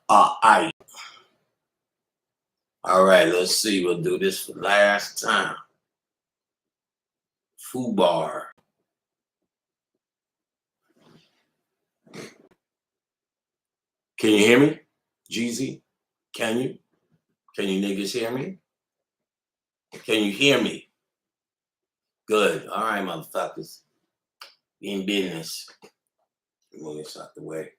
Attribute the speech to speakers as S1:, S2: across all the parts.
S1: I. All right, let's see. We'll do this for last time. Fubar. Can you hear me? Jeezy? Can you? Can you niggas hear me? Can you hear me? Good. All right, motherfuckers. Be in business. Move this out the way.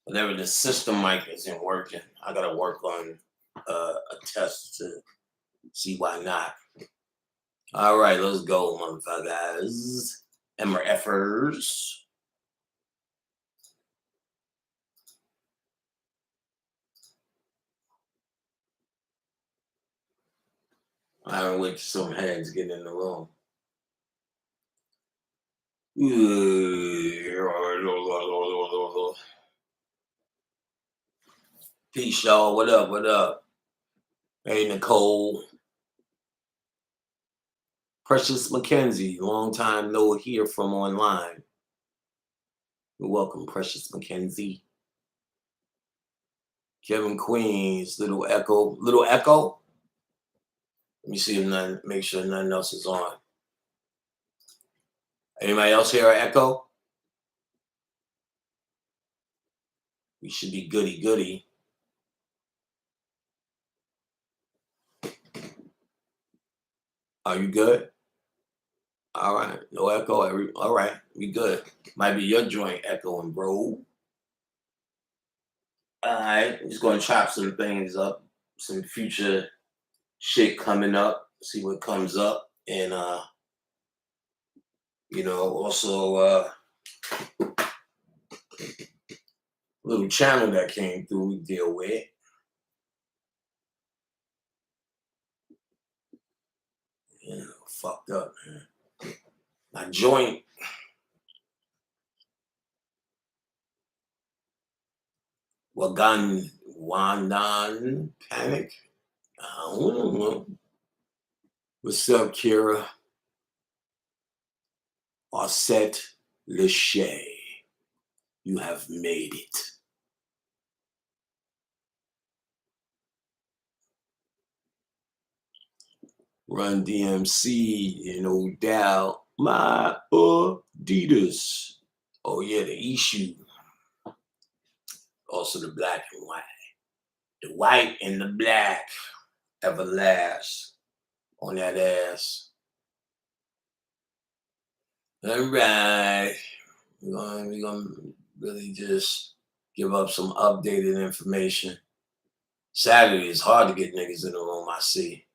S1: Whenever the system mic isn't working, I gotta work on a test to see why not. All right, let's go, motherfuckers. MRFers. I don't wait till some heads get in the room. Peace, y'all. What up? What up? Hey, Nicole. Precious McKenzie, long time no hear from online. You're welcome, Precious McKenzie. Kevin Queens, Little Echo. Little Echo? Let me see if none, make sure nothing else is on. Anybody else hear an echo? We should be goody goody. Are you good? All right, no echo. All right, we good. Might be your joint echoing, bro. All right, just gonna chop some things up, some future shit coming up. See what comes up, and also little channel that came through we deal with. Yeah, fucked up, man. My joint. Wandan Panic. I don't know. What's up, Kira? Arsette Lachey. You have made it. Run DMC, no doubt. My Adidas. Oh yeah, the issue. Also the black and white. The white and the black everlast on that ass. All right. We're gonna really just give up some updated information. Saturday is hard to get niggas in the room, I see.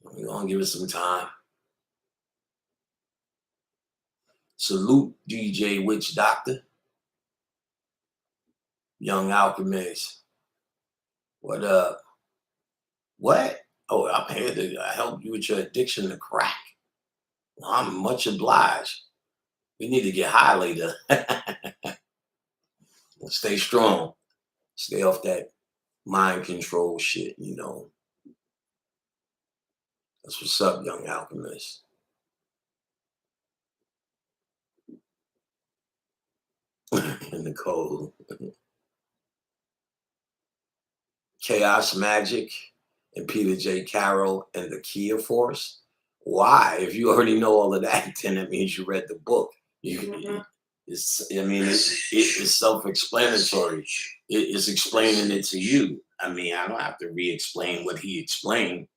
S1: We're gonna give it some time. Salute DJ Witch Doctor. Young Alchemist. What up? What? Oh, I'm here to help you with your addiction to crack. Well, I'm much obliged. We need to get high later. Stay strong. Stay off that mind control shit, That's what's up, Young Alchemist. In the cold. Chaos Magic and Peter J. Carroll and the Kia Force. Why? If you already know all of that, then it means you read the book. It's self-explanatory. It's explaining it to you. I mean, I don't have to re-explain what he explained.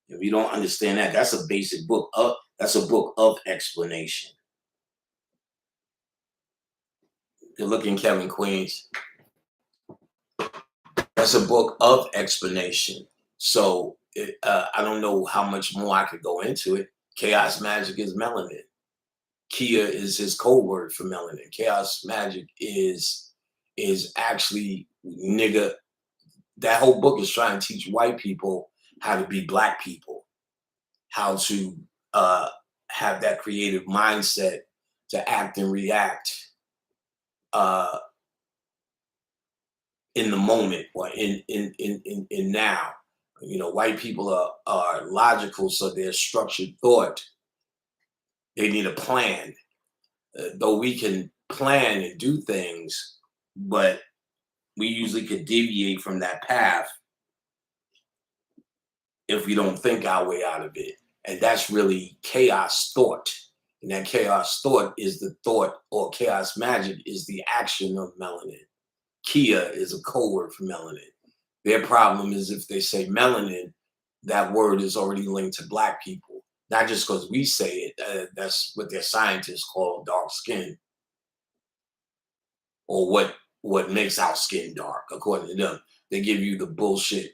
S1: If you don't understand that, that's a basic book. That's a book of explanation. Good looking, Kevin Queens. That's a book of explanation. So I don't know how much more I could go into it. Chaos Magic is melanin. Kia is his code word for melanin. Chaos Magic is actually nigga. That whole book is trying to teach white people how to be black people, how to have that creative mindset to act and react in the moment or in now. White people are logical, so they're structured thought. They need a plan. Though we can plan and do things, but we usually could deviate from that path if we don't think our way out of it. And that's really chaos thought. And that chaos thought is the thought, or chaos magic is the action of melanin. Kia is a code word for melanin. Their problem is if they say melanin, that word is already linked to black people. Not just because we say it, that's what their scientists call dark skin, or what makes our skin dark, according to them. They give you the bullshit,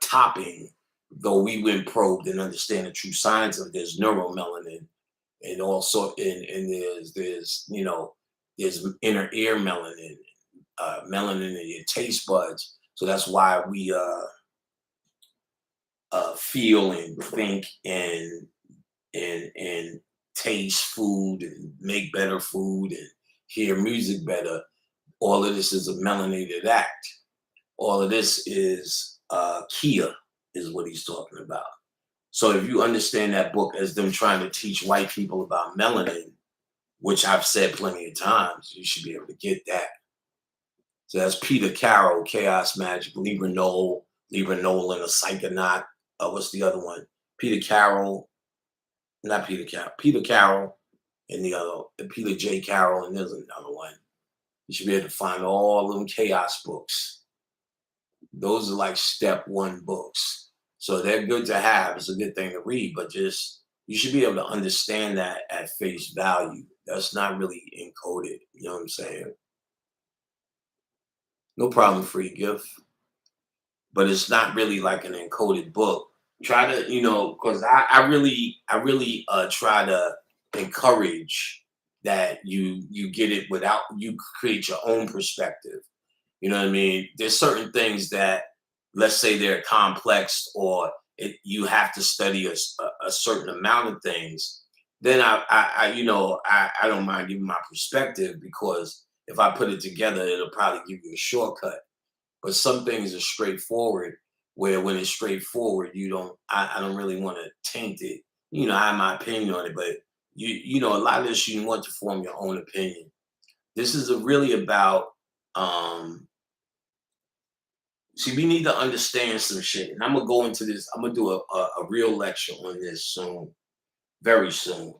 S1: topping. Though we went probed and understand the true science of there's neuromelanin, and also and there's inner ear melanin, melanin in your taste buds. So that's why we feel and think and taste food and make better food and hear music better. All of this is a melanated act. All of this is Kia is what he's talking about. So if you understand that book as them trying to teach white people about melanin, which I've said plenty of times, you should be able to get that. So that's Peter Carroll, Chaos Magic, Libra Nolan, a Psychonaut. What's the other one? Peter Carroll, not Peter Carroll, Peter Carroll, and the other, Peter J. Carroll, and there's another one. You should be able to find all of them chaos books. Those are like step one books. So they're good to have. It's a good thing to read, but just you should be able to understand that at face value. That's not really encoded. You know what I'm saying? No problem, free gift. But it's not really like an encoded book. Try to, because I really try to encourage that you get it without you create your own perspective. You know what I mean? There's certain things that, let's say they're complex, or you have to study a certain amount of things. Then I don't mind giving my perspective, because if I put it together, it'll probably give you a shortcut. But some things are straightforward, where when it's straightforward, I don't really want to taint it. I have my opinion on it, but a lot of this you want to form your own opinion. This is really about see, we need to understand some shit. And I'm gonna go into this, I'm gonna do a real lecture on this soon, very soon,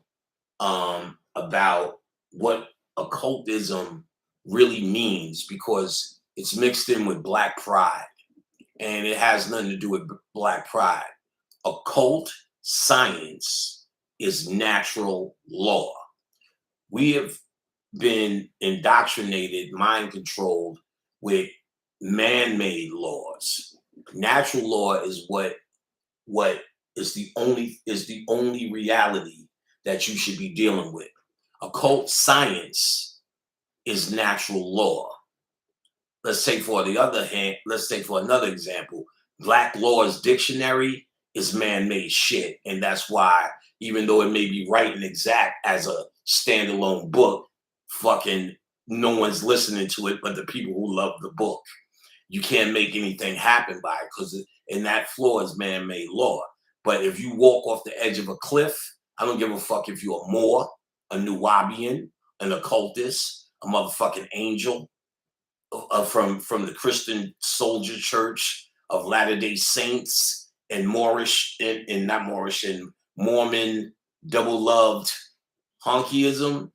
S1: about what occultism really means, because it's mixed in with black pride, and it has nothing to do with black pride. Occult science is natural law. We have been indoctrinated, mind controlled with man-made laws. Natural law is what is the only reality that you should be dealing with. Occult science is natural law. Let's take for another example. Black Law's Dictionary is man-made shit. And that's why, even though it may be right and exact as a standalone book, fucking no one's listening to it but the people who love the book. You can't make anything happen by it, because in that floor is man-made law. But if you walk off the edge of a cliff, I don't give a fuck if you're a Moor, a Nubian, an occultist, a motherfucking angel, from the Christian Soldier Church of Latter-day Saints, and Moorish, and not Moorish, and Mormon double-loved honkyism,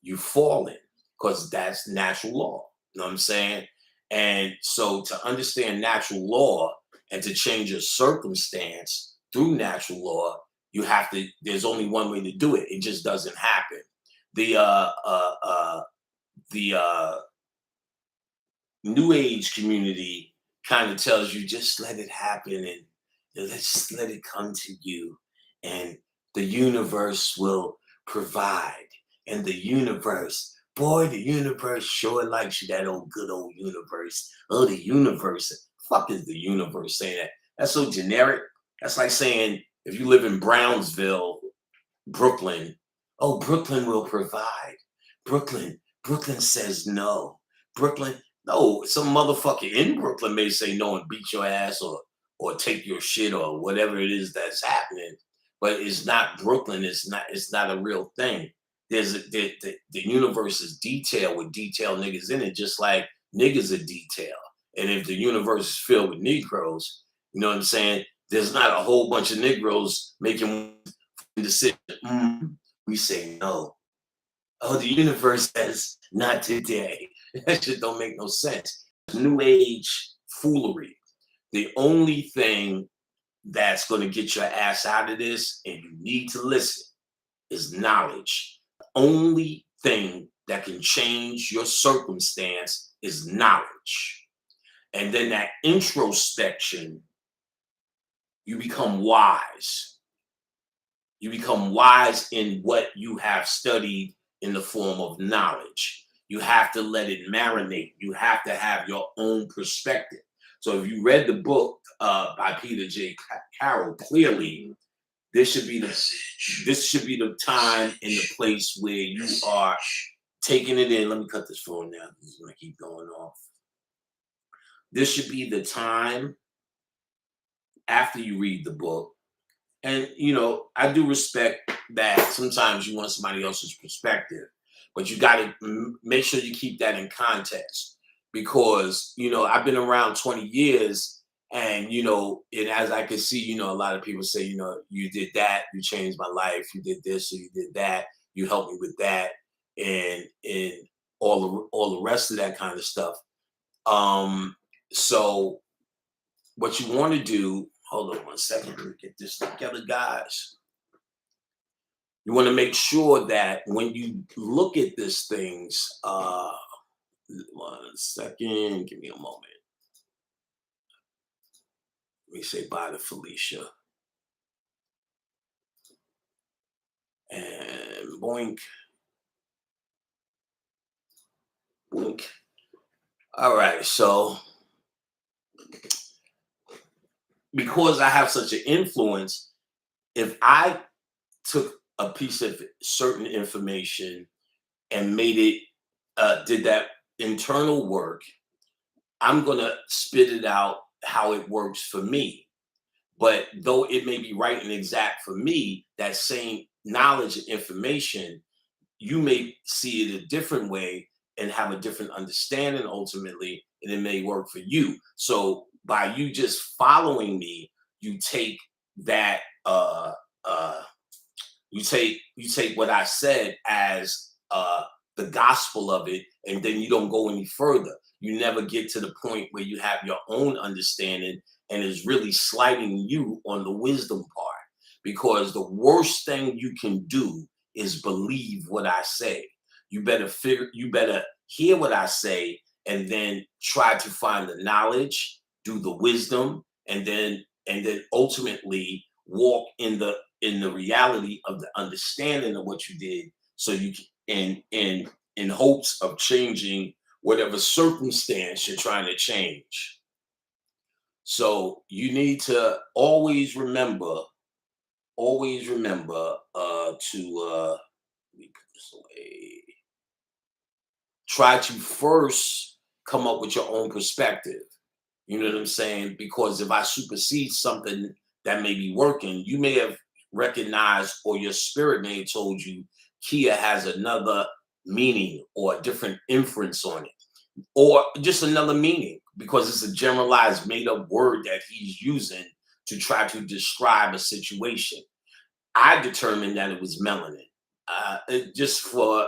S1: you fall in, because that's natural law. You know what I'm saying? And so to understand natural law and to change your circumstance through natural law, there's only one way to do it. It just doesn't happen. The New Age community kind of tells you, just let it happen, and let's just let it come to you, and the universe will provide. And the universe sure likes you, that old good old universe. Oh, the universe. Fuck is the universe saying that? That's so generic. That's like saying, if you live in Brownsville, Brooklyn, oh, Brooklyn will provide. Brooklyn says no. No, some motherfucker in Brooklyn may say no and beat your ass, or take your shit, or whatever it is that's happening. But it's not Brooklyn. It's not a real thing. The universe is detailed with detailed niggas in it, just like niggas are detailed. And if the universe is filled with Negroes, you know what I'm saying? There's not a whole bunch of Negroes making decision. We say no. Oh, the universe says not today. That shit don't make no sense. New age foolery. The only thing that's going to get your ass out of this, and you need to listen, is knowledge. The only thing that can change your circumstance is knowledge. And then that introspection, you become wise. You become wise in what you have studied in the form of knowledge. You have to let it marinate. You have to have your own perspective. So if you read the book by Peter J. Carroll, clearly this should be the time and the place where you are taking it in. Let me cut this phone now. This is gonna keep going off. This should be the time after you read the book. And I do respect that sometimes you want somebody else's perspective, but you got to make sure you keep that in context, because I've been around 20 years, and and as I can see, a lot of people say, you did that, you changed my life, you did this, or you did that, you helped me with that, and all the rest of that kind of stuff. So what you want to do, hold on 1 second, let me get this together, guys. You want to make sure that when you look at these things, 1 second, give me a moment. Let me say bye to Felicia. And boink. Boink. All right, so because I have such an influence, if I took a piece of certain information and made it, did that internal work, I'm going to spit it out how it works for me. But though it may be right and exact for me, that same knowledge and information, you may see it a different way and have a different understanding ultimately, and it may work for you. So by you just following me, you take that you take what I said as the gospel of it, and then you don't go any further. You never get to the point where you have your own understanding and is really slighting you on the wisdom part. Because the worst thing you can do is believe what I say. You better hear what I say, and then try to find the knowledge, do the wisdom, and then ultimately walk in the reality of the understanding of what you did, so you can in hopes of changing whatever circumstance you're trying to change. So you need to always remember to let me put this away. Try to first come up with your own perspective. You know what I'm saying? Because if I supersede something that may be working, you may have recognized, or your spirit may have told you Kia has another meaning or a different inference on it, or just another meaning, because it's a generalized made up word that he's using to try to describe a situation. I determined that it was melanin. Just for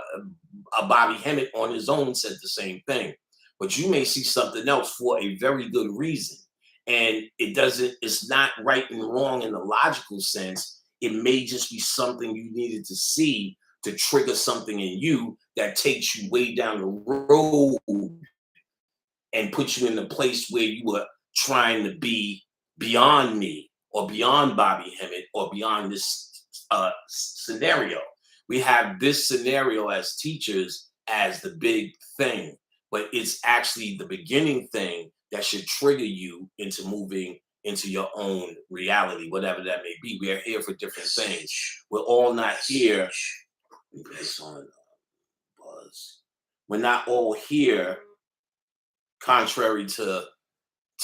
S1: Bobby Hemmett on his own said the same thing, but you may see something else for a very good reason, and it's not right and wrong in the logical sense. It may just be something you needed to see to trigger something in you that takes you way down the road and puts you in the place where you were trying to be beyond me, or beyond Bobby Hemmett, or beyond this scenario. We have this scenario as teachers as the big thing, but it's actually the beginning thing that should trigger you into moving into your own reality, whatever that may be. We are here for different things. We're all not here. Let me put this on buzz. We're not all here, contrary to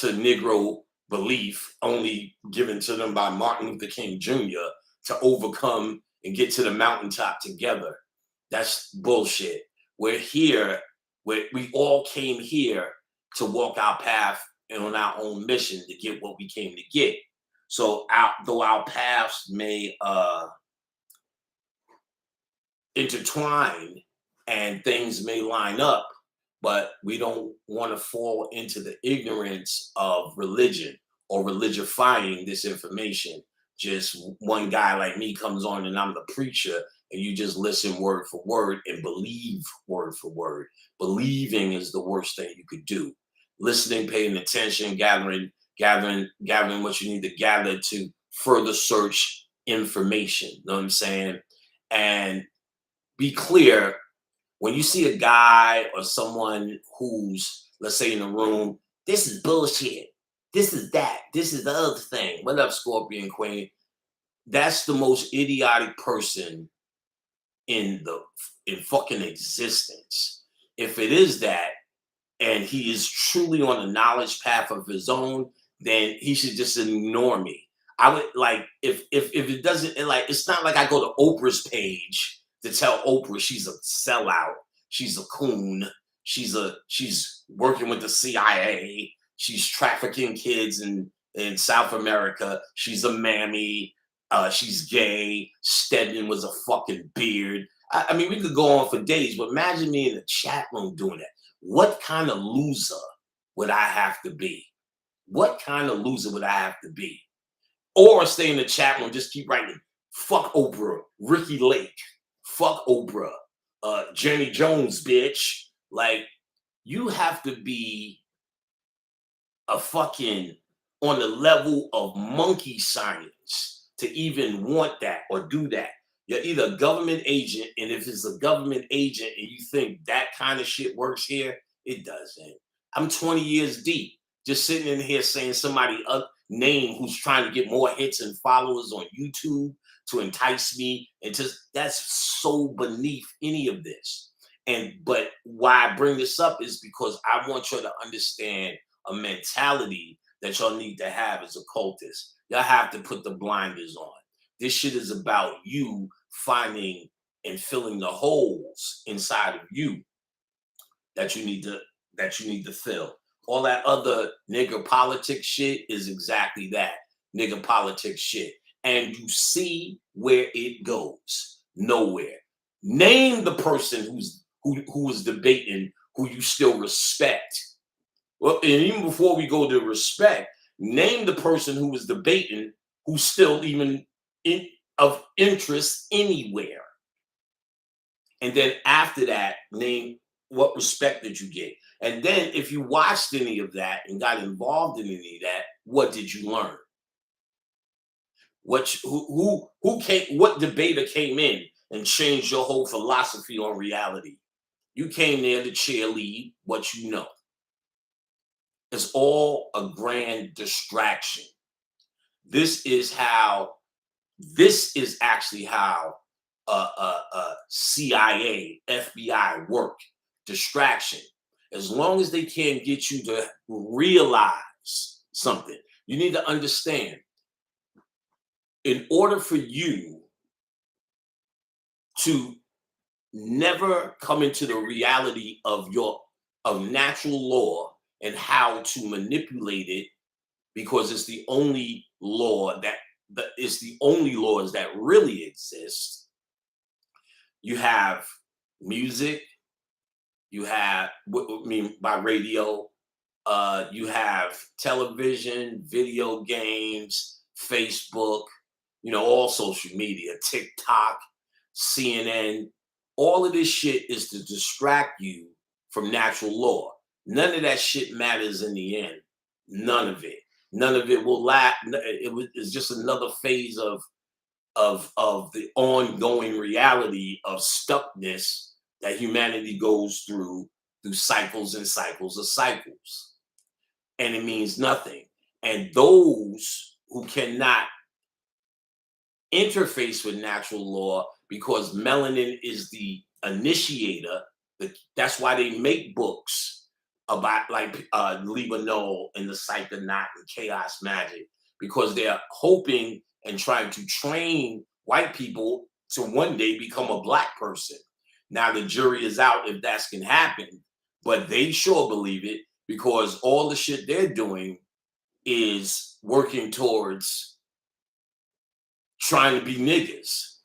S1: Negro belief, only given to them by Martin Luther King Jr., to overcome and get to the mountaintop together. That's bullshit. We're here. We all came here to walk our path and on our own mission to get what we came to get. So, though our paths may intertwine and things may line up, but we don't want to fall into the ignorance of religion or religifying this information. Just one guy like me comes on and I'm the preacher, and you just listen word for word and believe word for word. Believing is the worst thing you could do. Listening, paying attention, gathering what you need to gather to further search information. You know what I'm saying? And be clear when you see a guy or someone who's, let's say, in the room, this is bullshit. This is that. This is the other thing. What up, Scorpion Queen? That's the most idiotic person in fucking existence. If it is that, and he is truly on a knowledge path of his own, then he should just ignore me. I would like if it doesn't like it's not like I go to Oprah's page to tell Oprah she's a sellout, she's a coon, she's working with the CIA, she's trafficking kids in South America, she's a mammy, she's gay, Stedman was a fucking beard. I mean, we could go on for days, but imagine me in the chat room doing that. What kind of loser would I have to be? What kind of loser would I have to be? Or stay in the chat room, just keep writing, fuck Oprah, Ricky Lake, fuck Oprah, Jenny Jones, bitch. Like, you have to be a fucking on the level of monkey science to even want that or do that. You're either a government agent, and if it's a government agent and you think that kind of shit works here, it doesn't. I'm 20 years deep, just sitting in here saying somebody name who's trying to get more hits and followers on YouTube to entice me, and just that's so beneath any of this. But why I bring this up is because I want you to understand a mentality that y'all need to have as occultists. Y'all have to put the blinders on. This shit is about you finding and filling the holes inside of you that you need to fill. All that other nigger politics shit is exactly that, nigger politics shit. And you see where it goes. Nowhere. Name the person who is debating who you still respect. Well, and even before we go to respect, name the person who was debating who's still even of interest anywhere. And then after that, name what respect did you get. And then if you watched any of that and got involved in any of that, what did you learn? What debater came in and changed your whole philosophy on reality? You came there to cheerlead what you know. It's all a grand distraction. This is actually how CIA, FBI work. Distraction. As long as they can't get you to realize something, you need to understand. In order for you to never come into the reality of natural law and how to manipulate it, because it's the only law it's the only laws that really exist. You have music, you have, by radio, you have television, video games, Facebook, all social media, TikTok, CNN. All of this shit is to distract you from natural law. None of that shit matters in the end. None of it. None of it will last. It's just another phase of the ongoing reality of stuckness that humanity goes through cycles and cycles of cycles. And it means nothing. And those who cannot interface with natural law, because melanin is the initiator, that's why they make books about like Liber Null and the Psychonaut and Chaos Magic, because they're hoping and trying to train white people to one day become a black person. Now the jury is out if that can happen, but they sure believe it because all the shit they're doing is working towards trying to be niggas.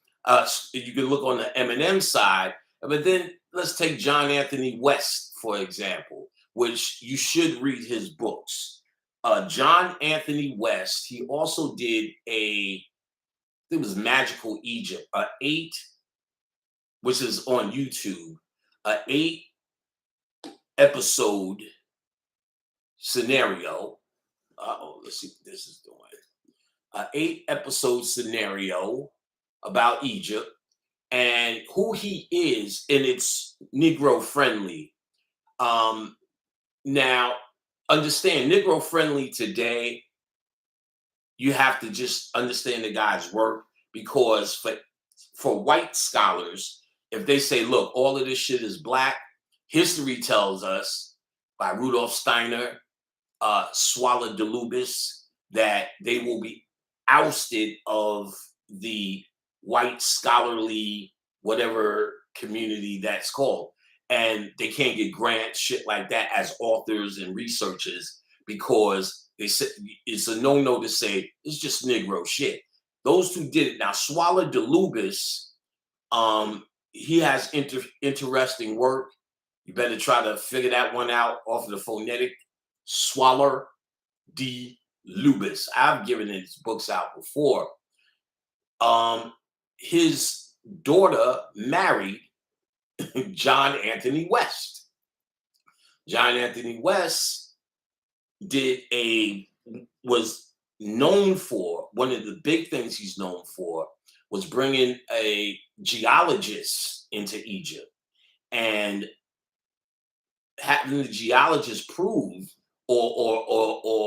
S1: You can look on the Eminem side, but then let's take John Anthony West, for example, which you should read his books. John Anthony West, he also did it was Magical Egypt, which is on YouTube, a 8-episode scenario. Let's see what this is doing. An 8-episode scenario about Egypt and who he is, and it's Negro friendly. Now, understand, Negro friendly today, you have to just understand the guy's work because for white scholars, if they say, look, all of this shit is black, history tells us by Rudolf Steiner, Swala Delubis, that they will be ousted of the white scholarly whatever community that's called, and they can't get grants, shit like that, as authors and researchers because they said it's a no-no to say it's just Negro shit. Those two did it. Now Swala Delubis, he has interesting work. You better try to figure that one out off of the phonetic. Swala D. Lubis. I've given his books out before. His daughter married John Anthony West. John Anthony West was known for, one of the big things he's known for was bringing a geologist into Egypt and having the geologist prove or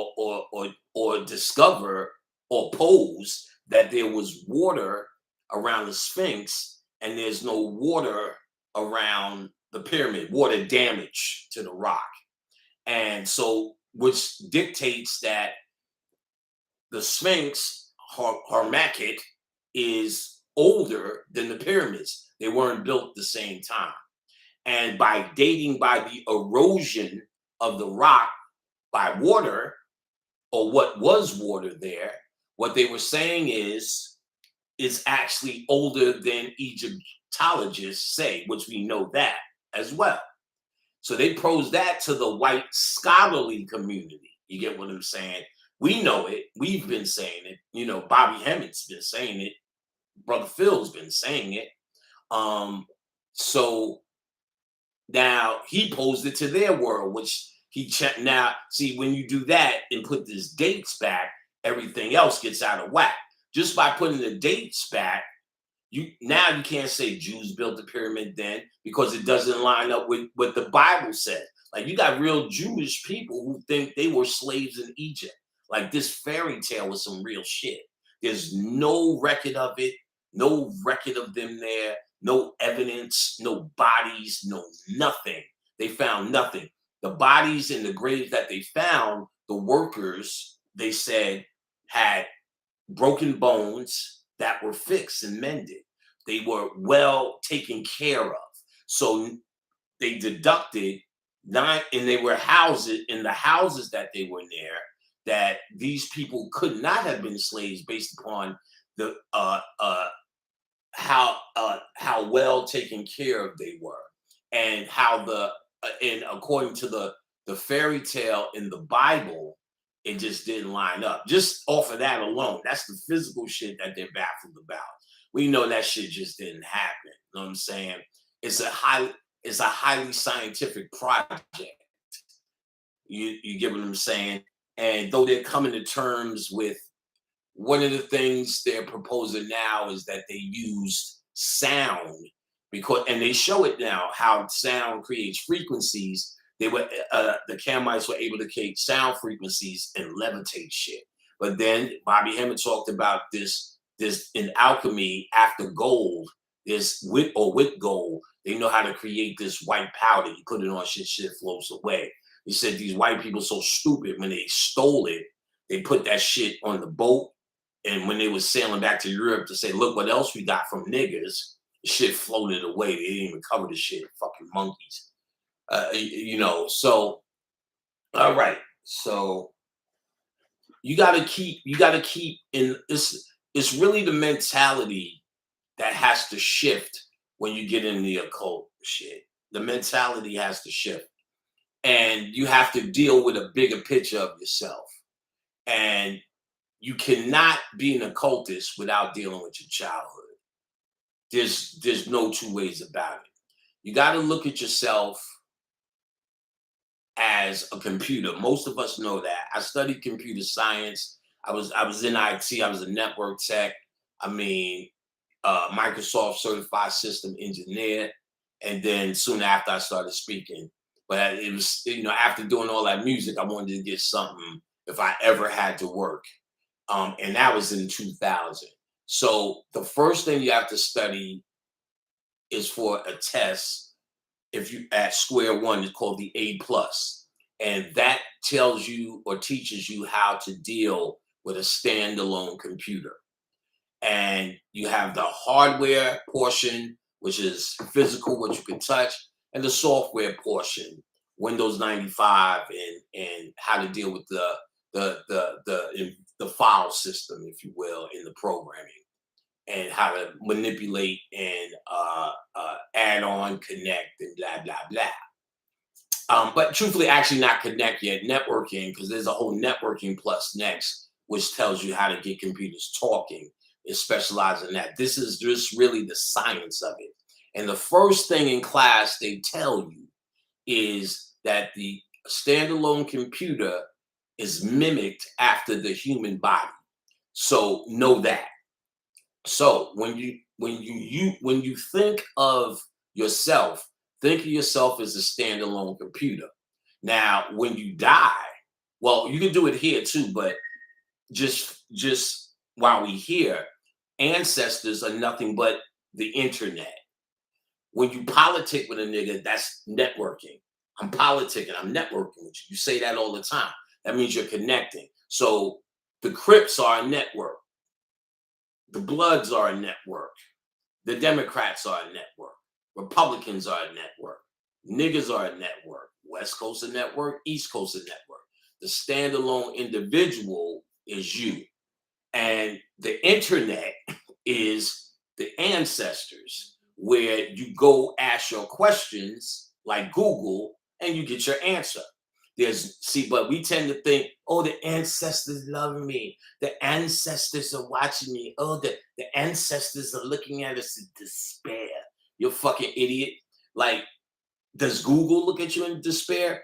S1: discover or pose that there was water around the Sphinx and there's no water around the pyramid, water damage to the rock. And so, which dictates that the Sphinx, Harmaket, is older than the pyramids. They weren't built at the same time. And by dating by the erosion of the rock by water, or what was water there, what they were saying is actually older than Egyptologists say, which we know that as well. So they pose that to the white scholarly community. You get what I'm saying? We know it. We've been saying it. You know, Bobby Hemmitt's been saying it. Brother Phil's been saying it. So now he posed it to their world, which he checked. Now, see, when you do that and put these dates back, everything else gets out of whack. Just by putting the dates back, you can't say Jews built the pyramid then because it doesn't line up with what the Bible said. Like, you got real Jewish people who think they were slaves in Egypt. Like, this fairy tale was some real shit. There's no record of it, no record of them there, no evidence, no bodies, no nothing. They found nothing. The bodies in the graves that they found, the workers, they said, had broken bones that were fixed and mended. They were well taken care of. So they deducted and they were housed in the houses that they were near, that these people could not have been slaves based upon the how well taken care of they were, and how and according to the fairy tale in the Bible, it just didn't line up. Just off of that alone, that's the physical shit that they're baffled about. We know that shit just didn't happen. You know what I'm saying? It's a highly scientific project. You get what I'm saying? And though they're coming to terms with, one of the things they're proposing now is that they use sound, and they show it now how sound creates frequencies. The Kamites were able to create sound frequencies and levitate shit. But then Bobby Hemmett talked about this in alchemy after gold, with gold, they know how to create this white powder. You put it on shit floats away. He said these white people so stupid, when they stole it, they put that shit on the boat. And when they was sailing back to Europe to say, look what else we got from niggers, Shit floated away. They didn't even cover the shit. Fucking monkeys. So all right. So you gotta keep in this. It's really the mentality that has to shift when you get in the occult shit. The mentality has to shift. And you have to deal with a bigger picture of yourself. And you cannot be an occultist without dealing with your childhood. There's no two ways about it. You got to look at yourself as a computer. Most of us know that. I studied computer science. I was in IT. I was a network tech. I mean, Microsoft certified system engineer. And then soon after, I started speaking. But it was, after doing all that music, I wanted to get something if I ever had to work. And that was in 2000. So the first thing you have to study is for a test. If you at square one, it's called the A plus, and that tells you or teaches you how to deal with a standalone computer. And you have the hardware portion, which is physical, what you can touch, and the software portion, Windows 95, and how to deal with the file system, if you will, in the programming, and how to manipulate and add on, connect, and blah blah blah. But truthfully, actually not connect yet, networking, because there's a whole networking plus next, which tells you how to get computers talking. It specializes in that. This is just really the science of it. And the first thing in class they tell you is that the standalone computer is mimicked after the human body. So know that. So when you think of yourself, think of yourself as a standalone computer. Now, when you die, well, you can do it here too, but just while we here, ancestors are nothing but the internet. When you politic with a nigga, that's networking. I'm politicking, I'm networking with you. You say that all the time. That means you're connecting. So the Crips are a network, the Bloods are a network, the Democrats are a network, Republicans are a network, niggas are a network, West Coast a network, East Coast a network. The standalone individual is you. And the internet is the ancestors, where you go ask your questions like Google and you get your answer. But we tend to think, oh, the ancestors love me. The ancestors are watching me. Oh, the ancestors are looking at us in despair. You fucking idiot. Like, does Google look at you in despair?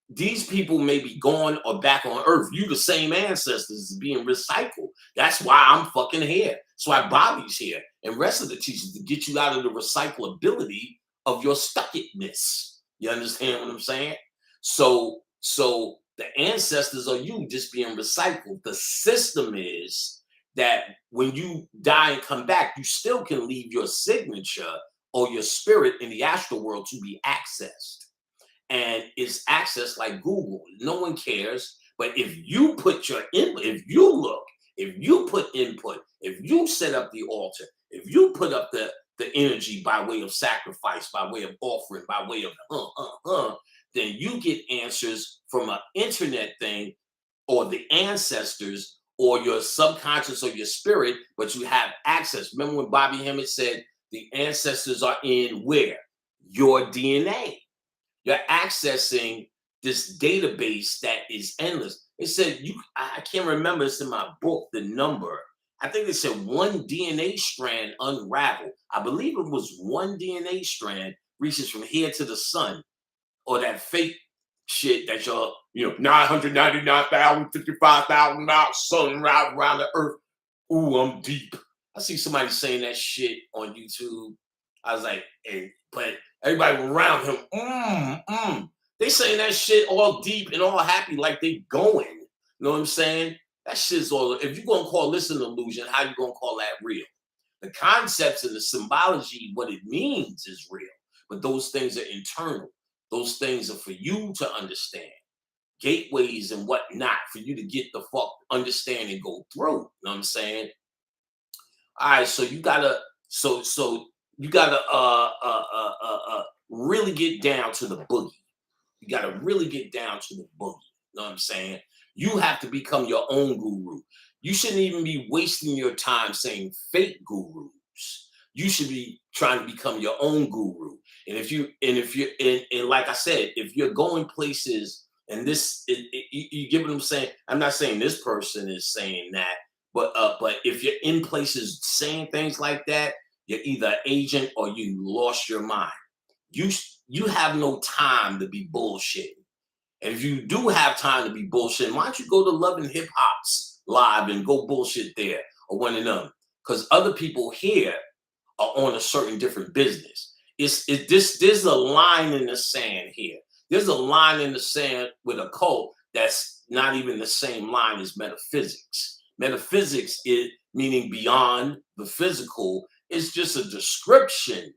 S1: These people may be gone or back on Earth. You the same ancestors being recycled. That's why I'm fucking here. That's why Bobby's here. And rest of the teachers to get you out of the recyclability of your stuckedness. You understand what I'm saying? So the ancestors are you just being recycled. The system is that when you die and come back, you still can leave your signature or your spirit in the astral world to be accessed, and it's accessed like Google. No one cares. But if you put your input, if you look, if you put input, if you set up the altar, if you put up the energy by way of sacrifice, by way of offering, by way of then you get answers from an internet thing or the ancestors or your subconscious or your spirit, but you have access. Remember when Bobby Hemmett said the ancestors are in where? Your DNA. You're accessing this database that is endless. It said I can't remember, it's in my book, the number. I think they said one DNA strand unraveled. I believe it was one DNA strand reaches from here to the sun, or that fake shit that y'all, 999,055,000 miles sun right around the earth. Ooh, I'm deep. I see somebody saying that shit on YouTube. I was like, but everybody around him, they saying that shit all deep and all happy, like they going. You know what I'm saying? That shit's all. If you're gonna call this an illusion, how you gonna call that real? The concepts and the symbology, what it means, is real. But those things are internal. Those things are for you to understand. Gateways and whatnot for you to get the fuck understand and go through. You know what I'm saying? All right, so you gotta so you gotta really get down to the boogie. You gotta really get down to the boogie. You know what I'm saying? You have to become your own guru. You shouldn't even be wasting your time saying fake gurus. You should be trying to become your own guru. And like I said, if you're going places and you get what I'm saying. I'm not saying this person is saying that, but if you're in places saying things like that, you're either an agent or you lost your mind. You have no time to be bullshitting. And if you do have time to be bullshitting, why don't you go to Love and Hip Hop's live and go bullshit there or one of them? Because other people here are on a certain different business. There's a line in the sand here. There's a line in the sand with a cult that's not even the same line as metaphysics. Metaphysics is meaning beyond the physical. It's just a description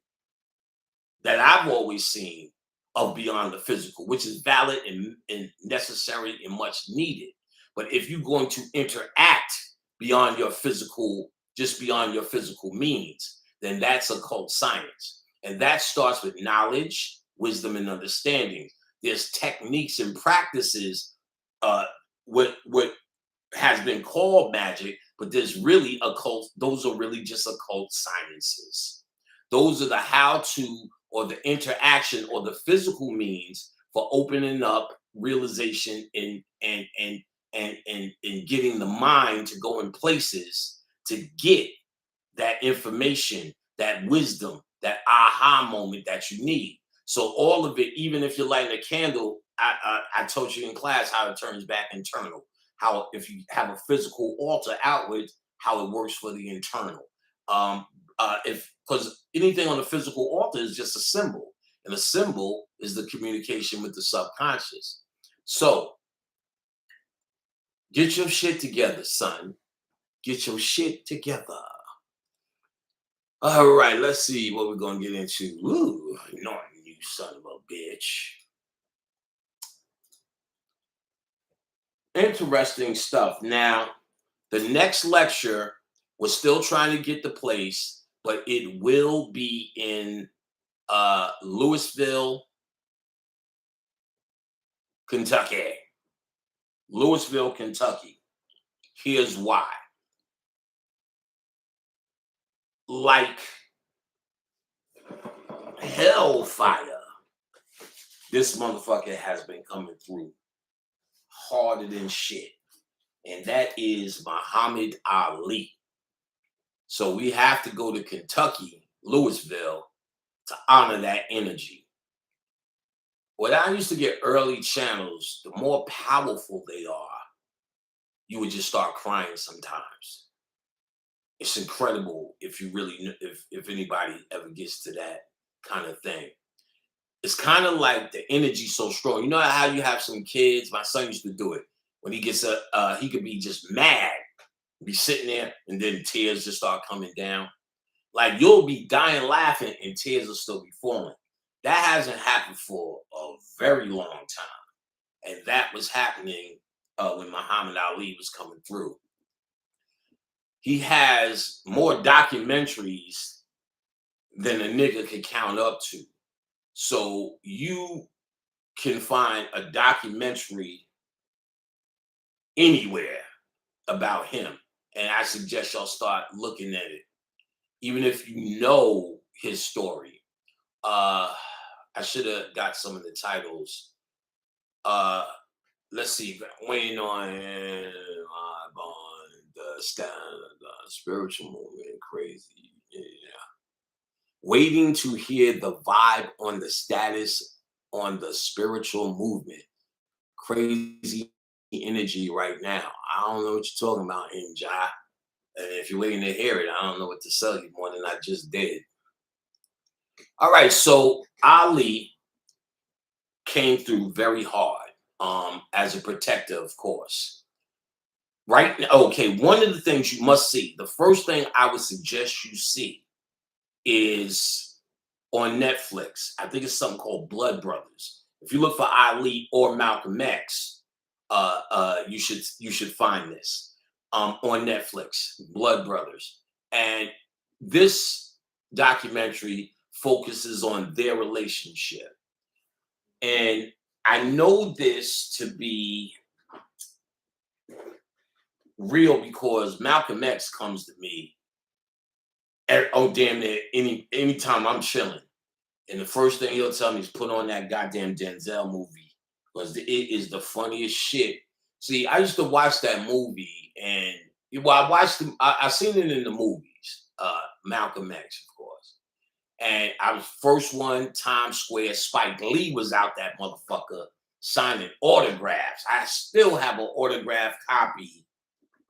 S1: that I've always seen of beyond the physical, which is valid and necessary and much needed. But if you're going to interact beyond your physical, just beyond your physical means, then that's occult science. And that starts with knowledge, wisdom, and understanding. There's techniques and practices, what has been called magic, but there's really occult, those are really just occult sciences. Those are the how to or the interaction or the physical means for opening up realization and getting the mind to go in places to get that information, that wisdom, that aha moment that you need. So all of it, even if you're lighting a candle, I told you in class how it turns back internal. How if you have a physical altar outward, how it works for the internal. If because anything on the physical altar is just a symbol, and a symbol is the communication with the subconscious. So get your shit together, son. Get your shit together. All right, let's see what we're gonna get into. Ooh, Norton, you son of a bitch. Interesting stuff. Now, the next lecture, we're still trying to get the place, but it will be in Louisville, Kentucky. Louisville, Kentucky. Here's why. Like hellfire, this motherfucker has been coming through harder than shit. And that is Muhammad Ali. So we have to go to Kentucky, Louisville, to honor that energy. When I used to get early channels, the more powerful they are, you would just start crying sometimes. It's incredible if you really, if anybody ever gets to that kind of thing. It's kind of like the energy so strong. You know how you have some kids? My son used to do it. When he gets he could be just mad, be sitting there, and then tears just start coming down. Like you'll be dying laughing, and tears will still be falling. That hasn't happened for a very long time, and that was happening when Muhammad Ali was coming through. He has more documentaries than a nigga could count up to. So you can find a documentary anywhere about him. And I suggest y'all start looking at it. Even if you know his story. I should have got some of the titles. Uh let's see, weighing on the spiritual movement, crazy. Yeah. Waiting to hear the vibe on the status on the spiritual movement. Crazy energy right now. I don't know what you're talking about, Inja. And if you're waiting to hear it, I don't know what to tell you more than I just did. All right, so Ali came through very hard as a protector, of course. Right now, okay, one of the things you must see, the first thing I would suggest you see is on Netflix. I think it's something called Blood Brothers. If you look for Ali or Malcolm X, you should find this on Netflix, Blood Brothers. And this documentary focuses on their relationship. And I know this to be real because Malcolm X comes to me oh damn near anytime I'm chilling. And the first thing he'll tell me is put on that goddamn Denzel movie because it is the funniest shit. See, I used to watch that movie, and well, I watched them. I seen it in the movies, Malcolm X, of course. And I was first one, Times Square. Spike Lee was out that motherfucker signing autographs. I still have an autographed copy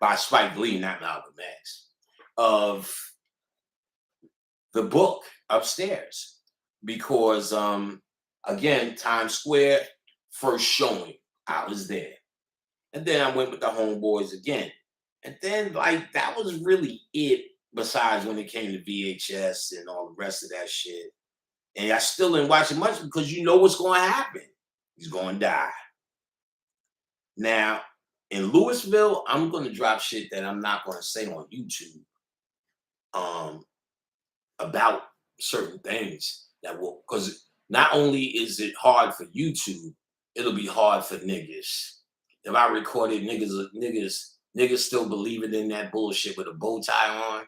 S1: by Spike Lee, not Malcolm X, of the book upstairs because again, Times Square, first showing, I was there. And then I went with the homeboys again. And then like that was really it, besides when it came to VHS and all the rest of that shit. And I still didn't watch it much because you know what's gonna happen. He's gonna die. Now, in Louisville, I'm gonna drop shit that I'm not gonna say on YouTube. About certain things that will, because not only is it hard for YouTube, it'll be hard for niggas. If I recorded niggas still believing in that bullshit with a bow tie on,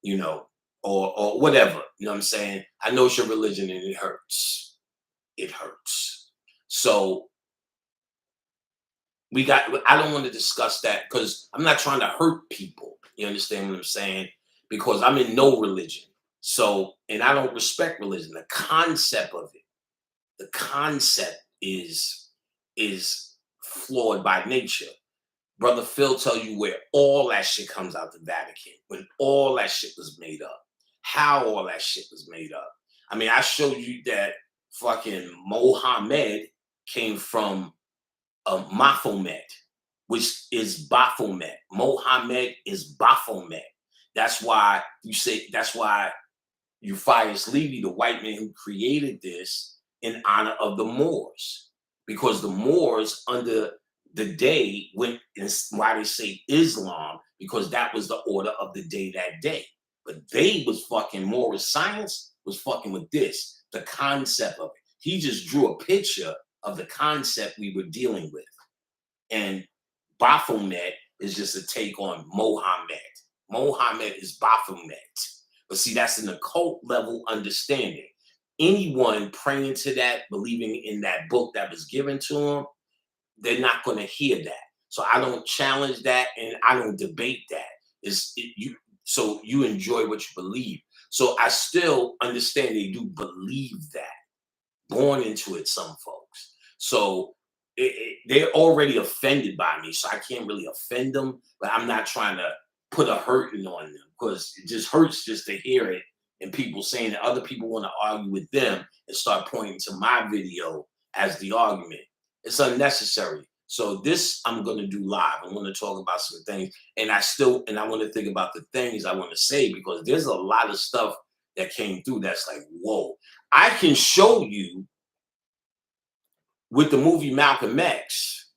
S1: you know, or whatever. You know what I'm saying? I know it's your religion and it hurts. It hurts. So I don't want to discuss that because I'm not trying to hurt people. You understand what I'm saying? Because I'm in no religion. So, and I don't respect religion. The concept of it, the concept is flawed by nature. Brother Phil tell you where all that shit comes out the Vatican, when all that shit was made up, how all that shit was made up. I mean, I showed you that fucking Mohammed came from Baphomet, which is Baphomet. Mohammed is Baphomet. That's why Euphrates Levy, the white man who created this in honor of the Moors, because the Moors under the day went, and why they say Islam, because that was the order of the day that day. But they was fucking Moorish science was fucking with this, the concept of it. He just drew a picture of the concept we were dealing with. And Baphomet is just a take on Mohammed. Mohammed is Baphomet. But see, that's an occult level understanding. Anyone praying to that, believing in that book that was given to them, they're not going to hear that. So I don't challenge that and I don't debate that. So you enjoy what you believe. So I still understand they do believe that. Born into it, some folks. So they're already offended by me, so I can't really offend them. But I'm not trying to put a hurting on them because it just hurts just to hear it and people saying that other people want to argue with them and start pointing to my video as the argument. It's unnecessary. So this I'm going to do live. I want to talk about some things, and I want to think about the things I want to say because there's a lot of stuff that came through that's like, whoa. I can show you with the movie Malcolm X,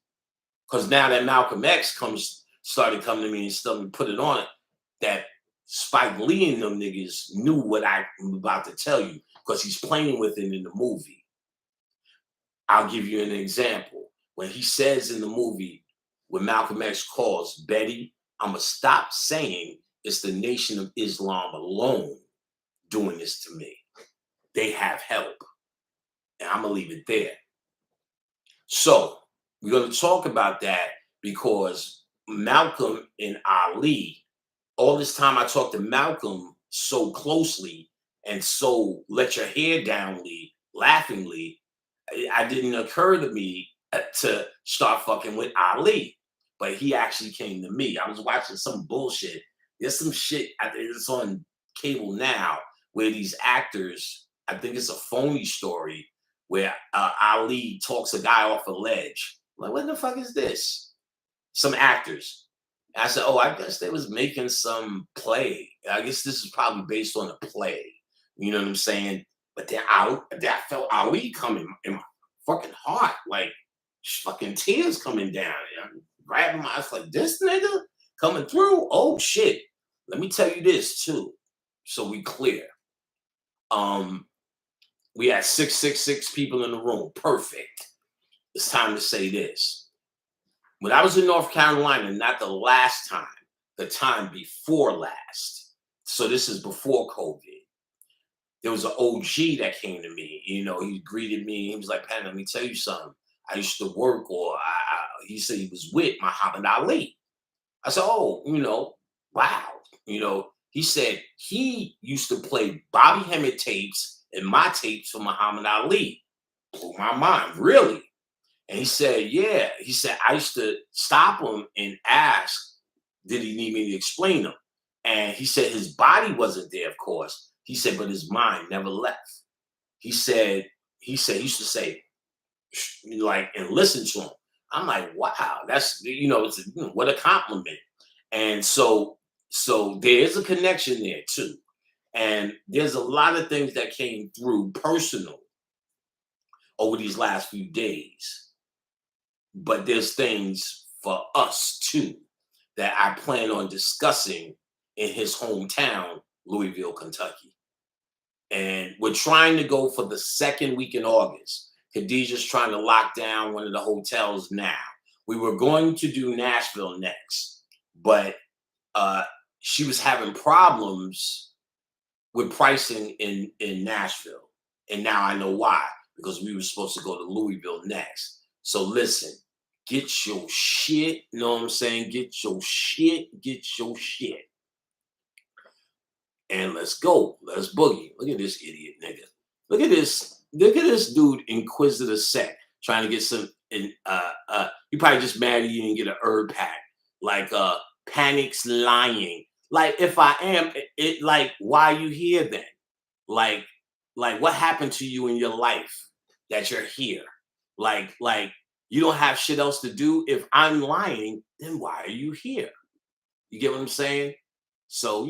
S1: because now that Malcolm X started coming to me and stuff and put it on it, that Spike Lee and them niggas knew what I'm about to tell you because he's playing with it in the movie. I'll give you an example. When he says in the movie, when Malcolm X calls Betty, I'm going to stop saying it's the Nation of Islam alone doing this to me. They have help. And I'm going to leave it there. So we're going to talk about that because Malcolm and Ali, all this time I talked to Malcolm so closely and so let your hair down, Lee, laughingly, it didn't occur to me to start fucking with Ali. But he actually came to me. I was watching some bullshit. There's some shit, I think it's on cable now, where these actors, I think it's a phony story, where Ali talks a guy off a ledge. I'm like, what the fuck is this? Some actors. And I said, oh, I guess they was making some play. I guess this is probably based on a play. You know what I'm saying? But then I felt Ali coming in my fucking heart, like fucking tears coming down. I'm grabbing my eyes like, this nigga coming through? Oh shit. Let me tell you this too, so we clear. We had 666 people in the room. Perfect. It's time to say this. When I was in North Carolina, not the last time, the time before last. So this is before COVID. There was an OG that came to me. You know, he greeted me. He was like, "Pat, let me tell you something. I used to work, or he said he was with Muhammad Ali." I said, "Oh, wow." He said he used to play Bobby Hemmett tapes and my tapes for Muhammad Ali. Blew my mind, really. And he said, "Yeah." He said, "I used to stop him and ask, did he need me to explain them?" And he said his body wasn't there, of course. He said, but his mind never left. He said, he used to say, like, and listen to him. I'm like, wow, that's, what a compliment. And so there is a connection there too. And there's a lot of things that came through personal over these last few days. But there's things for us too that I plan on discussing in his hometown, Louisville, Kentucky. And we're trying to go for the second week in August. Khadijah's trying to lock down one of the hotels now. We were going to do Nashville next, but she was having problems with pricing in Nashville. And now I know why, because we were supposed to go to Louisville next. So listen, get your shit, you know what I'm saying? Get your shit. And let's go. Let's boogie. Look at this idiot nigga. Look at this dude, Inquisitor Sec, trying to get some you probably just mad at you and get an herb pack. Like Panic's lying. Like, if I am, it like, why are you here then? Like what happened to you in your life that you're here? Like you don't have shit else to do. If I'm lying, then why are you here? You get what I'm saying? So,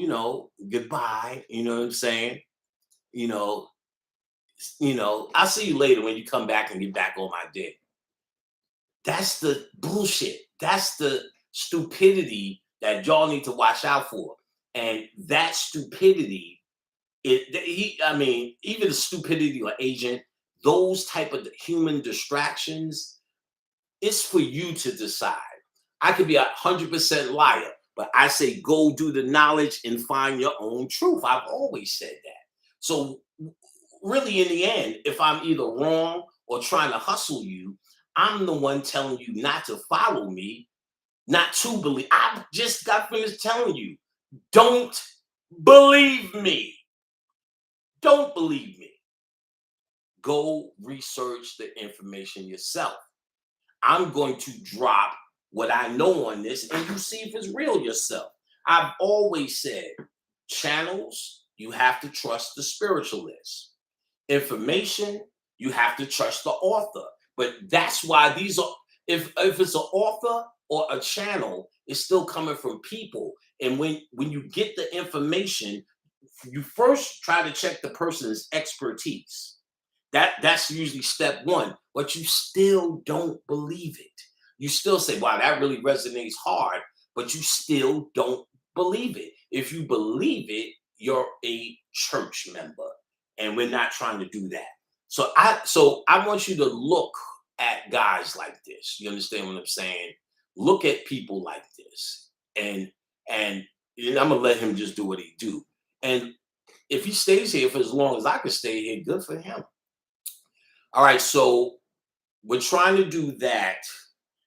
S1: goodbye. You know what I'm saying? You know, I'll see you later when you come back and get back on my dick. That's the bullshit. That's the stupidity that y'all need to watch out for. And that stupidity, even the stupidity or agent, those type of human distractions, it's for you to decide. I could be 100% liar, but I say go do the knowledge and find your own truth. I've always said that. So really, in the end, if I'm either wrong or trying to hustle you, I'm the one telling you not to follow me, not to believe. I just got finished telling you, don't believe me. Don't believe me. Go research the information yourself. I'm going to drop what I know on this, and you see if it's real yourself. I've always said, channels, you have to trust the spiritualist. Information, you have to trust the author. But that's why these are, if it's an author or a channel, it's still coming from people. And when you get the information, you first try to check the person's expertise. That's usually step one, but you still don't believe it. You still say, wow, that really resonates hard, but you still don't believe it. If you believe it, you're a church member, and we're not trying to do that. So I want you to look at guys like this. You understand what I'm saying? Look at people like this, and I'm gonna let him just do what he do. And if he stays here for as long as I can stay here, good for him. All right, so we're trying to do that.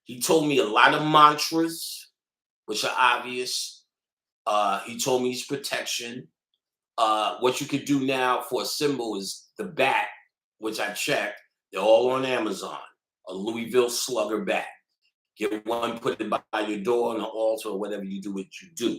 S1: He told me a lot of mantras, which are obvious. He told me it's protection. What you could do now for a symbol is the bat, which I checked. They're all on Amazon. A Louisville Slugger bat. Get one, put it by your door on the altar, or whatever you do, what you do.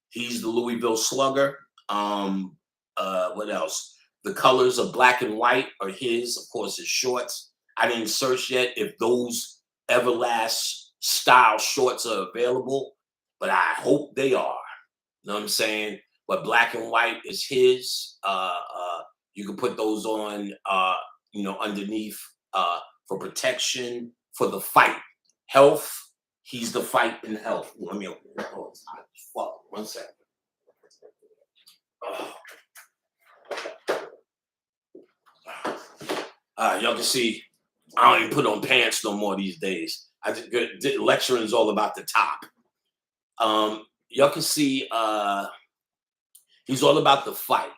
S1: He's the Louisville Slugger. What else? The colors of black and white are his, of course, his shorts. I didn't search yet if those Everlast style shorts are available, but I hope they are. You know what I'm saying? But black and white is his. You can put those on, underneath for protection, for the fight. Health, he's the fight in health. Let me open it. Oh, it's hot as fuck. 1 second. Oh. Y'all can see I don't even put on pants no more these days. I just lecturing is all about the top. Y'all can see he's all about the fight.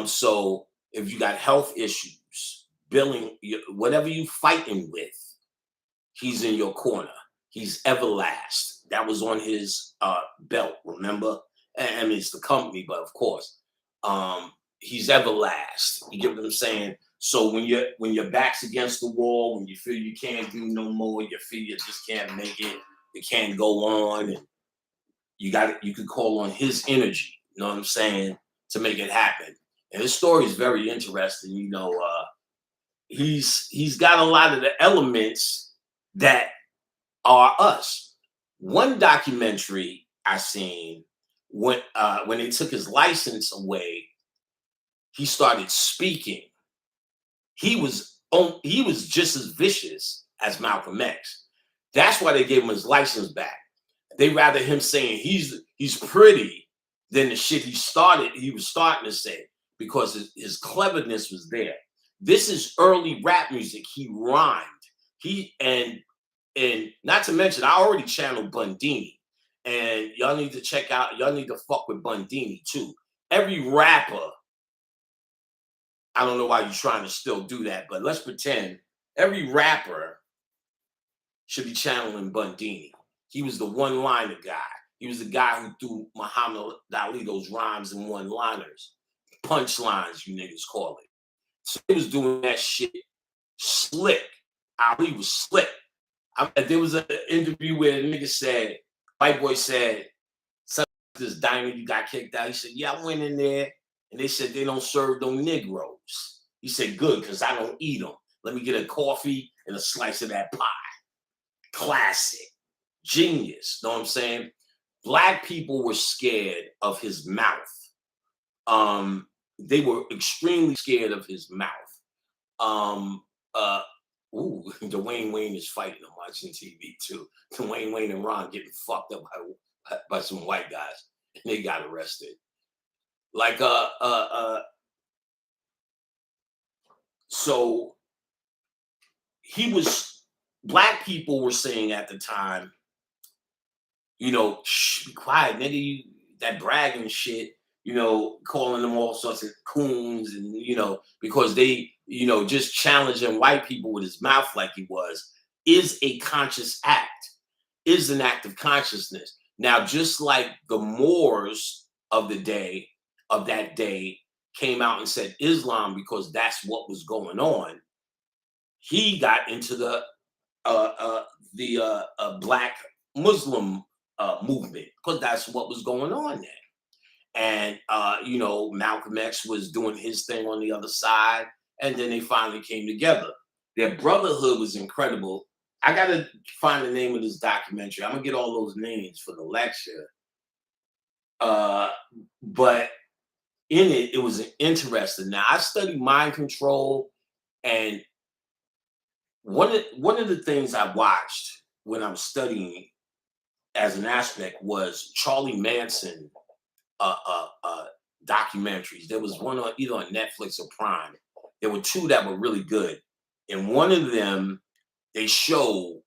S1: So if you got health issues, billing, whatever you fighting with, he's in your corner. He's Everlast. That was on his belt, remember? And I mean, it's the company, but of course, he's Everlast. You get what I'm saying? So when your back's against the wall, when you feel you can't do no more, you feel you just can't make it, you can't go on, and you could call on his energy, you know what I'm saying, to make it happen. And his story is very interesting. He's got a lot of the elements that are us. One documentary I seen when they took his license away, he started speaking. He was just as vicious as Malcolm X. That's why they gave him his license back. They rather him saying he's pretty than the shit he was starting to say, because his cleverness was there. This is early rap music. He rhymed. And not to mention, I already channeled Bundini, and y'all need to check out. Y'all need to fuck with Bundini too. Every rapper, I don't know why you're trying to still do that, but let's pretend every rapper should be channeling Bundini. He was the one-liner guy. He was the guy who threw Muhammad Ali those rhymes and one-liners, punchlines, you niggas call it. So he was doing that shit slick. Ali was slick. There was an interview where the nigga said, white boy said, this diamond, you got kicked out. He said, yeah, I went in there and they said they don't serve no Negroes. He said, good, because I don't eat them. Let me get a coffee and a slice of that pie. Classic. Genius. Know what I'm saying? Black people were scared of his mouth. They were extremely scared of his mouth. Dwayne Wayne is fighting. I'm watching TV too. Dwayne Wayne and Ron getting fucked up by some white guys, and they got arrested. Like so black people were saying at the time, shh, be quiet, nigga, that bragging shit, calling them all sorts of coons, and because they, just challenging white people with his mouth like he was, is a conscious act, is an act of consciousness. Now, just like the Moors of that day came out and said Islam because that's what was going on, he got into the Black Muslim movement because that's what was going on there. And Malcolm X was doing his thing on the other side, and then they finally came together. Their brotherhood was incredible. I gotta find the name of this documentary. I'm gonna get all those names for the lecture. But in it was interesting. Now, I studied mind control, and one of the things I watched when I was studying as an aspect was Charlie Manson documentaries. There was one either on Netflix or Prime. There were two that were really good. And one of them, they showed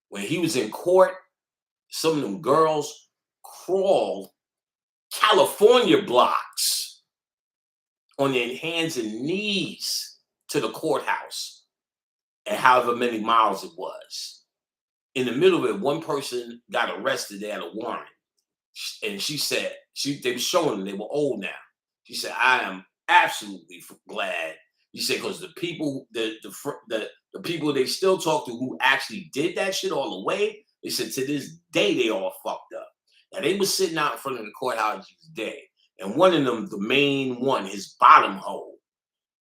S1: when he was in court, some of them girls crawled California blocks on their hands and knees to the courthouse, and however many miles it was. In the middle of it, one person got arrested. They had a warrant. And she said, they were showing them, they were old now. She said, I am absolutely glad. You said, because the people, the people they still talk to who actually did that shit all the way, they said to this day they all fucked up. Now they were sitting out in front of the courthouse each day. And one of them, the main one, his bottom hole.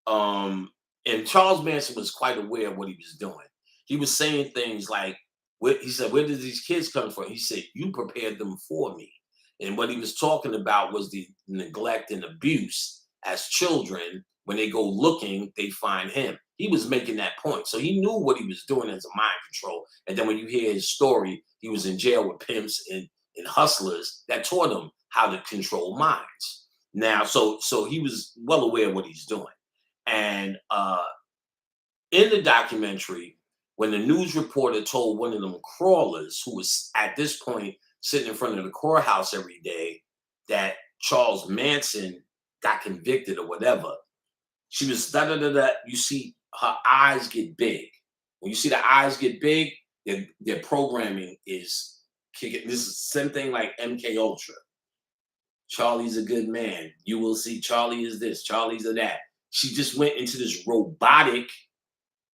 S1: And Charles Manson was quite aware of what he was doing. He was saying things like, he said, where did these kids come from? He said, you prepared them for me. And what he was talking about was the neglect and abuse as children. When they go looking, they find him. He was making that point. So he knew what he was doing as a mind control. And then when you hear his story, he was in jail with pimps and hustlers that taught him how to control minds. Now, so he was well aware of what he's doing. And in the documentary, when the news reporter told one of them crawlers, who was at this point sitting in front of the courthouse every day, that Charles Manson got convicted or whatever, she was da da da da. You see her eyes get big. When you see the eyes get big, their programming is kicking. This is the same thing like MK Ultra. Charlie's a good man. You will see Charlie is this, Charlie's a that. She just went into this robotic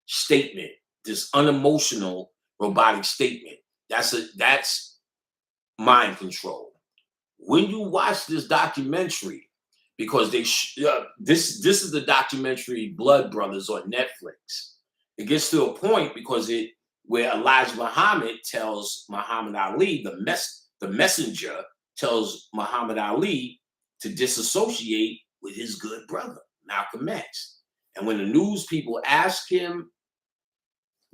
S1: statement, this unemotional robotic statement. That's mind control. When you watch this documentary, because this is the documentary Blood Brothers on Netflix. It gets to a point because where Elijah Muhammad tells Muhammad Ali, the messenger tells Muhammad Ali to disassociate with his good brother, Malcolm X. And when the news people ask him,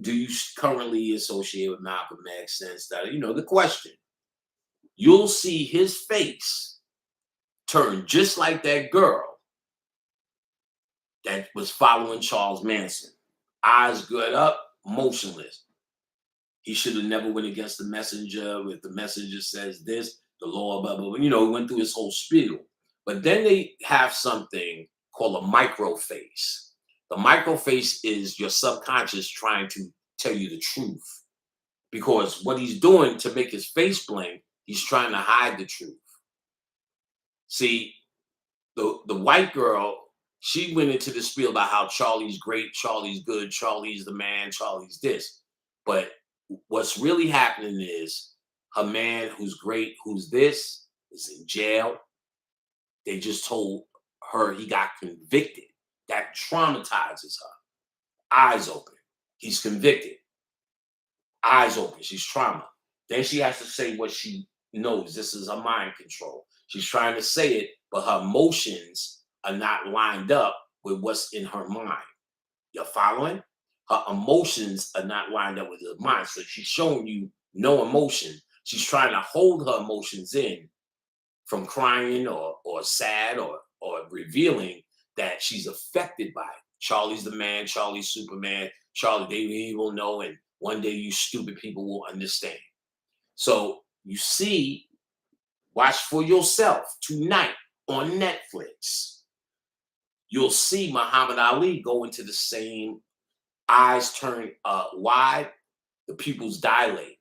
S1: do you currently associate with Malcolm X? Since that, the question, you'll see his face turn just like that girl that was following Charles Manson. Eyes good up, motionless. He should have never went against the messenger. If the messenger says this, the law, blah, blah, blah. Went through his whole spiel. But then they have something called a microface. The microface is your subconscious trying to tell you the truth. Because what he's doing to make his face blink, he's trying to hide the truth. See, the white girl, she went into the spiel about how Charlie's great, Charlie's good, Charlie's the man, Charlie's this. But what's really happening is her man who's great, who's this, is in jail. They just told her he got convicted. That traumatizes her. Eyes open. He's convicted. Eyes open. She's trauma. Then she has to say what she knows. This is her mind control. She's trying to say it, but her emotions are not lined up with what's in her mind. You're following? Her emotions are not lined up with her mind. So she's showing you no emotion. She's trying to hold her emotions in from crying or sad or revealing that she's affected by it. Charlie's the man, Charlie's Superman, Charlie, they will know, and one day you stupid people will understand. So you see, watch for yourself tonight on Netflix. You'll see Muhammad Ali go into the same, eyes turn wide, the pupils dilate.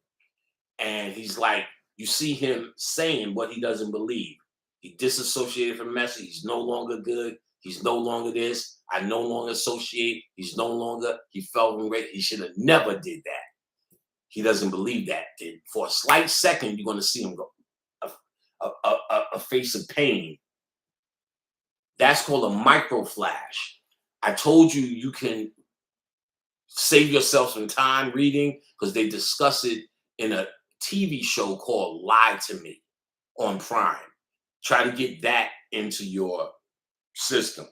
S1: And he's like, you see him saying what he doesn't believe. He disassociated from Messi. He's no longer good. He's no longer this. I no longer associate. He's no longer, he felt great. He should have never did that. He doesn't believe that. Then for a slight second, you're going to see him go, a face of pain. That's called a micro flash. I told you you can save yourself some time reading because they discuss it in a TV show called Lie to Me on Prime. Try to get that into your system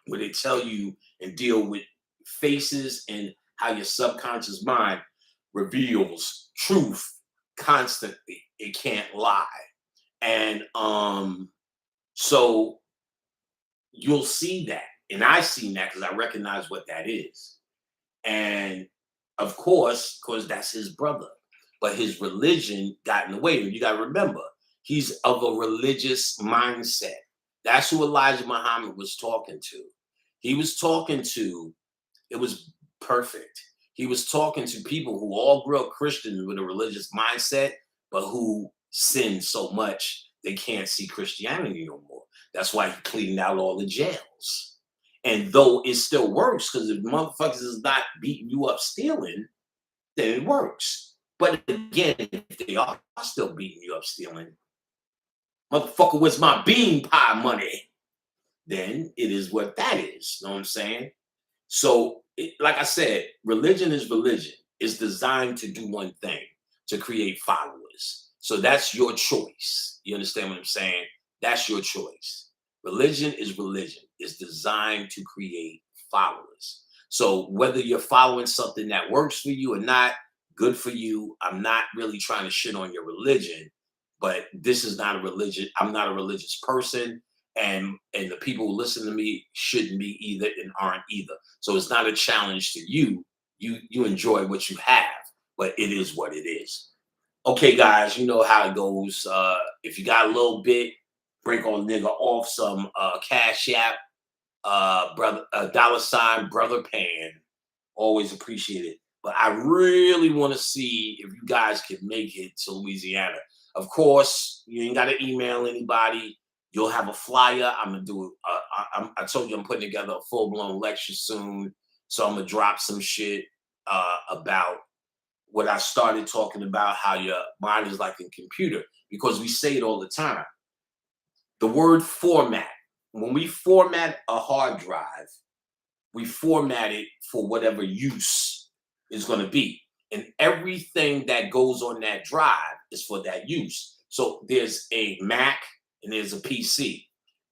S1: where they tell you and deal with faces and how your subconscious mind reveals truth constantly. It can't lie. And so you'll see that. And I seen that because I recognize what that is. And of course, because that's his brother. But his religion got in the way. You got to remember, he's of a religious mindset. That's who Elijah Muhammad was talking to. He was talking to, it was perfect. He was talking to people who all grew up Christian with a religious mindset, but who sinned so much they can't see Christianity no more. That's why he cleaned out all the jails. And though it still works, because if motherfuckers is not beating you up stealing, then it works. But again, if they are still beating you up stealing, motherfucker, where's my bean pie money? Then it is what that is. You know what I'm saying? So, like I said, religion is religion. It's designed to do one thing, to create followers. So that's your choice. You understand what I'm saying? That's your choice. Religion is religion. It's designed to create followers. So whether you're following something that works for you or not, good for you. I'm not really trying to shit on your religion, but this is not a religion. I'm not a religious person. and the people who listen to me shouldn't be either and aren't either. So it's not a challenge to you. You enjoy what you have, but it is what it is. Okay, guys, you know how it goes. If you got a little bit, bring on nigga off some Cash App, brother, $ brother Pan. Always appreciate it. But I really want to see if you guys can make it to Louisiana. Of course, you ain't got to email anybody. You'll have a flyer. I'm gonna do. I told you I'm putting together a full blown lecture soon, so I'm gonna drop some shit about what I started talking about, how your mind is like a computer, because we say it all the time. The word format. When we format a hard drive, we format it for whatever use is going to be. And everything that goes on that drive is for that use. So there's a Mac and there's a PC.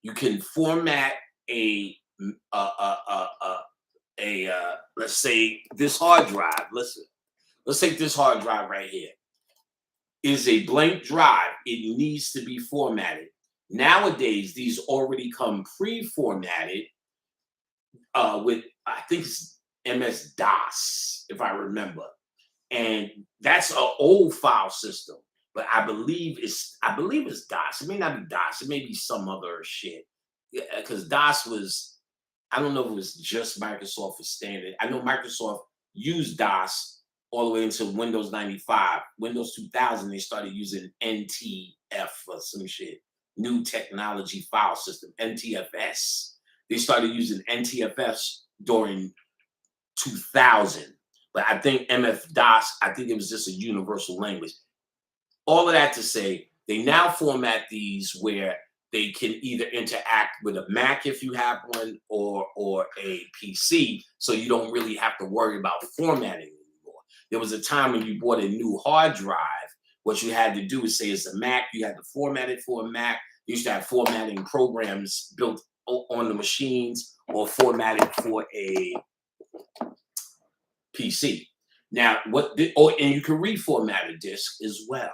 S1: You can format a let's say this hard drive. Let's take this hard drive right here. Is a blank drive. It needs to be formatted. Nowadays, these already come pre-formatted with, I think it's MS DOS, if I remember, and that's an old file system. But I believe it's DOS. It may not be DOS. It may be some other shit. Yeah, because DOS was, I don't know if it was just Microsoft for standard. I know Microsoft used DOS all the way until Windows 95. Windows 2000, they started using NTF or some shit, New Technology File System, NTFS. They started using NTFS during 2000. But I think MS-DOS, I think it was just a universal language. All of that to say, they now format these where they can either interact with a Mac if you have one, or a PC, so you don't really have to worry about formatting anymore. There was a time when you bought a new hard drive, what you had to do is say it's a Mac, you had to format it for a Mac. You used to have formatting programs built on the machines or formatted for a PC. Now, and you can reformat a disk as well.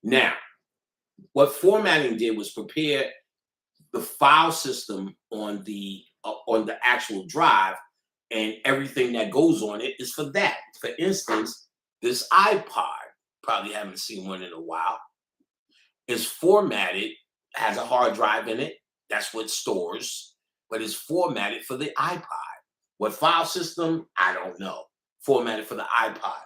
S1: Now, what formatting did was prepare the file system on the actual drive, and everything that goes on it is for that. For instance, this iPod, probably haven't seen one in a while, is formatted, has a hard drive in it. That's what stores, but it's formatted for the iPod. What file system? I don't know. Formatted for the iPod.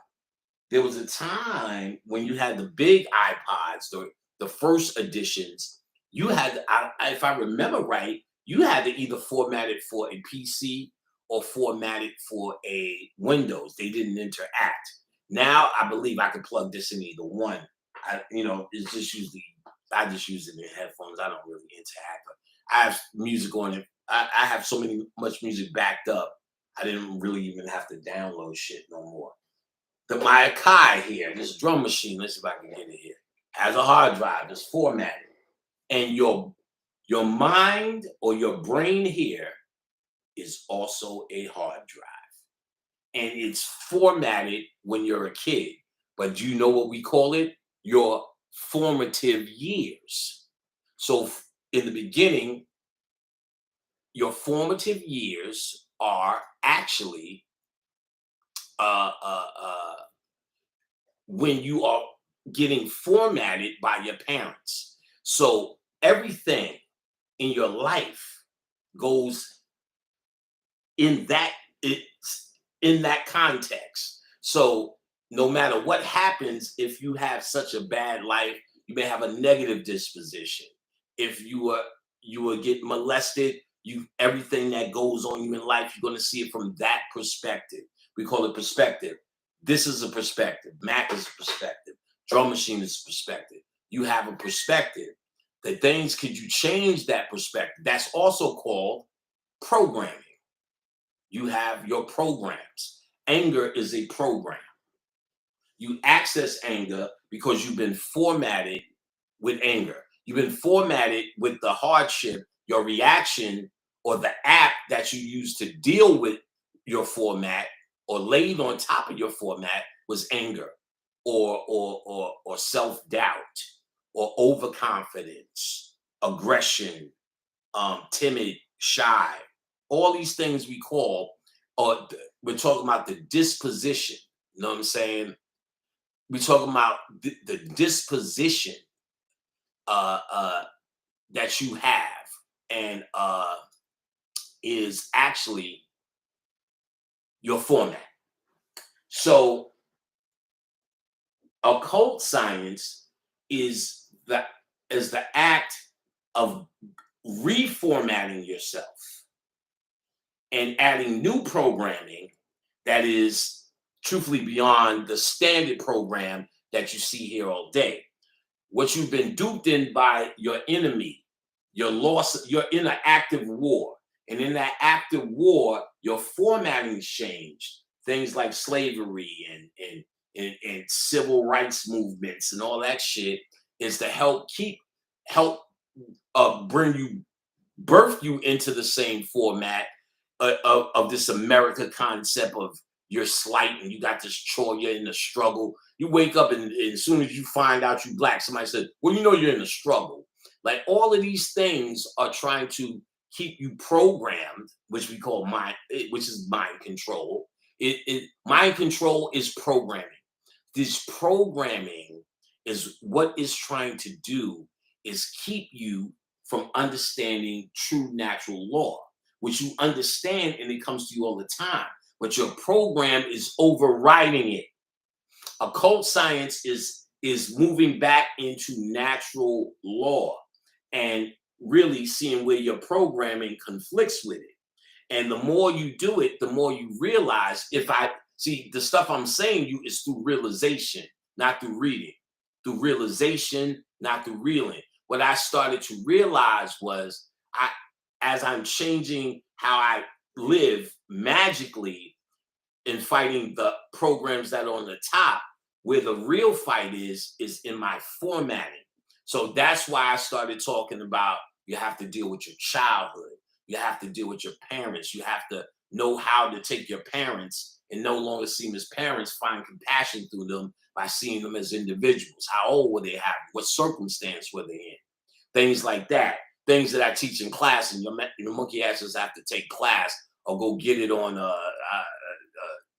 S1: There was a time when you had the big iPods, the first editions. You had, if I remember right, you had to either format it for a PC or format it for a Windows. They didn't interact. Now I believe I can plug this in either one. It's just usually I just use it in headphones. I don't really interact. But I have music on it. I have so much music backed up. I didn't really even have to download shit no more. My Akai here, this drum machine, let's see if I can get it here, has a hard drive that's formatted. And your mind or your brain here is also a hard drive. And it's formatted when you're a kid. But do you know what we call it? Your formative years. So in the beginning, your formative years are actually when you are getting formatted by your parents. So everything in your life goes in that context. So no matter what happens, if you have such a bad life, you may have a negative disposition. If you were getting molested, everything that goes on you in life, you're going to see it from that perspective. We call it perspective. This is a perspective. Mac is a perspective. Drum machine is a perspective. You have a perspective. The things, could you change that perspective? That's also called programming. You have your programs. Anger is a program. You access anger because you've been formatted with anger. You've been formatted with the hardship, your reaction, or the app that you use to deal with your format, or laid on top of your format, was anger, or self-doubt, or overconfidence, aggression, timid, shy. All these things we call, or we're talking about the disposition. You know what I'm saying? We're talking about the disposition uh, uh, that you have, and is actually your format. So occult science is the act of reformatting yourself and adding new programming that is truthfully beyond the standard program that you see here all day. What you've been duped in by your enemy, your loss, you're in an active war. And in that active war, your formatting changed. Things like slavery and civil rights movements and all that shit is to help bring you, birth you into the same format of this America concept of you're slight and you got this chore, you're in the struggle. You wake up and as soon as you find out you black, somebody said, well, you know you're in the struggle. Like all of these things are trying to keep you programmed, which we call which is mind control. Mind control is programming. This programming is what is trying to do is keep you from understanding true natural law, which you understand and it comes to you all the time. But your program is overriding it. Occult science is moving back into natural law and really seeing where your programming conflicts with it. And the more you do it, the more you realize, if I see the stuff I'm saying you is through realization, not through reading, through realization, not through reeling. What I started to realize was as I'm changing how I live magically in fighting the programs that are on the top, where the real fight is in my formatting. So that's why I started talking about you have to deal with your childhood. You have to deal with your parents. You have to know how to take your parents and no longer see them as parents, find compassion through them by seeing them as individuals. How old were they having? What circumstance were they in? Things like that. Things that I teach in class, and your monkey asses have to take class or go get it on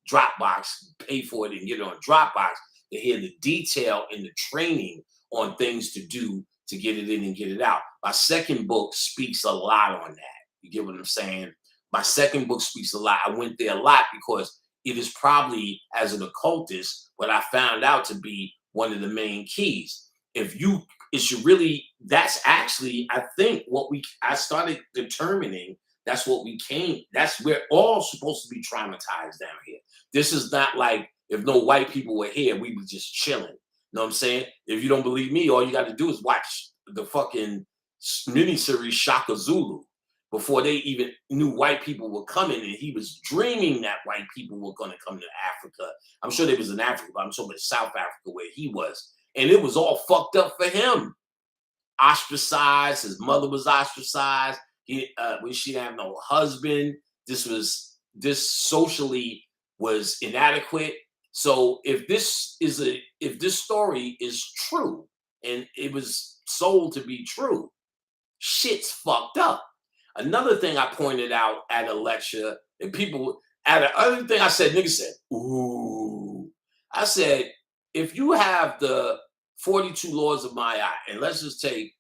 S1: Dropbox, pay for it and get it on Dropbox to hear the detail and the training on things to do to get it in and get it out. My second book speaks a lot on that. You get what I'm saying? My second book speaks a lot. I went there a lot because it is probably, as an occultist, what I found out to be one of the main keys. It should really, that's actually, I think, I started determining that's what we're all supposed to be traumatized down here. This is not like if no white people were here, we were just chilling. You know what I'm saying? If you don't believe me, all you got to do is watch the fucking miniseries Shaka Zulu before they even knew white people were coming, and he was dreaming that white people were going to come to Africa. I'm sure they was in Africa, but I'm talking about South Africa where he was. And it was all fucked up for him. Ostracized, his mother was ostracized. When she didn't have no husband, this socially was inadequate. So if this story is true and it was sold to be true, shit's fucked up. Another thing I pointed out at a lecture, and other thing I said, nigga said, ooh. I said, if you have the 42 laws of Ma'at, and let's take,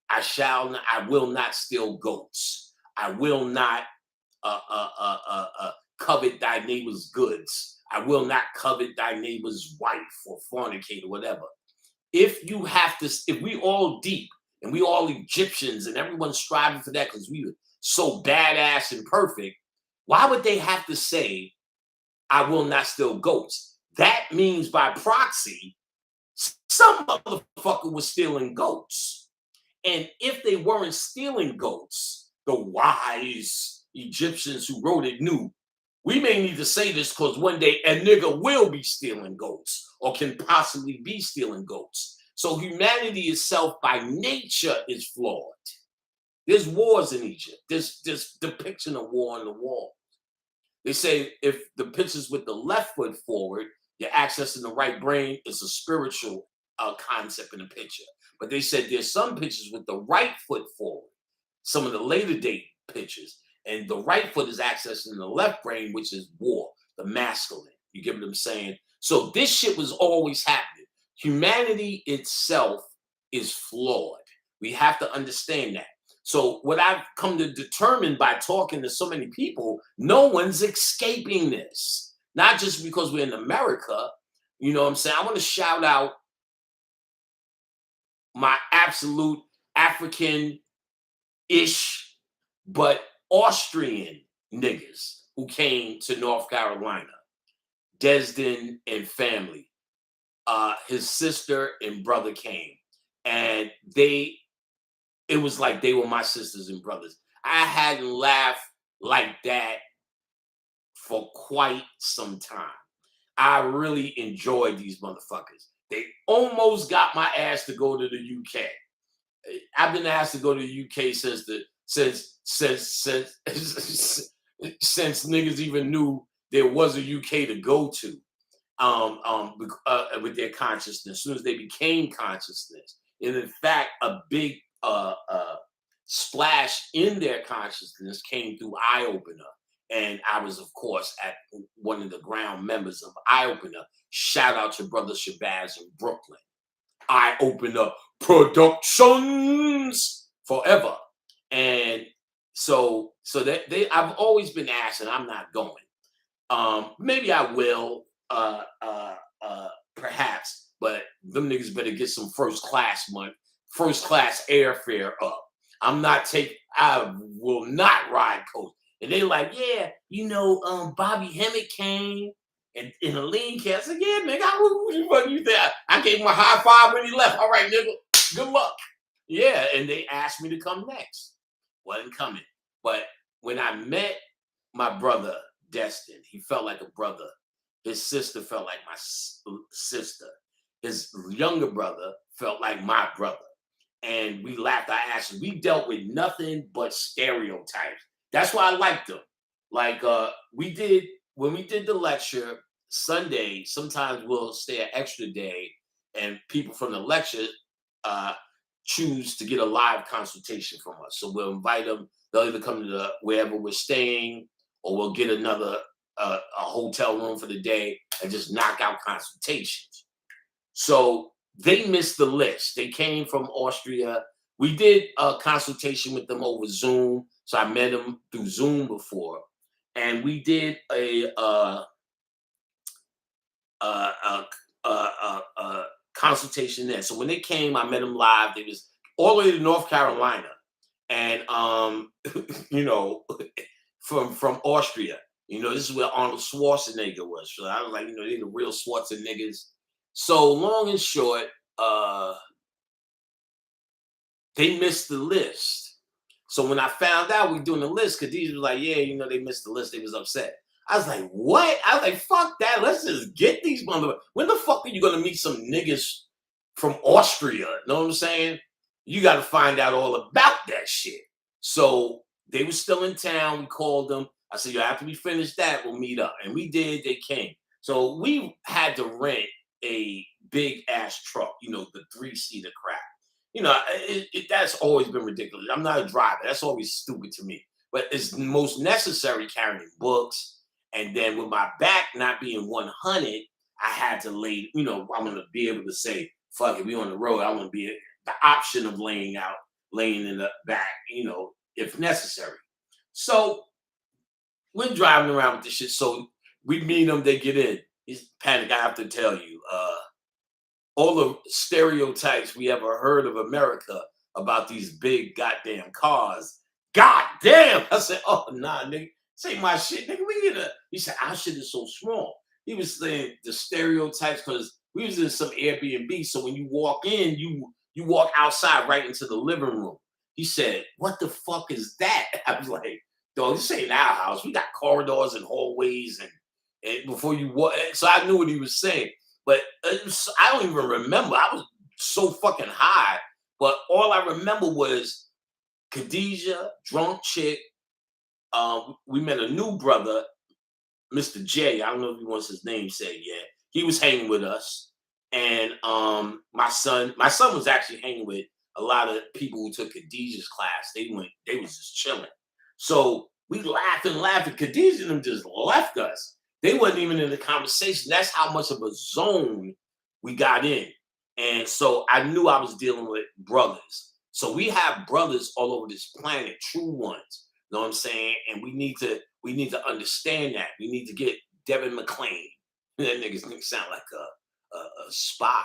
S1: I will not steal goats. I will not covet thy neighbor's goods. I will not covet thy neighbor's wife or fornicate or whatever. If we all deep and we all Egyptians and everyone's striving for that because we were so badass and perfect, why would they have to say, I will not steal goats? That means by proxy, some motherfucker was stealing goats. And if they weren't stealing goats, the wise Egyptians who wrote it knew, we may need to say this because one day a nigga will be stealing goats or can possibly be stealing goats. So humanity itself by nature is flawed. There's wars in Egypt. There's depiction of war on the wall. They say if the picture's with the left foot forward, you're accessing the right brain. It's a spiritual concept in the picture. But they said there's some pictures with the right foot forward. some of the later date pictures. And the right foot is accessing the left brain, which is war, the masculine. You get what I'm saying? So this shit was always happening. Humanity itself is flawed. We have to understand that. So what I've come to determine by talking to so many people, no one's escaping this. Not just because we're in America. You know what I'm saying? I want to shout out my absolute African-ish, but Austrian niggas who came to North Carolina. Desden and family. His sister and brother came. And it was like they were my sisters and brothers. I hadn't laughed like that for quite some time. I really enjoyed these motherfuckers. They almost got my ass to go to the UK. I've been asked to go to the UK since niggas even knew there was a UK to go to. With their consciousness, as soon as they became consciousness, and in fact, a big splash in their consciousness came through Eye Opener. And I was, of course, at one of the ground members of Eye Opener. Shout out to Brother Shabazz in Brooklyn. Eye Opener Productions forever. And so that I've always been asked, and I'm not going. Maybe I will, perhaps, but them niggas better get some first class airfare up. I will not ride coach. And they like, yeah, Bobby Hemmitt came and in a lean came. I said, yeah, nigga, what you think? I gave him a high five when he left. All right, nigga, good luck. Yeah, and they asked me to come next. Wasn't coming. But when I met my brother, Destin, he felt like a brother. His sister felt like my sister. His younger brother felt like my brother. And we laughed our asses. We dealt with nothing but stereotypes. That's why I liked them. Like when we did the lecture Sunday, sometimes we'll stay an extra day and people from the lecture choose to get a live consultation from us. So we'll invite them. They'll either come to wherever we're staying, or we'll get another a hotel room for the day and just knock out consultations. So they missed the list. They came from Austria. We did a consultation with them over Zoom. So I met them through Zoom before. And we did a consultation there. So when they came, I met them live. They was all the way to North Carolina. And, from Austria. This is where Arnold Schwarzenegger was. So I was like, they're the real Schwarzeneggers. So long and short, they missed the list. So when I found out we doing the list, Khadijah was like, yeah, they missed the list. They was upset. I was like, what? I was like, fuck that. Let's just get these motherfuckers. When the fuck are you going to meet some niggas from Austria? Know what I'm saying? You got to find out all about that shit. So they were still in town. We called them. I said, yo, after we finish that, we'll meet up. And we did. They came. So we had to rent a big ass truck, the 3-seater crap. That's always been ridiculous. I'm not a driver. That's always stupid to me. But it's most necessary carrying books. And then with my back not being 100, I had to lay, I want to be able to say, fuck it, we on the road. I want to be the option of laying in the back, if necessary. So we're driving around with this shit. So we meet them, they get in. He's panic. I have to tell you, all the stereotypes we ever heard of America about these big goddamn cars. Goddamn! I said, oh, nah, nigga. This ain't my shit, nigga. He said, our shit is so small. He was saying the stereotypes because we was in some Airbnb. So when you walk in, you walk outside right into the living room. He said, what the fuck is that? I was like, dog, this ain't our house. We got corridors and hallways and before you walk. So I knew what he was saying. But I don't even remember. I was so fucking high. But all I remember was Khadijah, drunk chick. We met a new brother, Mr. J. I don't know if he wants his name said yet. He was hanging with us. And my son was actually hanging with a lot of people who took Khadijah's class, they was just chilling. So we laughed and laughed, and Khadijah and them just left us. They wasn't even in the conversation. That's how much of a zone we got in. And so I knew I was dealing with brothers. So we have brothers all over this planet, true ones. You know what I'm saying? And we need to understand that. We need to get Devin McClain. That nigga sound like a spy.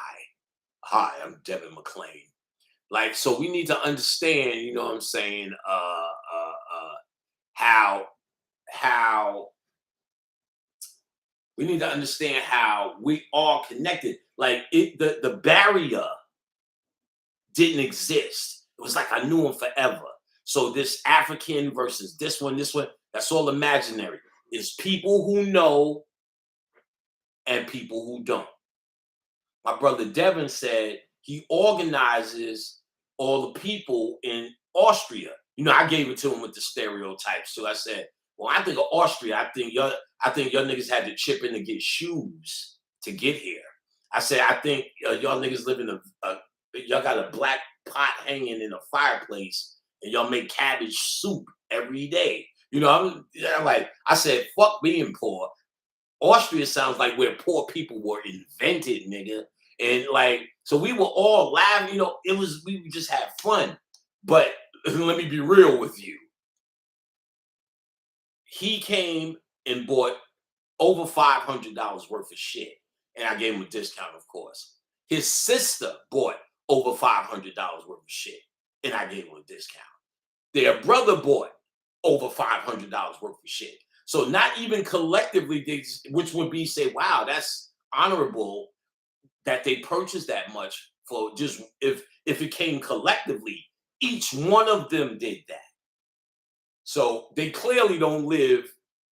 S1: Hi, I'm Devin McClain. Like, so we need to understand, you know what I'm saying, how how we need to understand how we all connected. Like the barrier didn't exist. It was like I knew him forever. So this African versus this one, that's all imaginary. It's people who know and people who don't. My brother Devin said he organizes all the people in Austria. You know, I gave it to him with the stereotypes. So I said, well, I think of Austria. I think your niggas had to chip in to get shoes to get here. I said, I think y'all niggas live in y'all got a black pot hanging in a fireplace and y'all make cabbage soup every day. You know, like I said, fuck being poor. Austria sounds like where poor people were invented, nigga. And like, so we were all laughing, you know, we just had fun. But let me be real with you. He came and bought over $500 worth of shit. And I gave him a discount, of course. His sister bought over $500 worth of shit. And I gave him a discount. Their brother bought over $500 worth of shit. So not even collectively, which would be say, wow, that's honorable that they purchased that much for just if it came collectively, each one of them did that. So they clearly don't live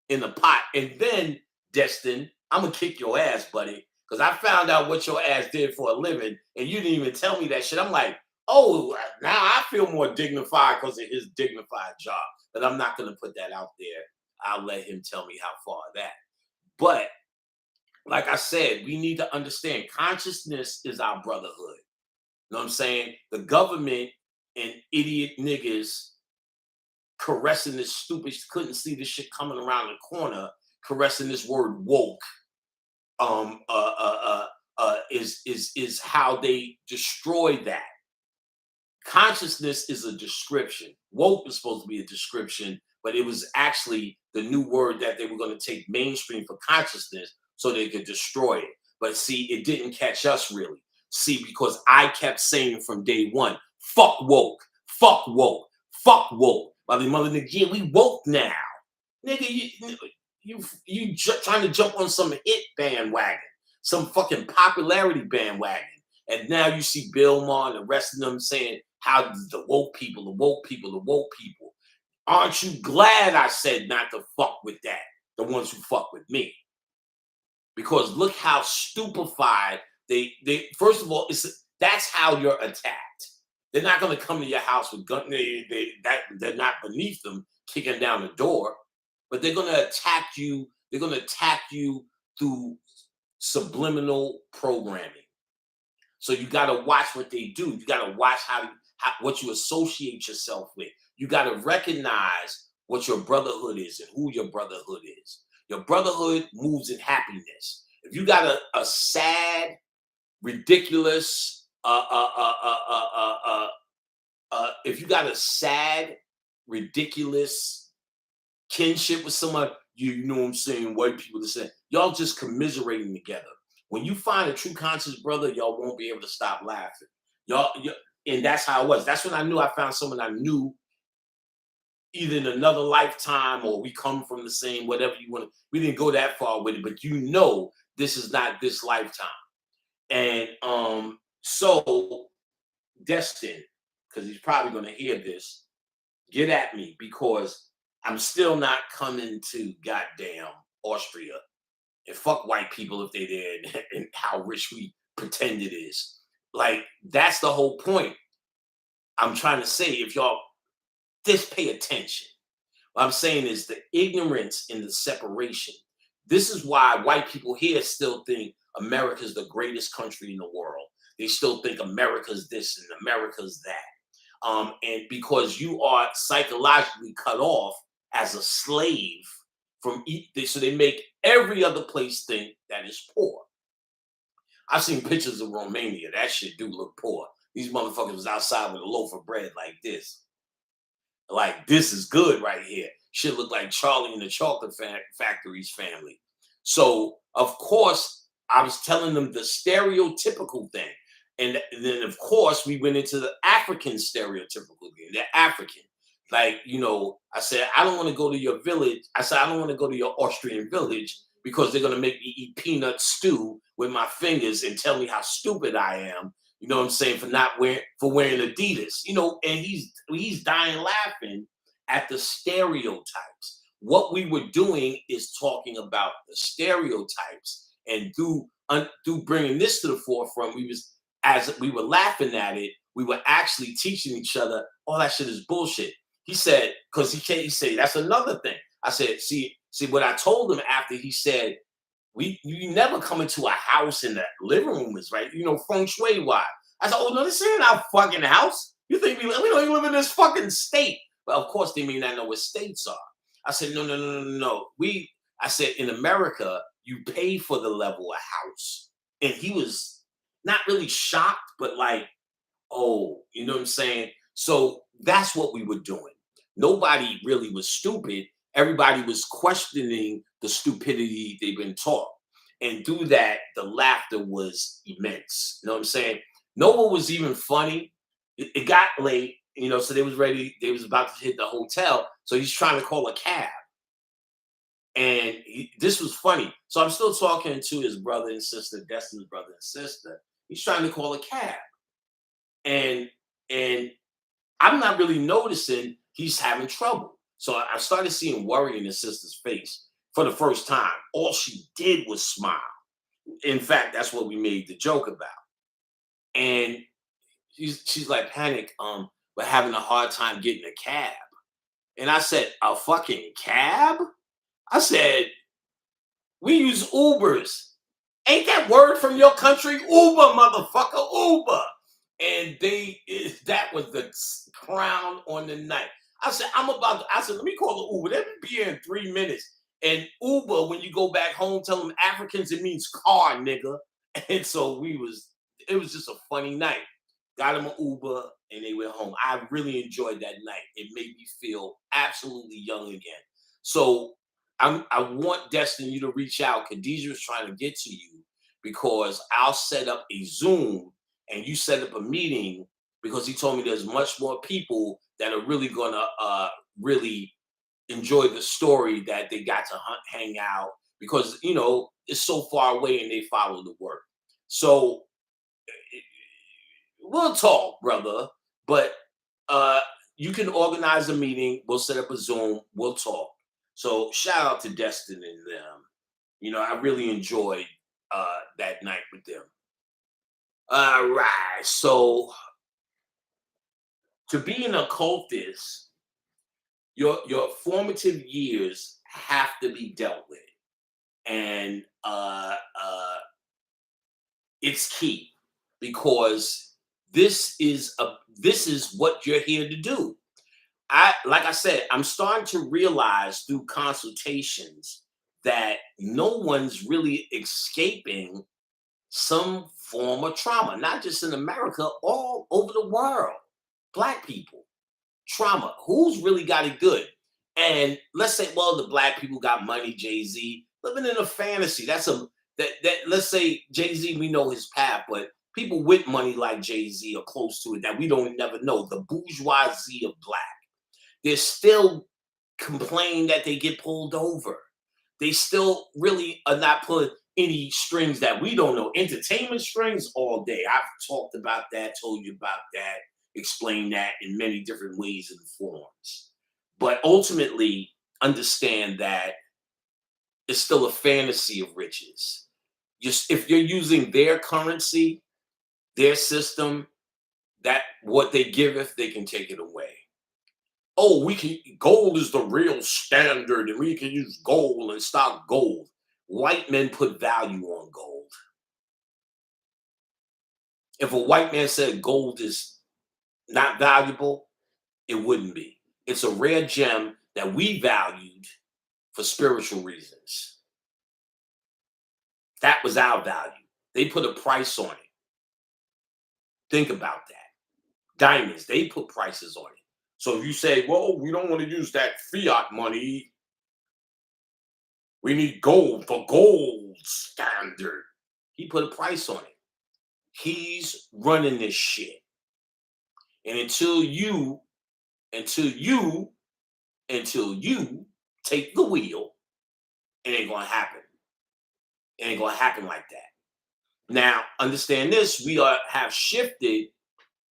S1: in the pot. And then, Destin, I'm gonna kick your ass, buddy, because I found out what your ass did for a living, and you didn't even tell me that shit. I'm like, oh, now I feel more dignified because of his dignified job. But I'm not gonna put that out there. I'll let him tell me how far that. But like I said, we need to understand consciousness is our brotherhood. You know what I'm saying? The government and idiot niggas caressing this stupid, couldn't see this shit coming around the corner, caressing this word woke. Is how they destroy that. Consciousness is a description. Woke is supposed to be a description, but it was actually the new word that they were going to take mainstream for consciousness so they could destroy it. But see, it didn't catch us really. See, because I kept saying from day one, fuck woke, fuck woke, fuck woke. By the mother nigga, yeah, we woke now. Nigga, you trying to jump on some hit bandwagon, some fucking popularity bandwagon. And now you see Bill Maher and the rest of them saying how the woke people, the woke people, the woke people. Aren't you glad I said not to fuck with that? The ones who fuck with me. Because look how stupefied they first of all, that's how you're attacked. They're not going to come to your house with gun. They're not beneath them kicking down the door, but they're going to attack you. They're going to attack you through subliminal programming. So you got to watch what they do. You got to watch what you associate yourself with. You got to recognize what your brotherhood is and who your brotherhood is. Your brotherhood moves in happiness. If you got a sad, ridiculous, if you got a sad, ridiculous kinship with someone, you know what I'm saying, white people are saying, y'all just commiserating together. When you find a true conscious brother, y'all won't be able to stop laughing. And that's how it was. That's when I knew I found someone I knew either in another lifetime or we come from the same, whatever you want to. We didn't go that far with it, but you know this is not this lifetime. And so Destin, because he's probably going to hear this, get at me because I'm still not coming to goddamn Austria. And fuck white people if they did and how rich we pretend it is. Like, that's the whole point. I'm trying to say, if y'all just pay attention. What I'm saying is the ignorance and the separation. This is why white people here still think America is the greatest country in the world. They still think America's this and America's that. And because you are psychologically cut off as a slave from so they make every other place think that is poor. I've seen pictures of Romania. That shit do look poor. These motherfuckers was outside with a loaf of bread like this. Like, this is good right here. Shit look like Charlie and the Chocolate Factory's family. So, of course, I was telling them the stereotypical thing. And then, of course, we went into the African stereotypical thing. They're African. Like, I said, I don't want to go to your village. I said, I don't want to go to your Austrian village because they're going to make me eat peanut stew with my fingers and tell me how stupid I am. You know what I'm saying? For wearing Adidas, and he's dying laughing at the stereotypes. What we were doing is talking about the stereotypes, and through bringing this to the forefront, as we were laughing at it, we were actually teaching each other, all that shit is bullshit. He said, because he said, that's another thing. I said, see what I told him after he said, you never come into a house and the living room is right, feng shui wise. I said, oh no, this ain't our fucking house. You think we don't even live in this fucking state? But of course they may not know what states are. I said, no. I said, in America, you pay for the level of house. And he was not really shocked, but like, oh, you know what I'm saying? So that's what we were doing. Nobody really was stupid. Everybody was questioning the stupidity they've been taught. And through that, the laughter was immense. You know what I'm saying? No one was even funny. It got late, so they was ready. They was about to hit the hotel. So he's trying to call a cab. And this was funny. So I'm still talking to his brother and sister, Destin's brother and sister. He's trying to call a cab. And I'm not really noticing he's having trouble. So I started seeing worry in his sister's face for the first time. All she did was smile. In fact, that's what we made the joke about. And she's like, Panic, we're having a hard time getting a cab. And I said, a fucking cab? I said, we use Ubers. Ain't that word from your country? Uber, motherfucker, Uber. And that was the crown on the night. I said, let me call the Uber. They'll be here in 3 minutes. And Uber, when you go back home, tell them Africans, it means car, nigga. And so it was just a funny night. Got him an Uber and they went home. I really enjoyed that night. It made me feel absolutely young again. So I want Destin you to reach out. Khadijah was trying to get to you because I'll set up a Zoom and you set up a meeting because he told me there's much more people that are really gonna really enjoy the story that they got to hang out because it's so far away and they follow the work. So we'll talk, brother. But you can organize a meeting. We'll set up a Zoom. We'll talk. So shout out to Destin and them. I really enjoyed that night with them. All right. So to be an occultist, your formative years have to be dealt with. And it's key because this is what you're here to do. Like I said, I'm starting to realize through consultations that no one's really escaping some form of trauma, not just in America, all over the world. Black people, trauma. Who's really got it good? And let's say, well, the black people got money, Jay-Z, living in a fantasy. That let's say Jay-Z, we know his path, but people with money like Jay-Z are close to it that we don't never know. The bourgeoisie of black. They still complain that they get pulled over. They still really are not pulling any strings that we don't know. Entertainment strings all day. I've talked about that, told you about that, explained that in many different ways and forms. But ultimately, understand that it's still a fantasy of riches. Just if you're using their currency, their system, that what they giveth, they can take it away. Oh, gold is the real standard and we can use gold and stock gold. White men put value on gold. If a white man said gold is not valuable, it wouldn't be. It's a rare gem that we valued for spiritual reasons. That was our value. They put a price on it. Think about that. Diamonds, they put prices on it. So if you say, well, we don't want to use that fiat money, we need gold for gold standard. He put a price on it. He's running this shit. And until you take the wheel, it ain't gonna happen. It ain't gonna happen like that. Now, understand this: have shifted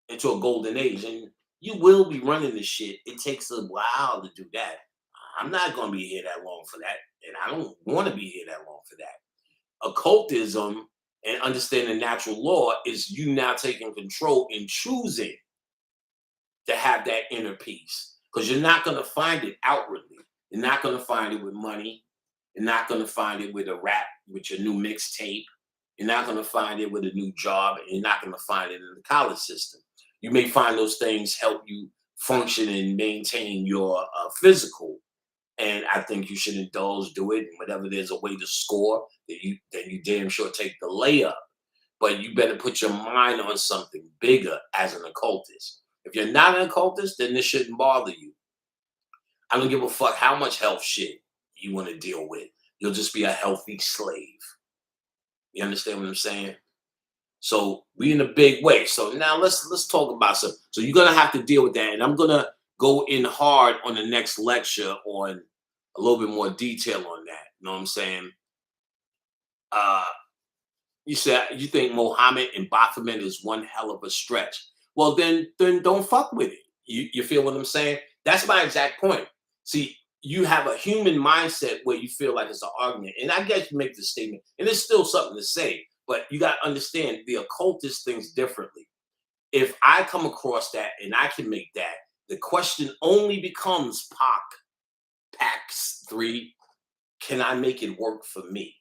S1: into a golden age, and you will be running this shit. It takes a while to do that. I'm not gonna be here that long for that, and I don't want to be here that long for that. Occultism and understanding natural law is you now taking control and choosing to have that inner peace, because you're not going to find it outwardly. You're not going to find it with money. You're not going to find it with a rap, with your new mixtape. You're not going to find it with a new job. And you're not going to find it in the college system. You may find those things help you function and maintain your physical. And I think you should indulge, do it. And whenever there's a way to score, then you damn sure take the layup. But you better put your mind on something bigger as an occultist. If you're not an occultist, then this shouldn't bother you. I don't give a fuck how much health shit you want to deal with. You'll just be a healthy slave. You understand what I'm saying? So we in a big way. So now let's talk about some. So you're gonna have to deal with that, and I'm gonna go in hard on the next lecture on a little bit more detail on that. You know what I'm saying? You said you think Muhammad and Baphomet is one hell of a stretch. Well, then don't fuck with it. You feel what I'm saying? That's my exact point. See, you have a human mindset where you feel like it's an argument, and I guess you make the statement, and it's still something to say. But you got to understand the occultist thinks differently. If I come across that and I can make that, the question only becomes PAX 3, can I make it work for me?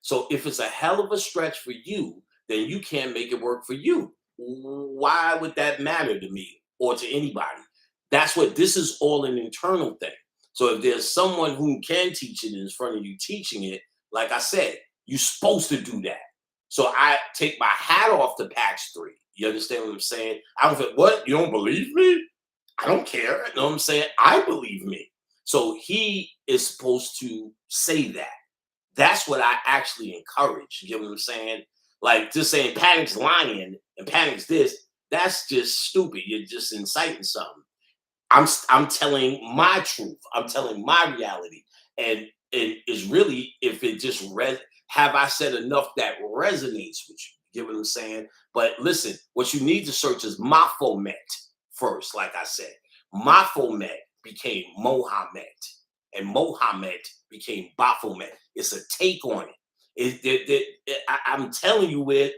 S1: So if it's a hell of a stretch for you, then you can't make it work for you. Why would that matter to me or to anybody? That's what this is, all an internal thing. So if there's someone who can teach it in front of you teaching it, like I said, you're supposed to do that. So I take my hat off to PAX 3. You understand what I'm saying? I don't feel, what? You don't believe me? I don't care. You know what I'm saying? I believe me. So he is supposed to say that. That's what I actually encourage. You get what I'm saying? Like just saying Panic's lying and Panic's this, that's just stupid. You're just inciting something. I'm telling my truth. I'm telling my reality. And it is really, if it just have I said enough that resonates with you? You get what I'm saying? But listen, what you need to search is Baphomet first, like I said. Baphomet became Mohammed, and Mohammed became Baphomet. It's a take on it. I'm telling you, where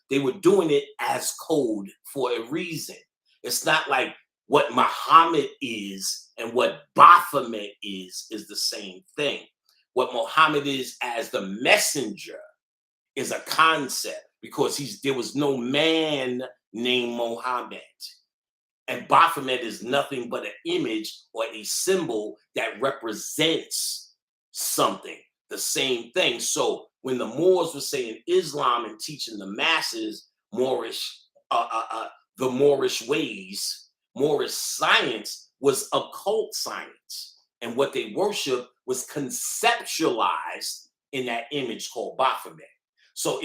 S1: they were doing it as code for a reason. It's not like what Muhammad is and what Baphomet is the same thing. What Muhammad is as the messenger is a concept, because there was no man named Muhammad. And Baphomet is nothing but an image or a symbol that represents something, the same thing. So when the Moors were saying Islam and teaching the masses the Moorish ways, Moorish science was occult science. And what they worship was conceptualized in that image called Baphomet. So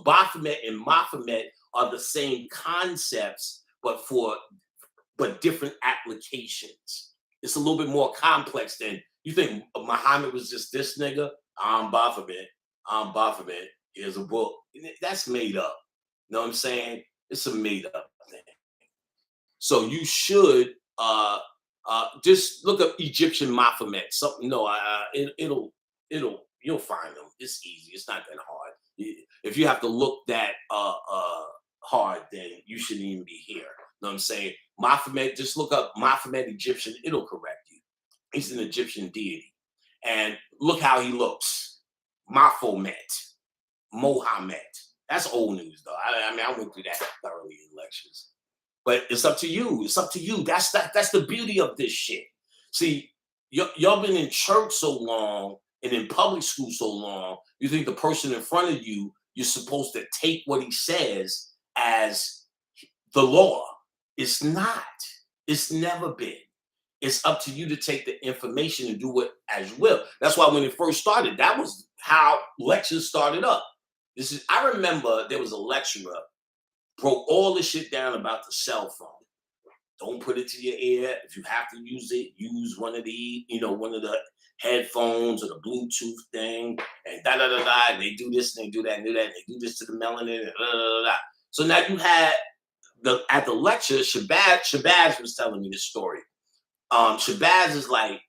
S1: Baphomet and Baphomet are the same concepts, but different applications. It's a little bit more complex than you think. Muhammad was just this nigga. I'm Baphomet. Here's a book. That's made up. You know what I'm saying? It's a made up thing. So you should just look up Egyptian Baphomet. Something, you'll find them. It's easy. It's not that hard. If you have to look that hard, then you shouldn't even be here. You know what I'm saying? Baphomet, just look up Baphomet Egyptian. It'll correct you. He's an Egyptian deity. And look how he looks. Baphomet. Mohammed. That's old news, though. I mean, I went through that thoroughly in lectures. But it's up to you. It's up to you. That's the beauty of this shit. See, y'all been in church so long and in public school so long, you think the person in front of you, you're supposed to take what he says as the law. It's not. It's never been. It's up to you to take the information and do it as you will. That's why when it first started, that was how lectures started up. I remember there was a lecturer broke all the shit down about the cell phone. Don't put it to your ear. If you have to use it, use one of one of the headphones or the Bluetooth thing, and da da da da. And they do this and they do that and do that. And they do this to the melanin and da da da da. So now you had at the lecture, Shabazz was telling me this story. Shabazz is like,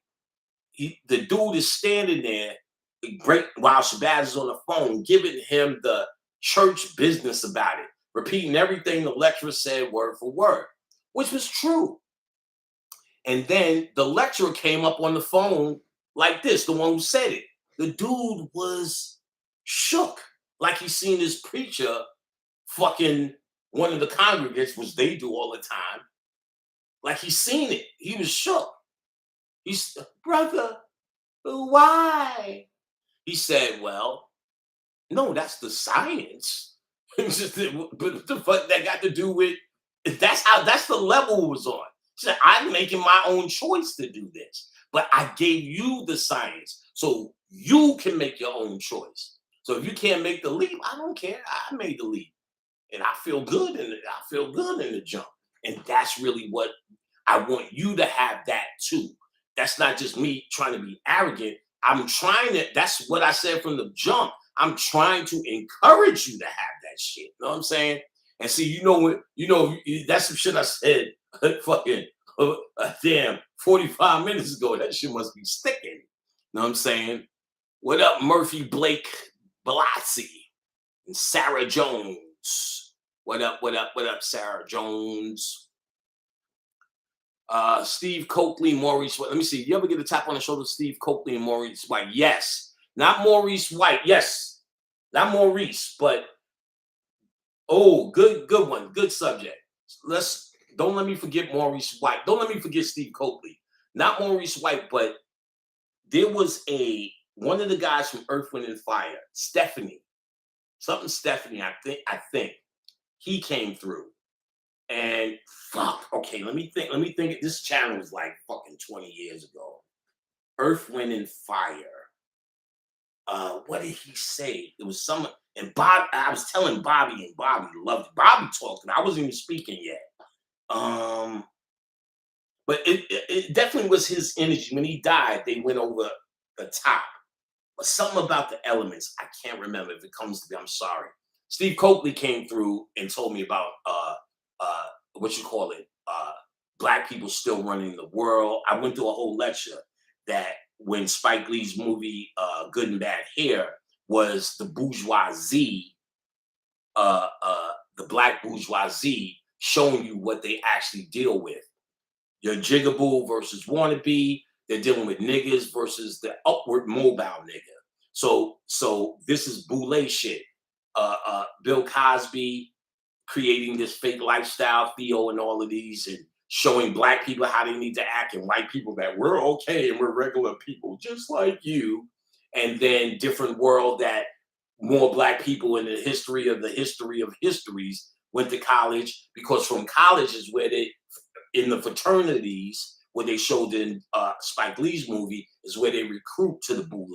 S1: the dude is standing there while Shabazz is on the phone, giving him the church business about it, repeating everything the lecturer said word for word, which was true. And then the lecturer came up on the phone like this, the one who said it. The dude was shook, like he's seen his preacher fucking one of the congregants, which they do all the time. Like he's seen it. He was shook. He's, brother, why? He said, well, no, that's the science. But what the fuck that got to do with, that's the level it was on. He said, I'm making my own choice to do this, but I gave you the science so you can make your own choice. So if you can't make the leap, I don't care. I made the leap, and I feel good, and I feel good in the jump. And that's really what I want you to have, that too. That's not just me trying to be arrogant. I'm trying to, that's what I said from the jump. I'm trying to encourage you to have that shit. You know what I'm saying? And see, that's some shit I said fucking damn 45 minutes ago. That shit must be sticking. You know what I'm saying? What up, Murphy Blake Belazzi and Sarah Jones? What up, Sarah Jones? Steve Coakley, Maurice White. Let me see. You ever get a tap on the shoulder, Steve Coakley and Maurice White? Yes. Not Maurice White. Yes. Not Maurice, but good one. Good subject. Don't let me forget Maurice White. Don't let me forget Steve Coakley. Not Maurice White, but there was one of the guys from Earth, Wind and Fire, Stephanie. Stephanie, I think. He came through. And fuck, okay, let me think. This channel was like fucking 20 years ago. Earth, Wind, and Fire. What did he say? It was someone, and Bob, I was telling Bobby, and Bobby loved it. Bobby talked, I wasn't even speaking yet. But it definitely was his energy. When he died, they went over the top. But something about the elements, I can't remember. If it comes to me, I'm sorry. Steve Coakley came through and told me about Black people still running the world. I went through a whole lecture that when Spike Lee's movie Good and Bad Hair was the bourgeoisie, the Black bourgeoisie, showing you what they actually deal with. Your jigaboo versus wannabe. They're dealing with niggas versus the upward mobile nigga. So this is boule shit. Bill Cosby creating this fake lifestyle, Theo, and all of these, and showing Black people how they need to act, and white people that we're okay and we're regular people just like you. And then different world that more Black people in the history of histories went to college, because from college is where they, in the fraternities, where they showed in Spike Lee's movie, is where they recruit to the boule,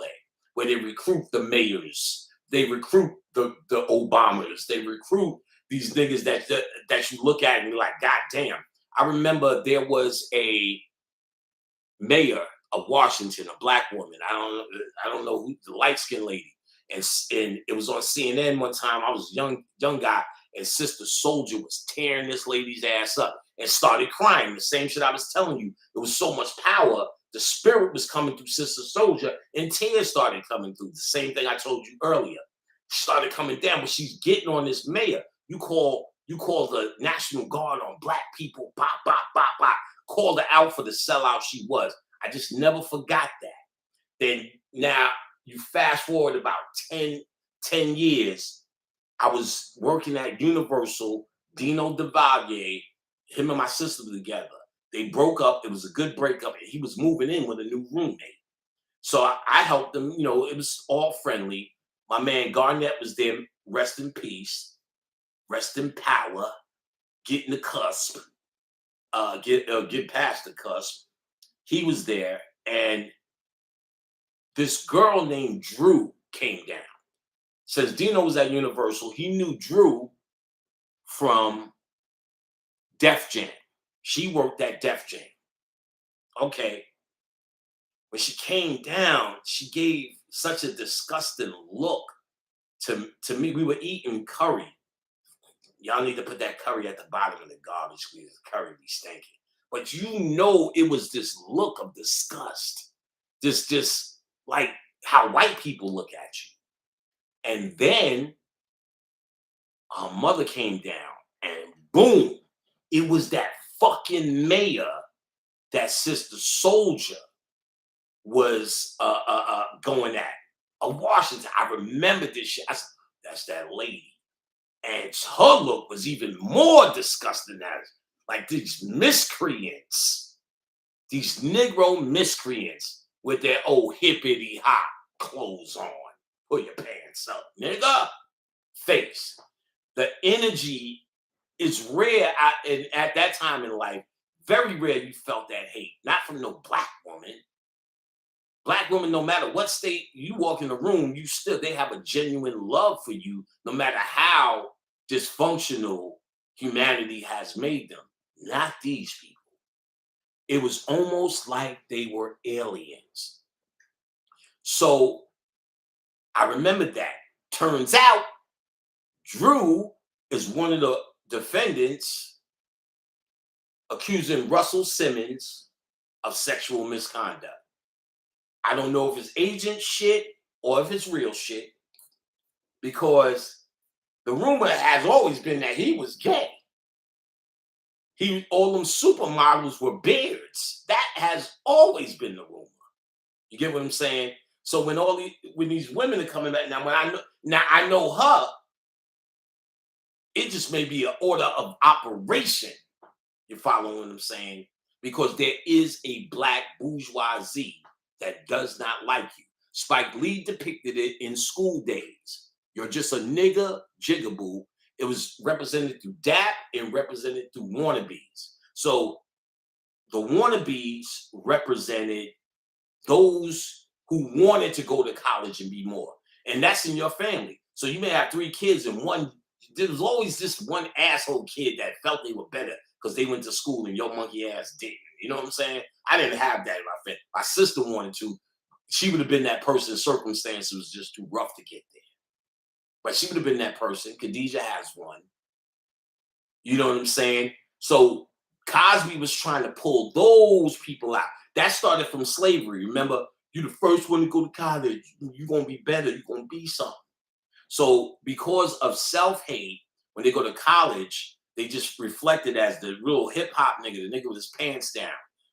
S1: where they recruit the mayors, they recruit the Obamas, they recruit these niggas that you look at and you're like, God damn. I remember there was a mayor of Washington, a Black woman. I don't know who, the light-skinned lady. And it was on CNN one time. I was a young guy, and Sister Soldier was tearing this lady's ass up and started crying. The same shit I was telling you. There was so much power. The spirit was coming through Sister Soldier, and tears started coming through. The same thing I told you earlier. She started coming down, but she's getting on this mayor. You call the National Guard on Black people, bop, bop, bop, bop. Called her out for the sellout she was. I just never forgot that. Then now you fast forward about 10 years. I was working at Universal. Dino DeValier, him and my sister were together. They broke up. It was a good breakup, and he was moving in with a new roommate. So I helped them. You know, it was all friendly. My man Garnett was there. Rest in peace. Rest in power. Get in the cusp. Get past the cusp. He was there, and this girl named Drew came down. Since Dino was at Universal, he knew Drew from Def Jam. She worked at Def Jam. Okay. When she came down, she gave such a disgusting look to me. We were eating curry. Y'all need to put that curry at the bottom of the garbage because the curry be stinking. But you know it was this look of disgust. This like how white people look at you. And then our mother came down and boom, it was that fucking mayor that Sister Soldier was going at of Washington. I remember this shit. That's that lady. And her look was even more disgusting than that. Like these miscreants, these Negro miscreants with their old hippity hop clothes on. Put your pants up, nigga. Face. The energy is rare at that time in life. Very rare you felt that hate. Not from no black woman. Black women, no matter what state you walk in the room, they have a genuine love for you, no matter how dysfunctional humanity has made them. Not these people. It was almost like they were aliens. So I remember that. Turns out Drew is one of the defendants accusing Russell Simmons of sexual misconduct. I don't know if it's agent shit or if it's real shit, because the rumor has always been that he was gay. All them supermodels were beards. That has always been the rumor. You get what I'm saying? So when these women are coming back now, I know her, it just may be an order of operation. You follow what I'm saying? Because there is a black bourgeoisie that does not like you. Spike Lee depicted it in School Days. You're just a nigga jigaboo. It was represented through DAP and represented through wannabes. So the wannabes represented those who wanted to go to college and be more. And that's in your family. So you may have 3 kids and there was always this one asshole kid that felt they were better because they went to school and your monkey ass didn't. You know what I'm saying? I didn't have that in my family. My sister wanted to. She would have been that person. Circumstances was just too rough to get there. But she would have been that person. Khadijah has one. You know what I'm saying? So Cosby was trying to pull those people out. That started from slavery. Remember, you're the first one to go to college. You're going to be better. You're going to be something. So because of self-hate, when they go to college, they just reflected as the real hip hop nigga, the nigga with his pants down,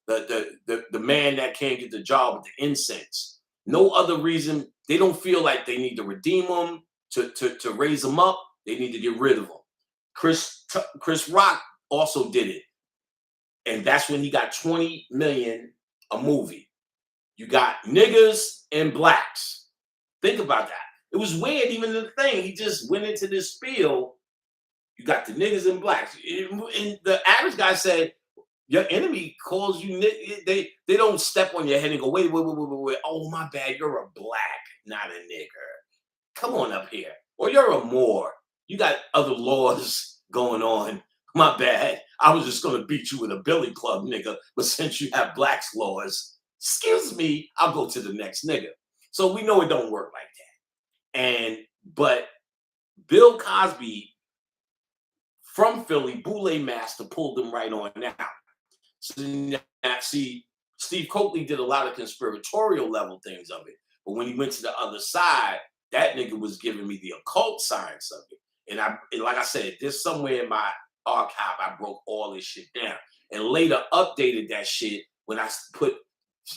S1: the man that can't get the job with the incense. No other reason. They don't feel like they need to redeem them, to raise them up. They need to get rid of them. Chris Rock also did it, and that's when he got 20 million a movie. You got niggers and blacks. Think about that. It was weird, even the thing. He just went into this spiel. You got the niggas and blacks. And the average guy said, your enemy calls you, they don't step on your head and go, wait. Oh, my bad, you're a black, not a nigger. Come on up here. Or you're a Moor. You got other laws going on. My bad. I was just going to beat you with a billy club, nigga. But since you have blacks laws, excuse me, I'll go to the next nigga. So we know it don't work like that. But Bill Cosby from Philly, Boule Master pulled him right on out. So now, see, Steve Coakley did a lot of conspiratorial level things of it. But when he went to the other side, that nigga was giving me the occult science of it. And like I said, there's somewhere in my archive, I broke all this shit down. And later updated that shit when I put,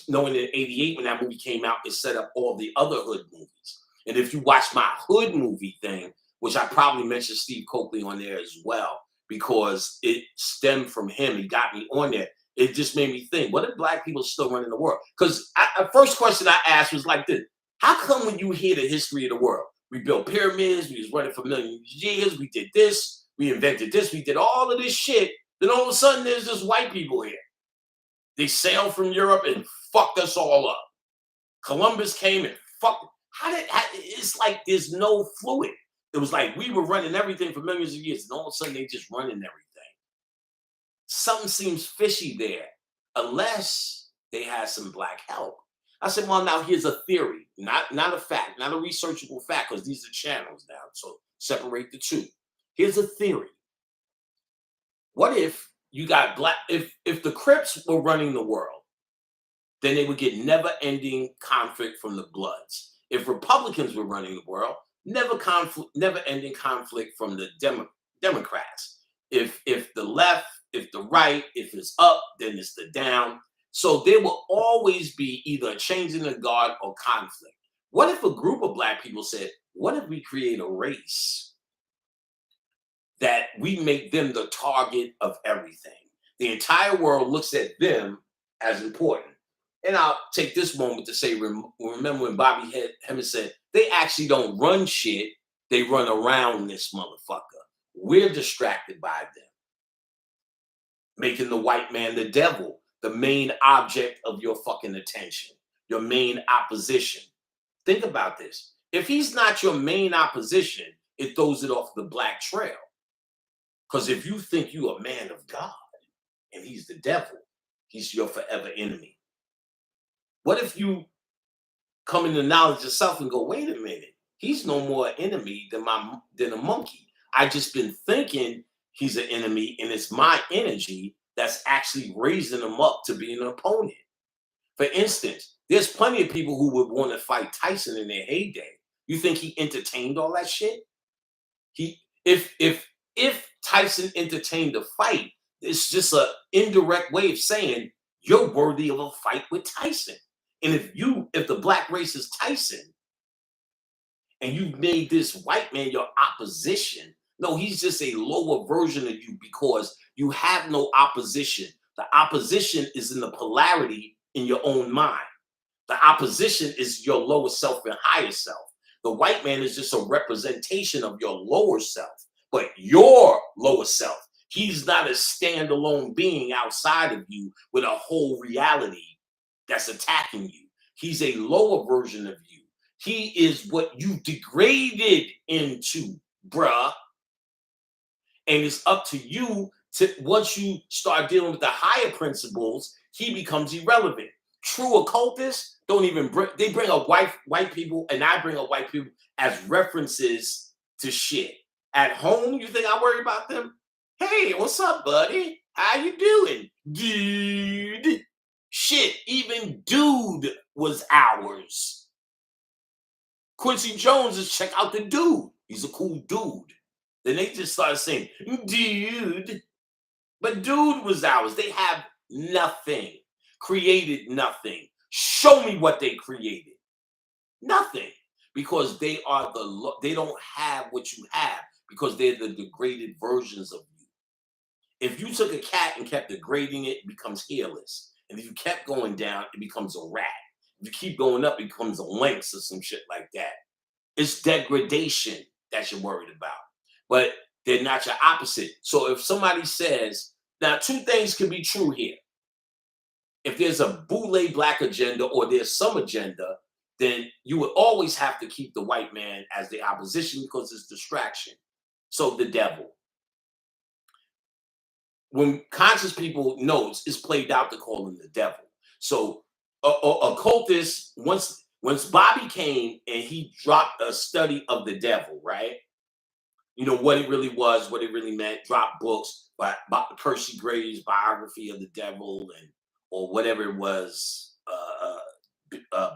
S1: knowing that in 88, when that movie came out, it set up all the other hood movies. And if you watch my hood movie thing, which I probably mentioned Steve Coakley on there as well, because it stemmed from him. He got me on there. It just made me think, what if black people still running the world? Because the first question I asked was like this: how come when you hear the history of the world, we built pyramids, we was running for millions of years, we did this, we invented this, we did all of this shit, then all of a sudden there's just white people here. They sailed from Europe and fucked us all up. Columbus came and fucked. It's like there's no fluid. It was like we were running everything for millions of years, and all of a sudden they just running everything. Something seems fishy there, unless they had some black help. I said, well, now here's a theory, not a fact, not a researchable fact, because these are channels now, so separate the two. Here's a theory. What if you got black, if the Crips were running the world, then they would get never-ending conflict from the Bloods. If Republicans were running the world, never-ending conflict from the Democrats. If the left, if the right, if it's up, then it's the down. So there will always be either a change in the guard or conflict. What if a group of black people said, what if we create a race that we make them the target of everything? The entire world looks at them as important. And I'll take this moment to say, remember when Bobby Hemmett said, they actually don't run shit, they run around this motherfucker. We're distracted by them, making the white man the devil, the main object of your fucking attention, your main opposition. Think about this. If he's not your main opposition, it throws it off the black trail. Because if you think you're a man of God and he's the devil, he's your forever enemy. What if you come into knowledge of self and go, wait a minute, he's no more enemy than a monkey. I just been thinking he's an enemy, and it's my energy that's actually raising him up to be an opponent. For instance, there's plenty of people who would want to fight Tyson in their heyday. You think he entertained all that shit? If Tyson entertained the fight, it's just an indirect way of saying you're worthy of a fight with Tyson. And if the black race is Tyson, and you made this white man your opposition, no, he's just a lower version of you because you have no opposition. The opposition is in the polarity in your own mind. The opposition is your lower self and higher self. The white man is just a representation of your lower self, but your lower self, he's not a standalone being outside of you with a whole reality that's attacking you. He's a lower version of you. He is what you degraded into, bruh. And it's up to you to, once you start dealing with the higher principles, he becomes irrelevant. True occultists don't even they bring up white people, and I bring up white people as references to shit. At home, you think I worry about them? Hey, what's up, buddy? How you doing? Dude. Shit, even dude was ours. Quincy Jones is check out the dude. He's a cool dude. Then they just started saying, dude. But dude was ours. They have nothing. Created nothing. Show me what they created. Nothing. Because they don't have what you have, because they're the degraded versions of you. If you took a cat and kept degrading it, it becomes hairless. And if you kept going down, it becomes a rat. If you keep going up, it becomes a lynx or some shit like that. It's degradation that you're worried about. But they're not your opposite. So if somebody says, now two things can be true here. If there's a boule black agenda or there's some agenda, then you would always have to keep the white man as the opposition because it's distraction. So the devil. When conscious people knows, it's played out to call him the devil. So occultists, once Bobby came and he dropped a study of the devil, right? You know, what it really was, what it really meant, dropped books by Percy Gray's biography of the devil or whatever it was,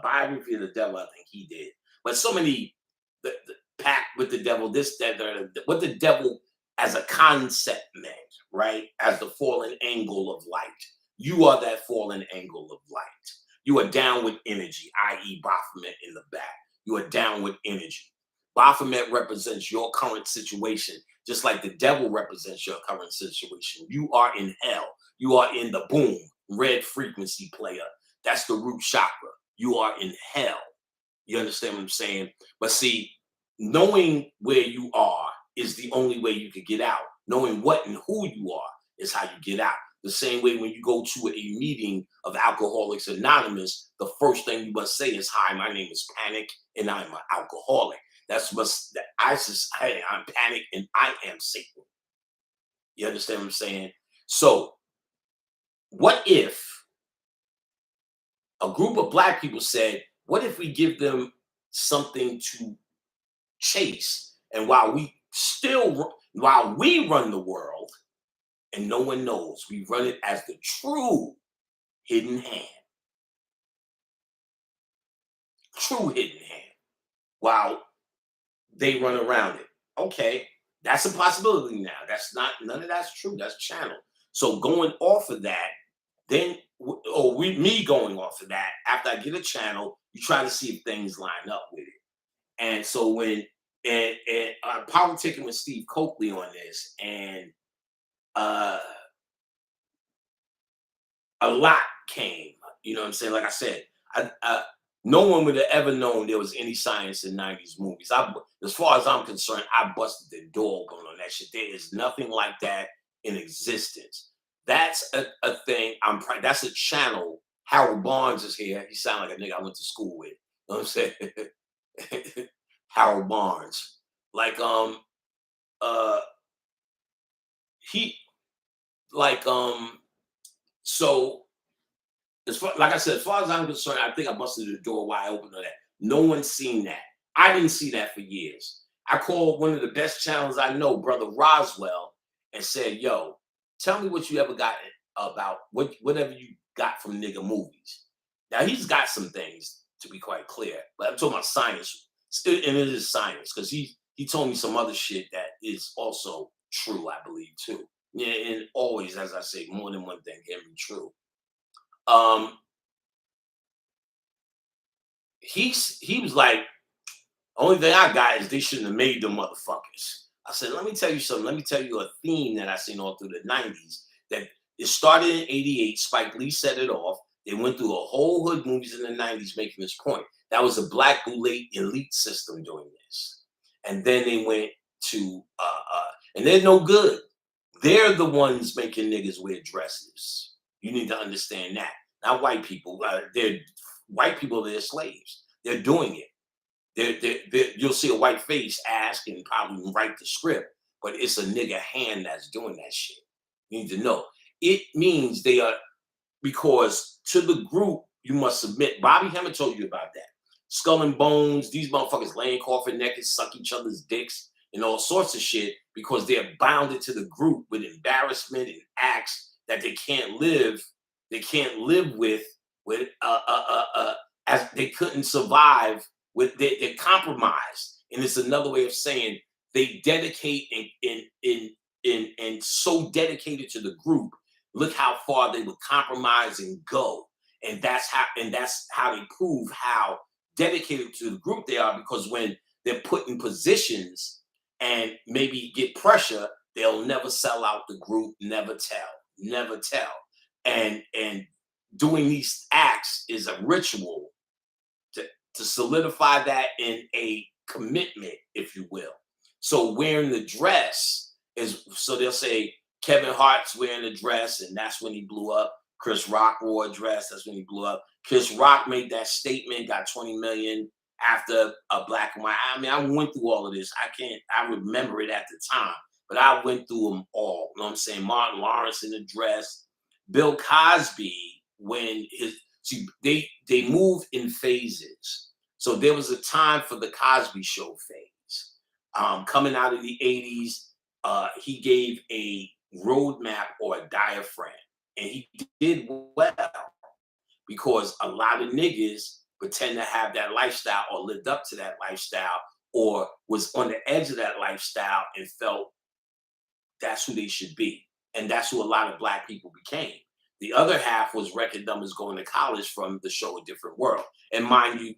S1: biography of the devil, I think he did. But so many, the pact with the devil, this, that, what the devil as a concept meant, right? As the fallen angle of light. You are that fallen angle of light. You are down with energy, i.e. Baphomet in the back. You are down with energy. Baphomet represents your current situation, just like the devil represents your current situation. You are in hell. You are in the boom, red frequency player. That's the root chakra. You are in hell. You understand what I'm saying? But see, knowing where you are is the only way you could get out. Knowing what and who you are is how you get out. The same way when you go to a meeting of Alcoholics Anonymous, the first thing you must say is, "Hi, my name is Panic, and I'm an alcoholic." That's what's that ISIS. Hey, I'm Panic, and I am Satan. You understand what I'm saying? So, what if a group of black people said, "What if we give them something to chase, and while we run the world, and no one knows, we run it as the true hidden hand, true hidden hand, while they run around it." Okay, that's a possibility now. That's not none of that's true. That's channel. So going off of that, then or me going off of that, after I get a channel, you try to see if things line up with it. And so when and I'm politicking with Steve Coakley on this, and uh a lot came. You know what I'm saying? Like I said, no one would have ever known there was any science in '90s movies. As far as I'm concerned, I busted the door open on that shit. There is nothing like that in existence. That's a thing. That's a channel. Harold Barnes is here. He sound like a nigga I went to school with. You know what I'm saying? Harold Barnes. Like uh he like so like I said, as far as I'm concerned, I think I busted the door wide open on that. No one's seen that. I didn't see that for years. I called one of the best channels I know, Brother Roswell, and said, "Yo, tell me what you ever got about whatever you got from nigga movies." Now he's got some things, to be quite clear, but I'm talking about science. Still, and it is science, because he told me some other shit that is also true, I believe too. Yeah, and always, as I say, more than one thing can be true. Um, he was like, "Only thing I got is they shouldn't have made them motherfuckers." I said, "Let me tell you something. Let me tell you a theme that I seen all through the '90s. That it started in '88. Spike Lee set it off. They went through a whole hood movies in the '90s making this point. That was a black elite system doing this, and then they went to and they're no good. They're the ones making niggas wear dresses. You need to understand that. Not white people. They're white people. They're slaves. They're doing it. You'll see a white face ask and probably write the script, but it's a nigga hand that's doing that shit. You need to know. It means they are, because to the group you must submit. Bobby Hemmett told you about that. Skull and Bones, these motherfuckers laying coffin naked, suck each other's dicks, and all sorts of shit, because they're bounded to the group with embarrassment and acts that they can't live with as they couldn't survive with. They're compromised, and it's another way of saying they dedicate and so dedicated to the group. Look how far they would compromise and go, and that's how they prove how dedicated to the group they are, because when they're put in positions and maybe get pressure, they'll never sell out the group, never tell. And doing these acts is a ritual to solidify that in a commitment, if you will. So wearing the dress is, so they'll say Kevin Hart's wearing a dress, and that's when he blew up. Chris Rock wore a dress, that's when he blew up. Chris Rock made that statement, got 20 million after a black and white. I mean, I went through all of this. I remember it at the time, but I went through them all. You know what I'm saying? Martin Lawrence in the dress, Bill Cosby, when his, see, they move in phases. So there was a time for the Cosby Show phase. Coming out of the '80s, he gave a roadmap or a diaphragm, and he did well, because a lot of niggas pretend to have that lifestyle or lived up to that lifestyle or was on the edge of that lifestyle and felt that's who they should be. And that's who a lot of black people became. The other half was record numbers going to college from the show A Different World. And mind you,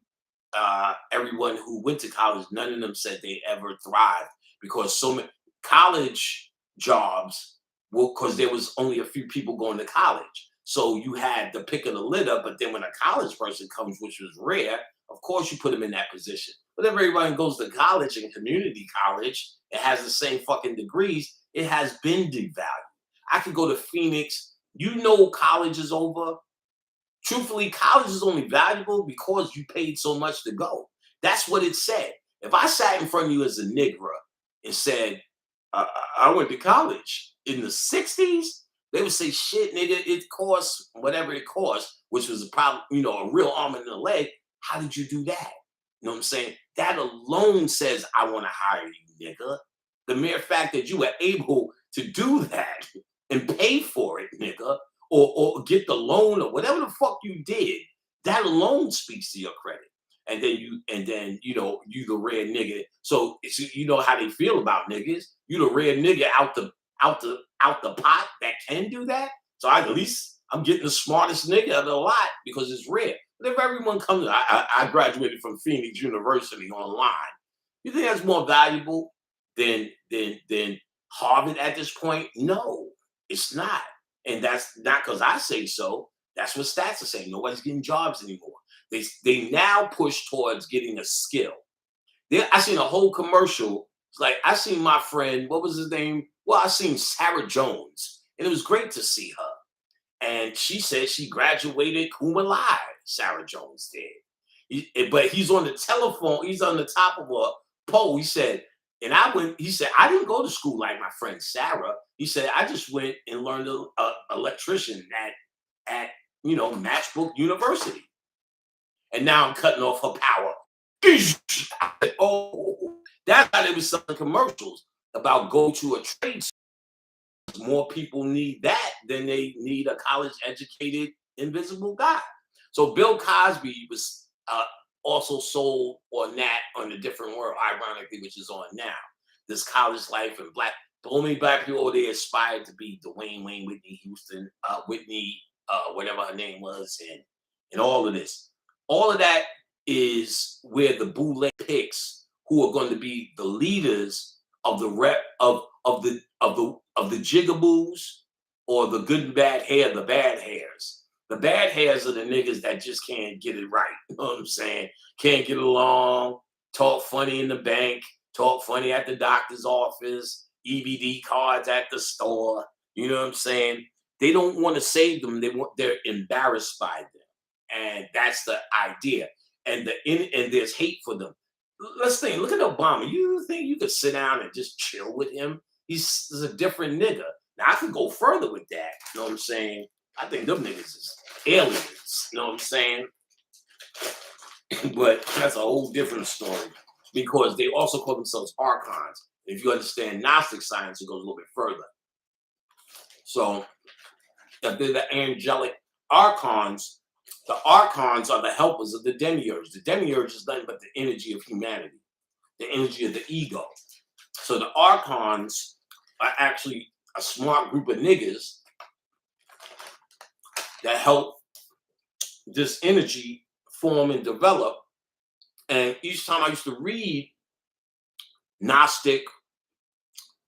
S1: everyone who went to college, none of them said they ever thrived because so many college jobs, well, because there was only a few people going to college. So you had the pick of the litter, but then when a college person comes, which was rare, of course you put them in that position. But if everybody goes to college and community college, it has the same fucking degrees, it has been devalued. I could go to Phoenix. You know college is over. Truthfully, college is only valuable because you paid so much to go. That's what it said. If I sat in front of you as a nigger and said, I went to college in the 60s, they would say, shit, nigga, it costs whatever it costs, which was a problem, a real arm in the leg. How did you do that? You know what I'm saying? That alone says, I want to hire you, nigga. The mere fact that you were able to do that and pay for it, nigga, or get the loan or whatever the fuck you did, that alone speaks to your credit. And then you the rare nigga. So you know how they feel about niggas. You the rare nigga out the pot that can do that. So at least I'm getting the smartest nigga of the lot because it's rare. But if everyone comes, I graduated from Phoenix University online. You think that's more valuable than Harvard at this point? No, it's not. And that's not because I say so. That's what stats are saying. Nobody's getting jobs anymore. They now push towards getting a skill. I seen a whole commercial. It's like I seen my friend, what was his name? Well, I seen Sarah Jones, and it was great to see her. And she said she graduated cum laude. Sarah Jones did. But he's on the telephone. He's on the top of a pole. He said, and I went. He said, I didn't go to school like my friend Sarah. He said, I just went and learned electrician at Matchbook University. And now I'm cutting off her power. Oh, that's how they were selling commercials about go to a trade school. More people need that than they need a college educated invisible guy. So Bill Cosby was also sold on that on a different world, ironically, which is on now. This college life and the only black people they aspired to be Dwayne Wayne, Whitney Houston, Whitney, whatever her name was, and all of this. All of that is where the boule picks who are going to be the leaders of the rep of the jigaboos or the good and bad hair, the bad hairs. The bad hairs are the niggas that just can't get it right. You know what I'm saying? Can't get along, talk funny in the bank, talk funny at the doctor's office, EBD cards at the store. You know what I'm saying? They don't want to save them. They're embarrassed by them. And that's the idea. And there's hate for them. Let's think. Look at Obama. You think you could sit down and just chill with him? He's a different nigga. Now I could go further with that. You know what I'm saying? I think them niggas is aliens. You know what I'm saying? But that's a whole different story because they also call themselves archons. If you understand Gnostic science, it goes a little bit further. So if they're the angelic archons, the archons are the helpers of the demiurge. The demiurge is nothing but the energy of humanity, the energy of the ego. So the archons are actually a smart group of niggas that help this energy form and develop. And each time I used to read Gnostic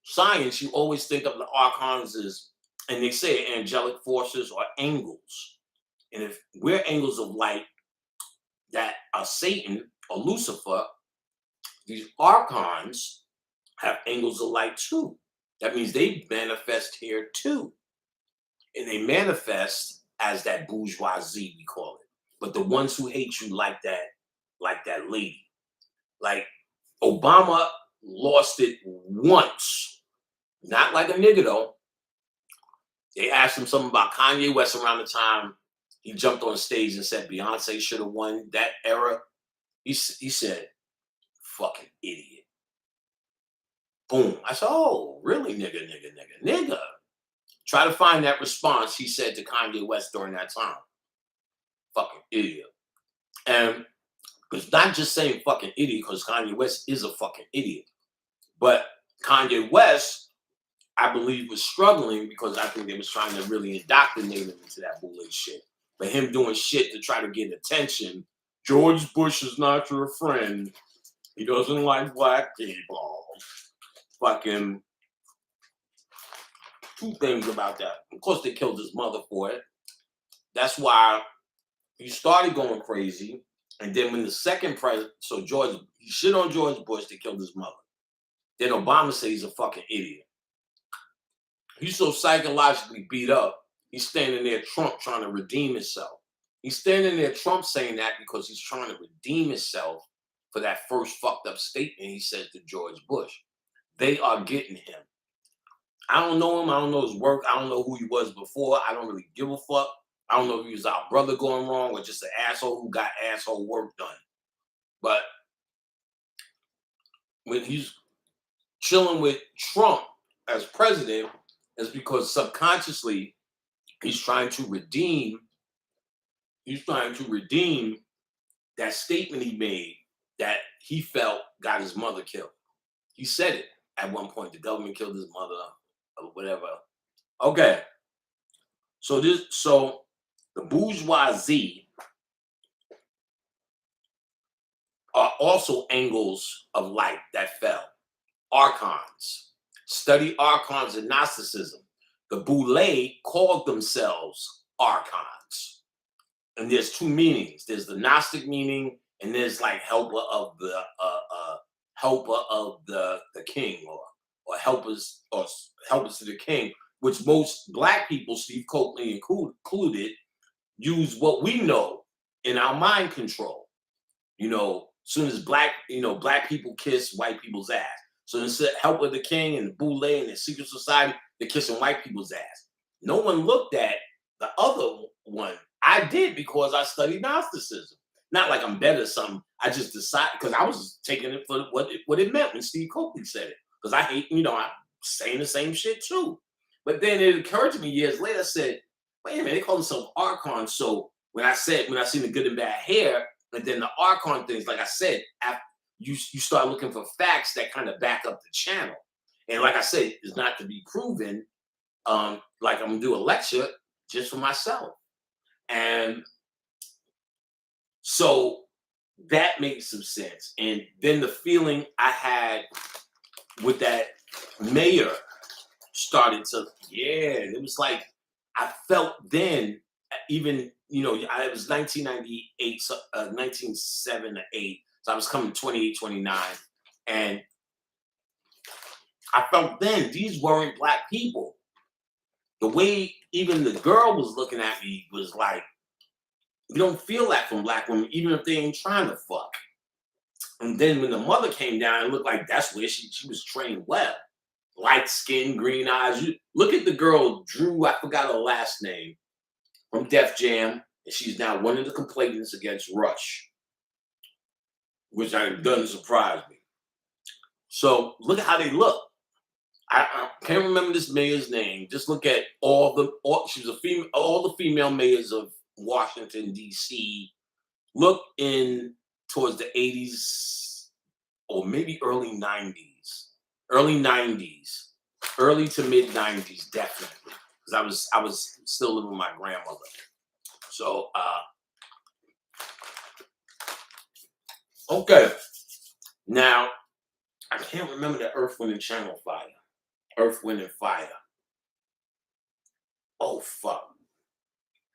S1: science, you always think of the archons as, and they say angelic forces or angels. And if we're angels of light that are Satan or Lucifer, these archons have angels of light too. That means they manifest here too. And they manifest as that bourgeoisie, we call it. But the ones who hate you like that lady. Like Obama lost it once. Not like a nigga though. They asked him something about Kanye West around the time he jumped on stage and said Beyonce should have won that era. He said, fucking idiot. Boom. I said, oh, really, nigga. Try to find that response he said to Kanye West during that time. Fucking idiot. And it's not just saying fucking idiot because Kanye West is a fucking idiot. But Kanye West, I believe, was struggling because I think they was trying to really indoctrinate him into that bullet shit. But him doing shit to try to get attention George Bush is not your friend. He doesn't like black people. Fucking two things about that. Of course, they killed his mother for it. That's why he started going crazy. And then when the second president, so he shit on George Bush, they killed his mother. Then Obama said he's a fucking idiot. He's so psychologically beat up, he's standing there, Trump trying to redeem himself. He's standing there, Trump saying that because he's trying to redeem himself for that first fucked up statement he said to George Bush. They are getting him. I don't know him. I don't know his work. I don't know who he was before. I don't really give a fuck. I don't know if he was our brother going wrong or just an asshole who got asshole work done. But when he's chilling with Trump as president, it's because subconsciously he's trying to redeem that statement he made that he felt got his mother killed. He said it at one point, the government killed his mother or whatever. Okay. So the bourgeoisie are also angles of light that fell. Archons. Study archons in Gnosticism. The Boule called themselves archons. And there's two meanings. There's the Gnostic meaning, and there's like helper of the king, or helpers to the king, which most black people, Steve Coakley included, use what we know in our mind control. You know, as soon as black people kiss white people's ass. So instead, help of the king and the Boule and the secret society, they're kissing white people's ass. No one looked at the other one. I did because I studied Gnosticism. Not like I'm better or something. I just decided because I was taking it for what it meant when Steve Coakley said it. Because I hate, I'm saying the same shit too. But then it occurred to me years later, I said, wait a minute, they call themselves archons. So when I seen the good and bad hair, and then the archon things, like I said, you start looking for facts that kind of back up the channel. And like I said, it's not to be proven. Like I'm gonna do a lecture just for myself. And so that makes some sense. And then the feeling I had with that mayor started to, it was like I felt then, even, it was 1998, 1997 to 8. So I was coming 28, 29. And I felt then these weren't black people. The way even the girl was looking at me was like, you don't feel that from black women, even if they ain't trying to fuck. And then when the mother came down, it looked like that's where she was trained well. Light skin, green eyes. You look at the girl, Drew, I forgot her last name, from Def Jam, and she's now one of the complainants against Rush, which doesn't surprise me. So look at how they look. I can't remember this mayor's name. Just look at she was a female, all the female mayors of Washington, D.C. Look in towards the 80s or maybe early 90s, early to mid 90s, definitely. Because I was still living with my grandmother. So okay. Now I can't remember the Earth, Wind, and Channel Fire. Earth, Wind, and Fire. Oh fuck.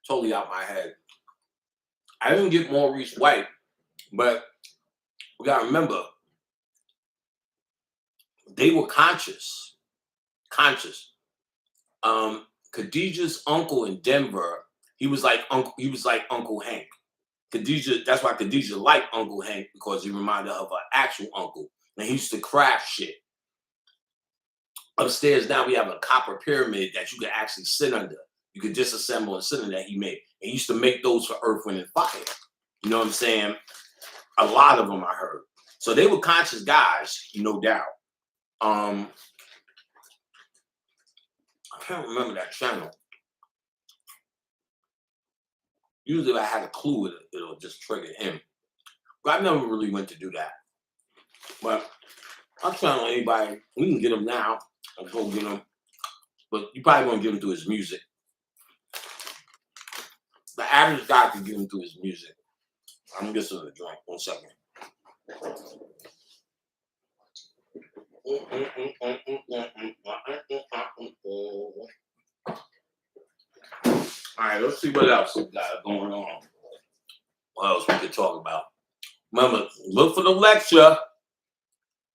S1: Totally out my head. I didn't get Maurice White, but we gotta remember they were conscious. Khadijah's uncle in Denver, he was like Uncle Hank. Khadijah, that's why Khadijah liked Uncle Hank, because he reminded her of her actual uncle. And he used to craft shit. Upstairs now we have a copper pyramid that you could actually sit under. You could disassemble and sit under that he made. And he used to make those for Earth, Wind, and Fire. You know what I'm saying? A lot of them I heard. So they were conscious guys, no doubt. I can't remember that channel. Usually if I had a clue, it'll just trigger him. But I never really went to do that. But I'll channel anybody. We can get him now. I'll go get him. But you probably won't get him through his music. The average guy can get him through his music. I'm just gonna drink. 1 second. All right, let's see what else we got going on. What else we could talk about? Remember, look for the lecture.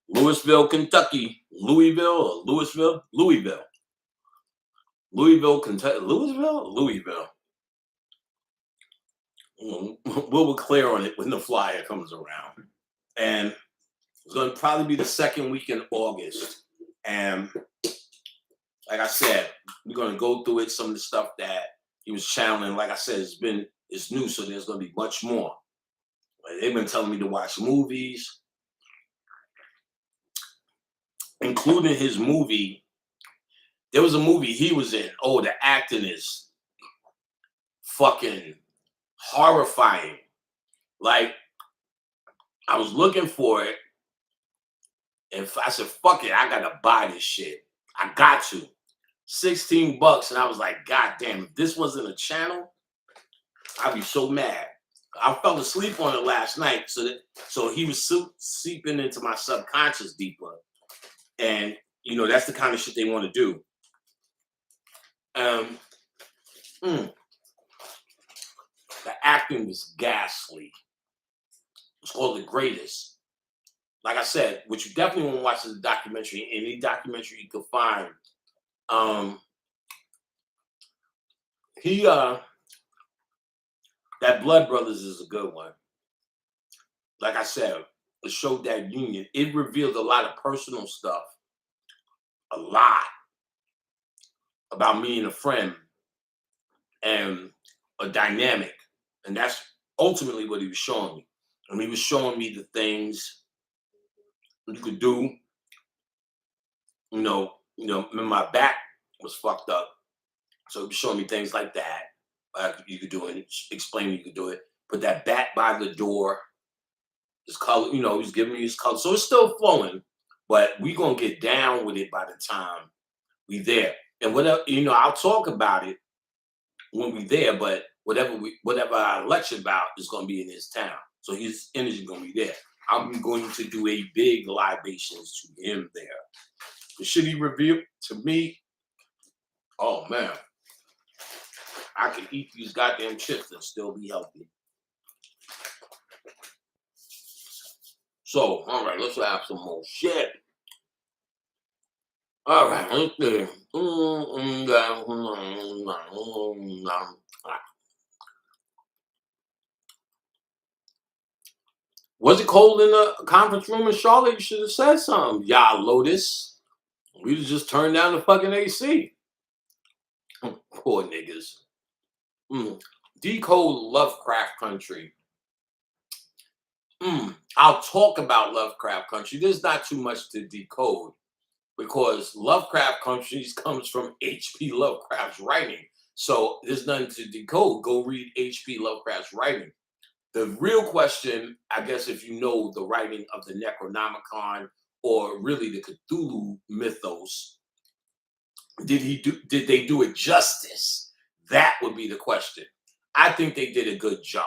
S1: Louisville, Kentucky. Louisville or Louisville? Louisville. Louisville, Kentucky. Louisville or Louisville? We'll be clear on it when the flyer comes around. And it's going to probably be the second week in August. And like I said, we're going to go through it. Some of the stuff that he was channeling, like I said, it's new, so there's going to be much more. They've been telling me to watch movies, including his movie. There was a movie he was in. Oh, the acting is fucking horrifying. Like, I was looking for it, and I said, fuck it, I gotta buy this shit. I got to. $16, and I was like, God damn, if this wasn't a channel, I'd be so mad. I fell asleep on it last night, so he was seeping into my subconscious deeper. And you know, that's the kind of shit they want to do. The acting was ghastly. It's called The Greatest. Like I said, what you definitely want to watch is a documentary. Any documentary you can find. That Blood Brothers is a good one. Like I said, it showed that union. It revealed a lot of personal stuff. A lot about me and a friend and a dynamic. And that's ultimately what he was showing me. And he was showing me the things you could do. You know, when my back was fucked up. So he was showing me things like that. You could do it, explain you could do it. Put that bat by the door. His color, you know, he's giving me his color. So it's still flowing, but we gonna get down with it by the time we there. And whatever, you know, I'll talk about it when we there, but whatever I lecture about is gonna be in his town. So his energy gonna be there. I'm going to do a big libations to him there. The shit he revealed to me, oh man. I could eat these goddamn chips and still be healthy. So, all right, let's have some more shit. All right, let's see. Was it cold in the conference room in Charlotte? You should have said something, y'all Lotus. We just turned down the fucking AC. Poor niggas. Decode Lovecraft Country. I'll talk about Lovecraft Country. There's not too much to decode because Lovecraft Country comes from H.P. Lovecraft's writing. So there's nothing to decode. Go read H.P. Lovecraft's writing. The real question, I guess, if you know the writing of the Necronomicon or really the Cthulhu mythos, did they do it justice? That would be the question. I think they did a good job.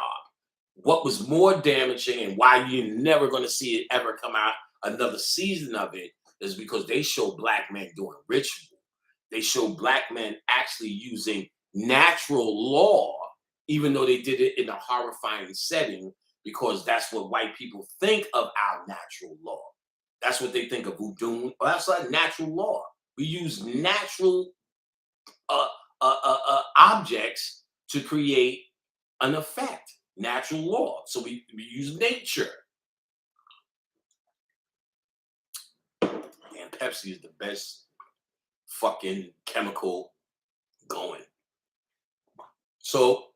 S1: What was more damaging and why you're never going to see it ever come out another season of it is because they show black men doing ritual. They show black men actually using natural law, even though they did it in a horrifying setting, because that's what white people think of our natural law. That's what they think of voodoo. Well, that's like natural law. We use natural objects to create an effect. Natural law. So we use nature. And Pepsi is the best fucking chemical going. So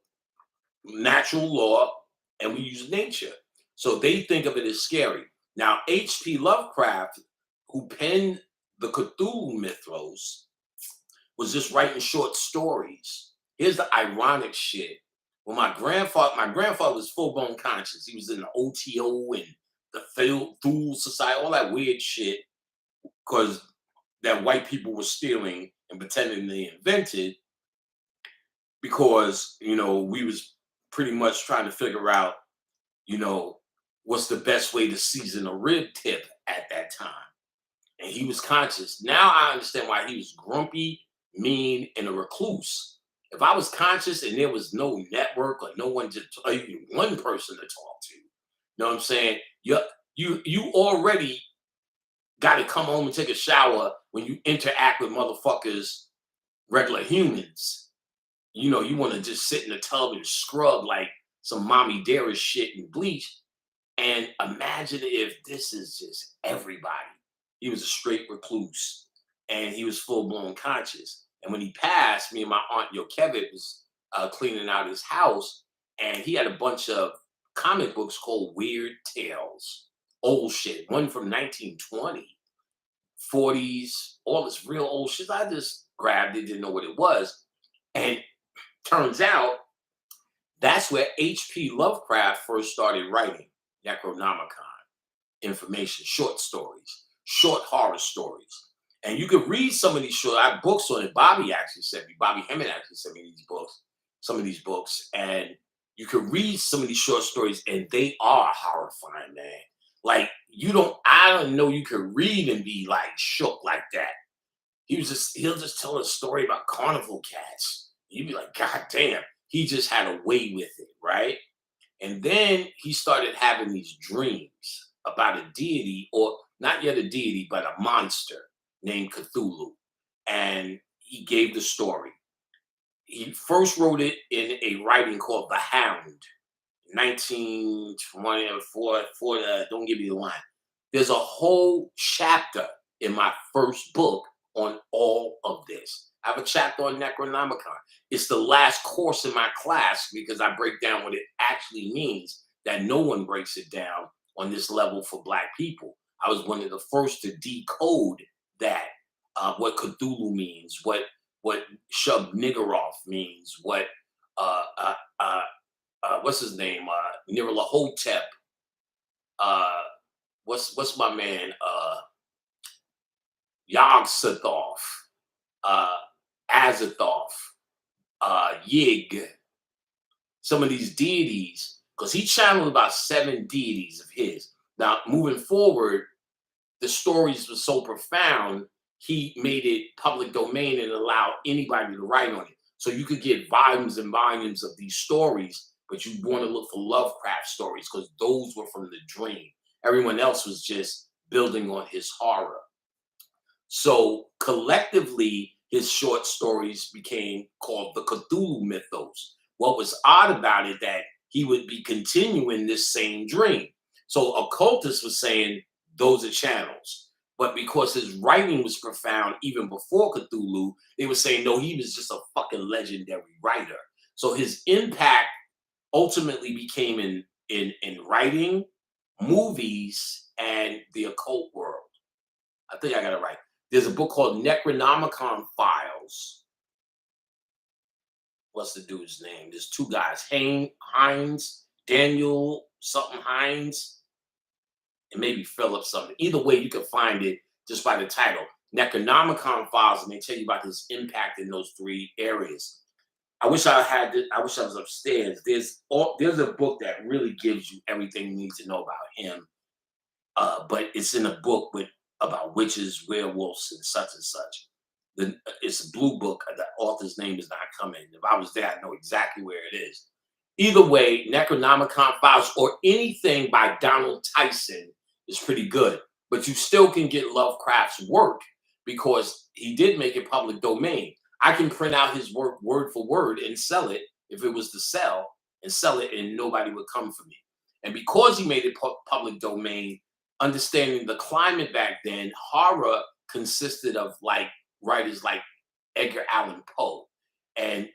S1: natural law, and we use nature. So they think of it as scary. Now, H.P. Lovecraft, who penned the Cthulhu mythos, was just writing short stories. Here's the ironic shit. Well, my grandfather was full-blown conscious. He was in the OTO and the Thule Society, all that weird shit, because that white people were stealing and pretending they invented, because, you know, we was pretty much trying to figure out you know, what's the best way to season a rib tip at that time. And he was conscious. Now I understand why he was grumpy, mean, and a recluse. If I was conscious and there was no network or no one to, or even one person to talk to, you know what I'm saying? You already got to come home and take a shower when you interact with motherfuckers, regular humans. You know, you want to just sit in the tub and scrub like some mommy dearest shit and bleach. And imagine if this is just everybody. He was a straight recluse and he was full blown conscious. And when he passed, me and my aunt Yo Kevin was cleaning out his house, and he had a bunch of comic books called Weird Tales, old shit, one from 1920, 40s, all this real old shit. I just grabbed it, didn't know what it was. And turns out that's where H.P. Lovecraft first started writing Necronomicon, information, short stories, short horror stories. And you could read some of these short, I have books on it. Bobby actually sent me, Bobby Hemmett actually sent me these books, some of these books. And you could read some of these short stories and they are horrifying, man. Like, I don't know you could read and be like shook like that. He'll just tell a story about carnival cats. You'd be like, God damn, he just had a way with it, right? And then he started having these dreams about a deity, or not yet a deity, but a monster named Cthulhu. And he gave the story. He first wrote it in a writing called The Hound, 1924. Don't give me the line. There's a whole chapter in my first book on all of this. I have a chapter on Necronomicon. It's the last course in my class because I break down what it actually means, that no one breaks it down on this level for Black people. I was one of the first to decode that, what Cthulhu means, what Shub Niggurath means, what what's his name, Nyarlathotep, what's my man, Yog Sothoth, Azathoth, Yig, some of these deities, because he channeled about 7 deities of his. Now, moving forward, the stories were so profound, he made it public domain and allowed anybody to write on it. So you could get volumes and volumes of these stories, but you want to look for Lovecraft stories because those were from the dream. Everyone else was just building on his horror. So collectively, his short stories became called the Cthulhu mythos. What was odd about it that he would be continuing this same dream. So occultists were saying those are channels. But because his writing was profound even before Cthulhu, they were saying, no, he was just a fucking legendary writer. So his impact ultimately became in writing, movies, and the occult world. I think I got it right. There's a book called Necronomicon Files. What's the dude's name? There's 2 guys, Hines, Daniel something Hines, and maybe Philip something. Either way, you can find it just by the title, Necronomicon Files, and they tell you about his impact in those 3 areas. I wish I had this, I wish I was upstairs. There's a book that really gives you everything you need to know about him. But it's in a book about witches, werewolves, and such. It's a blue book. The author's name is not coming. If I was there, I'd know exactly where it is. Either way, Necronomicon Files or anything by Donald Tyson is pretty good. But you still can get Lovecraft's work because he did make it public domain. I can print out his work word for word and sell it if it was to sell, and sell it, and nobody would come for me. And because he made it public domain, understanding the climate back then, horror consisted of like writers like Edgar Allan Poe, and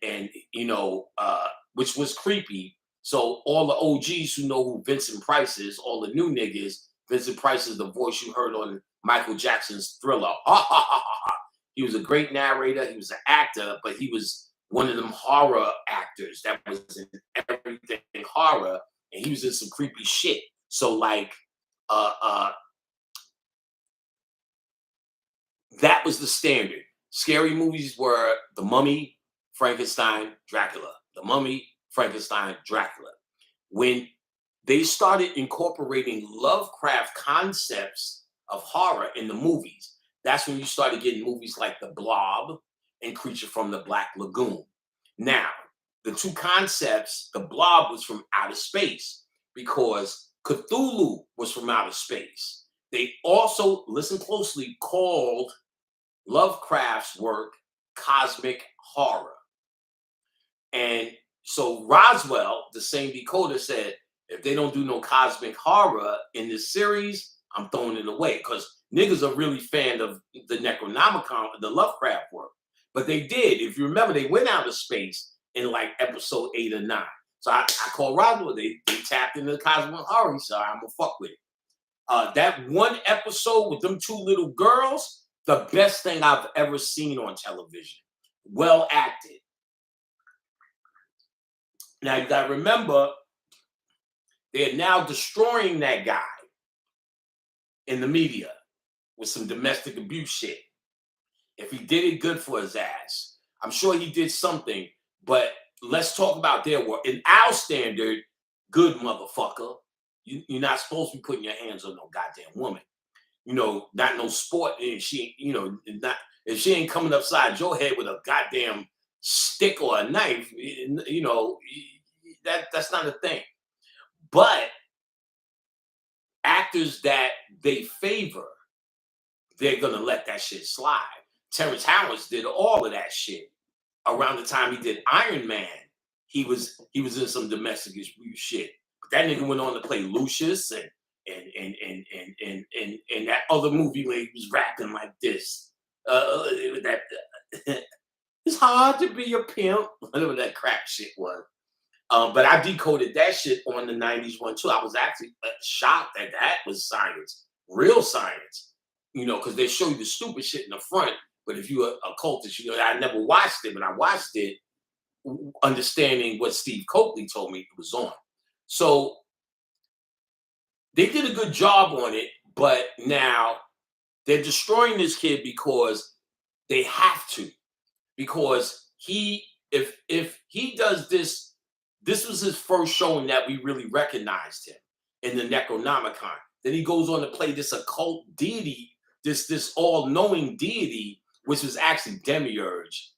S1: which was creepy. So all the OGs who know who Vincent Price is, all the new niggas, Vincent Price is the voice you heard on Michael Jackson's Thriller. Ha ha ha ha ha. He was a great narrator. He was an actor, but he was one of them horror actors that was in everything horror, and he was in some creepy shit. So like, that was the standard. Scary movies were The Mummy, Frankenstein, Dracula. The Mummy, Frankenstein, Dracula. When they started incorporating Lovecraft concepts of horror in the movies. That's when you started getting movies like The Blob and Creature from the Black Lagoon. Now, the two concepts, The Blob was from outer space because Cthulhu was from outer space. They also, listen closely, called Lovecraft's work cosmic horror. And so Roswell, the same decoder, said, if they don't do no cosmic horror in this series, I'm throwing it away because niggas are really fan of the Necronomicon, the Lovecraft work. But they did. If you remember, they went out of space in like episode 8 or 9. So I call Roswell. They tapped into the cosmic horror. So I'm gonna fuck with it. That one episode with them two little girls, the best thing I've ever seen on television. Well acted. Now you gotta remember, they're now destroying that guy in the media with some domestic abuse shit. If he did it, good for his ass. I'm sure he did something, but let's talk about their work. In our standard, good motherfucker. You're not supposed to be putting your hands on no goddamn woman. You know, not no sport. And she, you know, not if she ain't coming upside your head with a goddamn stick or a knife, you know, that's not a thing. But actors that they favor, they're gonna let that shit slide. Terrence Howard did all of that shit around the time he did Iron Man. He was in some domestic abuse shit. But that nigga went on to play Lucius and that other movie where he was rapping like this. That it's hard to be a pimp. Whatever that crap shit was. But I decoded that shit on the 90s one too. I was actually shocked that that was science, real science, you know, because they show you the stupid shit in the front. But if you're a cultist, you know, I never watched it, but I watched it understanding what Steve Coakley told me it was on. So they did a good job on it, but now they're destroying this kid because they have to. Because if he does this, this was his first showing that we really recognized him in the Necronomicon. Then he goes on to play this occult deity, this all-knowing deity, which was actually Demiurge,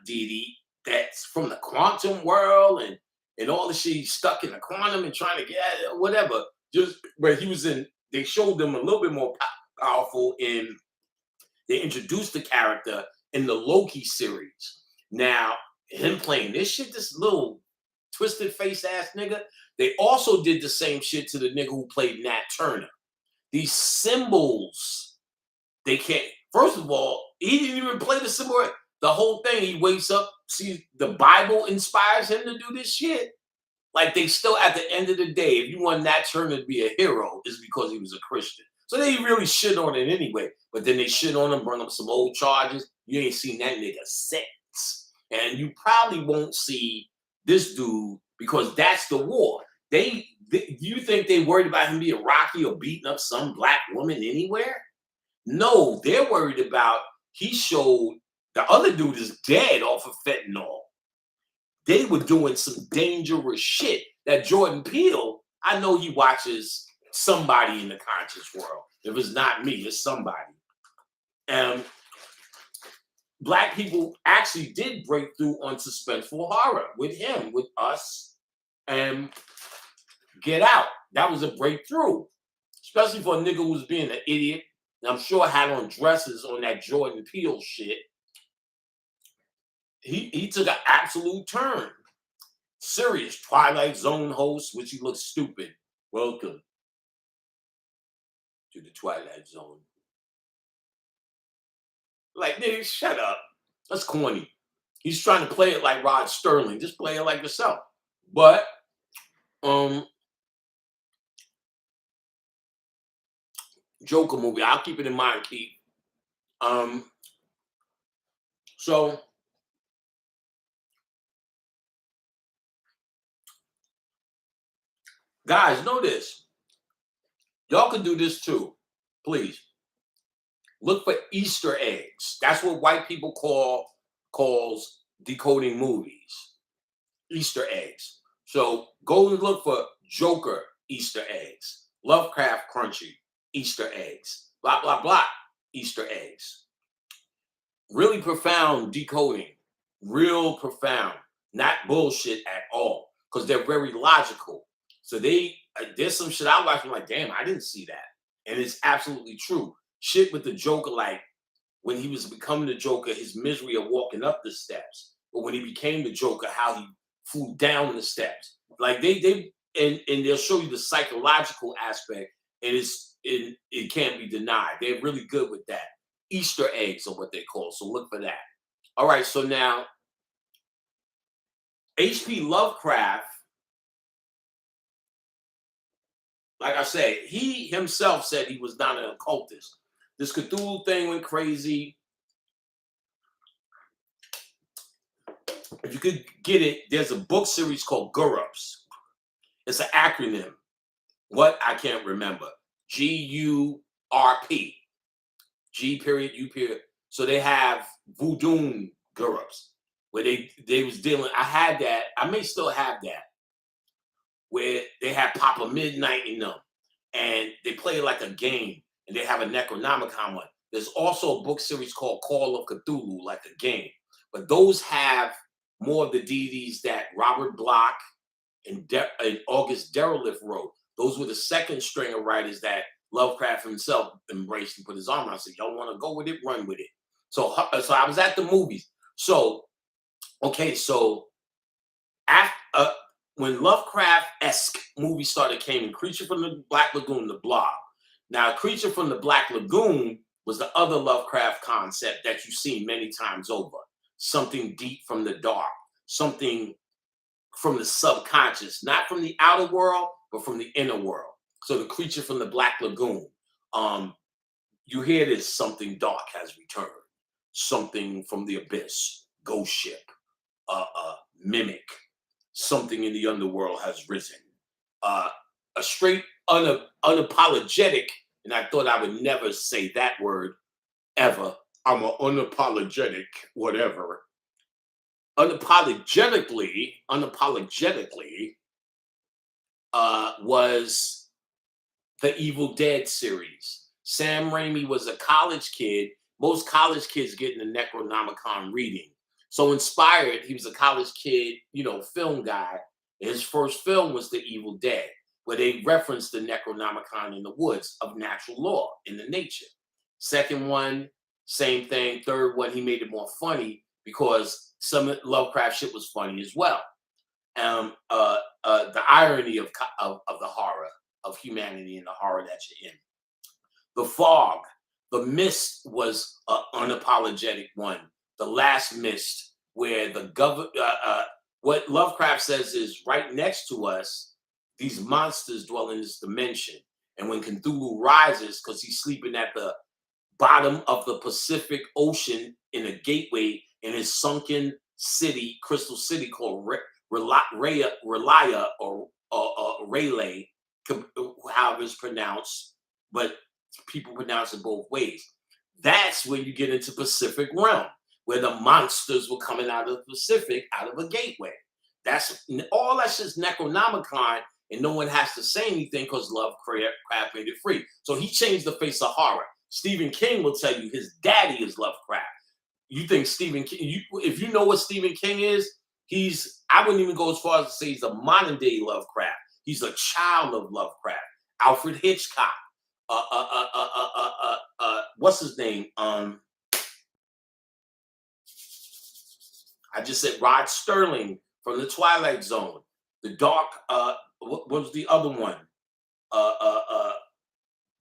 S1: deity that's from the quantum world and all the shit. He's stuck in the quantum and trying to get whatever. Just where he was in, they showed them a little bit more powerful in. They introduced the character in the Loki series. Now, him playing this shit, this little twisted face ass nigga, they also did the same shit to the nigga who played Nat Turner. These symbols, they can't. First of all, he didn't even play the symbol. The whole thing, he wakes up, sees the Bible inspires him to do this shit. Like they still, at the end of the day, if you want Nat Turner to be a hero, it's because he was a Christian. So they really shit on it anyway. But then they shit on him, bring up some old charges. You ain't seen that nigga since. And you probably won't see this dude because that's the war. You think they worried about him being Rocky or beating up some black woman anywhere? No, they're worried about he showed the other dude is dead off of fentanyl. They were doing some dangerous shit. That Jordan Peele, I know he watches somebody in the conscious world. If it's not me, it's somebody. And black people actually did break through on suspenseful horror with him, with Us, and Get Out. That was a breakthrough, especially for a nigga who was being an idiot. And I'm sure had on dresses on that Jordan Peele shit. He took an absolute turn. Serious Twilight Zone host, which he looks stupid. Welcome to the Twilight Zone. Like, nigga, shut up. That's corny. He's trying to play it like Rod Sterling. Just play it like yourself. But Joker movie. I'll keep it in mind, Keith. So guys, know this. Y'all can do this too. Please. Look for Easter eggs. That's what white people calls decoding movies. Easter eggs. So go and look for Joker Easter eggs, Lovecraft Crunchy Easter eggs, blah, blah, blah Easter eggs. Really profound decoding, real profound, not bullshit at all, because they're very logical. So there's some shit I watch, I'm like, damn, I didn't see that. And it's absolutely true. Shit with the Joker, like when he was becoming the Joker, his misery of walking up the steps. But when he became the Joker, how he flew down the steps. Like and they'll show you the psychological aspect, and it can't be denied. They're really good with that. Easter eggs are what they call. So look for that. All right. So now H.P. Lovecraft, like I said, he himself said he was not an occultist. This Cthulhu thing went crazy. If you could get it, there's a book series called GURPS. It's an acronym. What? I can't remember. GURP. G period, U period. So they have Voodoo GURPS, where they was dealing. I had that. I may still have that, where they have Papa Midnight in them, and they play like a game, and they have a Necronomicon one. There's also a book series called Call of Cthulhu, like a game. But those have more of the deities that Robert Bloch and August Derleth wrote. Those were the second string of writers that Lovecraft himself embraced and put his arm around. I said, y'all want to go with it, run with it. So I was at the movies. So, okay, so after, when Lovecraft-esque movies started came in, Creature from the Black Lagoon, The Blob. Now, Creature from the Black Lagoon was the other Lovecraft concept that you've seen many times over. Something deep from the dark, something from the subconscious, not from the outer world, but from the inner world. So the Creature from the Black Lagoon. You hear this, something dark has returned, something from the abyss, ghost ship, mimic, something in the underworld has risen. A straight unapologetic, and I thought I would never say that word ever. I'm an unapologetic whatever. Unapologetically was the Evil Dead series. Sam Raimi was a college kid. Most college kids get in the Necronomicon reading. So inspired, he was a college kid, film guy. His first film was The Evil Dead, where they referenced the Necronomicon in the woods of natural law, in the nature. Second one, same thing. Third one, he made it more funny because some Lovecraft shit was funny as well. The irony of the horror of humanity and the horror that you're in. The Fog, The Mist was an unapologetic one. The Last Mist, where the what Lovecraft says is right next to us, these monsters dwell in this dimension. And when Cthulhu rises, because he's sleeping at the bottom of the Pacific Ocean in a gateway in his sunken city, Crystal City, called Relaya or Rayleigh, however it's pronounced, but people pronounce it both ways. That's where you get into Pacific Realm, where the monsters were coming out of the Pacific, out of a gateway. That's just Necronomicon, and no one has to say anything because Lovecraft made it free. So he changed the face of horror. Stephen King will tell you his daddy is Lovecraft. You think Stephen King, if you know what Stephen King is, I wouldn't even go as far as to say he's a modern day Lovecraft. He's a child of Lovecraft. Alfred Hitchcock. What's his name? I just said Rod Sterling from the Twilight Zone. The Dark, what was the other one?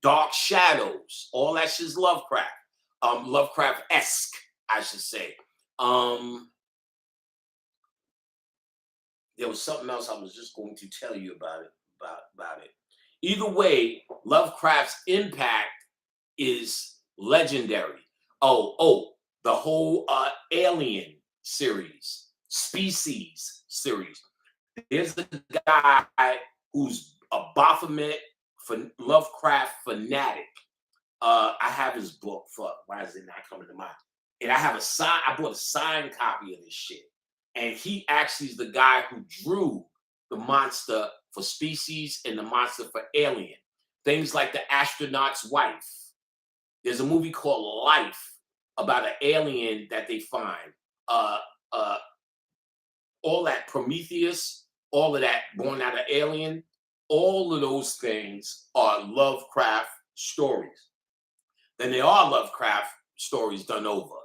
S1: Dark Shadows. All that shit's Lovecraft. Lovecraft-esque, I should say. There was something else I was just going to tell you about it. Either way, Lovecraft's impact is legendary. Oh, the whole Alien series, Species series. There's a guy who's a Baphomet Lovecraft fanatic. I have his book. Fuck, why is it not coming to mind? And I bought a signed copy of this shit. And he actually is the guy who drew the monster for species and the monster for alien. Things like the astronaut's wife. There's a movie called Life about an alien that they find. Uh, uh, all that Prometheus, all of that born out of Alien, all of those things are Lovecraft stories. Then there are Lovecraft stories done over.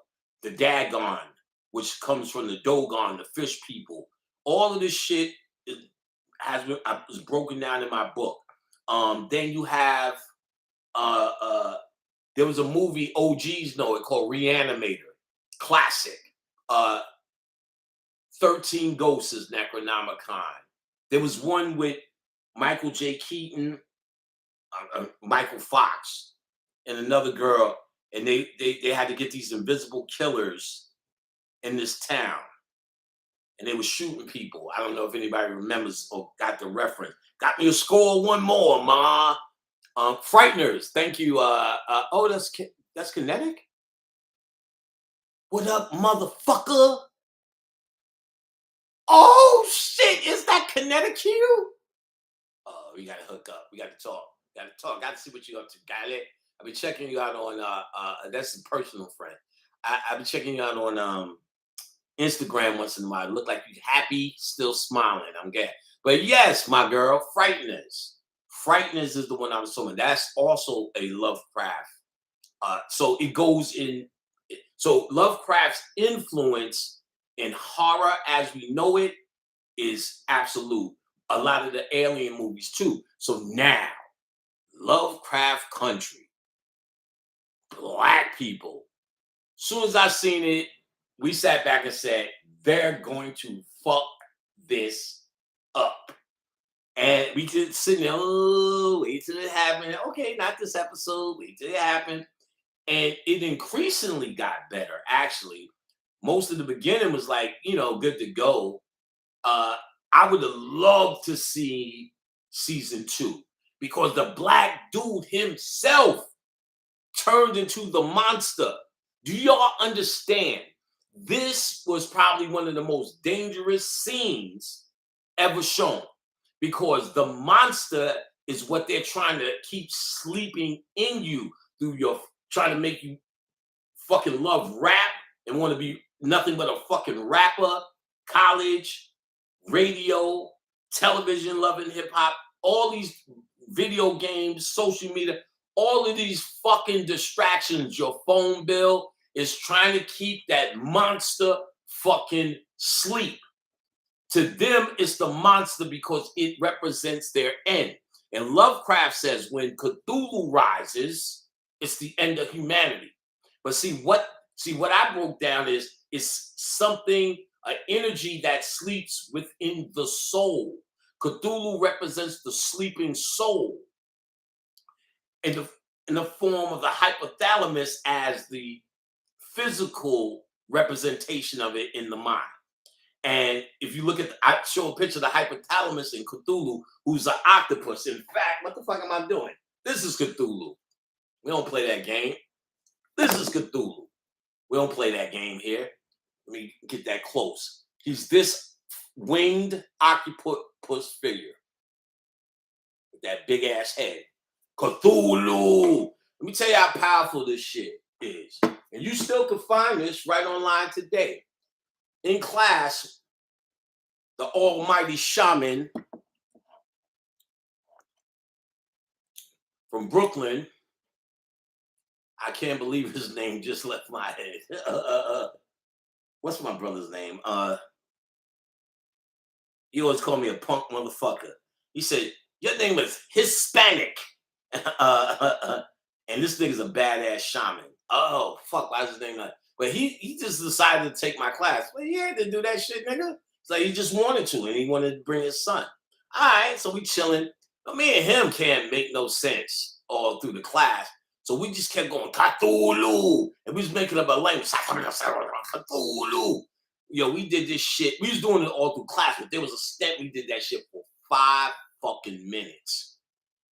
S1: The Dagon, which comes from the Dogon, the fish people. All of this shit is broken down in my book. Then you have there was a movie OGs know it called Reanimator, classic. 13 Ghosts is Necronomicon. There was one with Michael J. Keaton, Michael Fox, and another girl, and they had to get these invisible killers in this town, and they were shooting people. I don't know if anybody remembers or got the reference. Got me a score, one more, ma. Frighteners, thank you. Oh, that's Kinetic. What up, motherfucker? Oh shit, is that Kinetic Q? Oh, we gotta hook up. We gotta talk. Gotta see what you up to. Got it. I'll be checking you out on that's a personal friend. I'll be checking you out on Instagram once in a while. Look like you happy, still smiling. I'm good. But yes, my girl, Frighteners. Frighteners is the one I was talking about. That's also a Lovecraft. So it goes in. So Lovecraft's influence in horror as we know it is absolute. A lot of the alien movies too. So now, Lovecraft Country, black people. Soon as I seen it, we sat back and said, they're going to fuck this up. And we just sitting there, oh, wait till it happens. Okay, not this episode, wait till it happens. And it increasingly got better, actually. Most of the beginning was like, good to go. I would have loved to see season 2 because the black dude himself turned into the monster. Do y'all understand? This was probably one of the most dangerous scenes ever shown because the monster is what they're trying to keep sleeping in you through your trying to make you fucking love rap and want to be nothing but a fucking rapper, college, radio, television, loving hip hop, all these video games, social media, all of these fucking distractions, your phone bill is trying to keep that monster fucking sleep. To them, it's the monster because it represents their end. And Lovecraft says when Cthulhu rises, it's the end of humanity. But see what I broke down is something, an energy that sleeps within the soul. Cthulhu represents the sleeping soul in the form of the hypothalamus as the physical representation of it in the mind. And if you look at, I show a picture of the hypothalamus in Cthulhu, who's an octopus. In fact, what the fuck am I doing? This is Cthulhu. We don't play that game. This is Cthulhu. We don't play that game here. Let me get that close. He's this winged octopus figure with that big ass head. Cthulhu. Let me tell you how powerful this shit is. And you still can find this right online today. In class, the almighty shaman from Brooklyn, I can't believe his name just left my head. What's my brother's name? He always called me a punk motherfucker. He said, your name is Hispanic. And this nigga's a badass shaman. Oh, fuck, why is his name like? But he just decided to take my class. Well, he had to do that shit, nigga. It's like he just wanted to, and he wanted to bring his son. All right, so we chilling. But me and him can't make no sense all through the class. So we just kept going, Cthulhu. And we was making up a language. Cthulhu. Yo, we did this shit. We was doing it all through class, but there was a step we did that shit for 5 fucking minutes.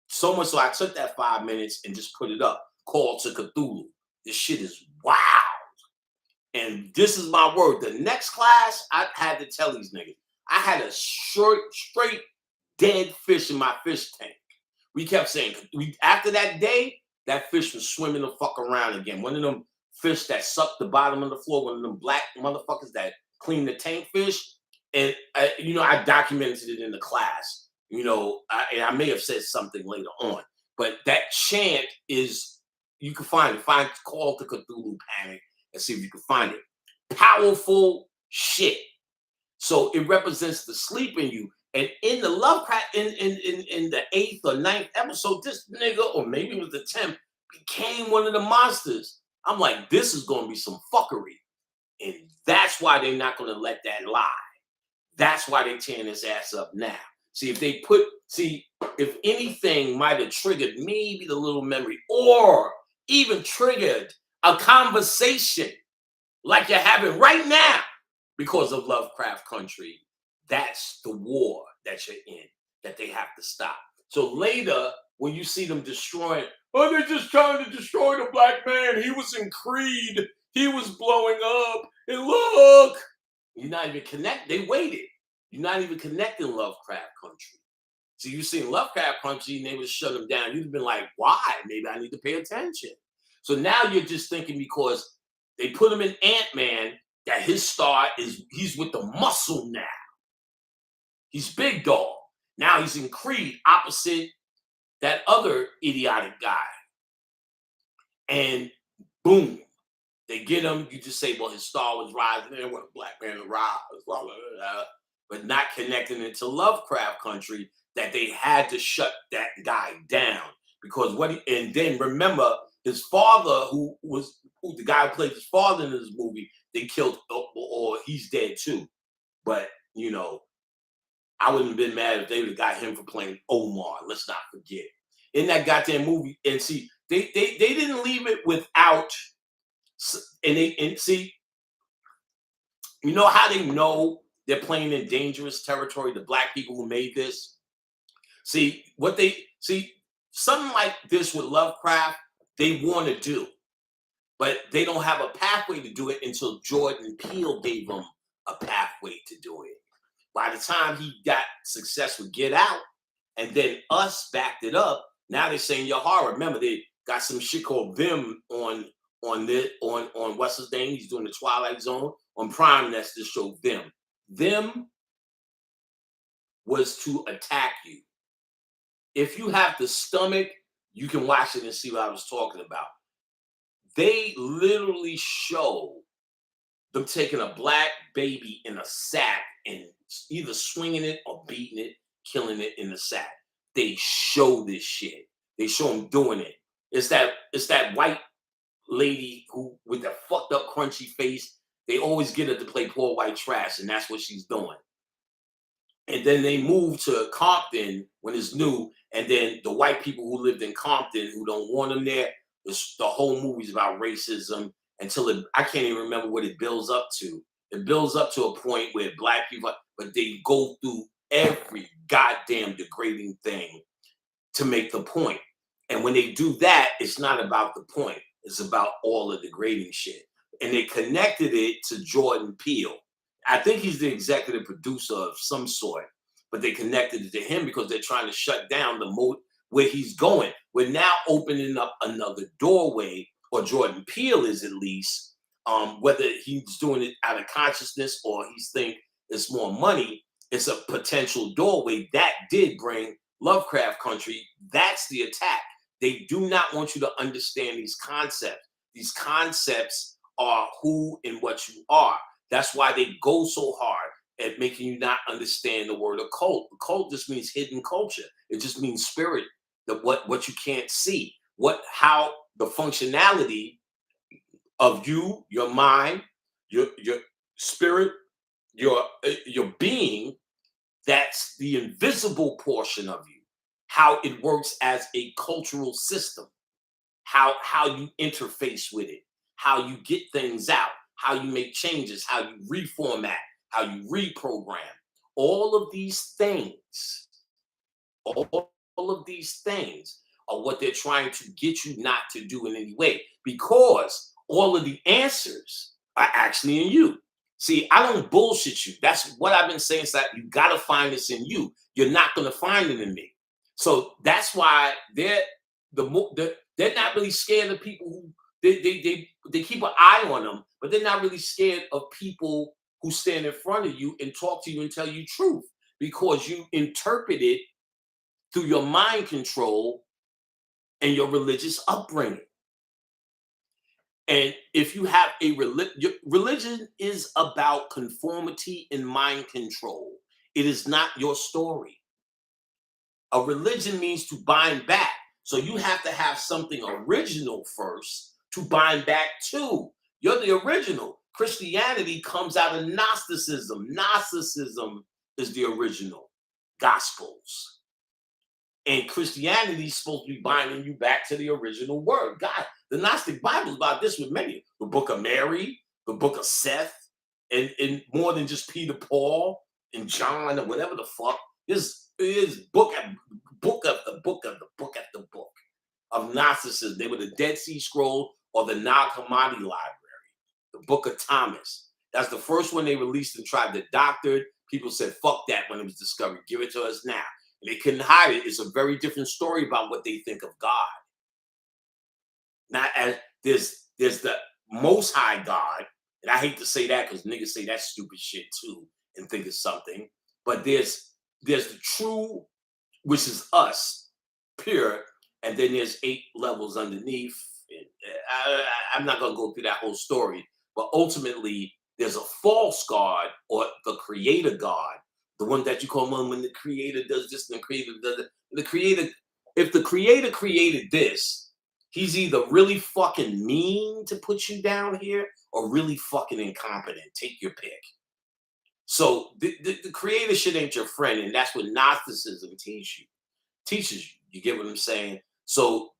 S1: So much so I took that 5 minutes and just put it up. Call to Cthulhu. This shit is wow. And this is my word. The next class, I had to tell these niggas, I had a short, straight dead fish in my fish tank. We kept saying, after that day, that fish was swimming the fuck around again. One of them fish that sucked the bottom of the floor, one of them black motherfuckers that clean the tank fish. And, I documented it in the class, and I may have said something later on. But that chant is, you can find it. Call the Cthulhu Panic and see if you can find it. Powerful shit. So it represents the sleep in you. And in the Lovecraft, in the 8th or 9th episode, this nigga, or maybe it was the 10th, became one of the monsters. I'm like, this is going to be some fuckery. And that's why they're not going to let that lie. That's why they're tearing his ass up now. If anything might have triggered maybe the little memory, or even triggered a conversation like you're having right now because of Lovecraft Country, that's the war that you're in, that they have to stop. So later, when you see them destroying, they're just trying to destroy the black man. He was in Creed. He was blowing up. And look, you're not even connected. They waited. You're not even connecting Lovecraft Country. So you seen Lovecraft Country and they would shut him down. You'd have been like, why? Maybe I need to pay attention. So now you're just thinking because they put him in Ant-Man, that his star he's with the muscle now. He's big dog. Now he's in Creed, opposite that other idiotic guy. And boom, they get him. You just say, well, his star was rising. There when a black man rise, blah, blah, blah, but not connecting it to Lovecraft Country, that they had to shut that guy down. Because and then remember, his father, who the guy who played his father in this movie, they killed, or he's dead too. But, I wouldn't have been mad if they would have got him for playing Omar. Let's not forget. In that goddamn movie, and see, they didn't leave it without, and see, you know how they know they're playing in dangerous territory, the black people who made this? Something like this with Lovecraft, they want to do, but they don't have a pathway to do it until Jordan Peele gave them a pathway to do it. By the time he got success with Get Out, and then Us backed it up, now they're saying your horror. Remember, they got some shit called Them on what's his name? He's doing the Twilight Zone on Prime. That's the show Them. Them was to attack you. If you have the stomach, you can watch it and see what I was talking about. They literally show them taking a black baby in a sack and either swinging it or beating it, killing it in the sack. They show this shit. They show them doing it. It's that white lady who with the fucked up crunchy face. They always get her to play poor white trash, and that's what she's doing. And then they move to Compton when it's new, and then the white people who lived in Compton who don't want them there. The whole movie's about racism until I can't even remember what it builds up to. It builds up to a point where black people, but they go through every goddamn degrading thing to make the point. And when they do that, it's not about the point. It's about all the degrading shit. And they connected it to Jordan Peele. I think he's the executive producer of some sort, but they connected it to him because they're trying to shut down the mode where he's going. We're now opening up another doorway, or Jordan Peele is at least, whether he's doing it out of consciousness or he's think it's more money, it's a potential doorway that did bring Lovecraft Country. That's the attack. They do not want you to understand these concepts. These concepts are who and what you are. That's why they go so hard at making you not understand the word occult. Occult just means hidden culture. It just means spirit, what you can't see, how the functionality of you, your mind, your spirit, your being. That's the invisible portion of you. How it works as a cultural system. How you interface with it. How you get things out. How you make changes, how you reformat, how you reprogram. All of these things are what they're trying to get you not to do in any way, because all of the answers are actually in you. See, I don't bullshit you. That's what I've been saying. Is that you gotta find this in you. You're not gonna find it in me. So that's why they're not really scared of people who they keep an eye on them, but they're not really scared of people who stand in front of you and talk to you and tell you truth because you interpret it through your mind control and your religious upbringing. And if you have a religion is about conformity and mind control. It is not your story. A religion means to bind back. So you have to have something original first to bind back to. You're the original. Christianity comes out of Gnosticism. Gnosticism is the original Gospels. And Christianity is supposed to be binding you back to the original word. God, the Gnostic Bible is about this with many. The book of Mary, the book of Seth, and more than just Peter, Paul, and John, or whatever the fuck. This is book of the book of the book of the book of Gnosticism. They were the Dead Sea Scroll or the Nag Hammadi Library, the Book of Thomas. That's the first one they released and tried to doctor it. People said, fuck that when it was discovered. Give it to us now. And they couldn't hide it. It's a very different story about what they think of God. Now, as there's the Most High God, and I hate to say that because niggas say that stupid shit too and think it's something. But there's the true, which is us, pure, and then there's 8 levels underneath. And I'm not gonna go through that whole story, but ultimately there's a false God or the creator God, the one that you call one when the creator does this and the creator does it. The creator, if the creator created this, he's either really fucking mean to put you down here or really fucking incompetent. Take your pick. So the creator shit ain't your friend, and that's what Gnosticism teaches you. You get what I'm saying? So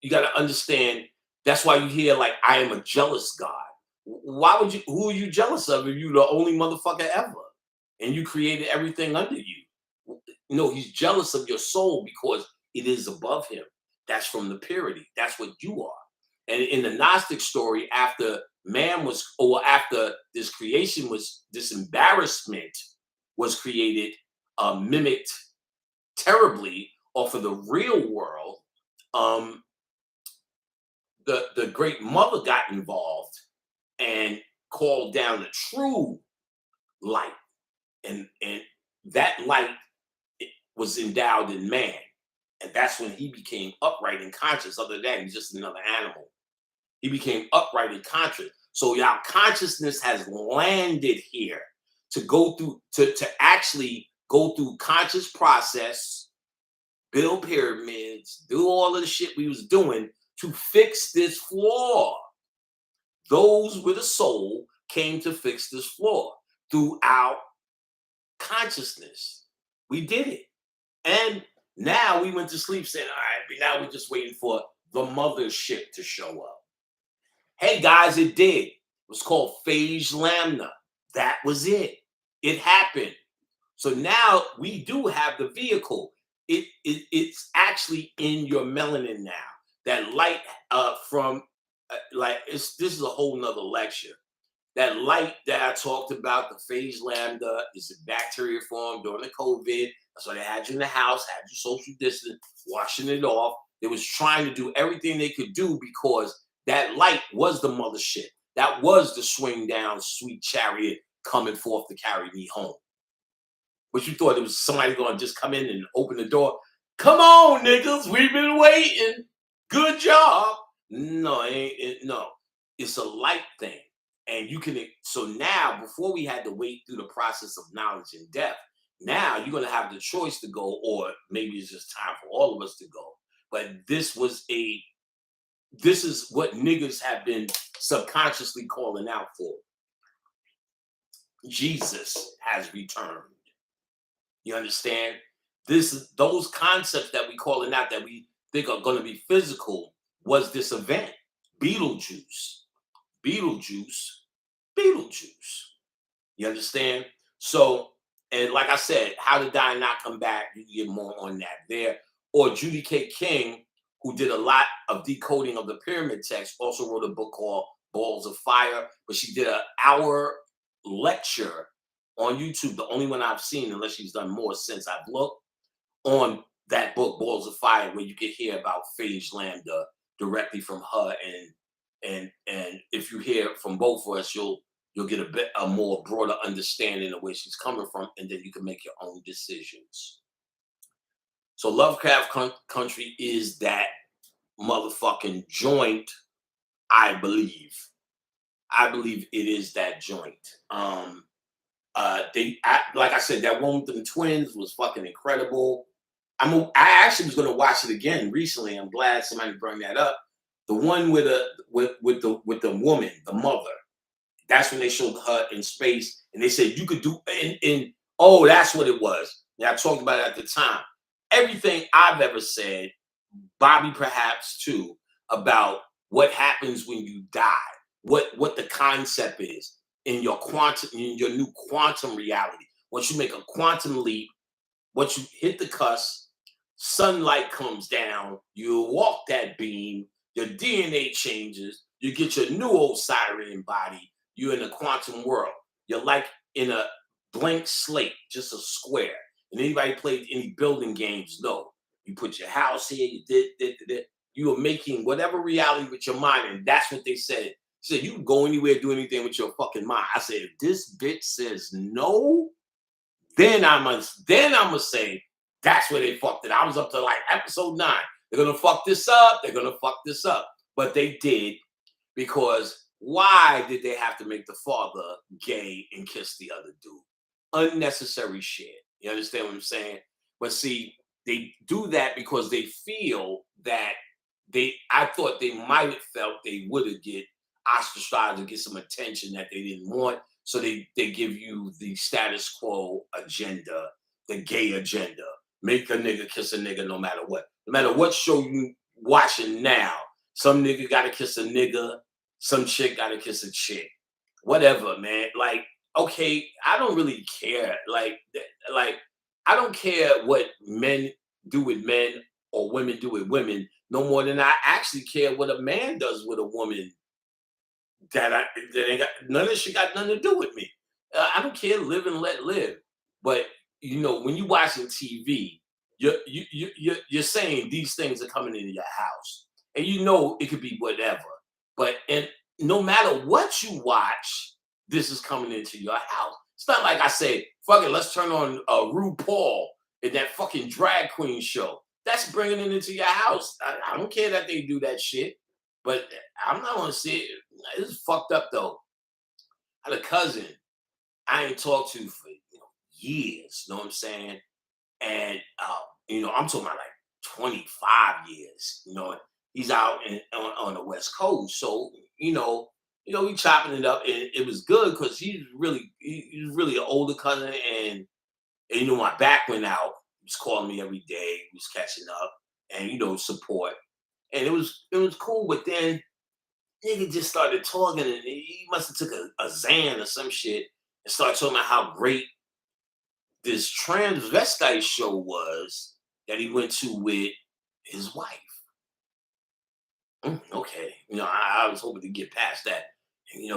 S1: you got to understand. That's why you hear like, "I am a jealous God." Why would you? Who are you jealous of if you're the only motherfucker ever, and you created everything under you? No, he's jealous of your soul because it is above him. That's from the purity. That's what you are. And in the Gnostic story, after man was, or after this creation was, this embarrassment was created, mimicked terribly off of the real world, the great mother got involved and called down the true light. And that light was endowed in man. And that's when he became upright and conscious. Other than that, he's just another animal. He became upright and conscious. So y'all consciousness has landed here to go through, to actually go through conscious process, build pyramids, do all of the shit we was doing to fix this flaw. Those with a soul came to fix this flaw through our consciousness. We did it. And now we went to sleep saying, all right, now we're just waiting for the mothership to show up. Hey guys, it did. It was called Phage Lambda. That was it. It happened. So now we do have the vehicle. It's actually in your melanin now. That light from this is a whole nother lecture. That light that I talked about, the Phage Lambda, is a bacteria form during the COVID. So they had you in the house, had you social distance, washing it off. They was trying to do everything they could do because that light was the mothership. That was the swing down sweet chariot coming forth to carry me home. But you thought it was somebody going to just come in and open the door? Come on, niggas, we've been waiting. Good job. No, no. It's a light thing. And you can, so now, before we had to wait through the process of knowledge and death, now you're going to have the choice to go, or maybe it's just time for all of us to go. But this is what niggas have been subconsciously calling out for. Jesus has returned. You understand? Those concepts that we calling out that we think are going to be physical was this event. Beetlejuice. You understand? So, and like I said, How to Die and Not Come Back, you can get more on that there. Or Judy K. King, who did a lot of decoding of the pyramid text, also wrote a book called Balls of Fire, but she did an hour lecture on YouTube, the only one I've seen, unless she's done more since I've looked, on that book, Balls of Fire, where you can hear about Phage Lambda directly from her, and if you hear from both of us, you'll get a more broader understanding of where she's coming from, and then you can make your own decisions. So Lovecraft Country is that motherfucking joint, I believe. I believe it is that joint. Like I said, that one with the twins was fucking incredible. I actually was gonna watch it again recently. I'm glad somebody brought that up. The one with the woman, the mother. That's when they showed her in space, and they said you could do in oh, that's what it was. Yeah, I talked about it at the time. Everything I've ever said, Bobby perhaps too, about what happens when you die, what the concept is in your new quantum reality. Once you make a quantum leap, once you hit the cusp, sunlight comes down, you walk that beam, your DNA changes, you get your new Osirian body, you're in a quantum world. You're like in a blank slate, just a square. And anybody played any building games know. You put your house here, you did. You are making whatever reality with your mind, and that's what they said. So you can go anywhere, do anything with your fucking mind. I said, if this bitch says no, then I'ma say that's where they fucked it. I was up to like episode 9. They're gonna fuck this up. They're gonna fuck this up. But they did, because why did they have to make the father gay and kiss the other dude? Unnecessary shit. You understand what I'm saying? But see, they do that because they feel that I thought they might have felt they would have get ostracized or get some attention that they didn't want. So they give you the status quo agenda, the gay agenda. Make a nigga kiss a nigga no matter what. No matter what show you watching now, some nigga gotta kiss a nigga, some chick gotta kiss a chick. Whatever, man. Like, okay, I don't really care. Like I don't care what men do with men or women do with women no more than I actually care what a man does with a woman that ain't got none of this shit got nothing to do with me. I don't care, live and let live. But when you're watching TV, you're saying these things are coming into your house, and it could be whatever. But and no matter what you watch, this is coming into your house. It's not like I say, fuck it, let's turn on RuPaul in that fucking drag queen show. That's bringing it into your house. I don't care that they do that shit, but I'm not gonna see it. It's fucked up though. I had a cousin I ain't talked to for years. You know what I'm saying? And I'm talking about like 25 years. He's out on the West Coast, so we chopping it up, and it was good because he's really an older cousin, and my back went out. He was calling me every day. He was catching up, and support, and it was cool. But then nigga just started talking, and he must have took a Xan or some shit and started talking about how great this transvestite show was that he went to with his wife. Okay, I was hoping to get past that. And,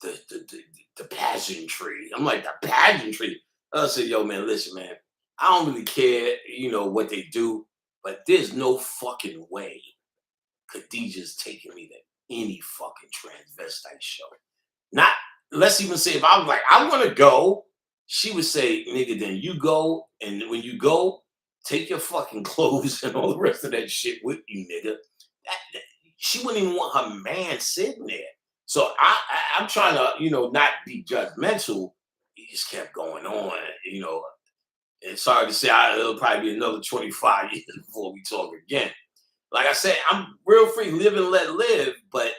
S1: the pageantry. I'm like, the pageantry. I said, yo, man, listen, man. I don't really care, what they do, but there's no fucking way Khadijah's taking me to any fucking transvestite show. Not, let's even say if I was like, I want to go, she would say, nigga, then you go. And when you go, take your fucking clothes and all the rest of that shit with you, nigga. She wouldn't even want her man sitting there. So I'm trying to, not be judgmental. He just kept going on, And sorry to say, it'll probably be another 25 years before we talk again. Like I said, I'm real free, live and let live. But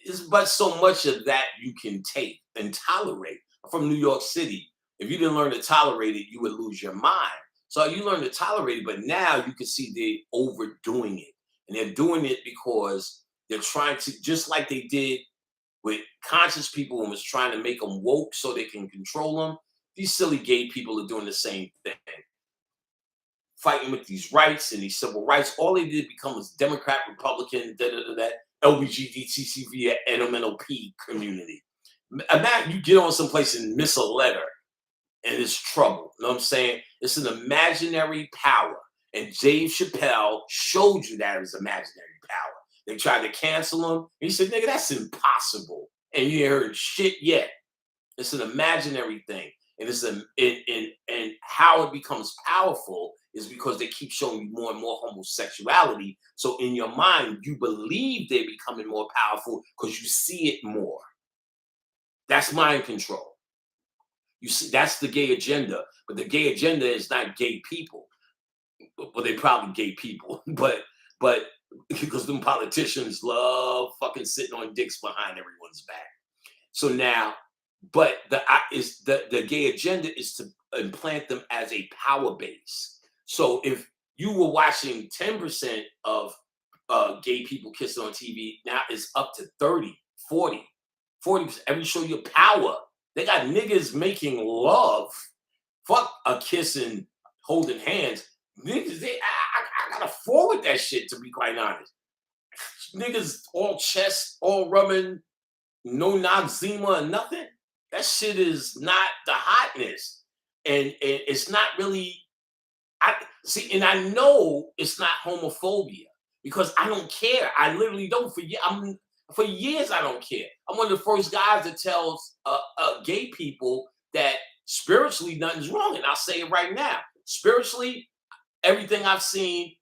S1: it's but so much of that you can take and tolerate. I'm from New York City. If you didn't learn to tolerate it, you would lose your mind. So you learn to tolerate it, but now you can see they're overdoing it. And they're doing it because they're trying to, just like they did with conscious people and was trying to make them woke so they can control them. These silly gay people are doing the same thing. Fighting with these rights and these civil rights. All they did become was Democrat, Republican, da da da da. LBGTCV NMNOP community. Imagine you get on someplace and miss a letter and it's trouble. You know what I'm saying? It's an imaginary power. And Dave Chappelle showed you that it was imaginary power. They tried to cancel him. He said, nigga, that's impossible. And you ain't heard shit yet. It's an imaginary thing. And it's and how it becomes powerful is because they keep showing you more and more homosexuality. So in your mind, you believe they're becoming more powerful because you see it more. That's mind control. You see, that's the gay agenda. But the gay agenda is not gay people. Well, they probably gay people, but because them politicians love fucking sitting on dicks behind everyone's back. So now, but the gay agenda is to implant them as a power base. So if you were watching 10% of gay people kissing on TV, now it's up to 30, 40%. Every show you power. They got niggas making love. Fuck a kissing, holding hands. Niggas, I gotta forward that shit, to be quite honest. Niggas all chest, all rubbing, no Noxzema or nothing. That shit is not the hotness. And it's not really, I see, and I know it's not homophobia because I don't care. I literally don't. For years, I don't care. I'm one of the first guys that tells gay people that spiritually nothing's wrong. And I'll say it right now. Spiritually, everything I've seen,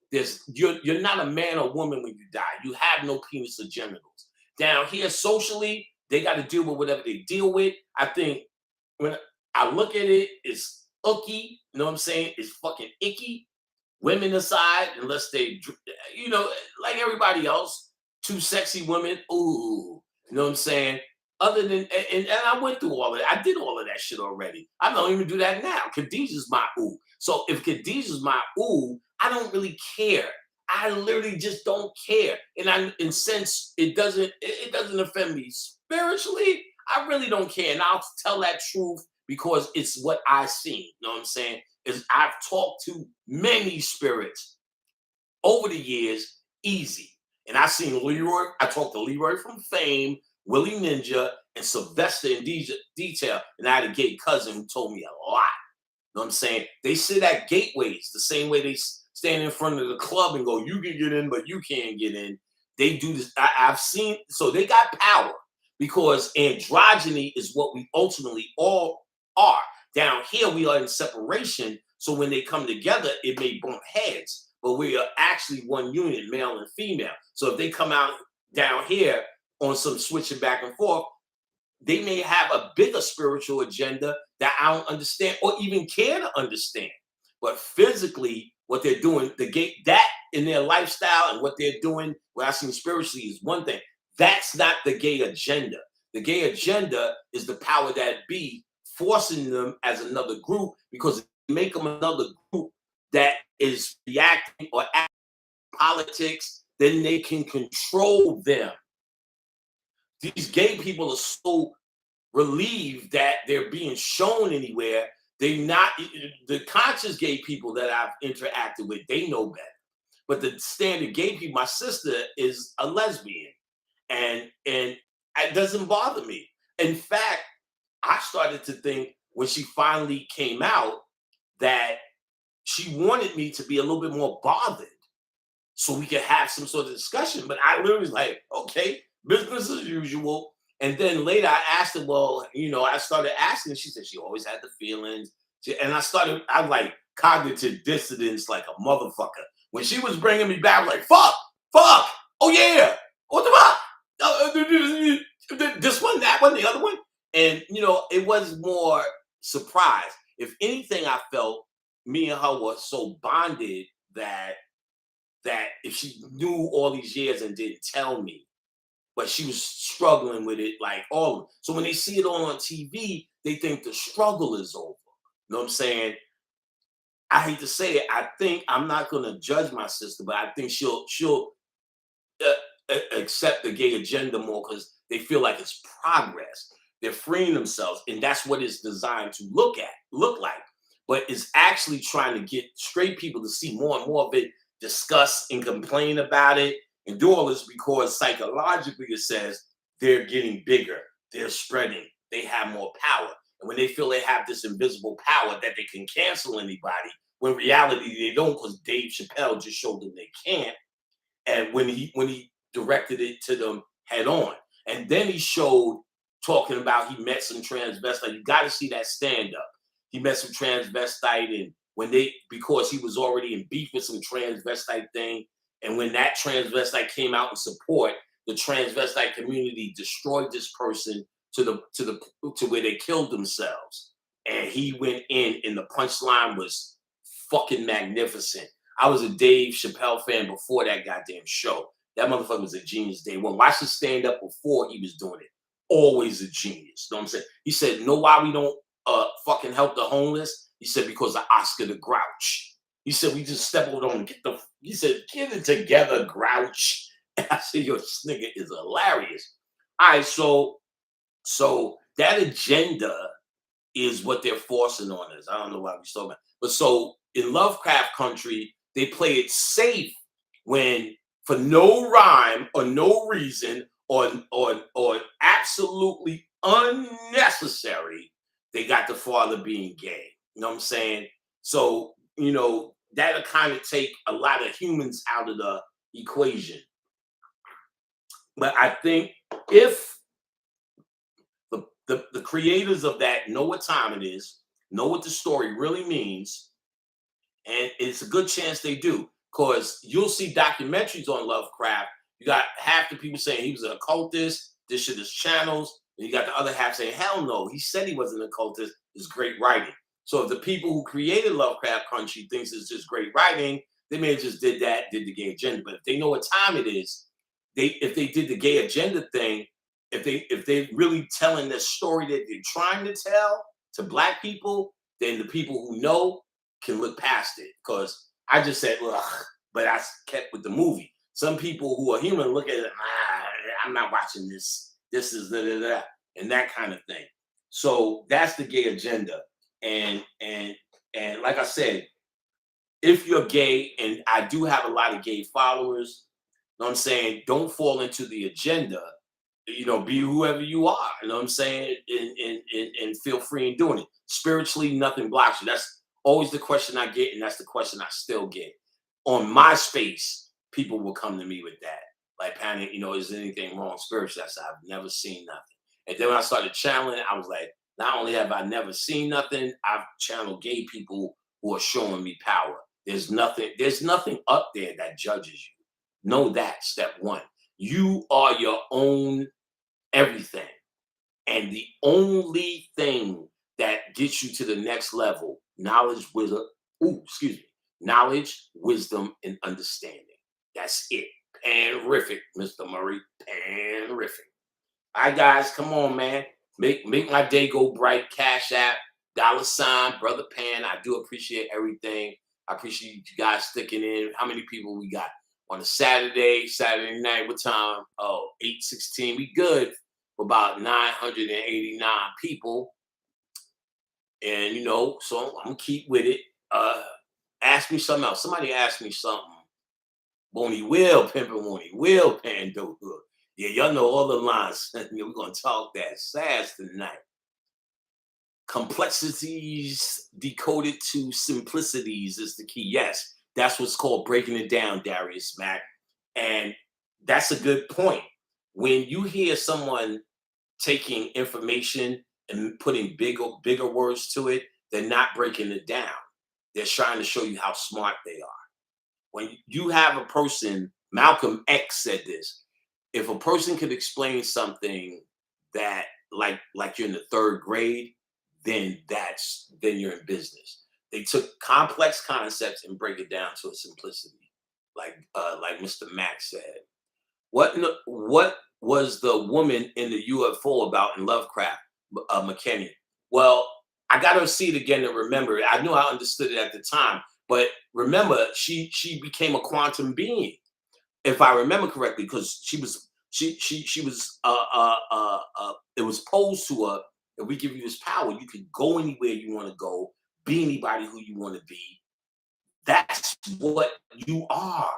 S1: you're not a man or woman when you die. You have no penis or genitals. Down here, socially, they got to deal with whatever they deal with. I think when I look at it, it's icky. You know what I'm saying? It's fucking icky. Women aside, unless they, like everybody else, two sexy women. Ooh, you know what I'm saying? Other than, and I went through all of that. I did all of that shit already. I don't even do that now. Khadijah's my ooh. So if Khadijah's my ooh, I don't really care. I literally just don't care. And since it doesn't offend me spiritually, I really don't care. And I'll tell that truth because it's what I see. You know what I'm saying? Is I've talked to many spirits over the years, easy. And I seen Leroy. I talked to Leroy from Fame, Willie Ninja, and Sylvester in detail. And I had a gay cousin who told me a lot. You know what I'm saying? They sit at gateways the same way they stand in front of the club and go, you can get in, but you can't get in. They do this. I've seen, so they got power because androgyny is what we ultimately all are. Down here, we are in separation. So when they come together, it may bump heads, but we are actually one unit, male and female. So if they come out down here on some switching back and forth, they may have a bigger spiritual agenda that I don't understand or even care to understand. But physically, what they're doing, that in their lifestyle and what they're doing, what I've seen spiritually is one thing. That's not the gay agenda. The gay agenda is the power that be forcing them as another group because make them another group that is reacting or acting politics, then they can control them. These gay people are so relieved that they're being shown anywhere. They not the conscious gay people that I've interacted with, they know better. But the standard gay people, my sister is a lesbian, and it doesn't bother me. In fact, I started to think when she finally came out that she wanted me to be a little bit more bothered so we could have some sort of discussion. But I literally was like, okay, business as usual. And then later I asked her, well, I started asking, she said she always had the feelings. And I like cognitive dissonance like a motherfucker. When she was bringing me back, I was like, fuck, oh yeah, what the fuck? This one, that one, the other one. And, it was more surprise. If anything, I felt me and her were so bonded that if she knew all these years and didn't tell me, but she was struggling with it like all of it. So when they see it on TV, they think the struggle is over. You know what I'm saying? I hate to say it. I think I'm not going to judge my sister, but I think she'll accept the gay agenda more because they feel like it's progress. They're freeing themselves, and that's what it's designed to look like. But it's actually trying to get straight people to see more and more of it, discuss and complain about it. And do all this because psychologically it says they're getting bigger, they're spreading, they have more power. And when they feel they have this invisible power that they can cancel anybody, when in reality they don't, because Dave Chappelle just showed them they can't. And when he directed it to them head on, and then he showed talking about he met some transvestite. You got to see that stand up. He met some transvestite, and when they because he was already in beef with some transvestite thing, and when that transvestite came out in support, the transvestite community destroyed this person to where they killed themselves. And he went in, and the punchline was fucking magnificent. I was a Dave Chappelle fan before that goddamn show. That motherfucker was a genius day one. Watch the stand up before he was doing it. Always a genius. You know what I'm saying? He said, know why we don't fucking help the homeless? He said, because of Oscar the Grouch. He said, we just step over and he said, get it together, Grouch. And I said, yo, this nigga is hilarious. All right, so that agenda is what they're forcing on us. I don't know why we still, but so in Lovecraft Country, they play it safe when, for no rhyme or no reason or absolutely unnecessary, they got the father being gay. You know what I'm saying? So that'll kind of take a lot of humans out of the equation. But I think if the creators of that know what time it is, know what the story really means, and it's a good chance they do, because you'll see documentaries on Lovecraft. You got half the people saying he was an occultist, this shit is channels, and you got the other half saying, hell no, he said he wasn't an occultist, it's great writing. So if the people who created Lovecraft Country thinks it's just great writing, they may have just did the gay agenda. But if they know what time it is, if they did the gay agenda thing, if they're really telling the story that they're trying to tell to Black people, then the people who know can look past it. Because I just said, ugh, but I kept with the movie. Some people who are human look at it, I'm not watching this. This is da, and that kind of thing. So that's the gay agenda. And like I said, if you're gay, and I do have a lot of gay followers, you know what I'm saying, don't fall into the agenda. Be whoever you are. You know what I'm saying, and feel free in doing it. Spiritually, nothing blocks you. That's always the question I get, and that's the question I still get. On MySpace, people will come to me with that. Like, Panic, is there anything wrong spiritually? I said, I've never seen nothing. And then when I started channeling, I was like, not only have I never seen nothing, I've channeled gay people who are showing me power. There's nothing up there that judges you. Know that, step one. You are your own everything. And the only thing that gets you to the next level, knowledge, wisdom, and understanding. That's it. Panrific, Mr. Murray. Panrific. All right, guys, come on, man. Make my day go bright. Cash App, $ Brother Pan. I do appreciate everything. I appreciate you guys sticking in. How many people we got on a Saturday night? What time? Oh, 8:16. We good for about 989 people. And so I'm gonna keep with it. Ask me something else. Somebody asked me something. Won't he will, pimpin', won't he will, pan dope hook. Yeah, y'all know all the lines. We're gonna talk that sass tonight. Complexities decoded to simplicities is the key. Yes, that's what's called breaking it down, Darius Mack. And that's a good point. When you hear someone taking information and putting bigger words to it, they're not breaking it down. They're trying to show you how smart they are. When you have a person, Malcolm X said this, if a person could explain something that like you're in the third grade, then you're in business. They took complex concepts and break it down to a simplicity, like Mr. Mack said. What was the woman in the UFO about in Lovecraft, McKinney? Well, I got to see it again to remember it. I knew I understood it at the time, but remember, she became a quantum being, if I remember correctly, because she was it was posed to her, if we give you this power, you can go anywhere you want to go, be anybody who you want to be. That's what you are.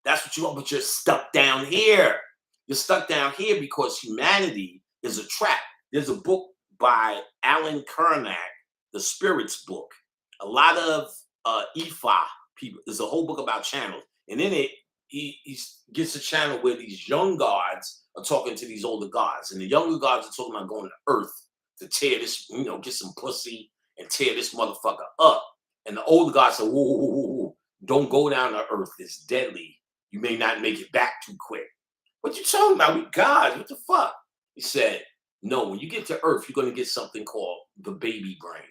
S1: That's what you are, but you're stuck down here. You're stuck down here because humanity is a trap. There's a book by Alan Kernak, The Spirits Book. A lot of Ifa people. There's a whole book about channels, and in it, he gets a channel where these young gods are talking to these older gods, and the younger gods are talking about going to Earth to tear this, get some pussy and tear this motherfucker up. And the older gods say, whoa, whoa, whoa, whoa, don't go down to Earth. It's deadly. You may not make it back too quick. What you talking about? We gods. What the fuck? He said, no, when you get to Earth, you're going to get something called the baby brain.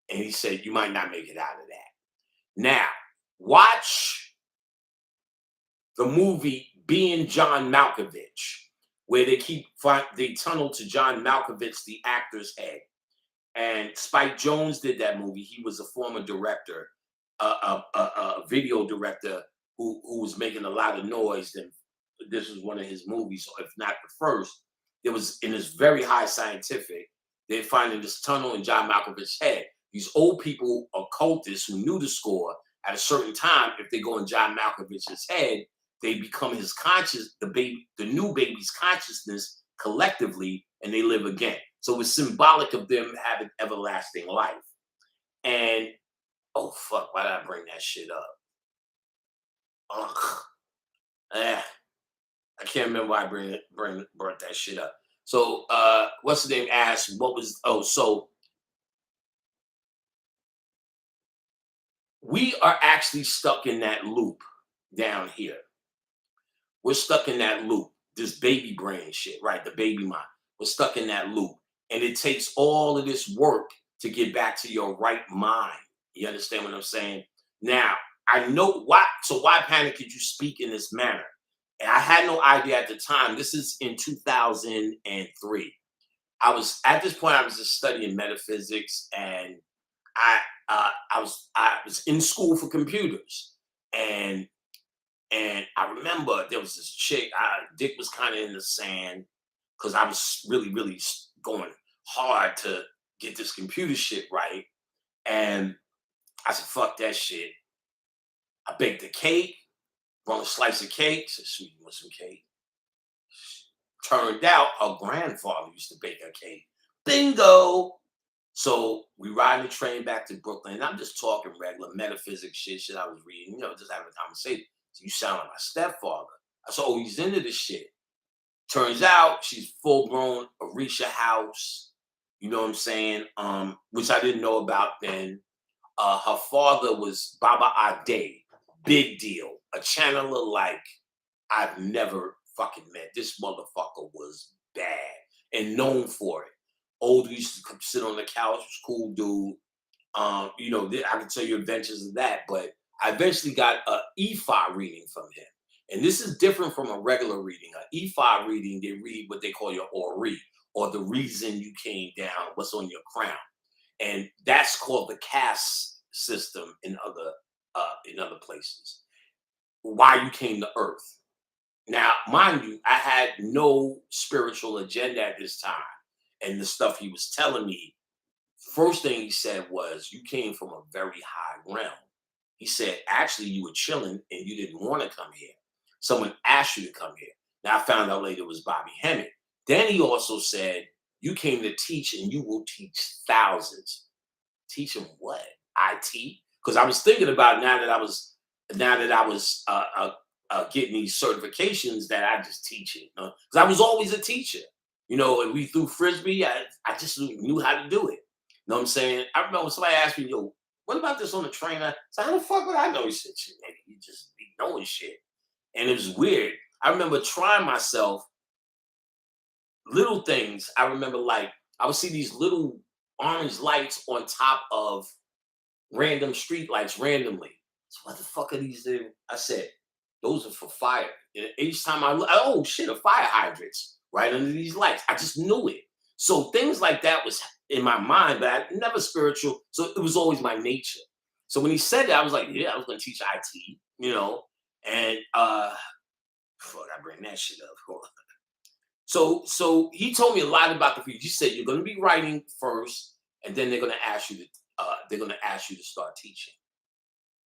S1: And he said, you might not make it out of that. Now, watch the movie Being John Malkovich, where they tunnel to John Malkovich, the actor's head. And Spike Jonze did that movie. He was a former director, a video director who was making a lot of noise. And this was one of his movies, if not the first. It was in this very high scientific. They're finding this tunnel in John Malkovich's head. These old people, occultists who knew the score, at a certain time, if they go in John Malkovich's head, they become his conscious, the new baby's consciousness collectively, and they live again. So it's symbolic of them having everlasting life. And oh fuck, why did I bring that shit up? Ugh. I can't remember why I brought that shit up. So what's the name asked so we are actually stuck in that loop down here. We're stuck in that loop, this baby brain shit, right? The baby mind. We're stuck in that loop. And it takes all of this work to get back to your right mind. You understand what I'm saying? Now, I know why. So why panic could you speak in this manner? And I had no idea at the time. This is in 2003. I was at this point, I was just studying metaphysics, and I was in school for computers, and I remember there was this chick. Dick was kind of in the sand because I was really going hard to get this computer shit right, and I said, "Fuck that shit." I baked a cake, brought a slice of cake. Said, "Sweet, you want some cake?" Turned out her grandfather used to bake a cake. Bingo! So we ride the train back to Brooklyn, and I'm just talking regular metaphysics shit I was reading, just having a conversation. So you sound like my stepfather. I said, oh, he's into this shit. Turns out she's full blown Orisha House. You know what I'm saying? Which I didn't know about then. Her father was Baba Ade. Big deal. A channeler like I've never fucking met. This motherfucker was bad and known for it. Old used to come sit on the couch, was cool dude. I can tell you adventures of that, but I eventually got a Ifa reading from him. And this is different from a regular reading. An Ifa reading, they read what they call your Ori, or the reason you came down, what's on your crown. And that's called the caste system in other places. Why you came to Earth. Now, mind you, I had no spiritual agenda at this time. And the stuff he was telling me, first thing he said was, you came from a very high realm. He said, actually, you were chilling and you didn't want to come here. Someone asked you to come here. Now, I found out later it was Bobby Hemmett. Then he also said, you came to teach and you will teach thousands. Teach them what? IT? Because I was thinking about now that I was getting these certifications that I just teach it. Because I was always a teacher. And we threw frisbee. I just knew how to do it. You know what I'm saying? I remember somebody asked me, yo, what about this on the train? I said, how the fuck would I know? He said, shit, nigga, you just be knowing shit. And it was weird. I remember trying myself, little things. I remember I would see these little orange lights on top of random street lights randomly. So what the fuck are these? I said, those are for fire. And each time I look, oh shit, a fire hydrants right under these lights. I just knew it. So things like that was in my mind, but I never spiritual. So it was always my nature. So when he said that, I was like, yeah, I was going to teach IT, and fuck, I bring that shit up. So he told me a lot about the future. He said you're going to be writing first, and then they're going to ask you to start teaching.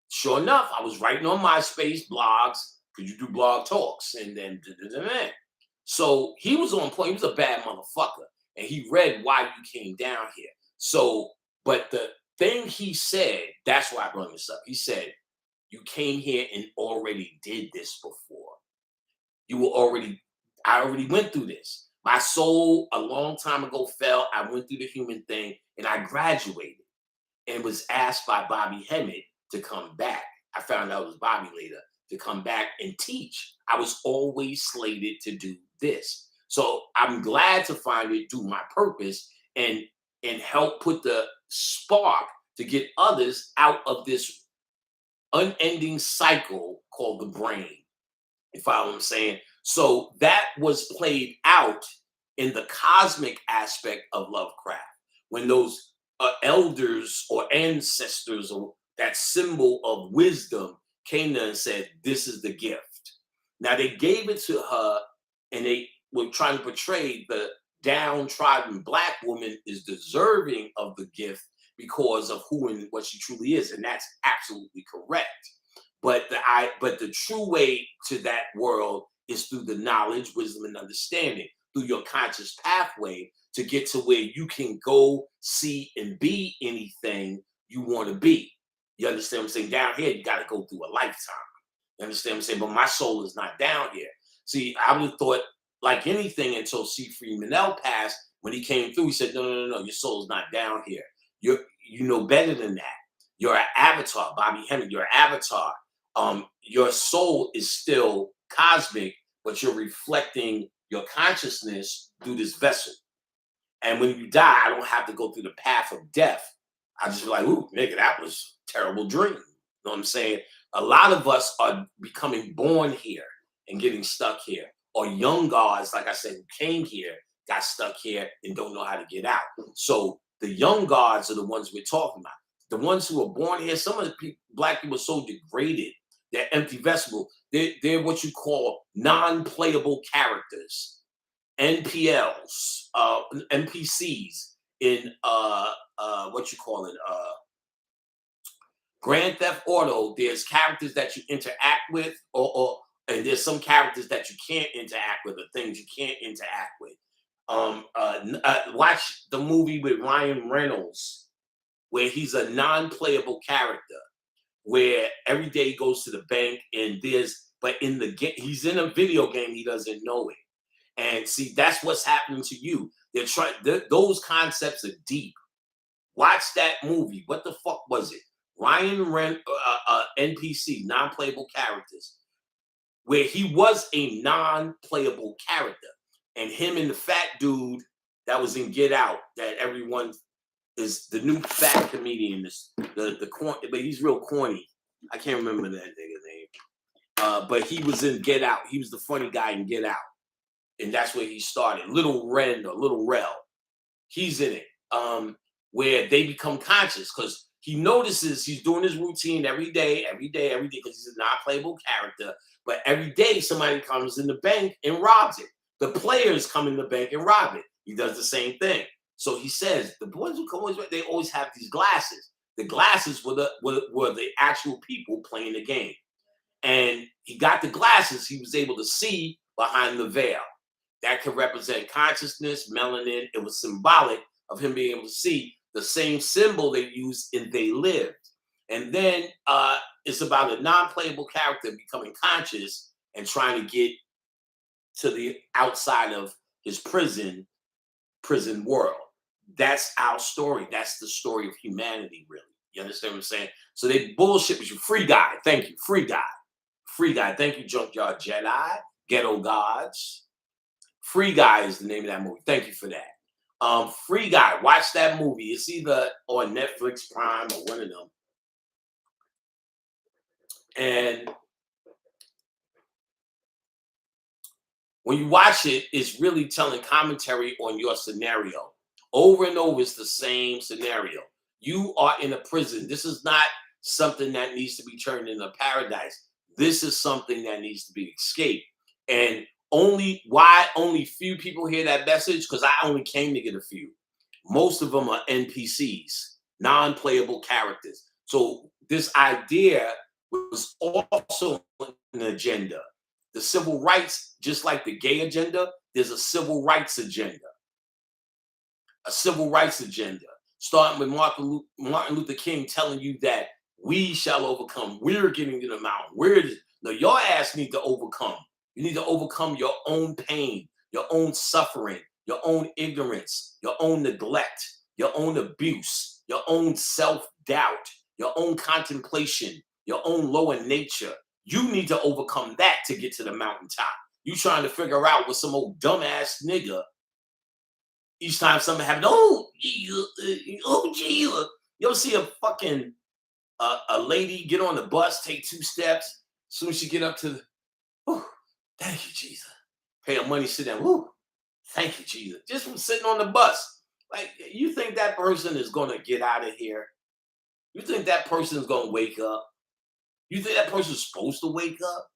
S1: Sure enough, I was writing on MySpace blogs, because you do blog talks and then so he was on point. He was a bad motherfucker, and he read why you came down here. So, but the thing he said, that's why I brought this up. He said, you came here and already did this before. You were already, I already went through this. My soul a long time ago fell. I went through the human thing and I graduated and was asked by Bobby Hemmett to come back. I found out it was Bobby later, to come back and teach. I was always slated to do this. So I'm glad to finally do my purpose and help put the spark to get others out of this unending cycle called the brain. You follow what I'm saying? So that was played out in the cosmic aspect of Lovecraft. When those elders or ancestors or that symbol of wisdom came there and said, this is the gift. Now they gave it to her and they were trying to portray the downtrodden Black woman is deserving of the gift because of who and what she truly is. And that's absolutely correct. But the true way to that world is through the knowledge, wisdom, and understanding, through your conscious pathway to get to where you can go, see, and be anything you want to be. You understand what I'm saying? Down here, you got to go through a lifetime. You understand what I'm saying? But my soul is not down here. See, I would have thought like anything until C. Freeman L passed. When he came through, he said, no, your soul's not down here. You know better than that. You're an avatar, Bobby Hemmett. You're an avatar. Your soul is still cosmic, but you're reflecting your consciousness through this vessel. And when you die, I don't have to go through the path of death. I just be like, ooh, nigga, that was a terrible dream. You know what I'm saying? A lot of us are becoming born here and getting stuck here. Or young guards, like I said, who came here, got stuck here and don't know how to get out. So the young guards are the ones we're talking about. The ones who are born here, some of the Black people are so degraded, they're empty vessel. They're what you call non-playable characters, NPLs, NPCs in what you call it, Grand Theft Auto. There's characters that you interact with, and there's some characters that you can't interact with, or things you can't interact with. Watch the movie with Ryan Reynolds, where he's a non-playable character, where every day he goes to the bank and but in the game, he's in a video game, he doesn't know it. And see, that's what's happening to you. Those concepts are deep. Watch that movie. What the fuck was it? NPC, non-playable characters, where he was a non-playable character. And him and the fat dude that was in Get Out, that everyone is the new fat comedian, the corny, but he's real corny. I can't remember that nigga's name. But he was in Get Out. He was the funny guy in Get Out. And that's where he started. Little Ren or Little Rel. He's in it. Where they become conscious because he notices he's doing his routine every day, because he's a non-playable character. But every day somebody comes in the bank and robs it. The players come in the bank and rob it. He does the same thing. So he says, the boys who come, they always have these glasses. The glasses were the actual people playing the game. And he got the glasses, he was able to see behind the veil. That could represent consciousness, melanin. It was symbolic of him being able to see the same symbol they used in They Lived. And then it's about a non-playable character becoming conscious and trying to get to the outside of his prison world. That's our story. That's the story of humanity, really. You understand what I'm saying? So they bullshit with you. Free Guy. Thank you. Free Guy. Free Guy. Thank you, Junkyard Jedi. Ghetto Gods. Free Guy is the name of that movie. Thank you for that. Free Guy. Watch that movie. It's either on Netflix Prime or one of them. And when you watch it, it's really telling commentary on your scenario. Over and over, it's the same scenario. You are in a prison. This is not something that needs to be turned into paradise. This is something that needs to be escaped. And why only few people hear that message? Because I only came to get a few. Most of them are NPCs, non-playable characters. So this idea was also an agenda. The civil rights, just like the gay agenda, there's a civil rights agenda. A civil rights agenda, starting with Martin Luther King telling you that we shall overcome. We're getting to the mountain. No, your ass need to overcome. You need to overcome your own pain, your own suffering, your own ignorance, your own neglect, your own abuse, your own self-doubt, your own contemplation, your own lower nature. You need to overcome that to get to the mountaintop. You trying to figure out what some old dumbass nigga each time something happens, oh Jesus, oh Jesus. You ever see a fucking a lady get on the bus, take 2 steps, as soon as she get up to the, oh, thank you, Jesus. Pay her money, sit down, whoo, thank you, Jesus. Just from sitting on the bus. Like, you think that person is gonna get out of here? You think that person is gonna wake up? You think that person's supposed to wake up?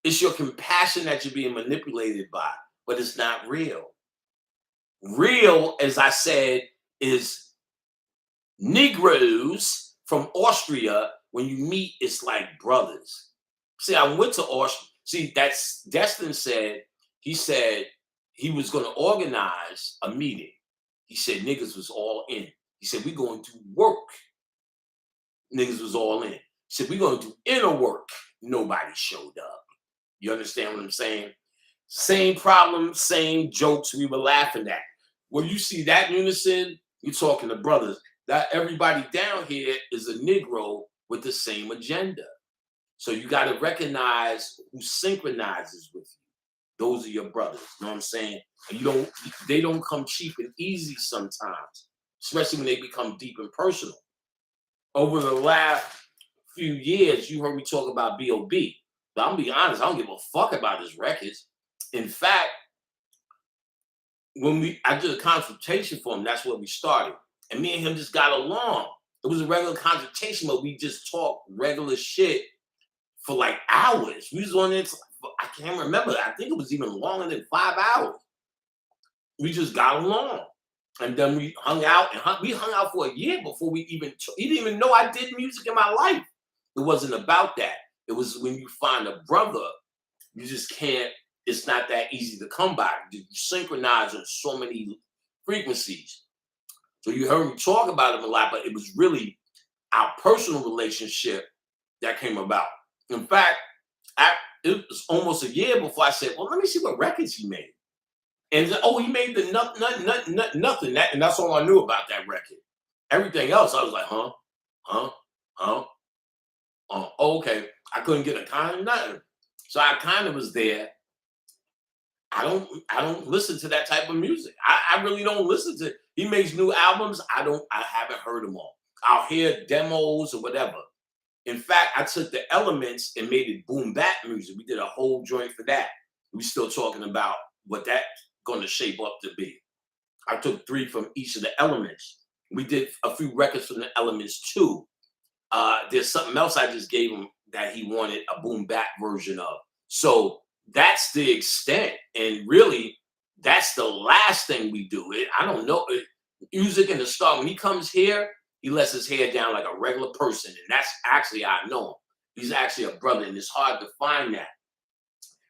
S1: It's your compassion that you're being manipulated by, but it's not real. Real, as I said, is Negroes from Austria. When you meet, it's like brothers. See, I went to Austria. See, that's Destin said, he said he was going to organize a meeting. He said niggas was all in. He said, we're going to work. Niggas was all in. He said, we're going to do inner work. Nobody showed up. You understand what I'm saying? Same problem, same jokes we were laughing at. When you see that unison, you're talking to brothers. That everybody down here is a Negro with the same agenda. So you got to recognize who synchronizes with you. Those are your brothers. You know what I'm saying? And they don't come cheap and easy sometimes, especially when they become deep and personal. Over the last few years, you heard me talk about B.O.B. But I'm gonna be honest, I don't give a fuck about his records. In fact, when I did a consultation for him, that's where we started. And me and him just got along. It was a regular consultation, but we just talked regular shit for like hours. We was on it, I can't remember. I think it was even longer than 5 hours. We just got along. And then we hung out, and we hung out for a year before we even, he didn't even know I did music in my life. It wasn't about that. It was when you find a brother, you just can't, it's not that easy to come by. You synchronize on so many frequencies. So you heard me talk about him a lot, but it was really our personal relationship that came about. In fact, it was almost a year before I said, well, let me see what records he made. And he made the nothing. And that's all I knew about that record. Everything else, I was like, okay. I couldn't get a kind of nothing. So I kind of was there. I don't listen to that type of music. I really don't listen to. He makes new albums. I haven't heard them all. I'll hear demos or whatever. In fact, I took the elements and made it boom bap music. We did a whole joint for that. We still talking about what that's going to shape up to be. I took 3 from each of the elements. We did a few records from the elements too. There's something else I just gave him that he wanted a boom bap version of. So that's the extent. And really, that's the last thing we do. I don't know. Music in the start, when he comes here, he lets his hair down like a regular person. And that's actually how I know him. He's actually a brother, and it's hard to find that.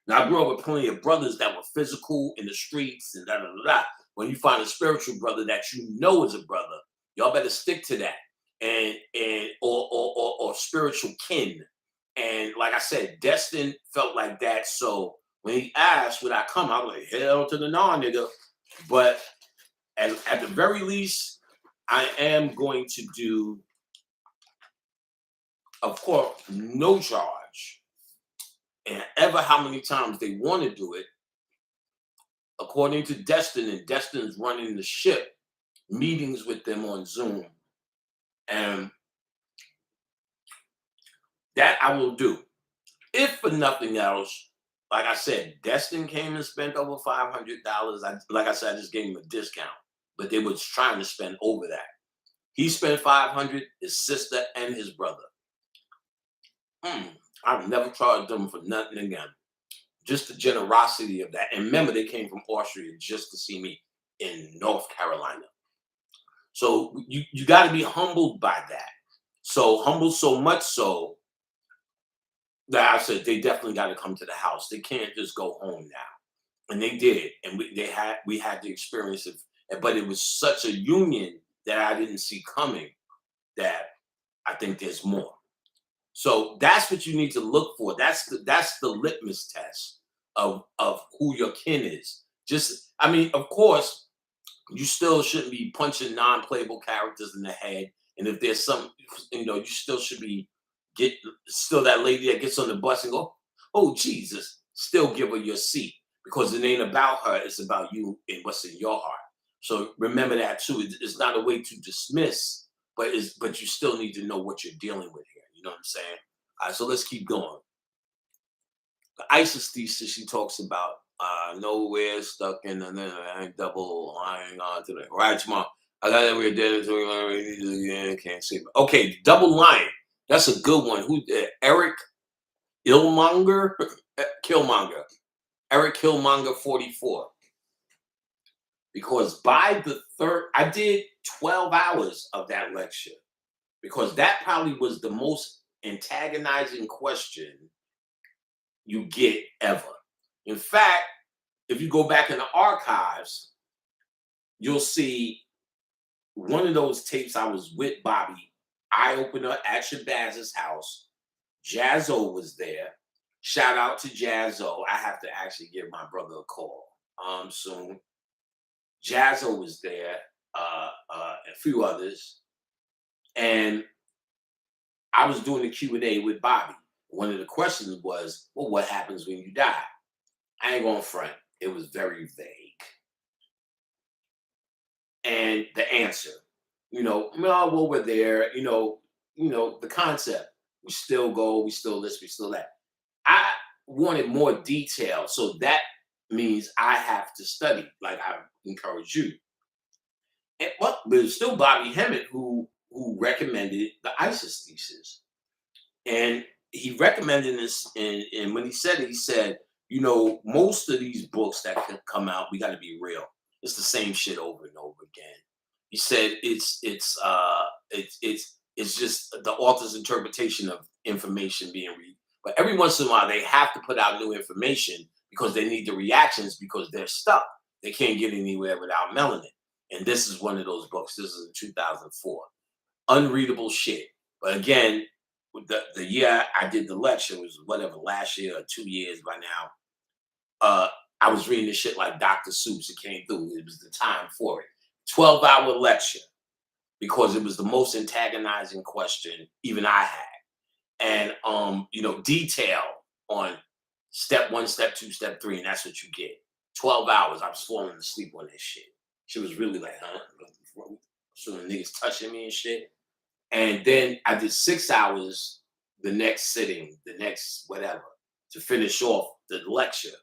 S1: Now, I grew up with plenty of brothers that were physical in the streets and da. When you find a spiritual brother that you know is a brother, y'all better stick to that. Or spiritual kin. And like I said, Destin felt like that. So when he asked, would I come? I was like, hell to the no, nigga. But at the very least, I am going to do, of course, no charge. And ever how many times they want to do it, according to Destin, and Destin's running the ship, meetings with them on Zoom. And that I will do. If for nothing else, like I said, Destin came and spent over $500. Like I said, I just gave him a discount, but they was trying to spend over that. He spent $500, his sister and his brother. I've never charged them for nothing again. Just the generosity of that. And remember, they came from Austria just to see me in North Carolina. So you got to be humbled by that. So humble, so much so that I said they definitely got to come to the house. They can't just go home now. And they did, and we had the experience of, but it was such a union that I didn't see coming that I think there's more. So that's what you need to look for. That's the litmus test of who your kin is. Just, I mean, of course, you still shouldn't be punching non-playable characters in the head. And if there's some, you still should be get still that lady that gets on the bus and go, oh Jesus, still give her your seat because it ain't about her, it's about you and what's in your heart. So remember that too. It's not a way to dismiss, but you still need to know what you're dealing with here. You know what I'm saying? All right, so let's keep going. The ISIS thesis she talks about nowhere stuck in the double lying on to the right tomorrow. I got that we're dead so can't see. Okay, double lying. That's a good one. Who Eric Illmonger? Killmonger. Eric Killmonger 44. Because by the third, I did 12 hours of that lecture because that probably was the most antagonizing question you get ever. In fact, if you go back in the archives, you'll see one of those tapes I was with Bobby, eye opener at Shabazz's house. Jazzo was there. Shout out to Jazzo. I have to actually give my brother a call soon. Jazzo was there, a few others, and I was doing the Q&A with Bobby. One of the questions was, well, what happens when you die? I ain't gonna front. It was very vague. And the answer, no, well, we're there, the concept. We still go, we still this, we still that. I wanted more detail. So that means I have to study, like I encourage you. And but it's still Bobby Hemmett who recommended the ISIS thesis. And he recommended this, and when he said it, he said, most of these books that can come out, we got to be real. It's the same shit over and over again. He said it's just the author's interpretation of information being read. But every once in a while, they have to put out new information because they need the reactions because they're stuck. They can't get anywhere without melanin. And this is one of those books. This is in 2004. Unreadable shit. But again, the year I did the lecture was whatever, last year or 2 years by now. I was reading this shit like Dr. Seuss. It came through. It was the time for it. 12-hour lecture because it was the most antagonizing question even I had. And detail on step 1, step 2, step 3, and that's what you get. 12 hours. I was falling asleep on this shit. She was really like, huh? So the niggas touching me and shit. And then I did 6 hours the next sitting, the next whatever, to finish off the lecture.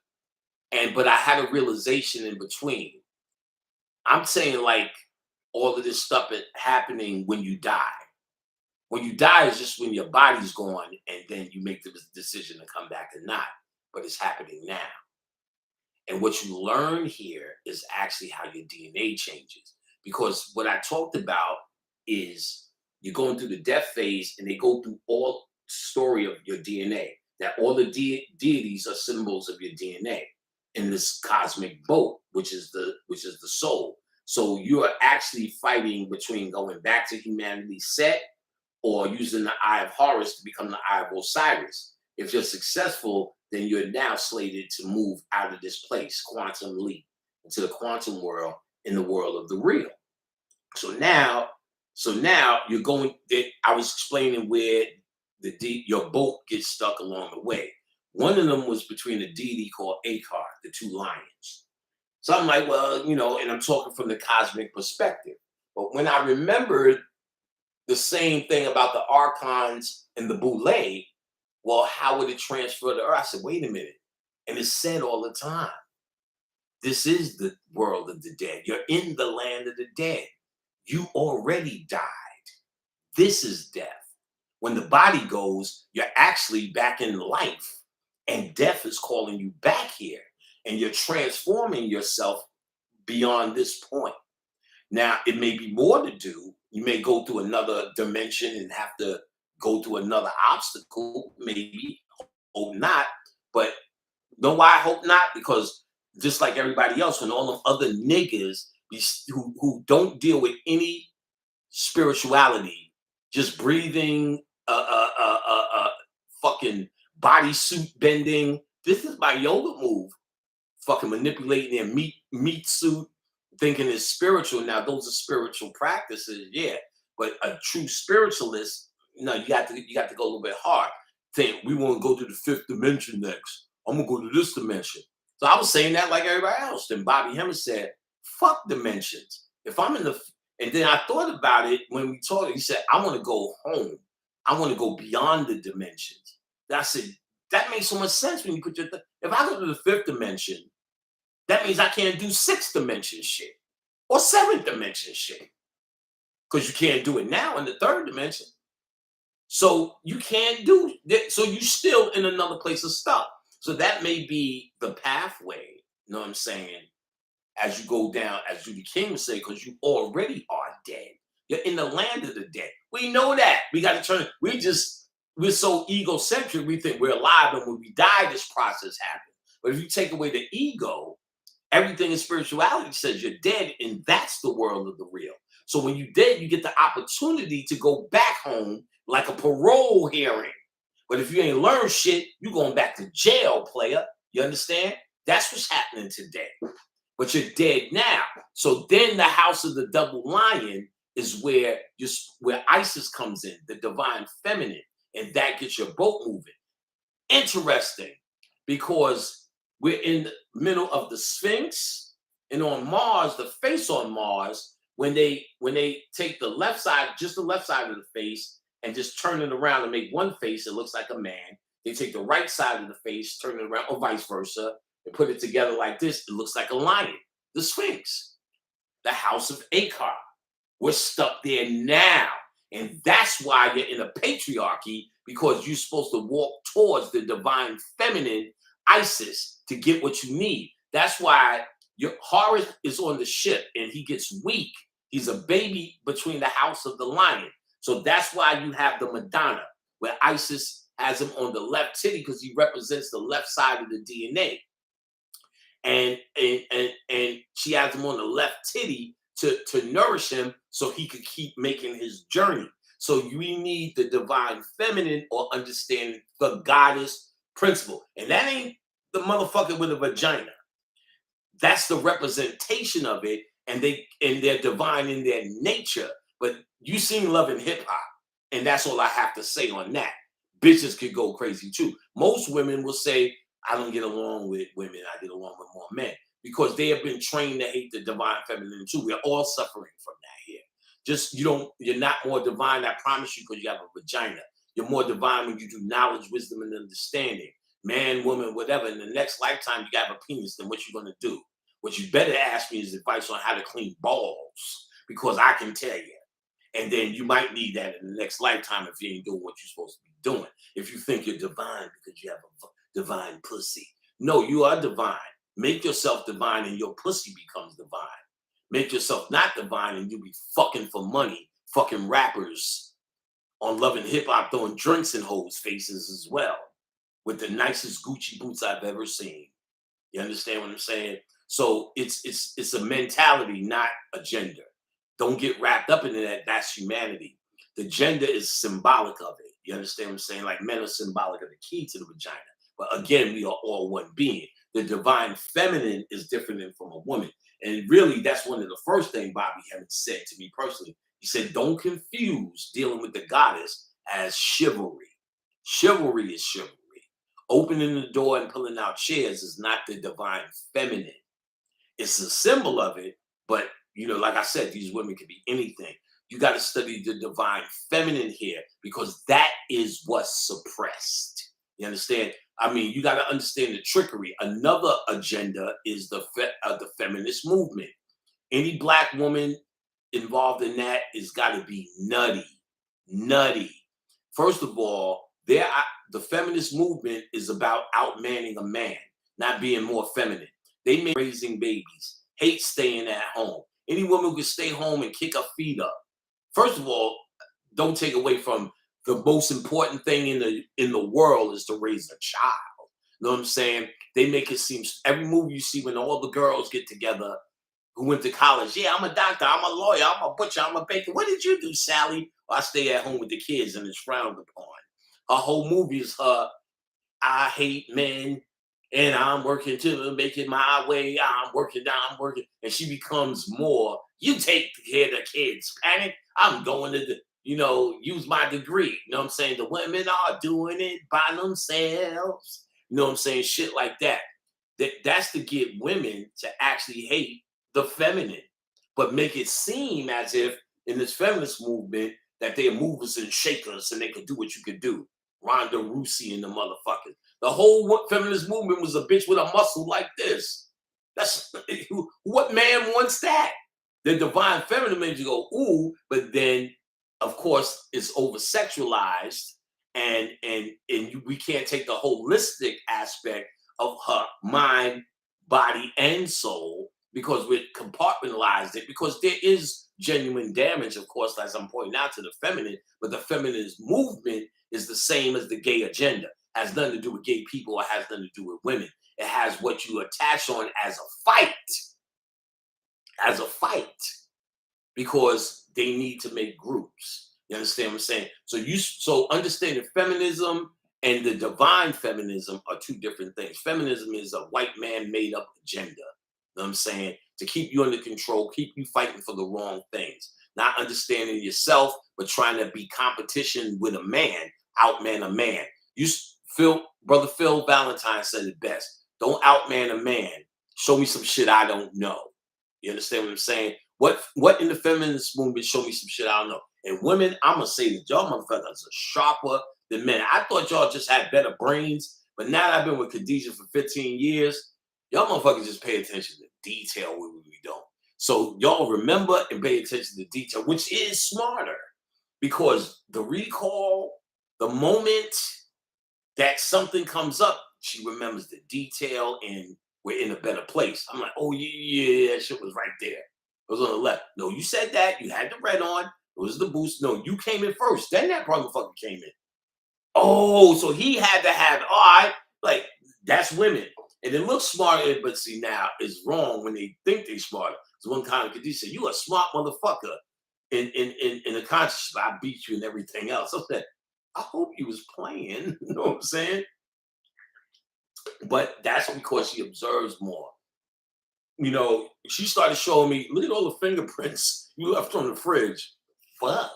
S1: But I had a realization in between. I'm saying like all of this stuff happening when you die. When you die is just when your body's gone and then you make the decision to come back or not. But it's happening now. And what you learn here is actually how your DNA changes. Because what I talked about is you're going through the death phase and they go through all story of your DNA, that all the deities are symbols of your DNA in this cosmic boat, which is the soul. So you are actually fighting between going back to humanity's set or using the Eye of Horus to become the Eye of Osiris. If you're successful, then you're now slated to move out of this place, quantum leap, into the quantum world, in the world of the real. So now you're going. I was explaining where your boat gets stuck along the way. One of them was between a deity called Akar, the two lions. So I'm like, well, and I'm talking from the cosmic perspective. But when I remembered the same thing about the archons and the boule, well, how would it transfer to Earth? I said, wait a minute. And it's said all the time. This is the world of the dead. You're in the land of the dead. You already died. This is death. When the body goes, you're actually back in life. And death is calling you back here. And you're transforming yourself beyond this point. Now, it may be more to do, You may go through another dimension and have to go through another obstacle, maybe, hope not. But know why I hope not? Because just like everybody else, when all them other niggas who don't deal with any spirituality, just breathing, fucking bodysuit bending. This is my yoga move. Fucking manipulating their meat suit, thinking it's spiritual. Now those are spiritual practices, yeah. But a true spiritualist, no, you got to go a little bit hard. Think we want to go to the fifth dimension next. I'm gonna go to this dimension. So I was saying that like everybody else. Then Bobby Hemmett said, "Fuck dimensions. If I'm in the," and then I thought about it when we talked. He said, "I want to go home. I want to go beyond the dimensions." I said, "That makes so much sense when you put your. If I go to the fifth dimension, that means I can't do sixth dimension shit or seventh dimension shit because you can't do it now in the third dimension. So you can't do that. So you're still in another place of stuff. So that may be the pathway. You know what I'm saying? As you go down, as Judy King would say, because you already are dead. You're in the land of the dead. We know that. We got to turn it. We're so egocentric. We think we're alive, and when we die, this process happens. But if you take away the ego, everything in spirituality says you're dead, and that's the world of the real. So when you're dead, you get the opportunity to go back home like a parole hearing. But if you ain't learned shit, you going back to jail, player. You understand? That's what's happening today. But you're dead now. So then the house of the double lion is where Isis comes in, the divine feminine, and that gets your boat moving. Interesting, because we're in the middle of the Sphinx, and on Mars, the face on Mars, when they take the left side, just the left side of the face, and just turn it around and make one face, it looks like a man. They take the right side of the face, turn it around, or vice versa, and put it together like this, it looks like a lion. The Sphinx, the house of Akar. We're stuck there now. And that's why you're in a patriarchy, because you're supposed to walk towards the divine feminine, Isis, to get what you need. That's why your Horus is on the ship and he gets weak. He's a baby between the house of the lion. So that's why you have the Madonna, where Isis has him on the left titty because he represents the left side of the DNA. And she has him on the left titty to nourish him so he could keep making his journey. So we need the divine feminine, or understand the goddess principle. And that ain't the motherfucker with a vagina. That's the representation of it, and they're divine in their nature. But you seen Love and Hip Hop, and that's all I have to say on that. Bitches could go crazy too. Most women will say, I don't get along with women, I get along with more men, because they have been trained to hate the divine feminine too. We're all suffering from that here. Just you're not more divine, I promise you, because you have a vagina. You're more divine when you do knowledge, wisdom, and understanding. Man, woman, whatever. In the next lifetime, you got a penis, then what you gonna do? What you better ask me is advice on how to clean balls, because I can tell you. And then you might need that in the next lifetime if you ain't doing what you're supposed to be doing. If you think you're divine because you have a divine pussy. No, you are divine. Make yourself divine and your pussy becomes divine. Make yourself not divine and you be fucking for money, fucking rappers on Love and Hip Hop throwing drinks in hoes' faces as well, with the nicest Gucci boots I've ever seen. You understand what I'm saying? So it's a mentality, not a gender. Don't get wrapped up into that. That's humanity. The gender is symbolic of it. You understand what I'm saying? Like men are symbolic of the key to the vagina. But again, we are all one being. The divine feminine is different than from a woman. And really, that's one of the first things Bobby Hemmett said to me personally. He said, don't confuse dealing with the goddess as chivalry. Chivalry is chivalry. Opening the door and pulling out chairs is not the divine feminine. It's a symbol of it, but like I said, these women can be anything. You got to study the divine feminine here, because that is what's suppressed. You understand? I mean, you got to understand the trickery. Another agenda is the feminist movement. Any black woman involved in that is got to be nutty. Nutty. First of all, the feminist movement is about outmanning a man, not being more feminine. They make raising babies, hate staying at home. Any woman who can stay home and kick her feet up first of all, don't take away from the most important thing in the world is to raise a child. You know what I'm saying? They make it seem every movie you see when all the girls get together who went to college. Yeah, I'm a doctor, I'm a lawyer, I'm a butcher, I'm a baker. What did you do, Sally? Well, I stay at home with the kids and it's frowned upon. Her whole movie is her, I hate men and I'm working to make it my way. I'm working. And she becomes more, you take care of the kids. Panic, I'm going to, use my degree. You know what I'm saying? The women are doing it by themselves. You know what I'm saying? Shit like that. That's to get women to actually hate the feminine, but make it seem as if in this feminist movement that they're movers and shakers and they could do what you could do. Ronda Rousey and the motherfuckers. The whole feminist movement was a bitch with a muscle like this. That's what man wants that. The divine feminine made you go ooh, but then of course it's over sexualized, and we can't take the holistic aspect of her mind, body, and soul because we compartmentalized it. Because there is genuine damage, of course, as I'm pointing out to the feminine, but the feminist movement is the same as the gay agenda. Has nothing to do with gay people or has nothing to do with women. It has what you attach on as a fight, because they need to make groups. You understand what I'm saying? So understanding feminism and the divine feminism are two different things. Feminism is a white man made up agenda. You know what I'm saying? To keep you under control, keep you fighting for the wrong things, not understanding yourself, but trying to be competition with a man, outman a man. Brother Phil Valentine said it best. Don't outman a man. Show me some shit I don't know. You understand what I'm saying? What in the feminist movement show me some shit I don't know? And women, I'm gonna say that y'all motherfuckers are sharper than men. I thought y'all just had better brains, but now that I've been with Khadijah for 15 years, y'all motherfuckers just pay attention to detail when we don't. So y'all remember and pay attention to detail, which is smarter because the recall, the moment that something comes up, she remembers the detail and we're in a better place. I'm like, oh yeah, that shit was right there. It was on the left. No, you said that. You had the red on. It was the boost. No, you came in first. Then that motherfucker came in. Oh, so he had to have, all right, like that's women. And it looks smarter, but see now it's wrong when they think they're smarter. So one kind of could say, you a smart motherfucker. In the conscious, I beat you and everything else. I said, I hope he was playing. You know what I'm saying? But that's because she observes more. She started showing me, look at all the fingerprints you left on the fridge. Fuck.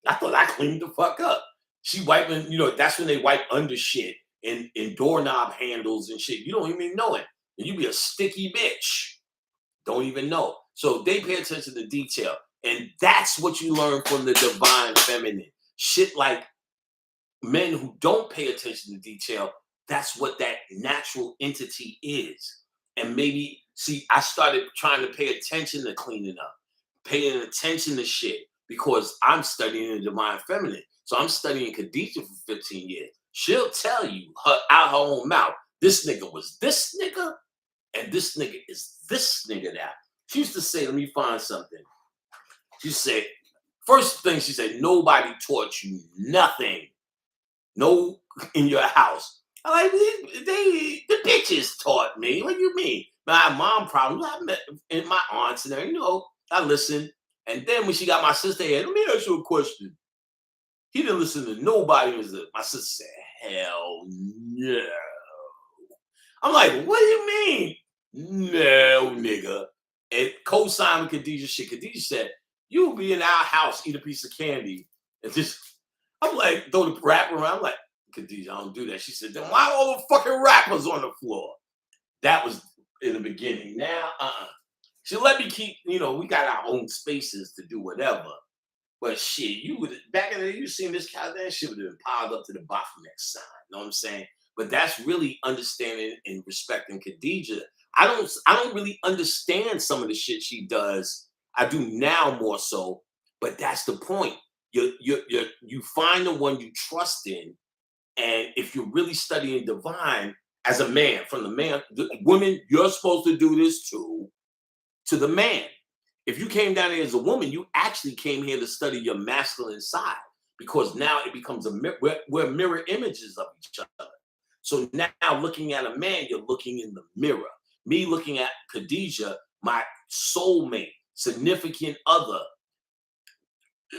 S1: I thought I cleaned the fuck up. She wiping, that's when they wipe under shit and doorknob handles and shit. You don't even know it. And you be a sticky bitch. Don't even know. So they pay attention to detail. And that's what you learn from the divine feminine. Shit like men who don't pay attention to detail, that's what that natural entity is. And maybe, see, I started trying to pay attention to cleaning up, paying attention to shit because I'm studying the divine feminine. So I'm studying Khadijah for 15 years. She'll tell you out her own mouth, this nigga was this nigga, and this nigga is this nigga now. She used to say, let me find something. She said, first thing she said, nobody taught you nothing. No, in your house. I'm like, the bitches taught me. What do you mean? My mom problems. I met and my aunts and there, I listened. And then when she got my sister here, let me ask you a question. He didn't listen to nobody. My sister said, hell no. I'm like, what do you mean? No, nigga. And co-sign Khadijah shit. Khadijah said, you will be in our house, eat a piece of candy, and just, I'm like, throw the wrapper around. I'm like, Khadijah, I don't do that. She said, then why all the fucking rappers on the floor? That was in the beginning. Now, she let me keep, we got our own spaces to do whatever. But shit, you would back in the day, you seen this kind of that shit would have been piled up to the Baphomet sign. You know what I'm saying? But that's really understanding and respecting Khadijah. I don't really understand some of the shit she does. I do now more so, but that's the point. You find the one you trust in, and if you're really studying divine as a man, from the man, the women, you're supposed to do this too, to the man. If you came down here as a woman, you actually came here to study your masculine side because now it becomes we're mirror images of each other. So now looking at a man, you're looking in the mirror. Me looking at Khadijah, my soulmate, significant other,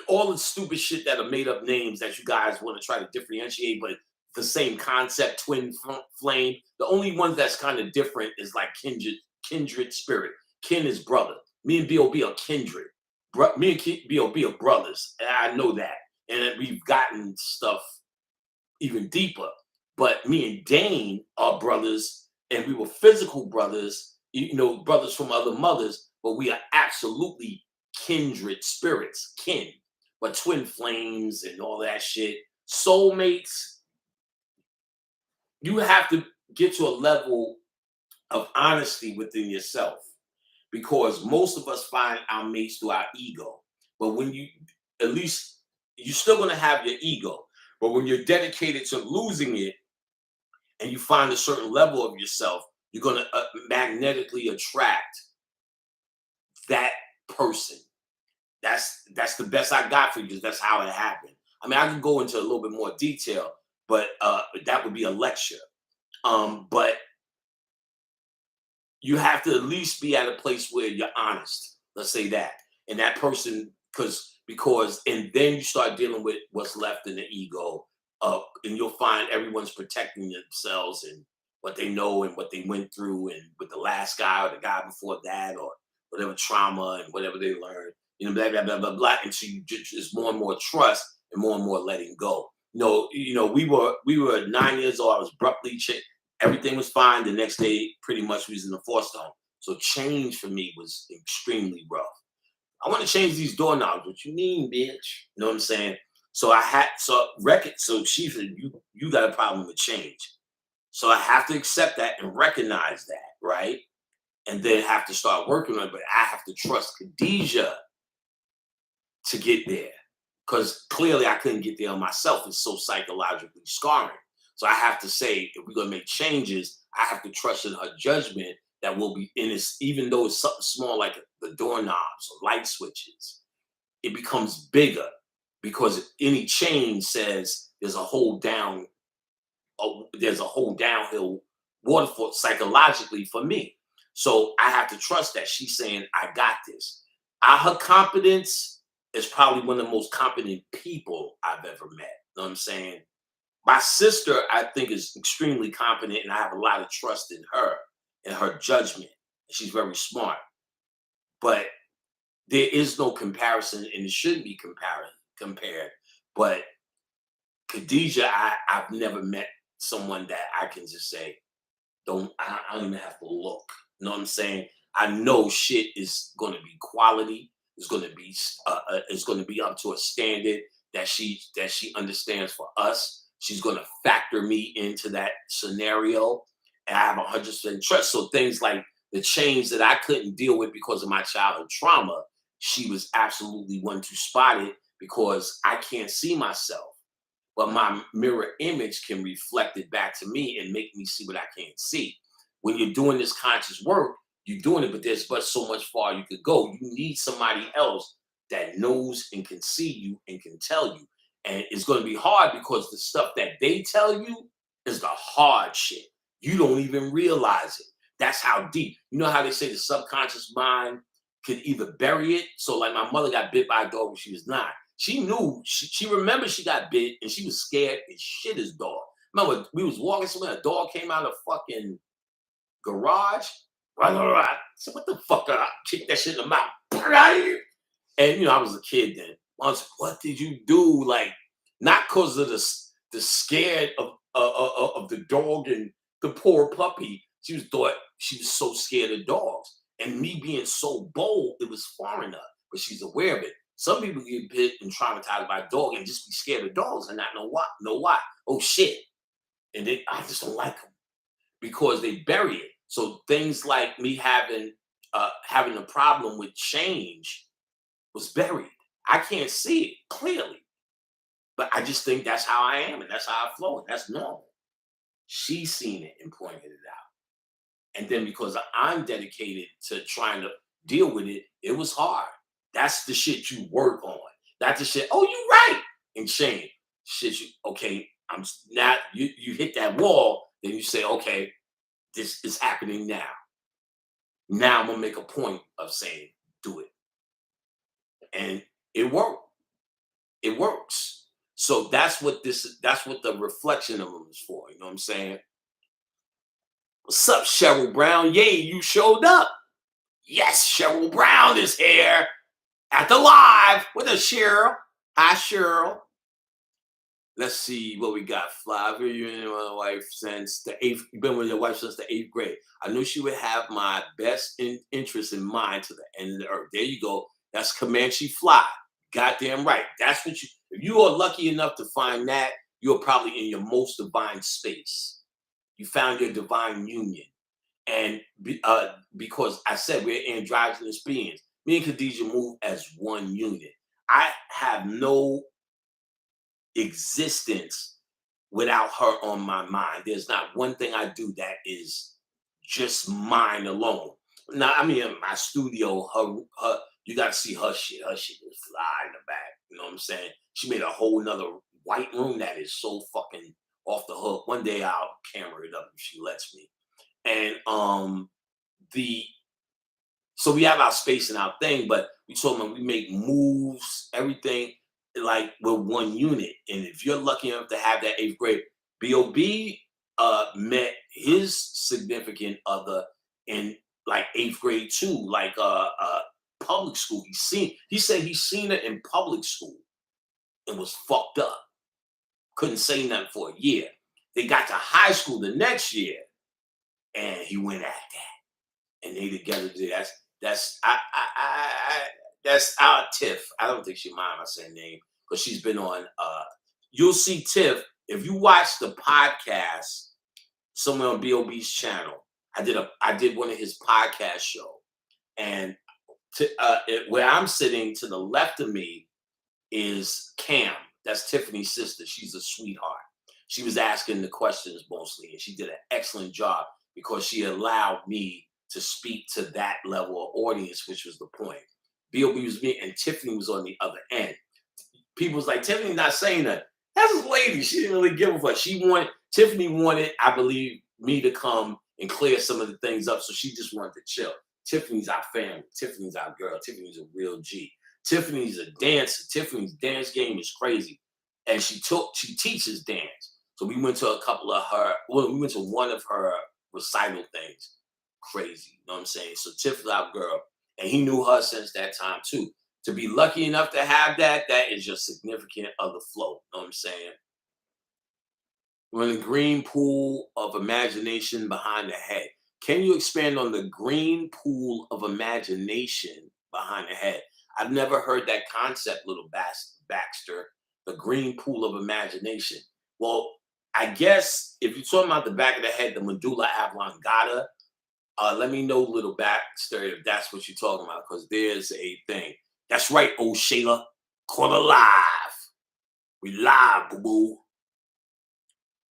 S1: all the stupid shit that are made up names that you guys want to try to differentiate, but the same concept, twin flame. The only one that's kind of different is like kindred spirit. Kin is brother. Me and B.O.B. are kindred. Me and B.O.B. are brothers. And I know that. And we've gotten stuff even deeper. But me and Dane are brothers, and we were physical brothers, brothers from other mothers, but we are absolutely kindred spirits, kin. But twin flames and all that shit, soulmates, you have to get to a level of honesty within yourself because most of us find our mates through our ego. But when you, at least, you're still going to have your ego. But when you're dedicated to losing it and you find a certain level of yourself, you're going to magnetically attract that person. That's the best I got for you because that's how it happened. I mean, I can go into a little bit more detail, but that would be a lecture. But you have to at least be at a place where you're honest. Let's say that, and that person, because, and then you start dealing with what's left in the ego, and you'll find everyone's protecting themselves and what they know and what they went through, and with the last guy or the guy before that, or whatever trauma and whatever they learned, blah blah blah blah blah, until you just more and more trust and more letting go. We were 9 years old. I was abruptly everything was fine. The next day, pretty much, we was in the foster home. So change for me was extremely rough. I want to change these doorknobs. What you mean, bitch? You know what I'm saying? So so she said, you got a problem with change. So I have to accept that and recognize that, right? And then have to start working on it. But I have to trust Khadijah to get there. Because clearly I couldn't get there on myself. It's so psychologically scarring. So I have to say, if we're gonna make changes, I have to trust in her judgment that will be in this, even though it's something small like the doorknobs or light switches, it becomes bigger because any change says there's a whole downhill waterfall psychologically for me. So I have to trust that she's saying, I got this. Her competence is probably one of the most competent people I've ever met. You know what I'm saying? My sister, I think, is extremely competent, and I have a lot of trust in her and her judgment. She's very smart. But there is no comparison, and it shouldn't be compared. But Khadijah, I've never met someone that I can just say, I don't even have to look. You know what I'm saying? I know shit is going to be quality. It's going to be up to a standard that she understands for us. She's going to factor me into that scenario, and I have 100% trust. So things like the change that I couldn't deal with because of my childhood trauma, she was absolutely one to spot it because I can't see myself, but my mirror image can reflect it back to me and make me see what I can't see. When you're doing this conscious work, you're doing it, but there's but so much far you could go. You need somebody else that knows and can see you and can tell you. And it's going to be hard because the stuff that they tell you is the hard shit. You don't even realize it. That's how deep. You know how they say the subconscious mind could either bury it. So, like, my mother got bit by a dog when she was 9. She knew, she remembered she got bit and she was scared as shit as dog. Remember, we was walking somewhere, a dog came out of the fucking garage. Right. So what the fuck? I kicked that shit in the mouth. And I was a kid then. I was, what did you do? Like, not because of the scared of the dog and the poor puppy. She was so scared of dogs. And me being so bold, it was foreign enough, but she's aware of it. Some people get bit and traumatized by a dog and just be scared of dogs and not know why. Oh shit. And I just don't like them because they bury it. So things like me having a problem with change was buried. I can't see it clearly, but I just think that's how I am and that's how I flow. And that's normal. She's seen it and pointed it out. And then because I'm dedicated to trying to deal with it. It was hard. That's the shit you work on. That's the shit. Oh, you right. And shame. Shit, you okay. I'm now you hit that wall, then you say, okay, this is happening now. Now I'm gonna make a point of saying, do it. And it worked. It works. So that's what the reflection of them is for. You know what I'm saying? What's up, Cheryl Brown? Yay, you showed up. Yes, Cheryl Brown is here at the live with us, Cheryl. Hi, Cheryl. Let's see what we got. Fly, you and my wife since the eighth. You've been with your wife since the eighth grade. I knew she would have my best interest in mind to the end of the earth. There you go. That's Comanche Fly. Goddamn right. That's what you. If you are lucky enough to find that, you're probably in your most divine space. You found your divine union, and because I said we're androgynous beings, me and Khadijah move as one unit. I have no existence without her on my mind. There's not one thing I do that is just mine alone. Now, I mean, in my studio, her, you got to see her shit. Her shit is fly in the back. You know what I'm saying? She made a whole nother white room that is so fucking off the hook. One day I'll camera it up if she lets me. And the so we have our space and our thing, but we told them we make moves, everything like we're one unit. And if you're lucky enough to have that eighth grade, Bob met his significant other in like eighth grade too, like public school. He said he's seen it in public school and was fucked up. Couldn't say nothing for a year. They got to high school the next year, and he went at that, and they together did. That's our Tiff. I don't think she mind my saying name because she's been on. You'll see Tiff if you watch the podcast somewhere on Bob's channel. I did one of his podcast show, and where I'm sitting to the left of me is Cam. That's Tiffany's sister. She's a sweetheart. She was asking the questions mostly, and she did an excellent job because she allowed me to speak to that level of audience, which was the point. Bob was me, and Tiffany was on the other end. People was like, Tiffany not saying that. That's his lady. She didn't really give a fuck. Tiffany wanted, I believe, me to come and clear some of the things up. So she just wanted to chill. Tiffany's our family. Tiffany's our girl. Tiffany's a real G. Tiffany's a dancer. Tiffany's dance game is crazy. And she teaches dance. So we went to we went to one of her recital things. Crazy. You know what I'm saying? So Tiffany's our girl. And he knew her since that time too. To be lucky enough to have that is your significant other flow. You know what I'm saying? We're in the green pool of imagination behind the head. Can you expand on the green pool of imagination behind the head? I've never heard that concept, little Baxter, the green pool of imagination. Well, I guess if you're talking about the back of the head, the medulla oblongata, let me know, little Baxter, if that's what you're talking about, because there's a thing. That's right, old Shayla. Caught alive. We live, boo-boo.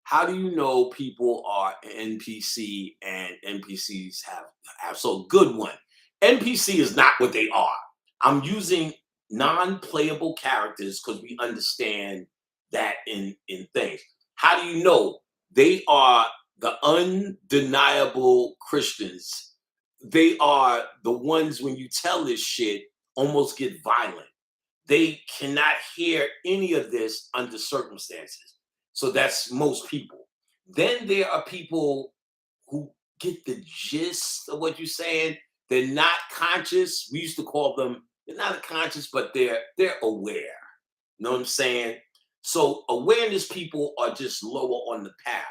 S1: How do you know people are NPC and NPCs have so good one? NPC is not what they are. I'm using non-playable characters because we understand that in things. How do you know? They are the undeniable Christians. They are the ones when you tell this shit almost get violent. They cannot hear any of this under circumstances. So that's most people. Then there are people who get the gist of what you're saying. They're not conscious. We used to call them, they're not conscious, but they're aware. You know what I'm saying? So awareness people are just lower on the path.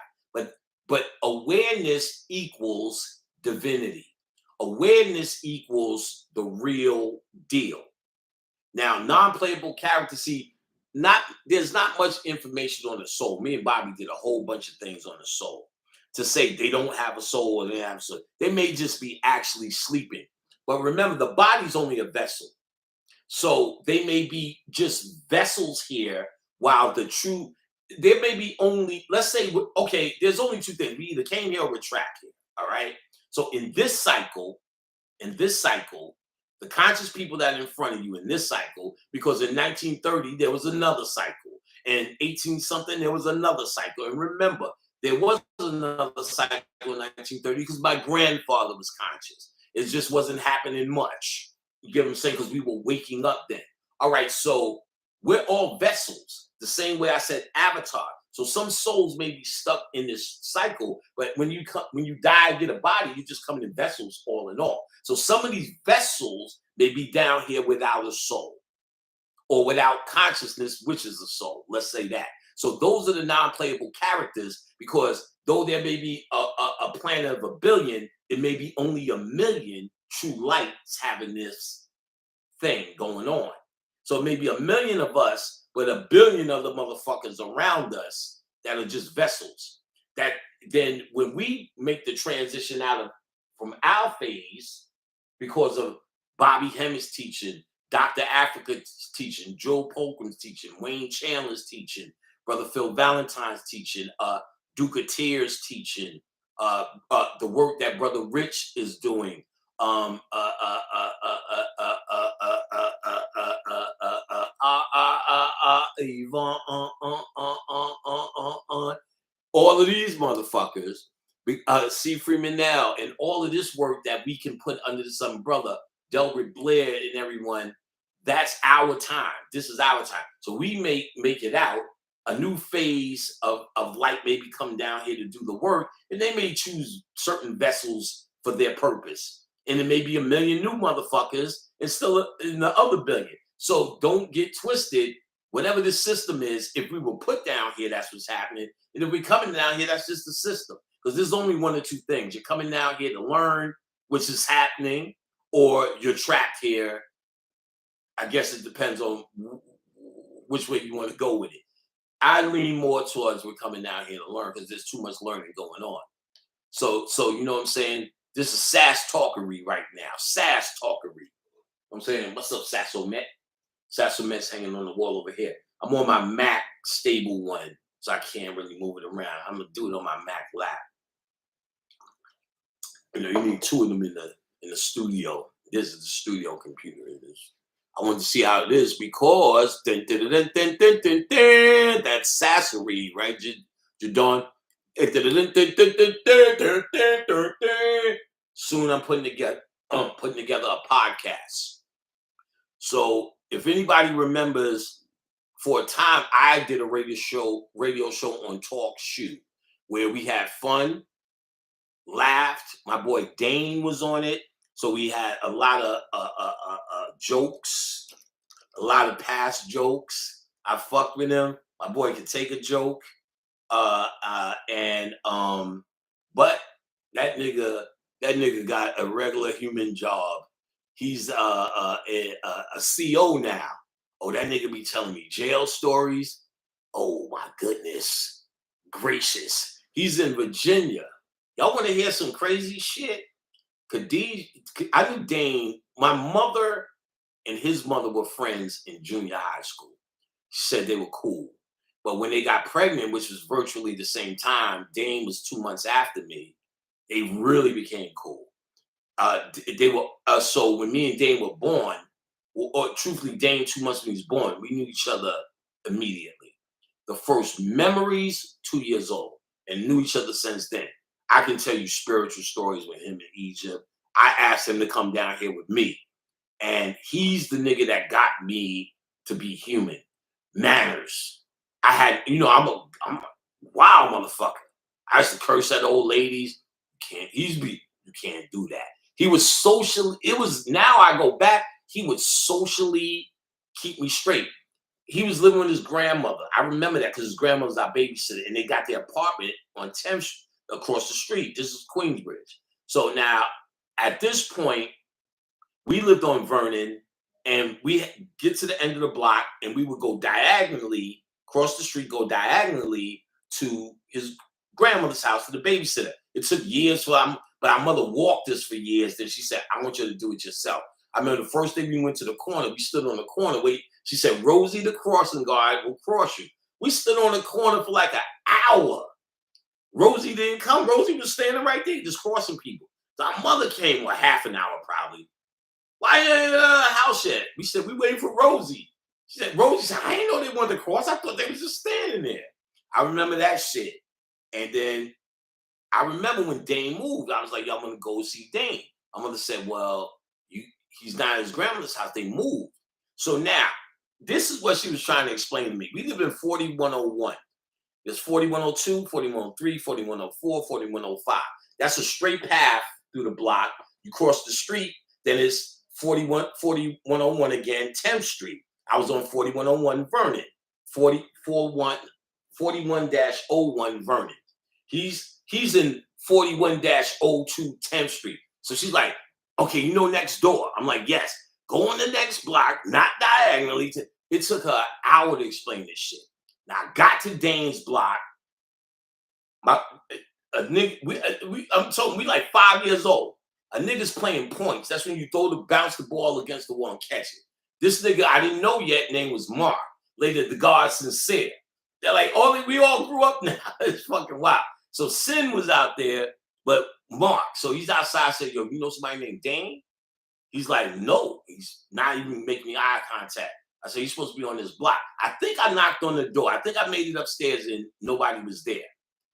S1: But awareness equals divinity. Awareness equals the real deal. Now, non-playable characters, there's not much information on the soul. Me and Bobby did a whole bunch of things on the soul to say they don't have a soul or they have a soul. They may just be actually sleeping. But remember, the body's only a vessel. So they may be just vessels here while there may be only, let's say, okay, there's only two things. We either came here or we're trapped here, all right? So in this cycle, The conscious people that are in front of you in this cycle, because in 1930 there was another cycle, and 18 something there was another cycle. And remember, there was another cycle in 1930 because my grandfather was conscious. It just wasn't happening much. You get what I'm saying? Because we were waking up then. All right, so we're all vessels, the same way I said avatar. So some souls may be stuck in this cycle, but when you die and get a body, you just come in vessels all in all. So some of these vessels may be down here without a soul or without consciousness, which is a soul. Let's say that. So those are the non-playable characters, because though there may be a planet of a billion, it may be only 1,000,000 true lights having this thing going on. So maybe 1,000,000 of us, but 1,000,000,000 of the motherfuckers around us that are just vessels. That then when we make the transition out of from our phase, because of Bobby Hemmitt's teaching, Dr. Africa's teaching, Joe Polkman's teaching, Wayne Chandler's teaching, Brother Phil Valentine's teaching, Duke Tears teaching, the work that Brother Rich is doing, all of these motherfuckers, C. Freeman now, and all of this work that we can put under this umbrella, Delbert Blair and everyone, that's our time. This is our time. So we make it out. A new phase of light may be coming down here to do the work, and they may choose certain vessels for their purpose. And it may be 1,000,000 new motherfuckers and still in the other billion. So don't get twisted. Whatever the system is, if we were put down here, that's what's happening. And if we're coming down here, that's just the system. Because there's only one or two things. You're coming down here to learn, which is happening, or you're trapped here. I guess it depends on which way you want to go with it. I lean more towards we're coming down here to learn, because there's too much learning going on. So you know what I'm saying? This is sass talkery right now. Sass talkery. I'm saying, what's up, Sassomet? Sassomet's hanging on the wall over here. I'm on my Mac stable one, so I can't really move it around. I'm gonna do it on my Mac lap. You know, you need two of them in the studio. This is the studio computer. It is. I want to see how it is, because that's sassery, right, Jadon? Soon I'm putting together a podcast. So if anybody remembers, for a time I did a radio show on Talk Shoe, where we had fun, laughed. My boy Dane was on it. So we had a lot of jokes, a lot of past jokes. I fucked with him. My boy could take a joke. But that nigga got a regular human job. He's a CO now. Oh, that nigga be telling me jail stories. Oh my goodness gracious. He's in Virginia. Y'all want to hear some crazy shit? I knew Dane. My mother and his mother were friends in junior high school. She said they were cool. But when they got pregnant, which was virtually the same time, Dane was 2 months after me, they really became cool. They were so when me and Dane were born, or truthfully, Dane 2 months when he was born, we knew each other immediately. The first memories, 2 years old, and knew each other since then. I can tell you spiritual stories with him in Egypt. I asked him to come down here with me, and he's the nigga that got me to be human. Manners. I had, I'm a wild motherfucker. I used to curse at old ladies. You can't do that. He was socially, now I go back, he would socially keep me straight. He was living with his grandmother. I remember that because his grandmother's our babysitter, and they got their apartment on 10th Street across the street. This is Queensbridge. So now, at this point, we lived on Vernon, and we get to the end of the block, and we would go diagonally, cross the street, go diagonally to his grandmother's house for the babysitter. It took years but our mother walked us for years. Then she said, I want you to do it yourself. I remember the first day we went to the corner, we stood on the corner. She said, Rosie, the crossing guard, will cross you. We stood on the corner for like an hour. Rosie didn't come. Rosie was standing right there, just crossing people. So our mother came, half an hour probably. house yet? We said, we waiting for Rosie. She said, Rosie said, I didn't know they wanted to cross. I thought they was just standing there. I remember that shit. And then I remember when Dane moved, I was like, yo, I'm going to go see Dane. My mother said, well, he's not at his grandmother's house. They moved. So now, this is what she was trying to explain to me. We live in 4101. There's 4102, 4103, 4104, 4105. That's a straight path through the block. You cross the street, then it's 4101 again, 10th Street. I was on 4101 Vernon, 41-01 Vernon. He's in 41-02 10th Street. So she's like, okay, you know next door. I'm like, yes. Go on the next block, not diagonally. It took her an hour to explain this shit. Now I got to Dane's block. I'm talking, we like 5 years old. A nigga's playing points. That's when you bounce the ball against the wall and catch it. This nigga I didn't know yet, name was Mark. Later, the guard Sincere. They're like, we all grew up now. It's fucking wild. So Sin was out there, but Mark. So he's outside. I said, yo, you know somebody named Dane? He's like, no. He's not even making eye contact. I said, he's supposed to be on this block. I think I knocked on the door. I think I made it upstairs and nobody was there.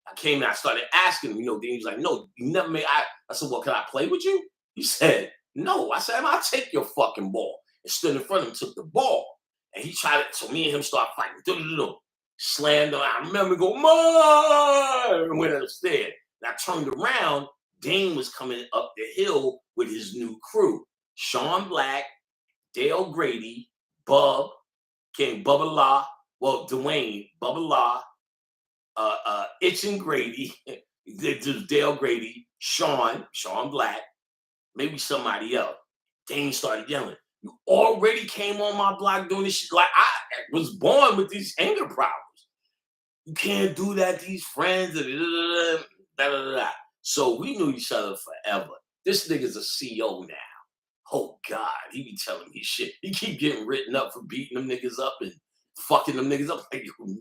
S1: I came and I started asking him, Then he was like, no, you never made. I said, well, can I play with you? He said, no. I said, I'll take your fucking ball. And stood in front of him, took the ball. And he tried it. So me and him started fighting. Slammed on. I remember go, Mom! And went upstairs. And I turned around. Dane was coming up the hill with his new crew. Sean Black, Dale Grady, Bub, King Bubba La, Dwayne, Bubba La, Itch and Grady, Dale Grady, Sean Black, maybe somebody else. Dane started yelling, you already came on my block doing this shit. Like I was born with these anger problems. You can't do that, these friends, So we knew each other forever. This nigga's a CEO now. Oh God, he be telling me shit. He keep getting written up for beating them niggas up and fucking them niggas up. Like, you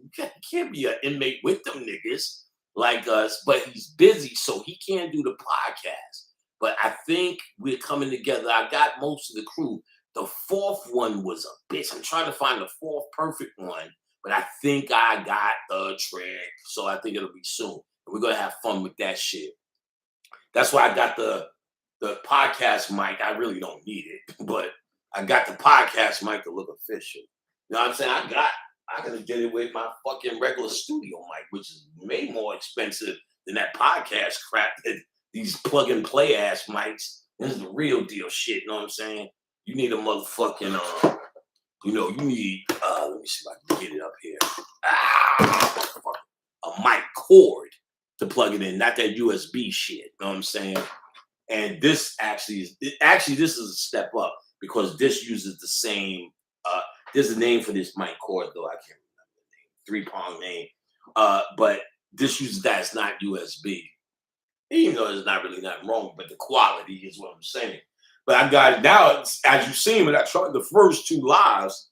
S1: can't be an inmate with them niggas like us, but he's busy, so he can't do the podcast. But I think we're coming together. I got most of the crew. The fourth one was a bitch. I'm trying to find the fourth perfect one, but I think I got the trick. So I think it'll be soon. We're gonna have fun with that shit. That's why I got the podcast mic. I really don't need it, but I got the podcast mic to look official. You know what I'm saying? I gotta get it with my fucking regular studio mic, which is way more expensive than that podcast crap that these plug and play ass mics. This is the real deal shit. You know what I'm saying? You need a motherfucking, you need, let me see if I can get it up here. A mic cord to plug it in, not that USB shit. You know what I'm saying? And this this is a step up because this uses the same, there's a name for this mic cord though. I can't remember the name, 3-prong name. But this uses that, it's not USB. Even though there's not really nothing wrong, but the quality is what I'm saying. But I got it now, as you've seen, when I tried the first 2 lives,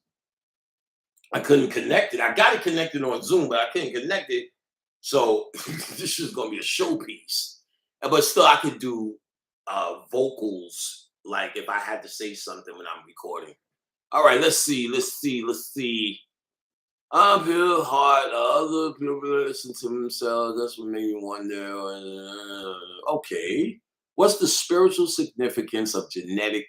S1: I couldn't connect it. I got it connected on Zoom, but I couldn't connect it. So this is going to be a showpiece. But still, I could do vocals, like if I had to say something when I'm recording. All right, let's see. I feel hard. Other people listen to themselves. That's what made me wonder. Okay, what's the spiritual significance of genetics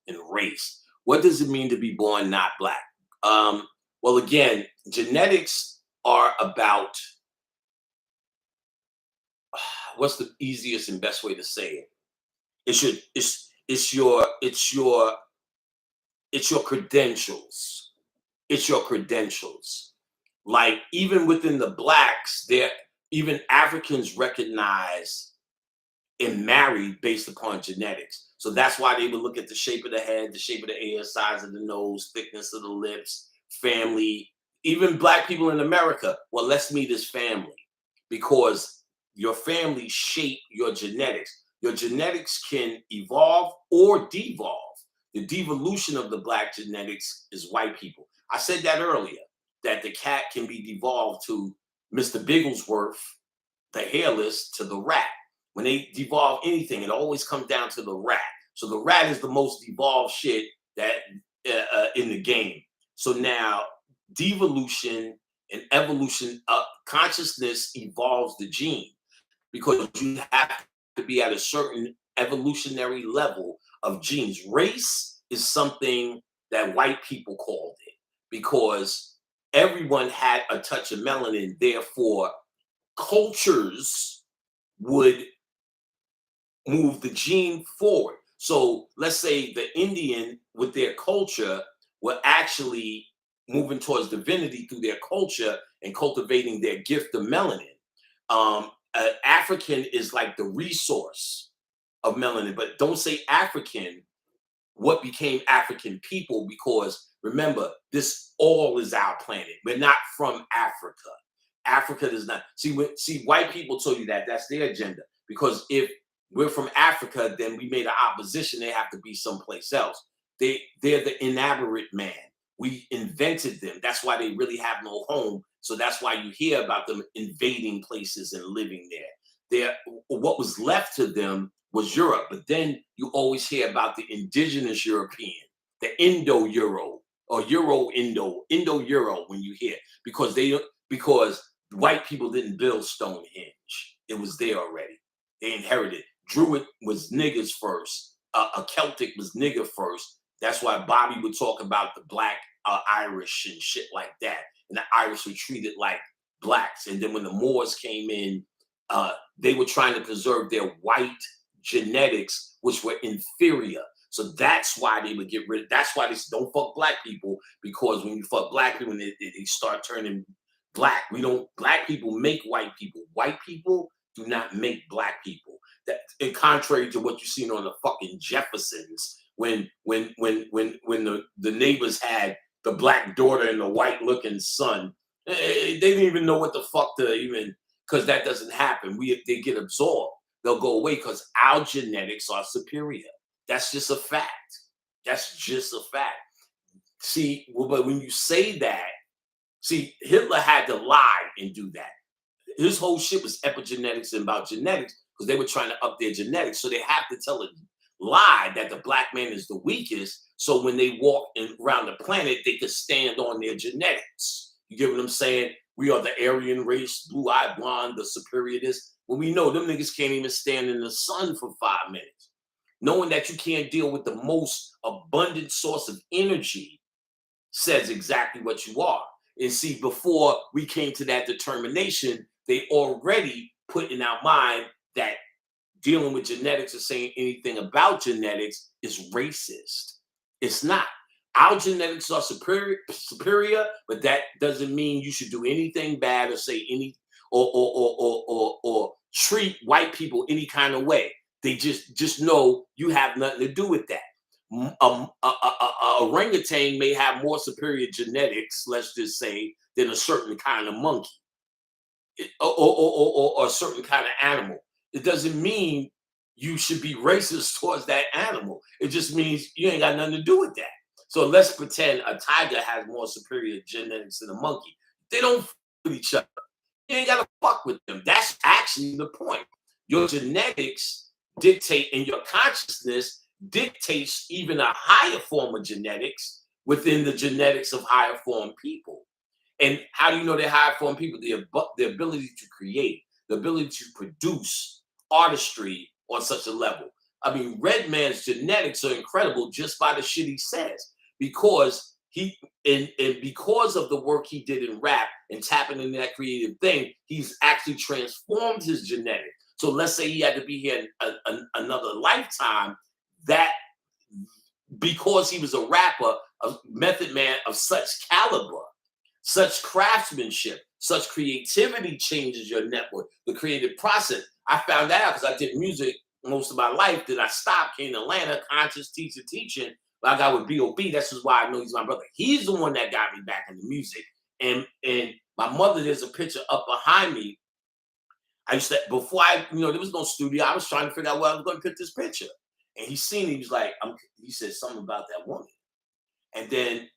S1: and race? What does it mean to be born not black? Well, again, genetics are about, what's the easiest and best way to say it? It's your credentials. It's your credentials. Like even within the blacks, even Africans recognize and marry based upon genetics. So that's why they would look at the shape of the head, the shape of the ear, size of the nose, thickness of the lips, family. Even black people in America, well, let's meet as family, because your family shape your genetics. Your genetics can evolve or devolve. The devolution of the black genetics is white people. I said that earlier, that the cat can be devolved to Mr. Bigglesworth, the hairless, to the rat. When they devolve anything, it always comes down to the rat. So the rat is the most evolved shit that in the game. So now devolution and evolution, consciousness evolves the gene because you have to be at a certain evolutionary level of genes. Race is something that white people called it because everyone had a touch of melanin. Therefore, cultures would move the gene forward. So let's say the Indian with their culture were actually moving towards divinity through their culture and cultivating their gift of melanin. African is like the resource of melanin, but don't say African. What became African people? Because remember, this all is our planet. We're not from Africa. Africa does not see. White people told you that that's their agenda. Because if we're from Africa, then we made an opposition. They have to be someplace else. They're the inaberrate man. We invented them. That's why they really have no home. So that's why you hear about them invading places and living there. What was left to them was Europe. But then you always hear about the indigenous European, the Indo-Euro or Indo-Euro when you hear because white people didn't build Stonehenge. It was there already. They inherited. Druid was niggers first. A Celtic was nigger first. That's why Bobby would talk about the black Irish and shit like that. And the Irish were treated like blacks. And then when the Moors came in, they were trying to preserve their white genetics, which were inferior. So that's why they would get rid. That's why they said, don't fuck black people, because when you fuck black people, they start turning black. Black people make white people. White people do not make black people. That, in contrary to what you've seen on the fucking Jeffersons, when the neighbors had the black daughter and the white looking son, they didn't even know what the fuck to even, because that doesn't happen. They get absorbed. They'll go away because our genetics are superior. That's just a fact. That's just a fact. See, but when you say that, see, Hitler had to lie and do that. His whole shit was epigenetics and about genetics because they were trying to up their genetics. So they have to tell a lie that the black man is the weakest. So when they walk around the planet, they could stand on their genetics. You get what I'm saying? We are the Aryan race, blue-eyed blonde, the superior this. Well, we know them niggas can't even stand in the sun for 5 minutes. Knowing that you can't deal with the most abundant source of energy says exactly what you are. And see, before we came to that determination, they already put in our mind that dealing with genetics or saying anything about genetics is racist. It's not. Our genetics are superior, but that doesn't mean you should do anything bad or say any or treat white people any kind of way. They just know you have nothing to do with that. A orangutan may have more superior genetics, let's just say, than a certain kind of monkey or a certain kind of animal. It doesn't mean you should be racist towards that animal. It just means you ain't got nothing to do with that. So let's pretend a tiger has more superior genetics than a monkey. They don't fuck with each other. You ain't got to fuck with them. That's actually the point. Your genetics dictate, and your consciousness dictates even a higher form of genetics within the genetics of higher form people. And how do you know they're higher form people? The ability to create, the ability to produce artistry on such a level. I mean, Redman's genetics are incredible just by the shit he says, because because of the work he did in rap and tapping into that creative thing, he's actually transformed his genetics. So let's say he had to be here another lifetime, that because he was a rapper, a Method Man of such caliber, such craftsmanship, such creativity changes your network, the creative process. I found out because I did music most of my life. Then I stopped, came to Atlanta, conscious teaching. I got with B.O.B. That's just why I know he's my brother. He's the one that got me back into music. And my mother, there's a picture up behind me. I used to, before there was no studio. I was trying to figure out where I was going to put this picture. And he seen it. He was like, he said something about that woman. And then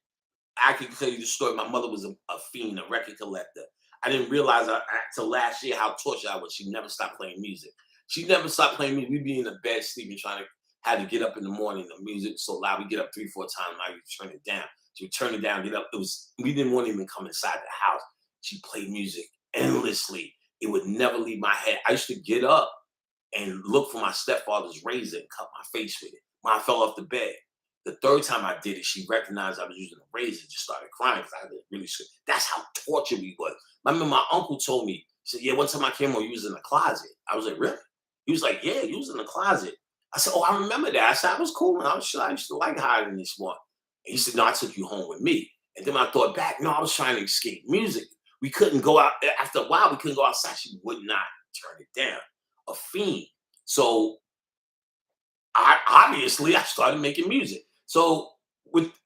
S1: I can tell you the story. My mother was a fiend, a record collector. I didn't realize until last year how tortured I was. She never stopped playing music. She never stopped playing music. We'd be in the bed sleeping, trying to Had to get up in the morning. The music was so loud. We get up 3, 4 times. I would turn it down. She would turn it down, get up. We didn't want to even come inside the house. She played music endlessly. It would never leave my head. I used to get up and look for my stepfather's razor and cut my face with it. When I fell off the bed. The third time I did it, she recognized I was using a razor and just started crying because I didn't really sure. That's how tortured we was. I remember my uncle told me, he said, yeah, one time I came home, you was in the closet. I was like, really? He was like, yeah, you was in the closet. I said, oh, I remember that. I said, I was cool. And I was sure I used to like hiding this one. And he said, no, I took you home with me. And then I thought back, no, I was trying to escape music. We couldn't go out. After a while, we couldn't go outside. She would not turn it down. A fiend. So I started making music. So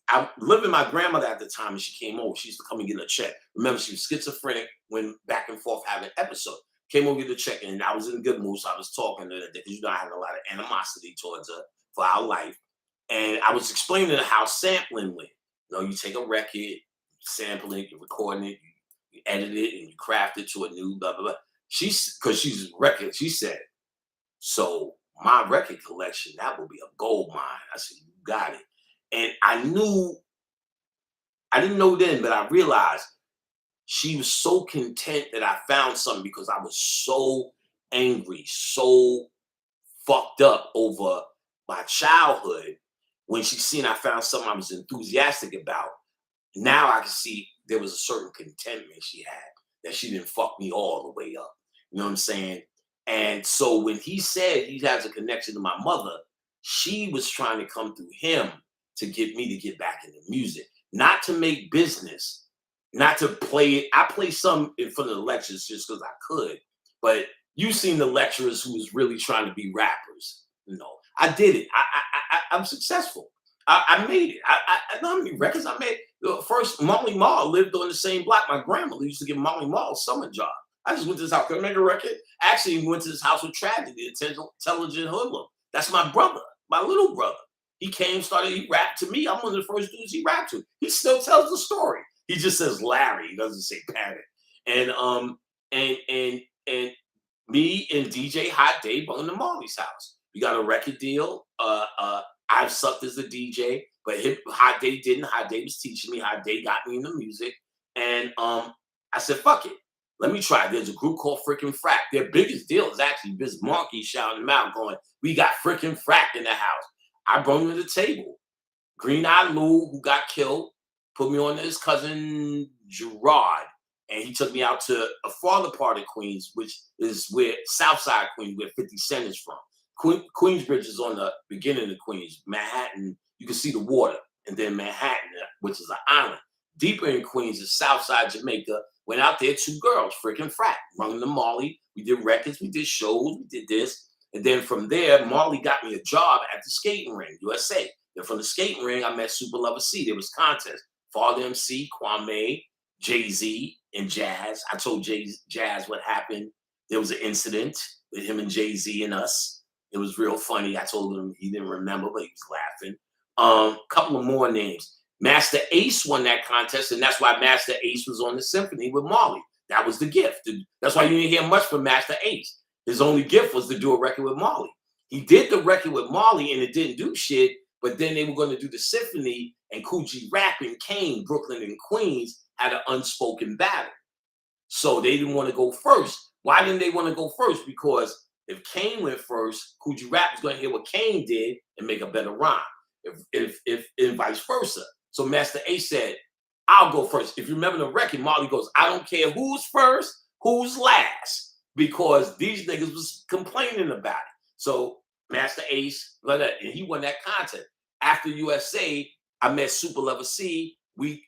S1: I lived with my grandmother at the time, and she came over. She used to come and get a check. Remember, she was schizophrenic, went back and forth having episodes. Came over to get a check, and I was in a good mood, so I was talking to her because I had a lot of animosity towards her for our life. And I was explaining to her how sampling went. You take a record, sample it, you're recording it, you edit it, and you craft it to a new blah blah blah. Because she's a record, she said, so my record collection, that would be a gold mine. I said, you got it. And I didn't know then, but I realized she was so content that I found something because I was so angry, so fucked up over my childhood. When she seen I found something I was enthusiastic about, now I can see there was a certain contentment she had that she didn't fuck me all the way up. You know what I'm saying? And so when he said he has a connection to my mother, she was trying to come through him to get me to get back into music, not to make business, not to play it. I play some in front of the lectures just because I could, but you've seen the lecturers who was really trying to be rappers. I did it. I'm successful. I made it. I know how many records I made. First, Molly Mall lived on the same block. My grandmother used to give Molly Mall a summer job. I just went to his house. Could I make a record? Actually, went to his house with Tragedy, Intelligent Hoodlum. That's my brother, my little brother. He he rapped to me. I'm one of the first dudes he rapped to. He still tells the story. He just says Larry. He doesn't say Panic. And me and DJ Hot Day going to Molly's house. We got a record deal. I've sucked as a DJ, but Hot Day didn't. Hot Day was teaching me. Hot Day got me into music. And I said, fuck it. Let me try. There's a group called Frickin' Frack. Their biggest deal is actually Biz Markie shouting them out, going, we got Frickin' Frack in the house. I brought him to the table. Green Eyed Lou, who got killed, put me on to his cousin Gerard. And he took me out to a farther part of Queens, which is where Southside Queens, where 50 Cent is from. Queensbridge is on the beginning of Queens. Manhattan, you can see the water. And then Manhattan, which is an island. Deeper in Queens is Southside Jamaica. Went out there, 2 girls, Frickin' Frack, running to Molly. We did records, we did shows, we did this. And then from there, Molly got me a job at the skating ring, USA. Then from the skating ring, I met Super Lover C. There was contests. Father MC, Kwame, Jay-Z, and Jazz. I told Jazz what happened. There was an incident with him and Jay-Z and us. It was real funny. I told him he didn't remember, but he was laughing. Couple of more names. Master Ace won that contest, and that's why Master Ace was on the symphony with Molly. That was the gift. That's why you didn't hear much from Master Ace. His only gift was to do a record with Molly. He did the record with Molly, and it didn't do shit, but then they were going to do the symphony, and Coogee Rap and Kane, Brooklyn and Queens, had an unspoken battle. So they didn't want to go first. Why didn't they want to go first? Because if Kane went first, Coogee Rap was going to hear what Kane did and make a better rhyme. If vice versa. So Master Ace said, I'll go first. If you remember the record, Molly goes, I don't care who's first, who's last, because these niggas was complaining about it. So Master Ace, and he won that contest. After USA, I met Super Lover C. We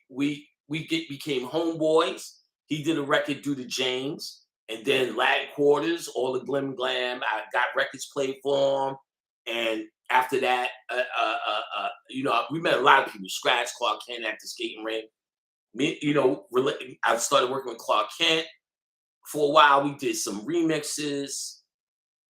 S1: became homeboys. He did a record due to James, and then Latin Quarters, all the glim glam. I got records played for him, and after that, we met a lot of people. Scratch, Clark Kent at the skating rink. I started working with Clark Kent for a while. We did some remixes.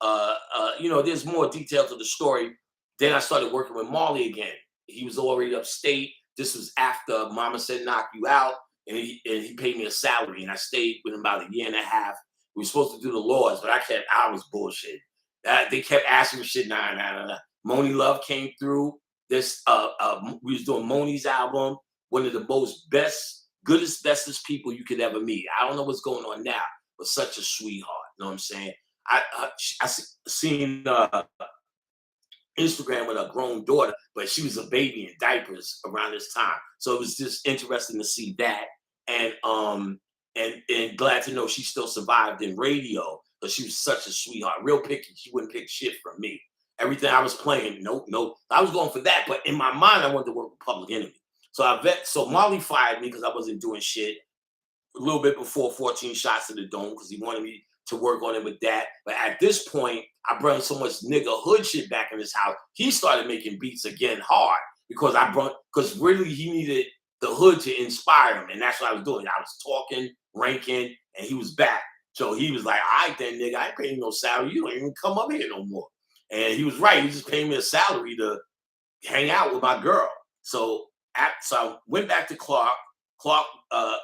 S1: There's more detail to the story. Then I started working with Molly again. He was already upstate. This was after Mama Said Knock You Out, and he paid me a salary, and I stayed with him about a year and a half. We were supposed to do the laws, but I was bullshit. They kept asking me shit. Nah. Moni Love came through. This we was doing Moni's album, one of the most goodest, bestest people you could ever meet. I don't know what's going on now, but such a sweetheart. You know what I'm saying? I seen Instagram with a grown daughter, but she was a baby in diapers around this time. So it was just interesting to see that. And glad to know she still survived in radio, but she was such a sweetheart. Real picky. She wouldn't pick shit from me. Everything I was playing, nope. I was going for that. But in my mind, I wanted to work with Public Enemy. So Marley fired me because I wasn't doing shit a little bit before 14 Shots to the Dome because he wanted me to work on it with that. But at this point, I brought so much nigga hood shit back in his house. He started making beats again hard because really he needed the hood to inspire him. And that's what I was doing. I was talking, ranking, and he was back. So he was like, all right then, nigga, I ain't paying no salary. You don't even come up here no more. And he was right. He just paid me a salary to hang out with my girl. So I went back to Clark. Clark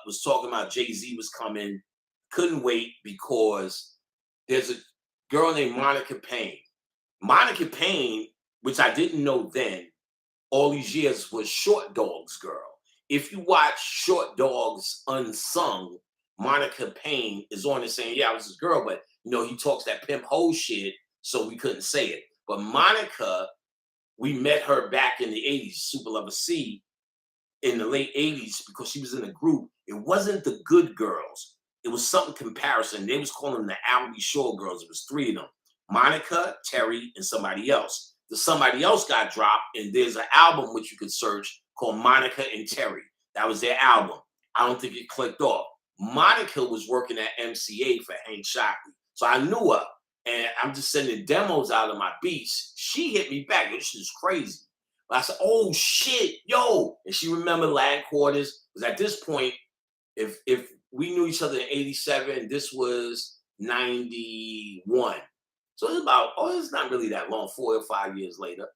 S1: was talking about Jay-Z was coming. Couldn't wait because there's a girl named Monica Payne. Monica Payne, which I didn't know then, all these years was Short Dog's girl. If you watch Short Dog's Unsung, Monica Payne is on it saying, yeah, I was his girl, but he talks that pimp hoe shit, so we couldn't say it. But Monica, we met her back in the 80s, Super Lover C, in the late 80s because she was in a group. It wasn't the Good Girls. It was something comparison. They was calling them the Albie Shore Girls. It was 3 of them. Monica, Terry, and somebody else. The somebody else got dropped, and there's an album which you could search called Monica and Terry. That was their album. I don't think it clicked off. Monica was working at MCA for Hank Shocklee. So I knew her, and I'm just sending demos out of my beats. She hit me back. This is crazy. I said, oh shit, yo. And she remembered Land Quarters. Because at this point, if we knew each other in 87, this was 91. So it's not really that long, 4 or 5 years later.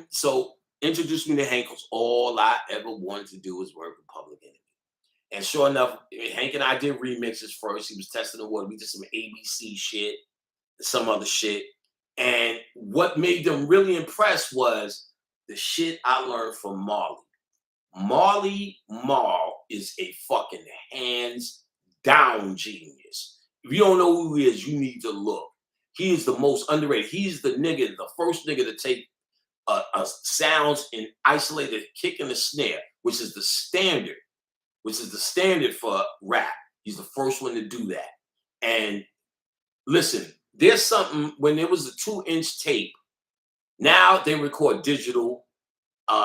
S1: So introduced me to Hank because all I ever wanted to do was work with Public Enemy. And sure enough, Hank and I did remixes first. He was testing the water. We did some ABC shit, some other shit. And what made them really impressed was the shit I learned from Marley. Marley Marl is a fucking hands down genius. If you don't know who he is, you need to look. He is the most underrated. He's the first nigga to take sounds and isolate a kick and a snare, which is the standard for rap. He's the first one to do that. And listen, there's something when there was a 2-inch tape. Now they record digital.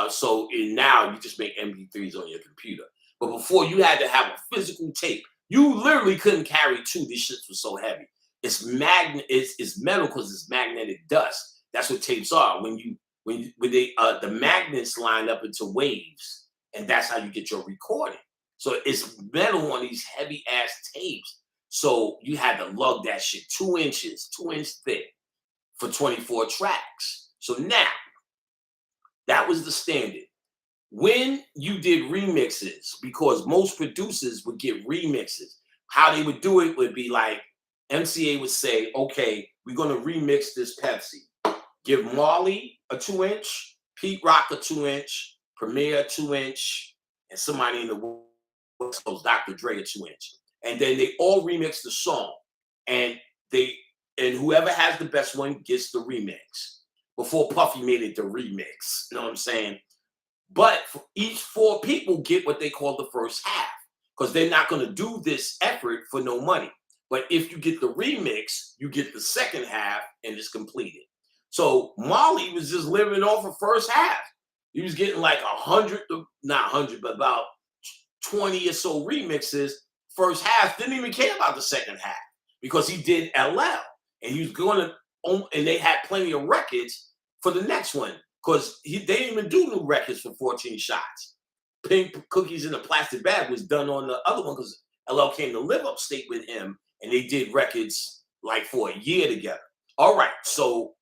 S1: So now you just make MP3s on your computer. But before you had to have a physical tape. You literally couldn't carry 2. These shits were so heavy. It's metal because it's magnetic dust. That's what tapes are. When the magnets line up into waves, and that's how you get your recording. So it's metal on these heavy ass tapes. So you had to lug that shit 2 inches, 2-inch thick for 24 tracks. So now that was the standard. When you did remixes, because most producers would get remixes, how they would do it would be like MCA would say, okay, we're going to remix this Pepsi. Give Marley a 2-inch, Pete Rock a 2-inch, Premier a 2-inch, and somebody in the West Coast, Dr. Dre a 2-inch. And then they all remix the song. And whoever has the best one gets the remix. Before Puffy made it the remix. You know what I'm saying? But each 4 people get what they call the first half. Because they're not going to do this effort for no money. But if you get the remix, you get the second half and it's completed. So Marley was just living off of first half. He was getting like 100, not 100, but about 20 or so remixes. First half, didn't even care about the second half because he did LL. And he was going to, and they had plenty of records for the next one because they didn't even do new records for 14 Shots. Pink Cookies in a Plastic Bag was done on the other one because LL came to live upstate with him and they did records like for a year together. All right, so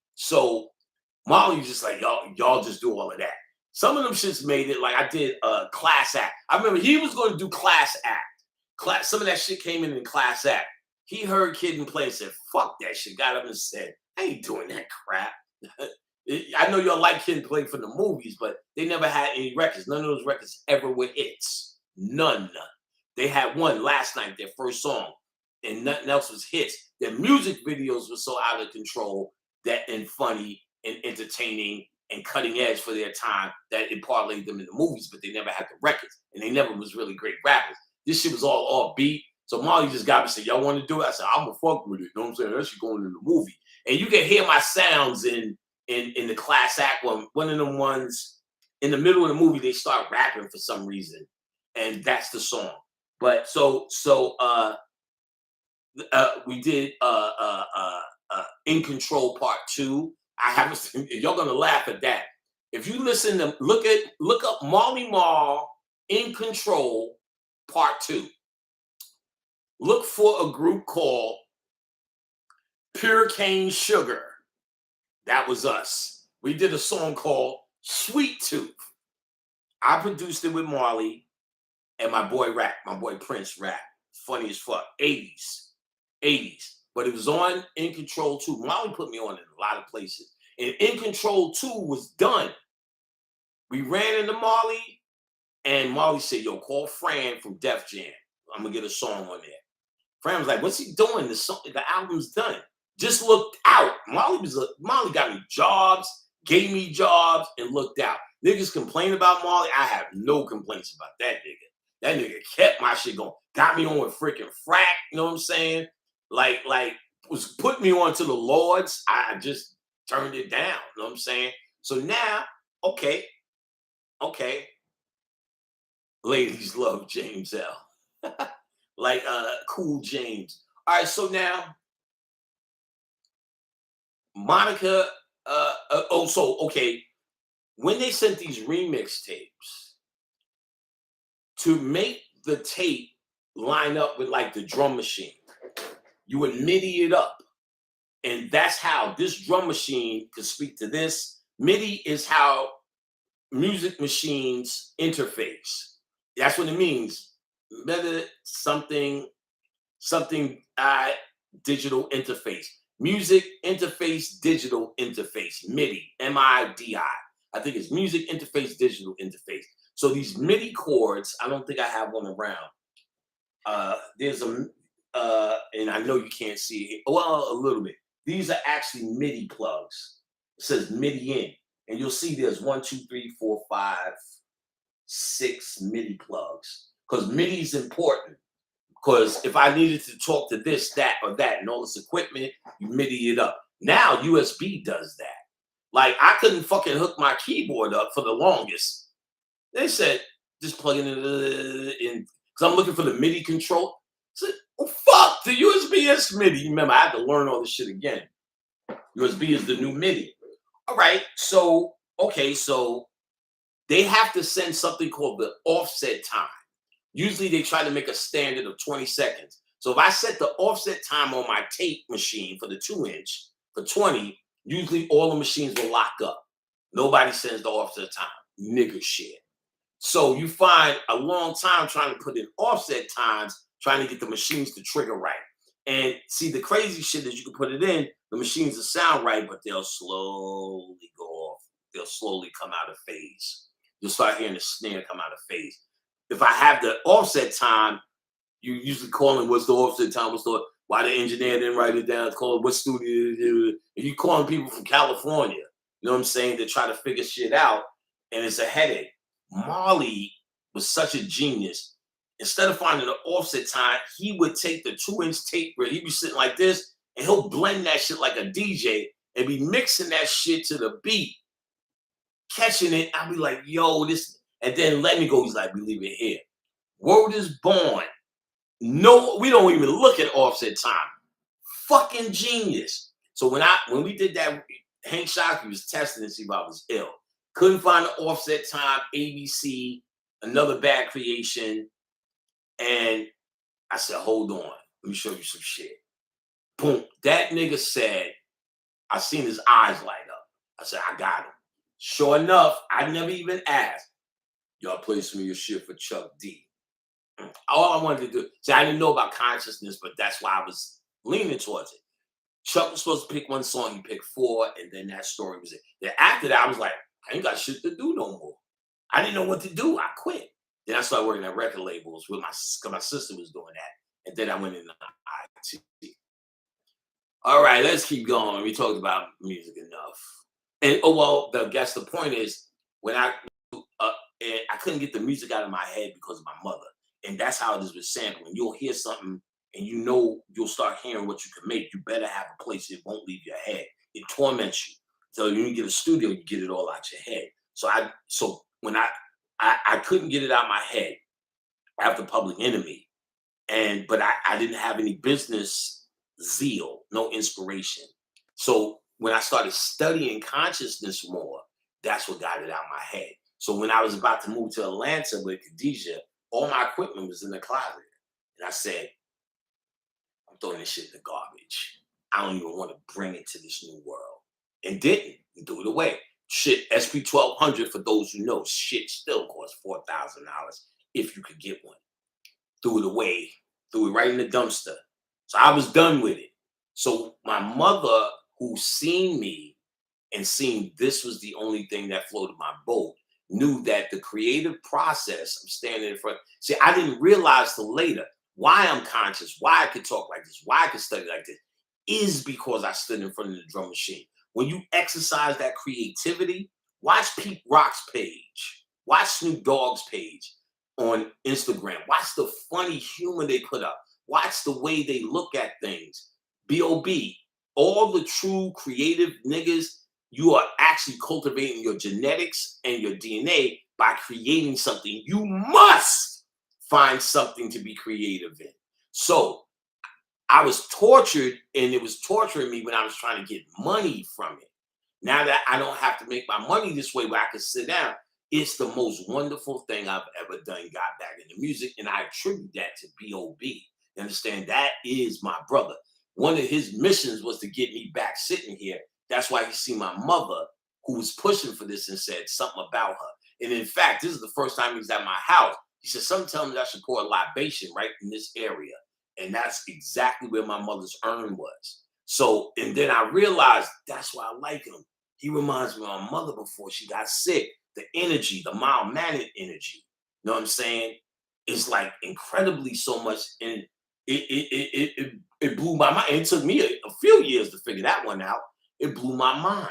S1: Marley was just like, y'all just do all of that. Some of them shits made it. Like I did Class Act. I remember he was going to do Class Act. Some of that shit came in Class Act. He heard Kid and Play and said, fuck that shit. Got up and said, I ain't doing that crap. I know y'all like Kid and Play from the movies, but they never had any records. None of those records ever were hits. None. They had one last night, their first song, and nothing else was hits. Their music videos were so out of control that and funny and entertaining and cutting edge for their time that it parlayed them in the movies, but they never had the records, and they never was really great rappers. This shit was all offbeat. So Marley just got me and said, y'all want to do it? I said, I'm gonna fuck with it. You know what I'm saying? That shit going in the movie. And you can hear my sounds in the class act one of them ones in the middle of the movie, they start rapping for some reason. And that's the song. But we did In Control Part 2. I haven't y'all gonna laugh at that. If you listen to look up Marley Marl In Control Part 2. Look for a group called Pure Cane Sugar. That was us. We did a song called Sweet Tooth. I produced it with Marley and my boy Prince Rap. Funny as fuck. 80s. But it was on In Control 2. Marley put me on in a lot of places. And In Control 2 was done. We ran into Marley, and Marley said, yo, call Fran from Def Jam. I'm gonna get a song on there. Fran was like, what's he doing? The album's done. Just looked out. Marley got me jobs, gave me jobs, and looked out. Niggas complain about Marley. I have no complaints about that nigga. That nigga kept my shit going. Got me on with freaking Frack. You know what I'm saying? Like was put me on to the Lords. I just turned it down. You know what I'm saying? So now, okay. Ladies love James L. Like Cool James. All right, so now Monica, when they sent these remix tapes, to make the tape line up with like the drum machine, you would MIDI it up. And that's how this drum machine could speak to this. MIDI is how music machines interface. That's what it means. Something digital interface. Music interface, digital interface, MIDI, M-I-D-I. I think it's music interface, digital interface. So these MIDI chords, I don't think I have one around. There's and I know you can't see it. Well, a little bit. These are actually MIDI plugs. It says MIDI in. And you'll see there's 1, 2, 3, 4, 5, 6 MIDI plugs. Because MIDI is important. Because if I needed to talk to this, that, or that, and all this equipment, you MIDI it up. Now USB does that. Like I couldn't fucking hook my keyboard up for the longest. They said just plug it in because I'm looking for the MIDI control. I said, oh fuck, the USB is MIDI. Remember, I had to learn all this shit again. USB is the new MIDI. All right, so they have to send something called the offset time. Usually they try to make a standard of 20 seconds. So if I set the offset time on my tape machine for the 2-inch for 20, usually all the machines will lock up. Nobody sends the offset time. Nigga shit. So you find a long time trying to put in offset times, trying to get the machines to trigger right. And see, the crazy shit is you can put it in, the machines will sound right, but they'll slowly go off. They'll slowly come out of phase. You'll start hearing the snare come out of phase. If I have the offset time, you usually calling what's the offset time, why the engineer didn't write it down, call it what studio, and you calling people from California, you know what I'm saying, to try to figure shit out, and it's a headache. Marley was such a genius. Instead of finding the offset time, he would take the 2-inch tape where he'd be sitting like this, and he'll blend that shit like a DJ and be mixing that shit to the beat, catching it. I'll be like, yo, this, and then let me go. He's like, we leave it here. Word is born. No, we don't even look at offset time. Fucking genius. So when we did that, Hank Shockey was testing to see if I was ill. Couldn't find the offset time, ABC, another bad creation. And I said, hold on, let me show you some shit. Boom. That nigga said, I seen his eyes light up. I said, I got him. Sure enough, I never even asked. Y'all play some of your shit for Chuck D. All I wanted to do, see, I didn't know about consciousness, but that's why I was leaning towards it. Chuck was supposed to pick one song, he picked four, and then that story was it. Then after that, I was like, I ain't got shit to do no more. I didn't know what to do. I quit. Then I started working at record labels with cause my sister was doing that. And then I went into IT. All right, let's keep going. We talked about music enough. And oh well, the point is when I couldn't get the music out of my head because of my mother. And that's how it is with sampling. You'll hear something and you know you'll start hearing what you can make. You better have a place it won't leave your head. It torments you. So when you get a studio, you get it all out your head. So when I couldn't get it out my head after Public Enemy, but I didn't have any business zeal, no inspiration. So when I started studying consciousness more, that's what got it out my head. So when I was about to move to Atlanta with Khadijah, all my equipment was in the closet. And I said, I'm throwing this shit in the garbage. I don't even want to bring it to this new world. And didn't. And threw it away. Shit, SP 1200, for those who know, shit still costs $4,000 if you could get one. Threw it away, threw it right in the dumpster. So I was done with it. So my mother, who seen me and seen this was the only thing that floated my boat, knew that the creative process of standing in front. See, I didn't realize till later why I'm conscious, why I could talk like this, why I could study like this, is because I stood in front of the drum machine. When you exercise that creativity, watch Pete Rock's page, watch Snoop Dogg's page on Instagram, watch the funny humor they put up, watch the way they look at things. B.O.B., all the true creative niggas, you are actually cultivating your genetics and your DNA by creating something. You must find something to be creative in. So I was tortured, and it was torturing me when I was trying to get money from it. Now that I don't have to make my money this way where I can sit down, it's the most wonderful thing I've ever done, got back into music. And I attribute that to B.O.B. You understand? That is my brother. One of his missions was to get me back sitting here. That's why he see my mother, who was pushing for this, and said something about her. And in fact, this is the first time he's at my house. He said, "Some tell me I should pour a libation right in this area." And that's exactly where my mother's urn was. So, and then I realized that's why I like him. He reminds me of my mother before she got sick. The energy, the mild-mannered energy. You know what I'm saying? It's like incredibly so much. And it blew my mind. It took me a few years to figure that one out. It blew my mind.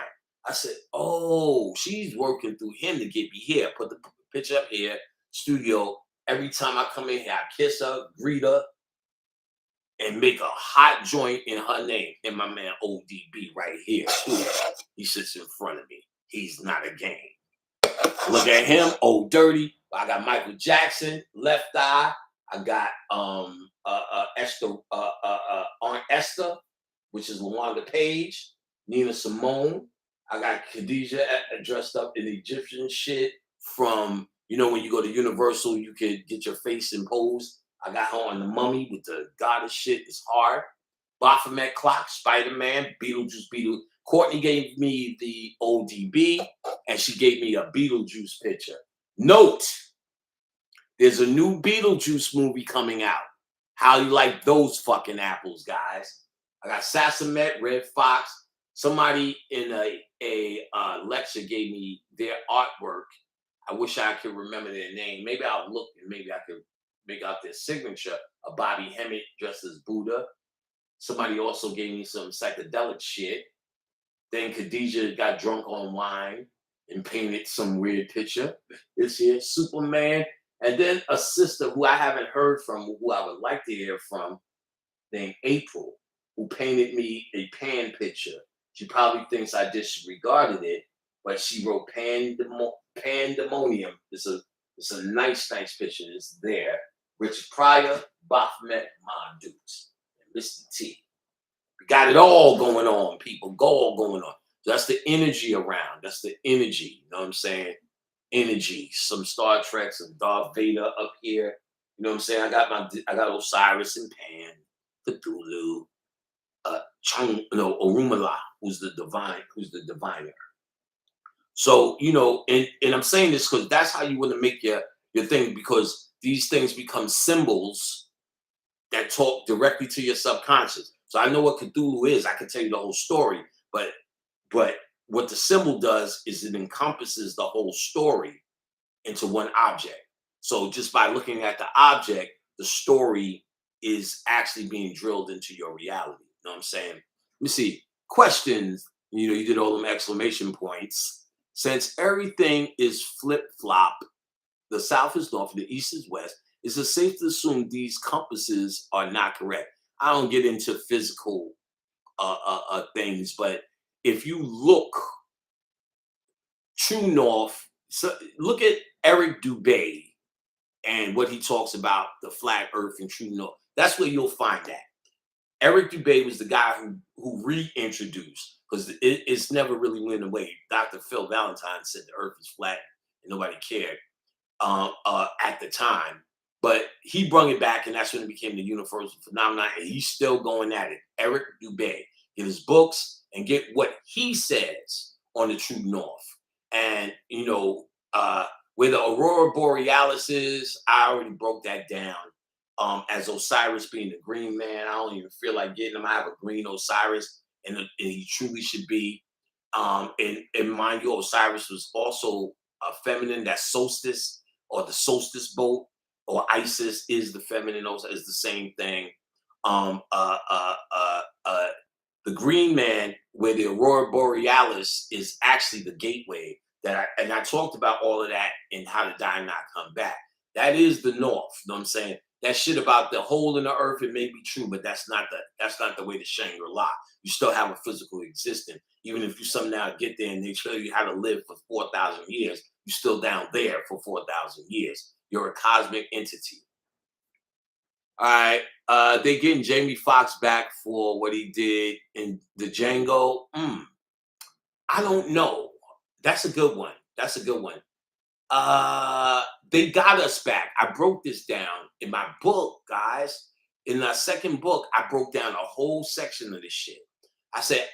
S1: I said, oh, she's working through him to get me here. Put the picture up here, studio. Every time I come in here, I kiss her, greet her, and make a hot joint in her name. And my man ODB right here, too. He sits in front of me. He's not a game. Look at him, Old Dirty. I got Michael Jackson, Left Eye. I got Esther, Aunt Esther, which is LaWanda Page, Nina Simone. I got Khadijah dressed up in Egyptian shit from, you know, when you go to Universal, you could get your face imposed. I got her on the Mummy with the goddess shit. It's hard. Baphomet Clock, Spider-Man, Beetlejuice. Courtney gave me the ODB, and she gave me a Beetlejuice picture. Note, there's a new Beetlejuice movie coming out. How you like those fucking apples, guys? I got Sassamet, Red Fox. Somebody in a lecture gave me their artwork. I wish I could remember their name. Maybe I'll look and maybe I could make out their signature. A Bobby Hemmett dressed as Buddha. Somebody also gave me some psychedelic shit. Then Khadijah got drunk on wine and painted some weird picture. This here, Superman. And then a sister who I haven't heard from, who I would like to hear from, named April, who painted me a pan picture. She probably thinks I disregarded it, but she wrote Pandemonium. It's a nice picture. It's there. Richard Pryor, Baphomet, Mon Dukes, and Mr. T. We got it all going on, people. All going on. So that's the energy around. That's the energy. You know what I'm saying? Energy. Some Star Trek, some Darth Vader up here. You know what I'm saying? I got Osiris and Pan, Cthulhu, Orumala, who's the diviner. So, you know, and I'm saying this because that's how you want to make your thing, because these things become symbols that talk directly to your subconscious. So I know what Cthulhu is. I can tell you the whole story, but what the symbol does is it encompasses the whole story into one object. So just by looking at the object, the story is actually being drilled into your reality. You know what I'm saying? Let me see. Questions. You did all them exclamation points. Since everything is flip flop, the south is north, the east is west, is it safe to assume these compasses are not correct? I don't get into physical things, but if you look true north, so look at Eric Dubay and what he talks about the flat earth and true north. That's where you'll find that. Eric Dubay was the guy who reintroduced, because it's never really went away. Dr. Phil Valentine said the earth is flat and nobody cared at the time. But he brought it back, and that's when it became the universal phenomenon. And he's still going at it. Eric Dubay. Get his books and get what he says on the true north. And where the aurora borealis is, I already broke that down. As Osiris being the green man, I don't even feel like getting him. I have a green Osiris, and he truly should be. And mind you, Osiris was also a feminine. That solstice, or the solstice boat, or Isis is the feminine. Is the same thing. The green man, where the aurora borealis is actually the gateway. I talked about all of that and how to die and not come back. That is the north. You know what I'm saying? That shit about the hole in the earth, it may be true, but that's not the way to Shangri-La. You still have a physical existence. Even if you somehow get there and they tell you how to live for 4,000 years, you're still down there for 4,000 years. You're a cosmic entity. All right. They getting Jamie Foxx back for what he did in the Django. I don't know. That's a good one. They got us back. I broke this down in my book, guys. In the second book, I broke down a whole section of this shit. I said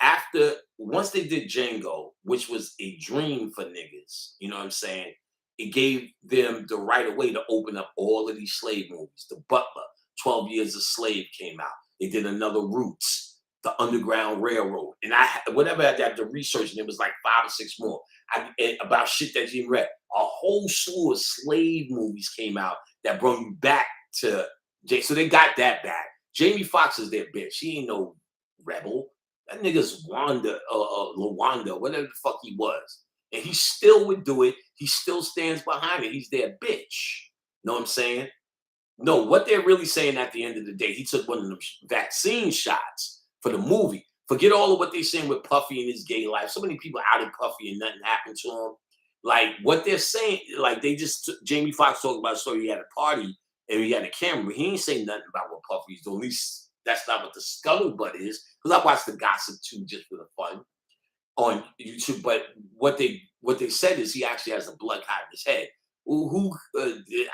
S1: once they did Django, which was a dream for niggas, you know what I'm saying? It gave them the right of way to open up all of these slave movies. The Butler, 12 Years a Slave came out. They did another Roots, the Underground Railroad. And whatever I had to research, and it was like 5 or 6 more about shit that you read. A whole slew of slave movies came out that brought you back to so they got that back. Jamie Foxx is their bitch. She ain't no rebel. That nigga's Lawanda, whatever the fuck he was. And he still would do it. He still stands behind it. He's their bitch. Know what I'm saying? No, what they're really saying at the end of the day, he took one of the vaccine shots for the movie. Forget all of what they're saying with Puffy and his gay life. So many people outed Puffy and nothing happened to him. Like what they're saying, like they just Jamie Foxx talked about a story. He had a party and he had a camera, but he ain't saying nothing about what Puffy's doing. At least that's not what the scuttlebutt is. Because I watched the gossip too, just for the fun on YouTube. But what they said is he actually has a blood clot in his head.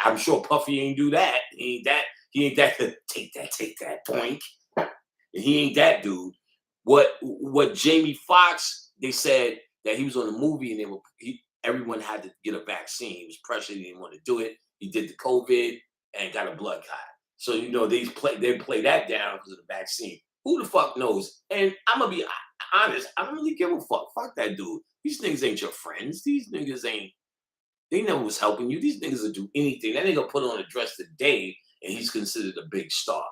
S1: I'm sure Puffy ain't do that. He ain't that. Take that, point. He ain't that dude. What Jamie Foxx, they said that he was on a movie and everyone had to get a vaccine. He was pressured, he didn't want to do it. He did the COVID and got a blood clot. So they play that down because of the vaccine. Who the fuck knows? And I'm gonna be honest, I don't really give a fuck. Fuck that dude. These niggas ain't your friends. These niggas ain't. They never was helping you. These niggas will do anything. That nigga put on a dress today and he's considered a big star.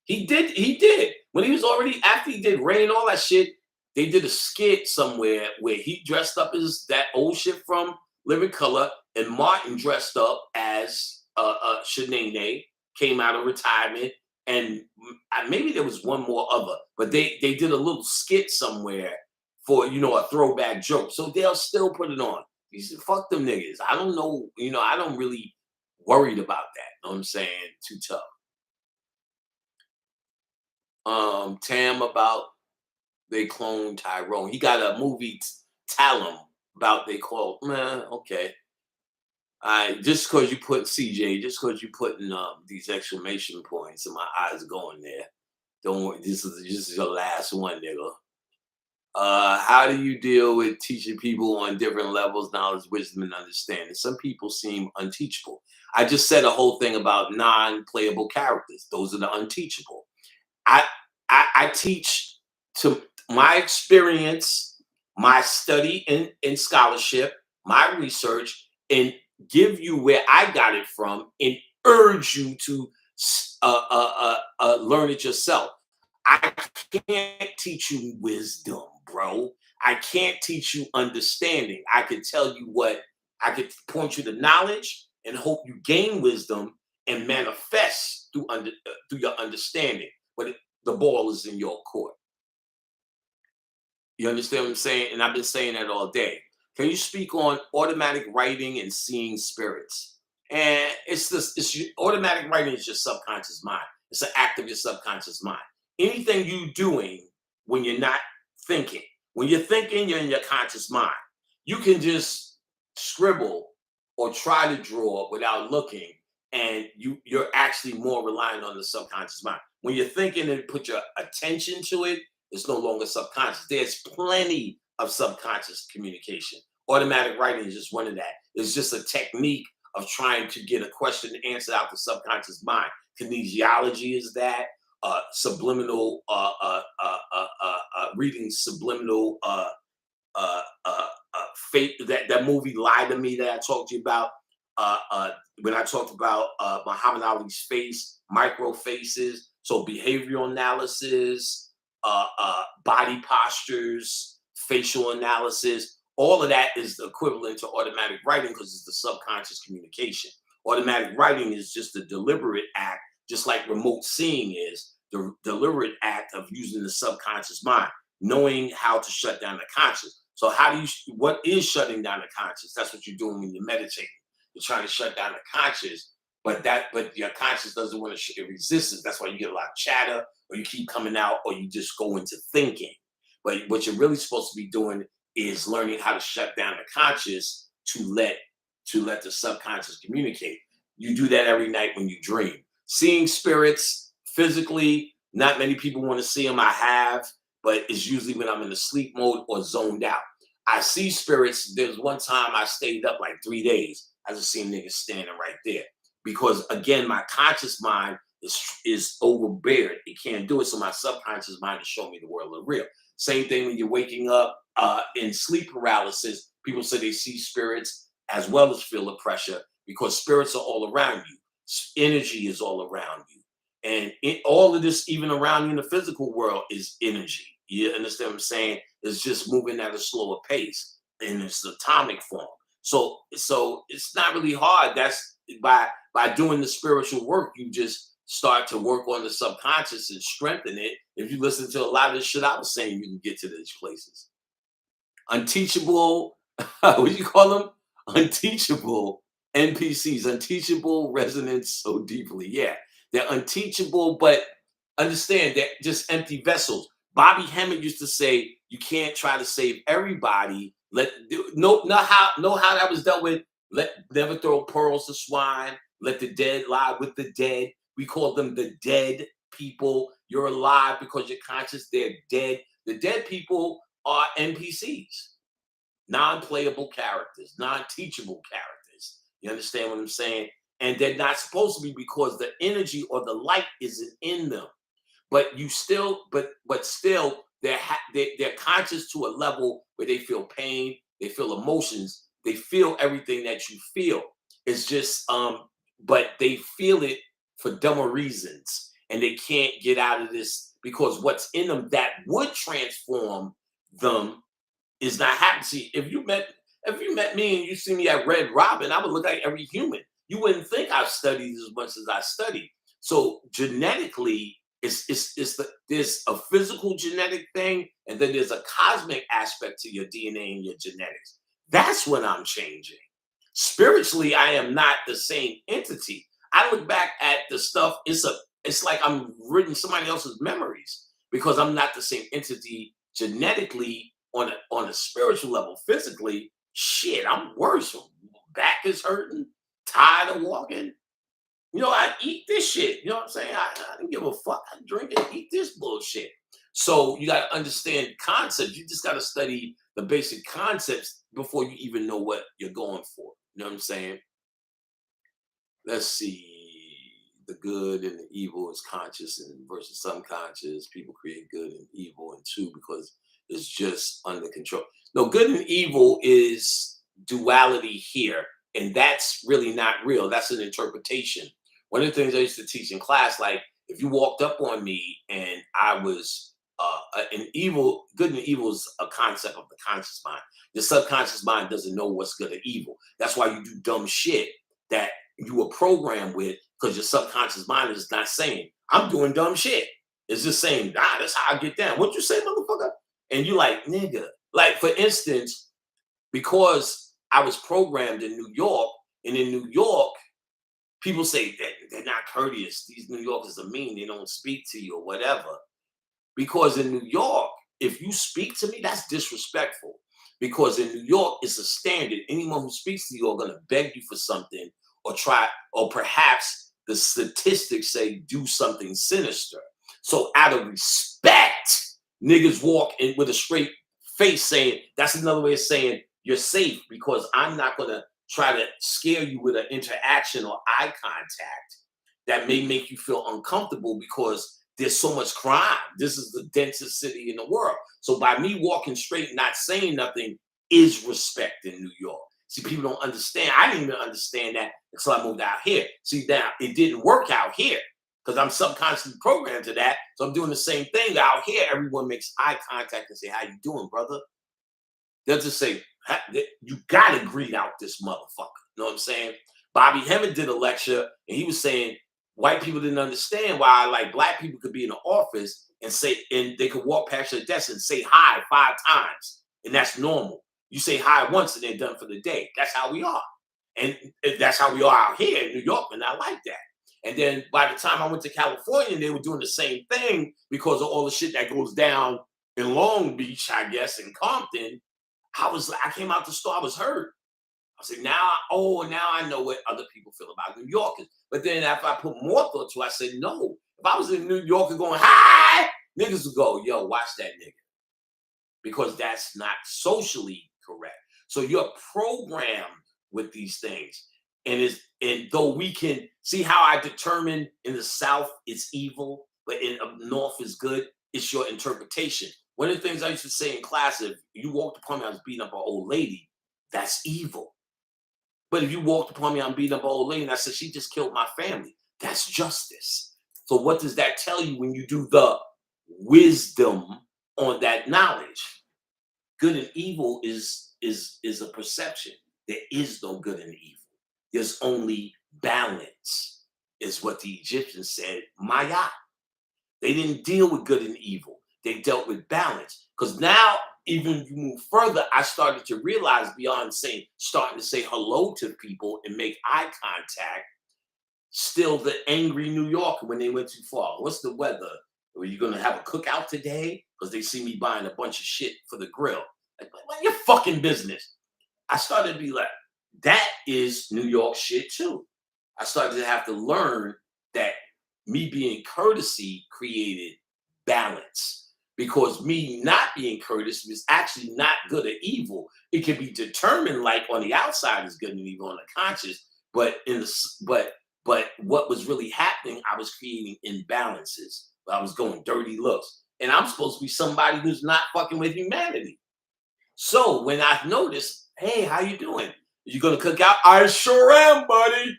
S1: He did. When he was already, after he did Rain and all that shit, they did a skit somewhere where he dressed up as that old shit from Living Color, and Martin dressed up as Shanae, came out of retirement, and maybe there was one more other, but they did a little skit somewhere for, a throwback joke. So they'll still put it on. He said, fuck them niggas. I don't know, I don't really worried about that. Know what I'm saying? Too tough. Tam about they clone Tyrone. He got a movie, Talum, about they call, man, okay. Just because you put CJ, just because you putting these exclamation points and my eyes going there. Don't worry, this is your last one, nigga. How do you deal with teaching people on different levels, knowledge, wisdom, and understanding? Some people seem unteachable. I just said a whole thing about non-playable characters. Those are the unteachable. I teach to my experience, my study in scholarship, my research, and give you where I got it from, and urge you to learn it yourself. I can't teach you wisdom, bro. I can't teach you understanding. I can tell you what I could point you to knowledge and hope you gain wisdom and manifest through your understanding. But the ball is in your court. You understand what I'm saying? And I've been saying that all day. Can you speak on automatic writing and seeing spirits? And automatic writing is your subconscious mind. It's an act of your subconscious mind. Anything you doing when you're not thinking, when you're thinking, you're in your conscious mind. You can just scribble or try to draw without looking, and you're actually more reliant on the subconscious mind. When you're thinking and put your attention to it, it's no longer subconscious. There's plenty of subconscious communication. Automatic writing is just one of that. It's just a technique of trying to get a question answered out the subconscious mind. Kinesiology is that. Subliminal reading subliminal fate. That movie Lie to Me that I talked to you about. When I talked about Muhammad Ali's face, micro faces, so behavioral analysis, body postures, facial analysis, all of that is the equivalent to automatic writing because it's the subconscious communication. Automatic writing is just a deliberate act, just like remote seeing is the deliberate act of using the subconscious mind, knowing how to shut down the conscious. So what is shutting down the conscious? That's what you're doing when you're meditating. You're trying to shut down the conscious, but your conscious doesn't want to it resists. That's why you get a lot of chatter, or you keep coming out, or you just go into thinking. But what you're really supposed to be doing is learning how to shut down the conscious to let the subconscious communicate. You do that every night when you dream. Seeing spirits physically, not many people want to see them. I have, but it's usually when I'm in the sleep mode or zoned out. I see spirits. There's one time I stayed up like 3 days. I just seen niggas standing right there because again, my conscious mind is overbeared. It can't do it. So my subconscious mind is showing me the world of real. Same thing when you're waking up in sleep paralysis. People say they see spirits as well as feel the pressure because spirits are all around you. Energy is all around you. And all of this, even around you in the physical world, is energy. You understand what I'm saying? It's just moving at a slower pace in its atomic form. So it's not really hard. That's by doing the spiritual work, you just start to work on the subconscious and strengthen it. If you listen to a lot of the shit I was saying, you can get to these places. Unteachable, what do you call them? Unteachable NPCs, unteachable resonance so deeply. Yeah, they're unteachable, but understand they're just empty vessels. Bobby Hemmett used to say, "You can't try to save everybody. Know how that was dealt with. Never throw pearls to swine. Let the dead lie with the dead. We call them the dead people. You're alive because you're conscious. They're dead. The dead people are NPCs, non-playable characters, non-teachable characters. You understand what I'm saying? And they're not supposed to be because the energy or the light isn't in them. But you still, but still, they're conscious to a level where they feel pain, they feel emotions, they feel everything that you feel. It's just, but they feel it for dumber reasons, and they can't get out of this because what's in them that would transform them is not happening. See, if you met me and you see me at Red Robin, I would look like every human. You wouldn't think I've studied as much as I studied. So genetically, there's a physical genetic thing, and then there's a cosmic aspect to your DNA and your genetics. That's when I'm changing. Spiritually, I am not the same entity. I look back at the stuff. It's like I'm reading somebody else's memories because I'm not the same entity genetically on a spiritual level. Physically, shit, I'm worse. Back is hurting, tired of walking. I eat this shit. You know what I'm saying? I don't give a fuck. I drink and eat this bullshit. So you got to understand concepts. You just got to study the basic concepts before you even know what you're going for. You know what I'm saying? Let's see. the good and the evil is conscious and versus subconscious. People create good and evil, and two, because it's just under control. No, good and evil is duality here, and that's really not real. That's an interpretation. One of the things I used to teach in class, like if you walked up on me and I was an evil, good and evil is a concept of the conscious mind. The subconscious mind doesn't know what's good or evil. That's why you do dumb shit that you were programmed with, because your subconscious mind is not saying, I'm doing dumb shit. It's just saying, nah, that's how I get down. What you say, motherfucker? And you like, nigga. Like, for instance, because I was programmed in New York, and in New York, people say that they're not courteous. These New Yorkers are mean. They don't speak to you or whatever. Because in New York, if you speak to me, that's disrespectful. Because in New York, it's a standard. Anyone who speaks to you are going to beg you for something or try, or perhaps the statistics say do something sinister. So out of respect, niggas walk in with a straight face saying, that's another way of saying you're safe, because I'm not going to try to scare you with an interaction or eye contact that may make you feel uncomfortable, because there's so much crime. This is the densest city in the world. So by me walking straight and not saying nothing is respect in New York. See, people don't understand. I didn't even understand that until I moved out here. See, now it didn't work out here because I'm subconsciously programmed to that. So I'm doing the same thing out here. Everyone makes eye contact and say, how you doing, brother? They'll just say, you got to greet out this motherfucker. You know what I'm saying? Bobby Hemmett did a lecture and he was saying, white people didn't understand why, like, black people could be in the office and say, and they could walk past your desk and say hi 5 times, and that's normal. You say hi once and they're done for the day. That's how we are, and that's how we are out here in New York, and I like that. And then by the time I went to California, they were doing the same thing because of all the shit that goes down in Long Beach, I guess, in Compton. I came out the store, I was hurt. I said, now I know what other people feel about New Yorkers. But then after I put more thought to it, I said, no. If I was in New York and going, hi, niggas would go, yo, watch that nigga. Because that's not socially correct. So you're programmed with these things. And though we can see how I determine in the South it's evil, but in up North is good, it's your interpretation. One of the things I used to say in class, if you walked upon me, I was beating up an old lady, that's evil. But if you walked upon me, I'm beating up an old lady, and I said, she just killed my family, that's justice. So what does that tell you when you do the wisdom on that knowledge? Good and evil is a perception. There is no good and evil. There's only balance, is what the Egyptians said, Maya. They didn't deal with good and evil. They dealt with balance. Because now, even if you move further, I started to realize beyond starting to say hello to people and make eye contact, still the angry New Yorker when they went too far. What's the weather? Are you going to have a cookout today? Because they see me buying a bunch of shit for the grill. Like, what your fucking business? I started to be like, that is New York shit too. I started to have to learn that me being courtesy created balance, because me not being courteous was actually not good or evil. It can be determined like on the outside is good and evil on the conscious, but but what was really happening, I was creating imbalances. I was going dirty looks, and I'm supposed to be somebody who's not fucking with humanity. So when I noticed, hey, how you doing? You gonna cook out? I sure am, buddy.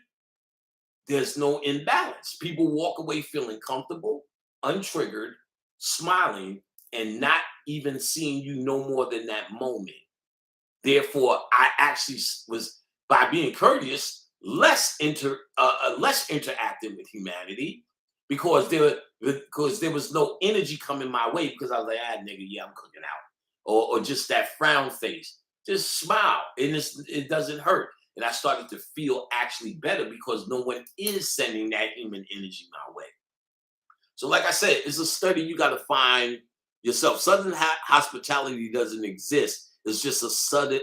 S1: There's no imbalance. People walk away feeling comfortable, untriggered, smiling, and not even seeing you no more than that moment. Therefore, I actually was, by being courteous, less interactive with humanity, because there was no energy coming my way, because I was like, ah, nigga, yeah, I'm cooking out, or just that frown face. Just smile, and it doesn't hurt. And I started to feel actually better because no one is sending that human energy my way. So, like I said, it's a study you got to find yourself. Southern hospitality doesn't exist. It's just a sudden,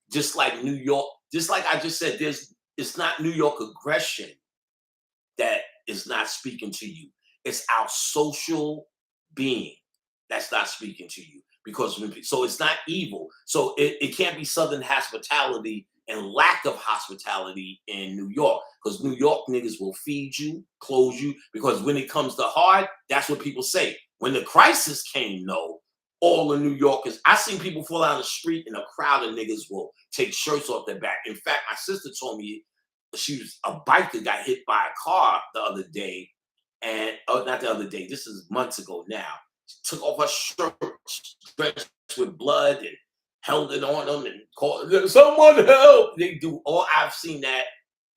S1: just like New York, just like I just said, it's not New York aggression that is not speaking to you. It's our social being that's not speaking to you. So it's not evil. So it can't be Southern hospitality and lack of hospitality in New York. Because New York niggas will feed you, clothe you, because when it comes to hard, that's what people say. When the crisis came, no, all the New Yorkers, I seen people fall down the street and a crowd of niggas will take shirts off their back. In fact, my sister told me she was a biker got hit by a car the other day, and not the other day, this is months ago now. She took off her shirt, stretched with blood, and held it on them and called someone help. They do all. I've seen that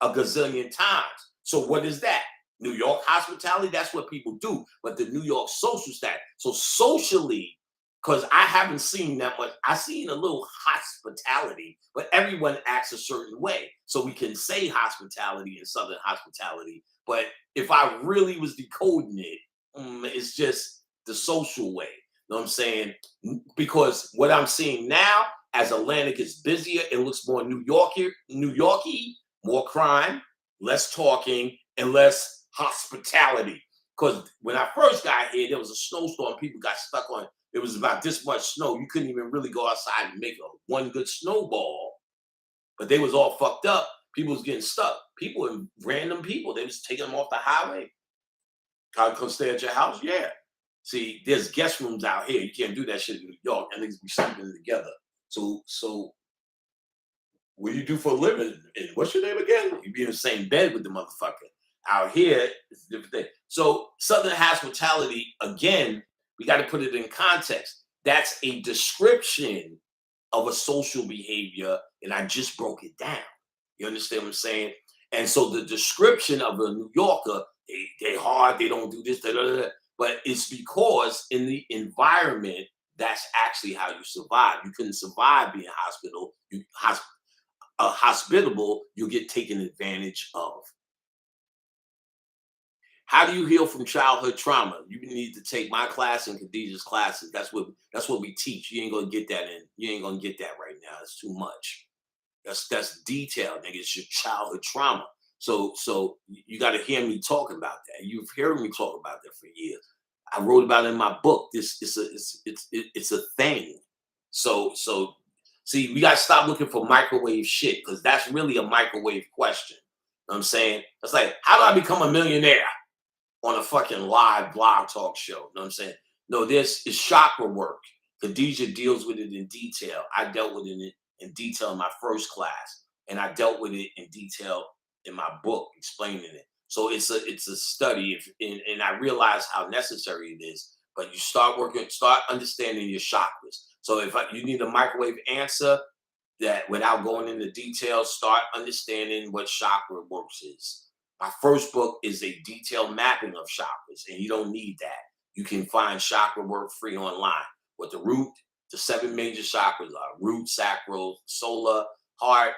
S1: a gazillion times. So what is that? New York hospitality. That's what people do. But the New York social status. So socially, because I haven't seen that much. I've seen a little hospitality, but everyone acts a certain way. So we can say hospitality and Southern hospitality. But if I really was decoding it, it's just the social way. You know what I'm saying? Because what I'm seeing now, as Atlanta gets busier, it looks more New Yorky, more crime, less talking, and less hospitality. Because when I first got here, there was a snowstorm. People got stuck on. It was about this much snow. You couldn't even really go outside and make one good snowball. But they was all fucked up. People was getting stuck. People, random people, they was taking them off the highway. Come stay at your house? Yeah. See, there's guest rooms out here. You can't do that shit in New York. And niggas be sleeping together. So what do you do for a living? And what's your name again? You be in the same bed with the motherfucker. Out here, it's a different thing. So Southern hospitality, again, we got to put it in context. That's a description of a social behavior, and I just broke it down. You understand what I'm saying? And so the description of a New Yorker, they hard, they don't do this, da, da, da, but it's because in the environment, that's actually how you survive. You couldn't survive being hospitable, you get taken advantage of. How do you heal from childhood trauma? You need to take my class and Khadijah's classes. That's what we teach. You ain't gonna get that in. You ain't gonna get that right now. It's too much. That's detailed, nigga. It's your childhood trauma. So you got to hear me talking about that. You've heard me talk about that for years. I wrote about it in my book. It's a thing. So see, we got to stop looking for microwave shit because that's really a microwave question. You know what I'm saying? It's like, how do I become a millionaire on a fucking live blog talk show? You know what I'm saying? No, this is chakra work. Khadijah deals with it in detail. I dealt with it in detail in my first class, and I dealt with it in detail in my book explaining it. So it's a study, and I realize how necessary it is. But you start understanding your chakras. So if you need a microwave answer, that without going into details, start understanding what chakra works is. My first book is a detailed mapping of chakras, and you don't need that. You can find chakra work free online. What the 7 major chakras are: root, sacral, solar, heart,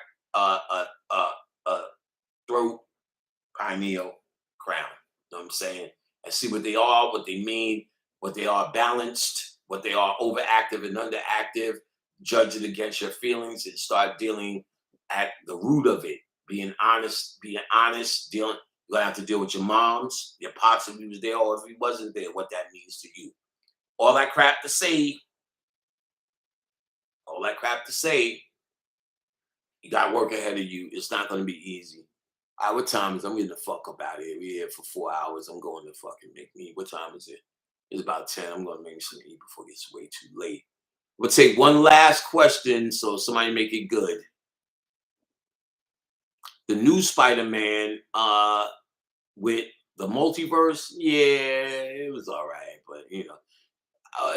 S1: throat, pineal, crown. You know what I'm saying? And see what they are, what they mean, what they are balanced, what they are overactive and underactive. Judge it against your feelings and start dealing at the root of it. Being honest, dealing. You're gonna have to deal with your moms, your pops if he was there, or if he wasn't there, what that means to you. All that crap to say, you got work ahead of you. It's not gonna be easy. What time is it? I'm getting the fuck up out of here. We're here for 4 hours. I'm going to fucking make me. What time is it? It's about 10. I'm going to make some eat before it gets way too late. We'll take one last question so somebody make it good. The new Spider-Man with the multiverse, yeah, it was all right. But,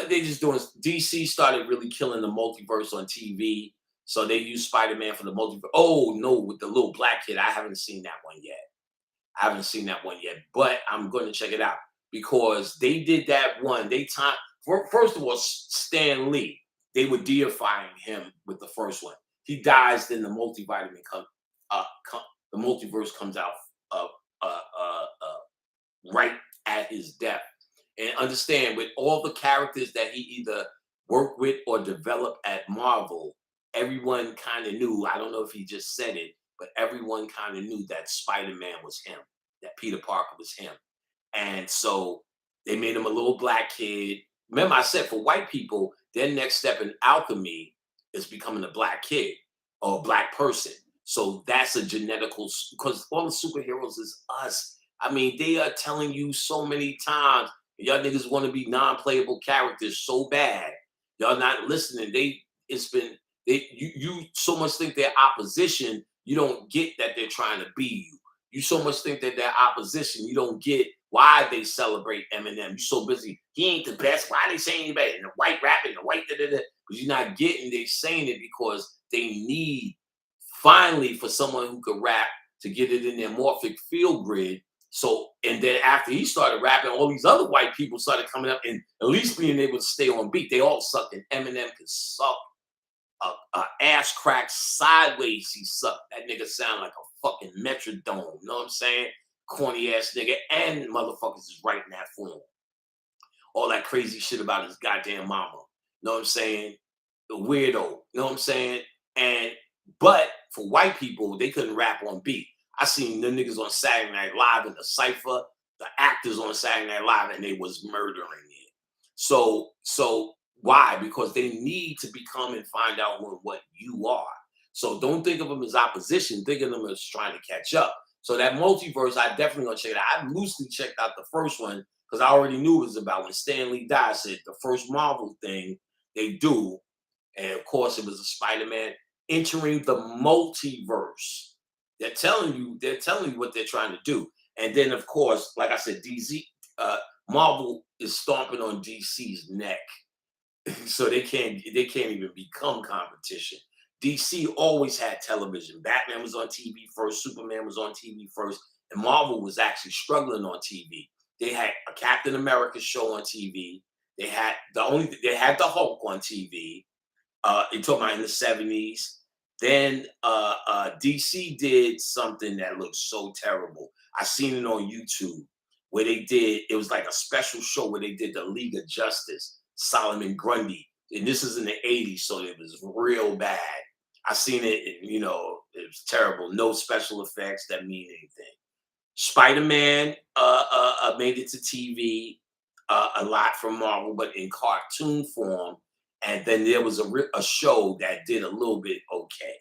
S1: they just doing, DC started really killing the multiverse on TV. So they use Spider-Man for the multiverse. Oh, no, with the little black kid. I haven't seen that one yet. But I'm going to check it out because they did that one. First of all, Stan Lee, they were deifying him with the first one. He dies, then the the multiverse comes out right at his death. And understand, with all the characters that he either worked with or developed at Marvel, everyone kind of knew. I don't know if he just said it, but everyone kind of knew that Spider-Man was him, that Peter Parker was him. And so they made him a little black kid. Remember, I said for white people, their next step in alchemy is becoming a black kid or a black person. So that's a genetical, because all the superheroes is us. I mean, they are telling you so many times, y'all niggas want to be non-playable characters so bad. Y'all not listening. It's been, you so much think they're opposition, you don't get that they're trying to be you. You so much think that they're opposition, you don't get why they celebrate Eminem. You so busy, he ain't the best. Why they saying anybody? And the white rapping, the white da da da. Because you're not getting, they saying it because they need finally for someone who could rap to get it in their morphic field grid. So, and then after he started rapping, all these other white people started coming up and at least being able to stay on beat. They all sucked, and Eminem could suck a ass crack sideways. He sucked. That nigga sound like a fucking metrodome. You know what I'm saying? Corny ass nigga, and motherfuckers is writing that for him. All that crazy shit about his goddamn mama. You know what I'm saying? The weirdo. You know what I'm saying? And but for white people, they couldn't rap on beat. I seen the niggas on Saturday Night Live in the cipher, the actors on Saturday Night Live, and they was murdering it. So why? Because they need to become and find out what you are. So don't think of them as opposition. Think of them as trying to catch up. So that multiverse, I definitely gonna check it out. I loosely checked out the first one because I already knew it was about when Stan Lee died. I said the first Marvel thing they do, and of course it was a Spider-Man entering the multiverse. They're telling you what they're trying to do. And then of course, like I said, DC, Marvel is stomping on DC's neck. So they can't even become competition. DC always had television. Batman was on TV first, Superman was on TV first, and Marvel was actually struggling on TV. They had a Captain America show on TV. They had the Hulk on TV. You talking about in the 70s. Then DC did something that looked so terrible. I seen it on YouTube where it was like a special show where they did the League of Justice, Solomon Grundy. And this is in the 80s, so it was real bad. I seen it, and, it was terrible. No special effects that mean anything. Spider-Man made it to TV a lot from Marvel, but in cartoon form. And then there was a show that did a little bit okay.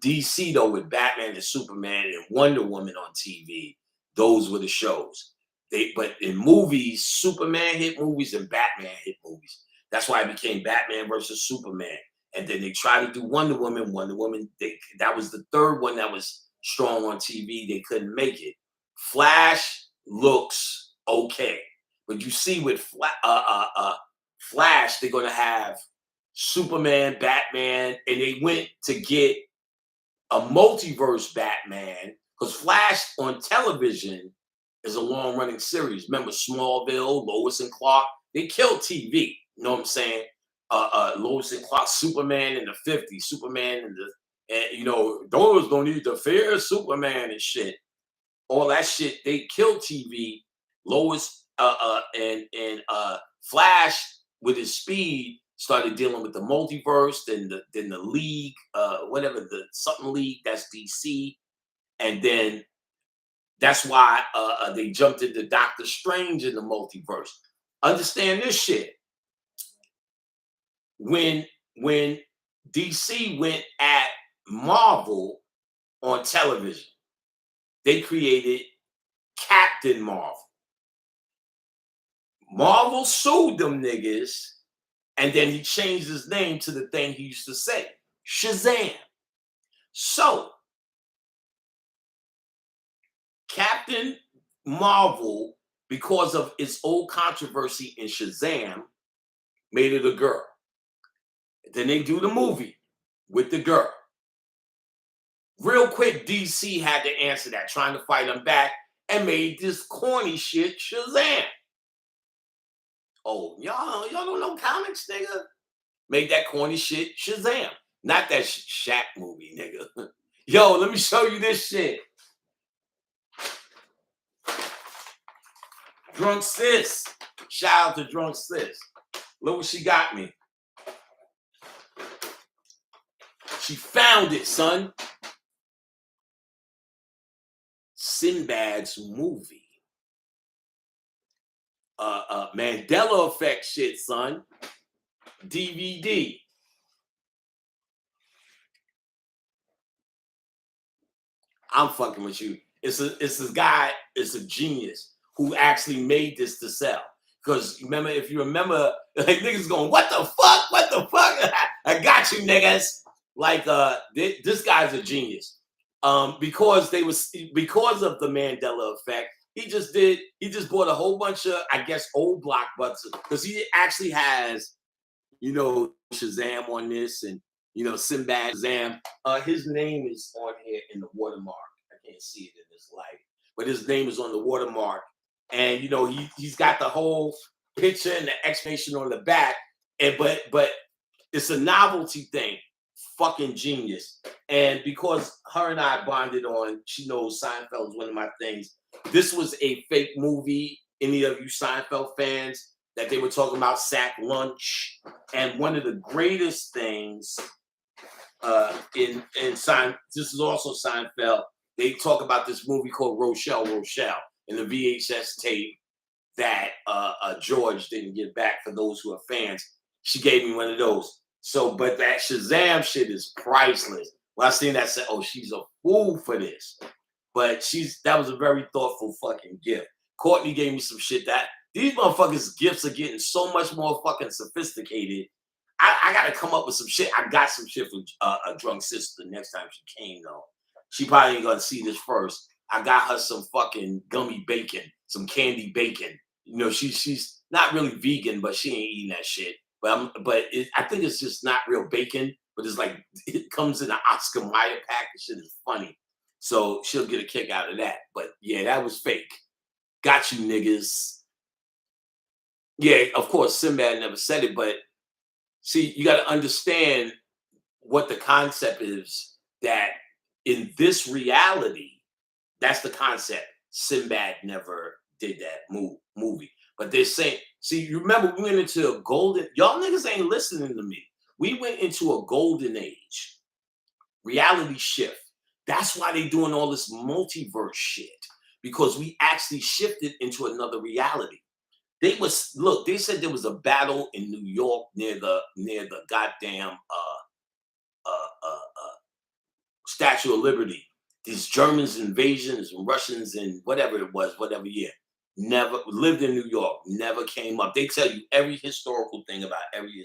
S1: DC though, with Batman and Superman and Wonder Woman on TV, those were the shows. But in movies, Superman hit movies and Batman hit movies. That's why it became Batman versus Superman. And then they tried to do Wonder Woman. Wonder Woman, that was the third one that was strong on TV. They couldn't make it. Flash looks okay, but you see with Flash, they're gonna have Superman, Batman, and they went to get a multiverse Batman because Flash on television is a long running series. Remember Smallville, Lois and Clark? They killed TV. You know what I'm saying? Lois and Clark, Superman in the 50s, Superman in the, and those don't need to fear Superman and shit. All that shit, they killed TV. Lois and Flash with his speed started dealing with the multiverse, then the League, whatever, the something League, that's DC, and then that's why they jumped into Doctor Strange in the multiverse. Understand this shit. When DC went at Marvel on television, they created Captain Marvel. Marvel sued them niggas, and then he changed his name to the thing he used to say, Shazam. So, Captain Marvel, because of its old controversy in Shazam, made it a girl. Then they do the movie with the girl. Real quick, DC had to answer that, trying to fight them back, and made this corny shit Shazam. Oh, y'all don't know comics, nigga? Made that corny shit Shazam. Not that Shaq movie, nigga. Yo, let me show you this shit. Drunk Sis. Shout out to Drunk Sis. Look what she got me. She found it, son. Sinbad's movie. Mandela Effect shit, son. DVD. I'm fucking with you. It's this guy, it's a genius who actually made this to sell. Because remember, if you remember, like niggas going, what the fuck? What the fuck? I got you, niggas. Like this guy's a genius. Because because of the Mandela effect, he just bought a whole bunch of, I guess, old blockbusters. Because he actually has, Shazam on this, and Sinbad Shazam. His name is on here in the watermark. I can't see it in this light, but his name is on the watermark, and he's got the whole picture and the explanation on the back. And but it's a novelty thing. Fucking genius. And because her and I bonded on, she knows Seinfeld is one of my things. This was a fake movie. Any of you Seinfeld fans, that they were talking about sack lunch. And one of the greatest things in Seinfeld, this is also Seinfeld, they talk about this movie called Rochelle in the VHS tape that George didn't get back. For those who are fans, she gave me one of those. So, but that Shazam shit is priceless. When I seen that, I said, oh, she's a fool for this. But that was a very thoughtful fucking gift. Courtney gave me some shit that these motherfuckers' gifts are getting so much more fucking sophisticated. I got to come up with some shit. I got some shit for a drunk sister next time she came, though. She probably ain't going to see this first. I got her some fucking gummy bacon, some candy bacon. She's not really vegan, but she ain't eating that shit. I think it's just not real bacon, but it's like, it comes in an Oscar Mayer pack. The shit is funny. So she'll get a kick out of that. But yeah, that was fake. Got you, niggas. Yeah, of course, Sinbad never said it, but see, you got to understand what the concept is, that in this reality, that's the concept. Sinbad never did that movie. But they're saying, see, you remember we went into a golden, y'all niggas ain't listening to me. We went into a golden age, reality shift. That's why they doing all this multiverse shit, because we actually shifted into another reality. They said there was a battle in New York near the goddamn Statue of Liberty. These Germans invasions and Russians and whatever it was, whatever year. Never lived in New York, never came up. They tell you every historical thing about every year,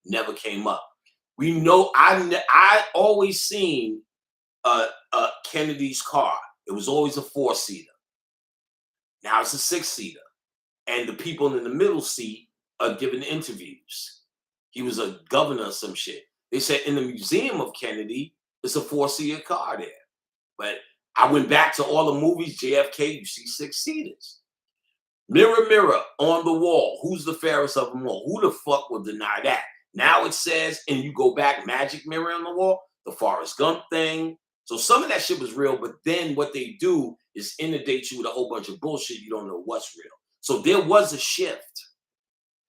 S1: never came up. We know I always seen Kennedy's car. It was always a 4-seater. Now it's a 6-seater. And the people in the middle seat are giving interviews. He was a governor or some shit. They said in the museum of Kennedy, it's a 4-seater car there. But I went back to all the movies, JFK, you see 6-seaters. Mirror, mirror on the wall, who's the fairest of them all? Who the fuck will deny that? Now it says, and you go back, magic mirror on the wall, the Forrest Gump thing. So some of that shit was real, but then what they do is inundate you with a whole bunch of bullshit. You don't know what's real. So there was a shift,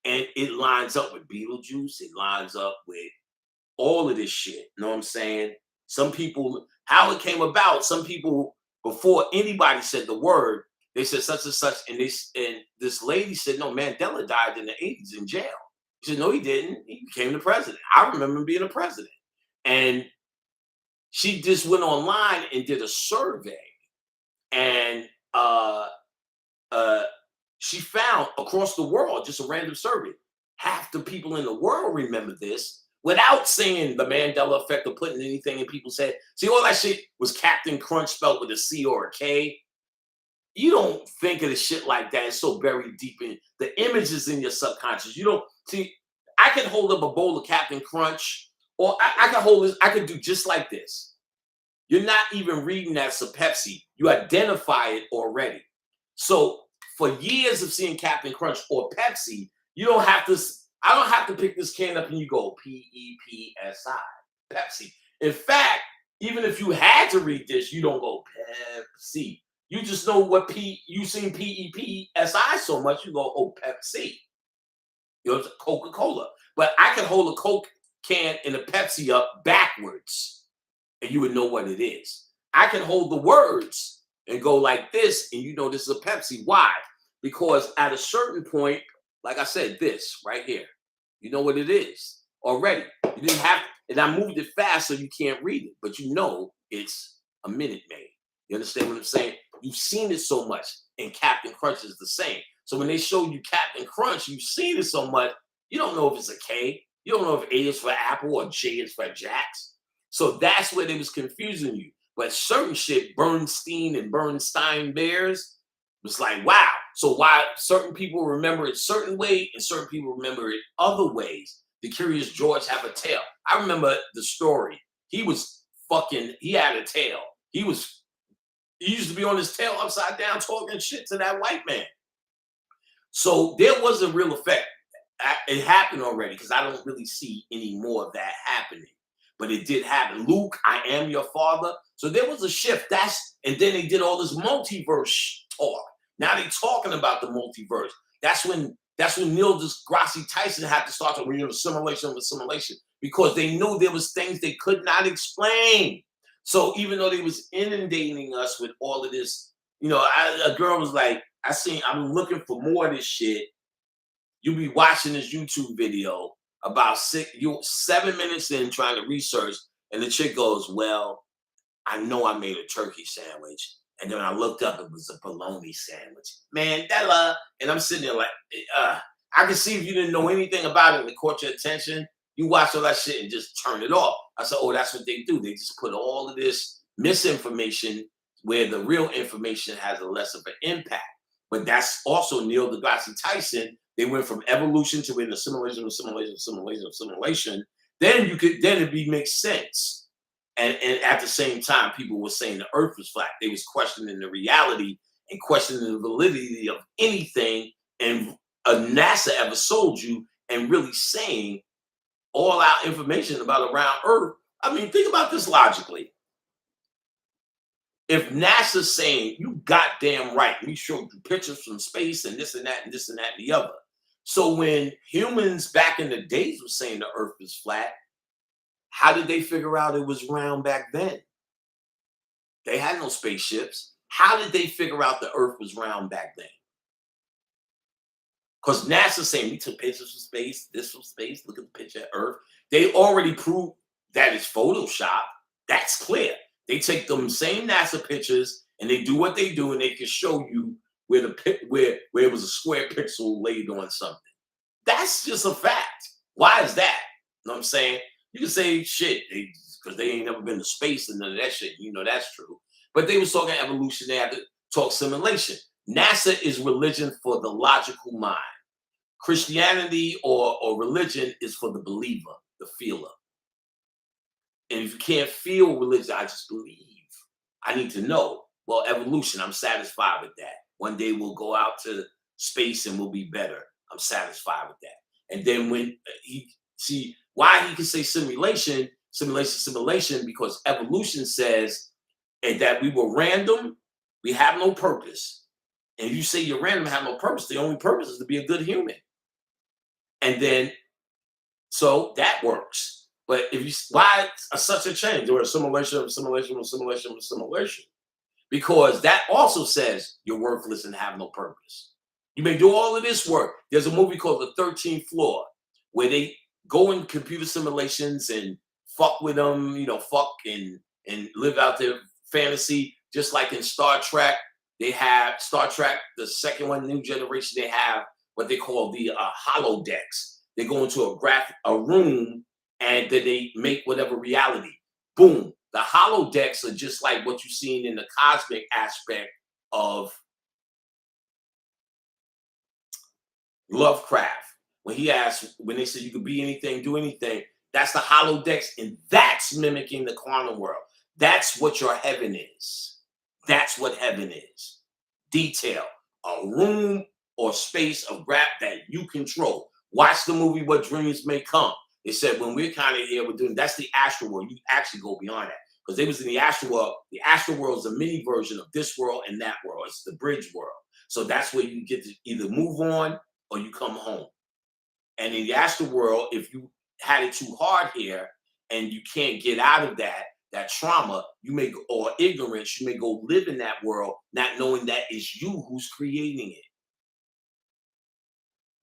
S1: and it lines up with Beetlejuice. It lines up with all of this shit. You know what I'm saying? Some people, how it came about, some people, before anybody said the word, they said such and such, and this lady said, no, Mandela died in the 80s in jail. She said, no, he didn't. He became the president. I remember him being a president. And she just went online and did a survey, and she found across the world, just a random survey, half the people in the world remember this, without saying the Mandela effect or putting anything in people's head. See, all that shit was Captain Crunch spelled with a C or a K. You don't think of the shit like that. It's so buried deep in the images in your subconscious. You don't see. I can hold up a bowl of Captain Crunch, or I can hold this. I can do just like this. You're not even reading that's a Pepsi. You identify it already. So for years of seeing Captain Crunch or Pepsi, you don't have to. I don't have to pick this can up and you go P-E-P-S-I, Pepsi. In fact, even if you had to read this, you don't go Pepsi. You just know what you've seen P-E-P-S-I so much, you go, oh, Pepsi. Coca-Cola. But I can hold a Coke can and a Pepsi up backwards, and you would know what it is. I can hold the words and go like this, and you know this is a Pepsi. Why? Because at a certain point, like I said, this right here, you know what it is already. You didn't have, and I moved it fast so you can't read it, but you know it's a Minute Maid. You understand what I'm saying? You've seen it so much, and Captain Crunch is the same. So when they show you Captain Crunch, you've seen it so much, you don't know if it's a K. You don't know if A is for Apple or J is for Jax. So that's where they was confusing you. But certain shit, Bernstein and Bernstein Bears, was like, wow. So why certain people remember it certain way and certain people remember it other ways. The Curious George have a tail. I remember the story. He had a tail. He used to be on his tail upside down talking shit to that white man. So there was a real effect. It happened already because I don't really see any more of that happening. But it did happen. Luke, I am your father. So there was a shift. And then they did all this multiverse talk. Now they're talking about the multiverse. That's when Neil deGrasse Tyson had to start to simulation of assimilation, because they knew there was things they could not explain. So even though they was inundating us with all of this, a girl was like, I'm looking for more of this shit. You be watching this YouTube video about 7 minutes in trying to research, and the chick goes, well, I know I made a turkey sandwich. And then when I looked up, it was a bologna sandwich. Man, and I'm sitting there like, I can see if you didn't know anything about it and it caught your attention, you watch all that shit and just turn it off. I said, oh, that's what they do. They just put all of this misinformation where the real information has a less of an impact. But that's also Neil deGrasse Tyson. They went from evolution to an assimilation. Then it makes sense. And at the same time, people were saying the earth was flat. They was questioning the reality and questioning the validity of anything and NASA ever sold you, and really saying all our information about around Earth. I mean, think about this logically. If NASA's saying, you goddamn right, we showed you pictures from space and this and that and this and that and the other. So when humans back in the days were saying the earth is flat, how did they figure out it was round back then? They had no spaceships. How did they figure out the earth was round back then? Because NASA's saying we took pictures from space, this from space, look at the picture of Earth. They already proved that it's Photoshop. That's clear. They take them same NASA pictures and they do what they do, and they can show you where it was a square pixel laid on something. That's just a fact. Why is that? You know what I'm saying? You can say shit because they ain't never been to space and none of that shit. That's true. But they was talking evolution. They had to talk simulation. NASA is religion for the logical mind. Christianity or religion is for the believer, the feeler. And if you can't feel religion, I just believe. I need to know. Well, evolution, I'm satisfied with that. One day we'll go out to space and we'll be better. I'm satisfied with that. And then when why he can say simulation, because evolution says that we were random, we have no purpose. And you say you're random, have no purpose. The only purpose is to be a good human. And then, so that works. But why such a change? Or assimilation. Because that also says you're worthless and have no purpose. You may do all of this work. There's a movie called The 13th Floor where they go in computer simulations and fuck with them, fuck and live out their fantasy. Just like in Star Trek, they have Star Trek, the second one, New Generation, they have what they call the holodecks. They go into a room and then they make whatever reality. Boom. The holodecks are just like what you've seen in the cosmic aspect of Lovecraft. When they said you could be anything, do anything, that's the holodecks, and that's mimicking the quantum world. That's what your heaven is. That's what heaven is. Detail. A room or space of gravity that you control. Watch the movie What Dreams May Come. They said when we're kind of here, that's the astral world. You actually go beyond that. Because they was in the astral world. The astral world is a mini version of this world and that world. It's the bridge world. So that's where you get to either move on or you come home. And in the astral world, if you had it too hard here and you can't get out of that trauma, or ignorance, you may go live in that world not knowing that it's you who's creating it.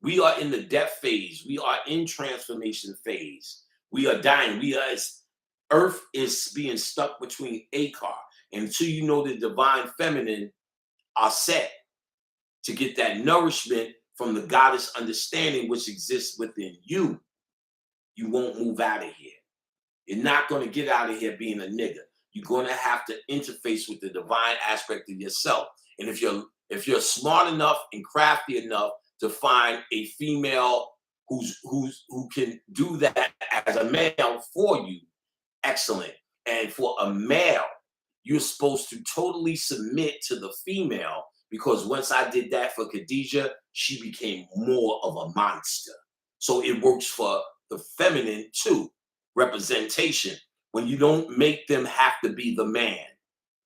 S1: We are in the death phase. We are in transformation phase. We are dying. Earth is being stuck between a car. And until you know the divine feminine are set to get that nourishment from the goddess understanding which exists within you, you won't move out of here. You're not going to get out of here being a nigga. You're going to have to interface with the divine aspect of yourself. And if you're smart enough and crafty enough to find a female who can do that as a male for you, excellent. And for a male, you're supposed to totally submit to the female, because once I did that for Khadijah, she became more of a monster. So it works for the feminine too. Representation, when you don't make them have to be the man.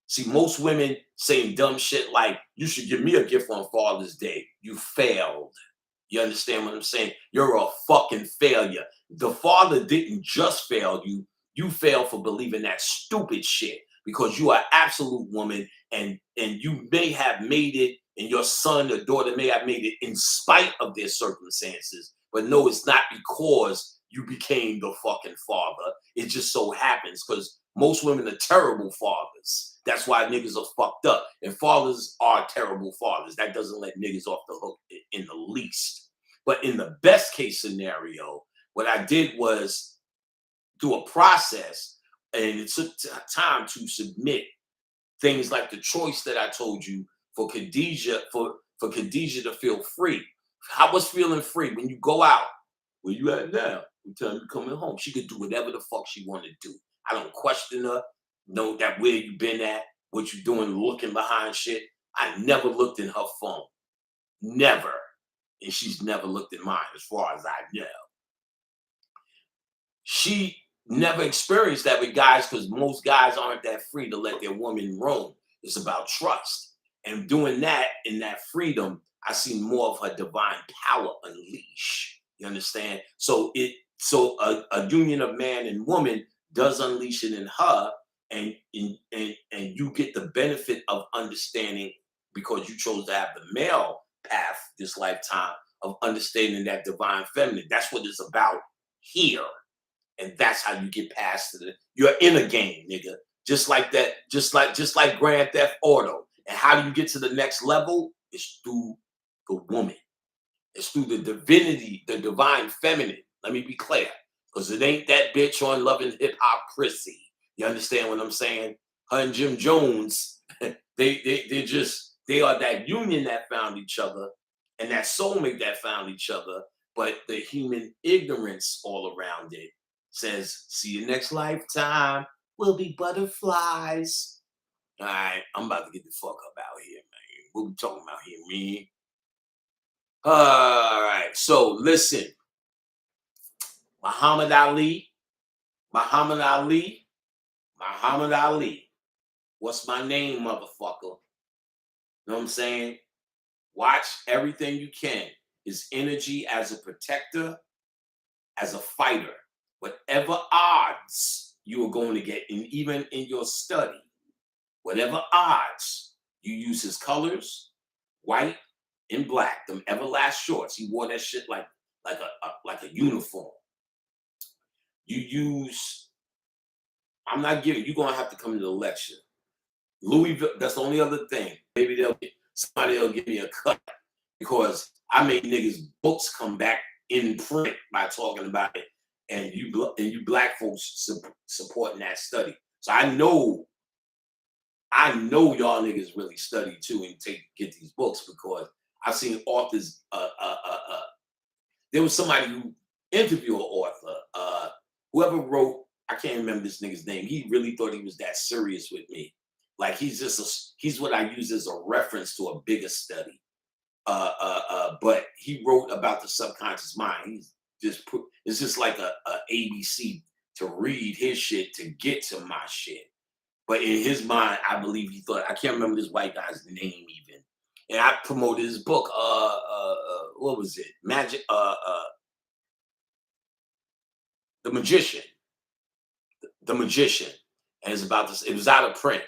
S1: See, most women saying dumb shit like, you should give me a gift on Father's Day. You failed. You understand what I'm saying? You're a fucking failure. The father didn't just fail you. You failed for believing that stupid shit, because you are an absolute woman, and you may have made it, and your son or daughter may have made it in spite of their circumstances. But no, it's not because you became the fucking father. It just so happens, because most women are terrible fathers. That's why niggas are fucked up. And fathers are terrible fathers. That doesn't let niggas off the hook in the least. But in the best case scenario, what I did was, through a process, and it took time to submit things like the choice that I told you for Khadijah, for Khadijah to feel free. How was feeling free when you go out? Where you at now? What time you coming home? She could do whatever the fuck she wanted to do. I don't question her. Know that where you been at, what you doing, looking behind shit. I never looked in her phone. Never. And she's never looked at mine, as far as I know. She never experienced that with guys, because most guys aren't that free to let their woman roam. It's about trust. And doing that, in that freedom, I see more of her divine power unleash. You understand? So a union of man and woman does unleash it in her, and you get the benefit of understanding, because you chose to have the male path this lifetime, of understanding that divine feminine. That's what it's about here. And that's how you get past it. You're in a game, nigga. Just like that, just like Grand Theft Auto. And how do you get to the next level? It's through the woman. It's through the divinity, the divine feminine. Let me be clear, because it ain't that bitch on Loving Hip Hop Chrissy. You understand what I'm saying? Her and Jim Jones, they are that union that found each other, and that soulmate that found each other. But the human ignorance all around it says, see you next lifetime. We'll be butterflies. All right, I'm about to get the fuck up out here, man. What we talking about here, man? All right, so listen. Muhammad Ali. What's my name, motherfucker? You know what I'm saying? Watch everything you can. His energy as a protector, as a fighter. Whatever odds you are going to get, and even in your study, whatever odds, you use his colors, white and black, them Everlast shorts. He wore that shit like a uniform. You use, I'm not giving, you're gonna have to come to the lecture. Louisville, that's the only other thing. Maybe somebody will give me a cut, because I made niggas books come back in print by talking about it. And you black folks supporting that study. So I know y'all niggas really study too and get these books, because I've seen authors. There was somebody who interviewed an author. Whoever wrote, I can't remember this nigga's name. He really thought he was that serious with me. Like he's what I use as a reference to a bigger study. But he wrote about the subconscious mind. He's it's just like a ABC to read his shit to get to my shit. But in his mind, I believe he thought, I can't remember this white guy's name even. And I promoted his book, what was it? Magic, The Magician. The Magician. And it's about this, it was out of print.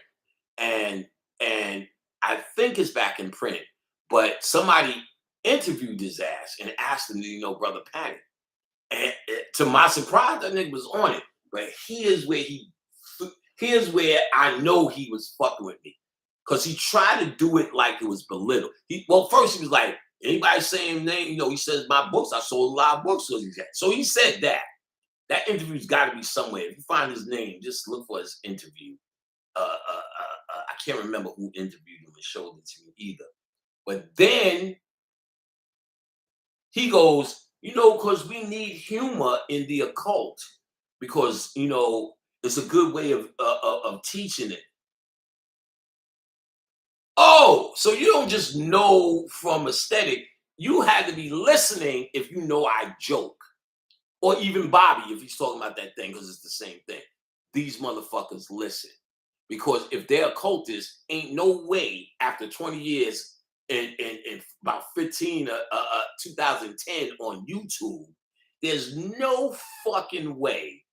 S1: And I think it's back in print. But somebody interviewed his ass and asked him, do you know Brother Panic? And to my surprise, that nigga was on it. But here's where Here's where I know he was fucking with me. Because he tried to do it like it was belittle. First he was like, anybody saying name, he says my books. I sold a lot of books. So he said that. That interview's got to be somewhere. If you find his name, just look for his interview. I can't remember who interviewed him and showed it to me either. But then he goes, because we need humor in the occult, because it's a good way of teaching it. Oh, so you don't just know from aesthetic. You had to be listening if you know I joke. Or even Bobby, if he's talking about that thing, because it's the same thing. These motherfuckers listen. Because if they're occultists, ain't no way after 20 years and about 2010 on YouTube, there's no fucking way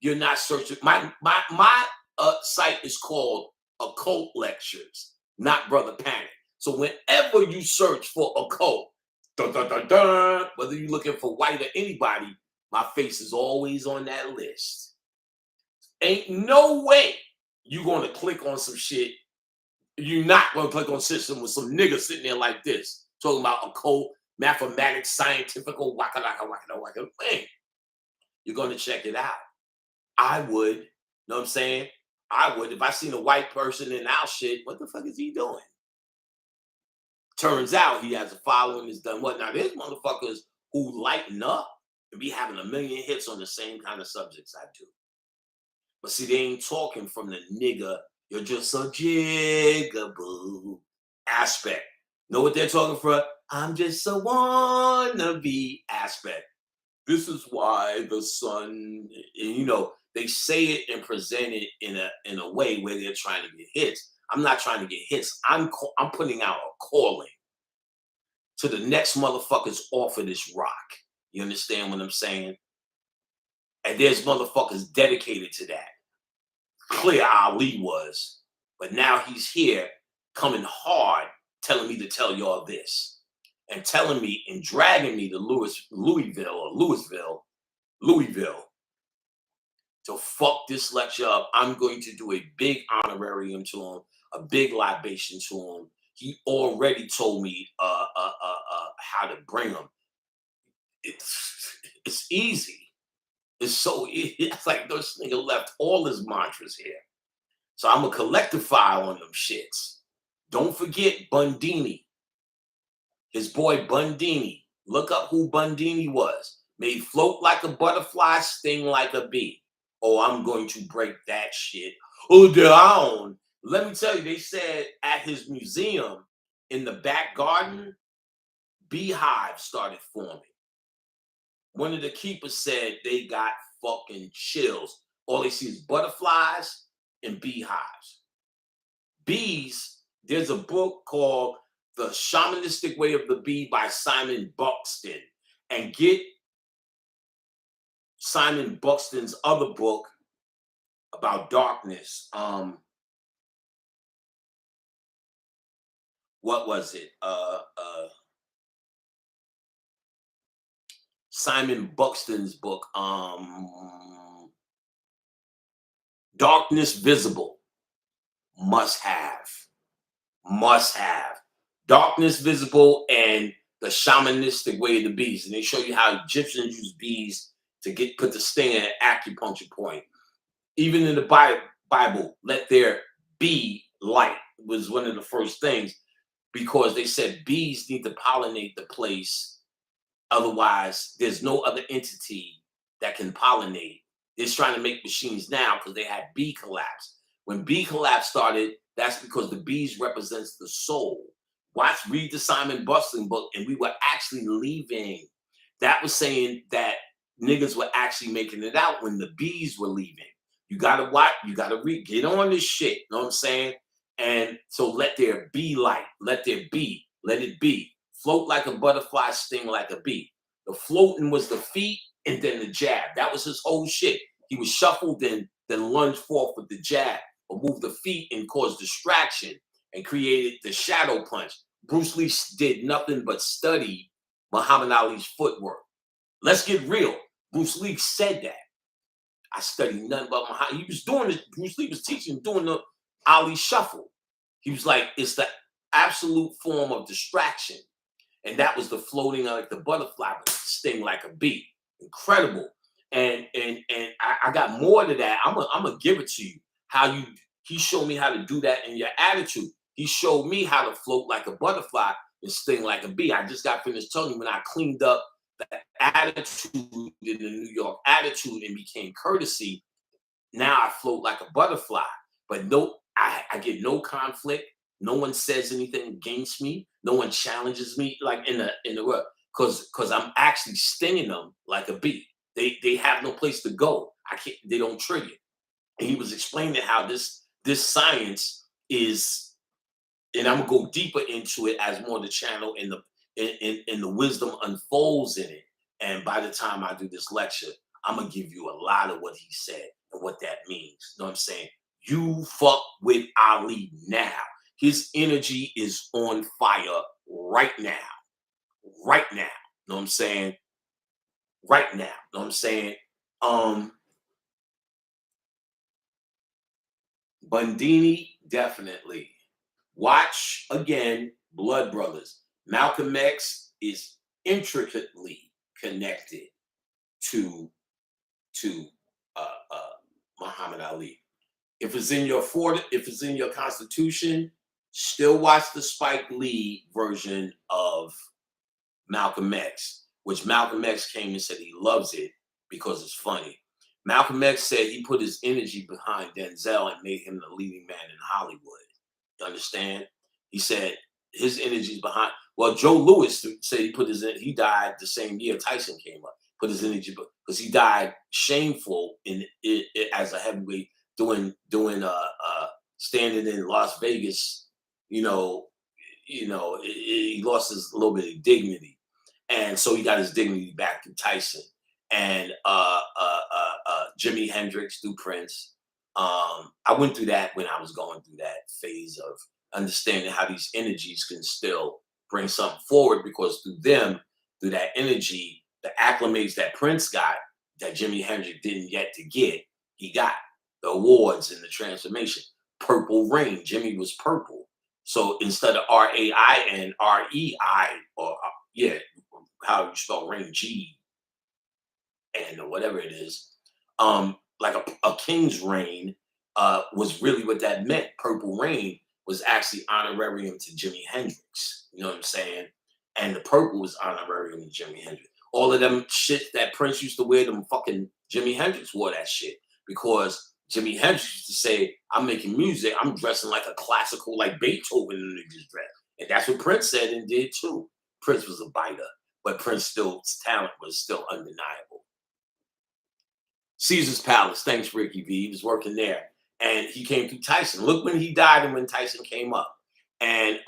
S1: you're not searching. My site is called Occult Lectures, not Brother Panic. So whenever you search for occult, whether you're looking for white or anybody, my face is always on that list. Ain't no way you're going to click on some shit. You're not going to click on system with some nigga sitting there like this, talking about occult, mathematics, scientific, waka. Man, you're going to check it out. I would. Know what I'm saying? I would. If I seen a white person in our shit, what the fuck is he doing? Turns out he has a following, has done what? Now, there's motherfuckers who lighten up and be having a million hits on the same kind of subjects I do. But see, they ain't talking from the nigga, you're just a jigaboo aspect. Know what they're talking from? I'm just a wannabe aspect. This is why the sun, they say it and present it in a way where they're trying to get hits. I'm not trying to get hits. I'm putting out a calling to the next motherfuckers off of this rock. You understand what I'm saying? And there's motherfuckers dedicated to that. Clear Ali was, but now he's here coming hard, telling me to tell y'all this, and telling me and dragging me to Louisville, to fuck this lecture up. I'm going to do a big honorarium to him, a big libation to him. He already told me how to bring him. It's easy. It's so easy. It's like this nigga left all his mantras here. So I'm a collectivify on them shits. Don't forget Bundini. His boy Bundini. Look up who Bundini was. Made float like a butterfly, sting like a bee. Oh, I'm going to break that shit down. Let me tell you, they said at his museum in the back garden, beehives started forming. One of the keepers said they got fucking chills. All they see is butterflies and beehives. Bees, there's a book called The Shamanistic Way of the Bee by Simon Buxton. And get Simon Buxton's other book about darkness. What was it? Simon Buxton's book, Darkness Visible. Must have. Darkness Visible and The Shamanistic Way of the Bees. And they show you how Egyptians use bees to put the sting at an acupuncture point. Even in the Bible, let there be light was one of the first things, because they said bees need to pollinate the place. Otherwise, there's no other entity that can pollinate. They're trying to make machines now because they had bee collapse. When bee collapse started, that's because the bees represents the soul. Read the Simon Buxton book, and we were actually leaving. That was saying that niggas were actually making it out when the bees were leaving. You gotta watch, you gotta get on this shit. You know what I'm saying? And so let there be light. Let it be. Float like a butterfly, sting like a bee. The floating was the feet and then the jab. That was his whole shit. He was shuffled and then lunged forth with the jab, or moved the feet and caused distraction and created the shadow punch. Bruce Lee did nothing but study Muhammad Ali's footwork. Let's get real. Bruce Lee said that. I studied nothing but Muhammad. He was doing it. Bruce Lee was teaching, doing the Ali shuffle. He was like, it's the absolute form of distraction. And that was the floating like the butterfly, but sting like a bee. Incredible. And I got more to that. I'm gonna give it to you. How you He showed me how to do that in your attitude. He showed me how to float like a butterfly and sting like a bee. I just got finished telling you when I cleaned up the attitude in the New York attitude and became courtesy. Now I float like a butterfly. But no, I get no conflict. No one says anything against me. No one challenges me like in the world. Because I'm actually stinging them like a bee. They have no place to go. I can't, they don't trigger. And he was explaining how this science is, and I'm gonna go deeper into it as more the channel and in the wisdom unfolds in it. And by the time I do this lecture, I'm gonna give you a lot of what he said and what that means. You know what I'm saying? You fuck with Ali now. His energy is on fire right now. Right now. You know what I'm saying? Right now. You know what I'm saying? Um Bundini, definitely. Watch again, Blood Brothers. Malcolm X is intricately connected to to Muhammad Ali. If it's in your constitution, still watch the Spike Lee version of Malcolm X, which Malcolm X came and said he loves it because it's funny. Malcolm X said he put his energy behind Denzel and made him the leading man in Hollywood. You understand? He said his energy's behind. Well, Joe Lewis said he died the same year Tyson came up. Put his energy because he died shameful as a heavyweight doing standing in Las Vegas. You know, he lost his little bit of dignity, and so he got his dignity back to Tyson and Jimi Hendrix through Prince. I went through that when I was going through that phase of understanding how these energies can still bring something forward because through that energy, the acclimates that Prince got that Jimi Hendrix didn't yet to get, he got the awards and the transformation. Purple Rain, Jimmy was purple. So instead of RAIN, REI, or yeah, how you spell rain, G and whatever it is, like a king's reign was really what that meant. Purple Rain was actually honorarium to Jimi Hendrix. You know what I'm saying? And the purple was honorarium to Jimi Hendrix. All of them shit that Prince used to wear, them fucking Jimi Hendrix wore that shit because Jimi Hendrix used to say, "I'm making music. I'm dressing like a classical, like Beethoven and niggas dress," and that's what Prince said and did too. Prince was a biter, but Prince's talent was still undeniable. Caesar's Palace. Thanks, Ricky V. He was working there. And he came through Tyson. Look when he died and when Tyson came up. And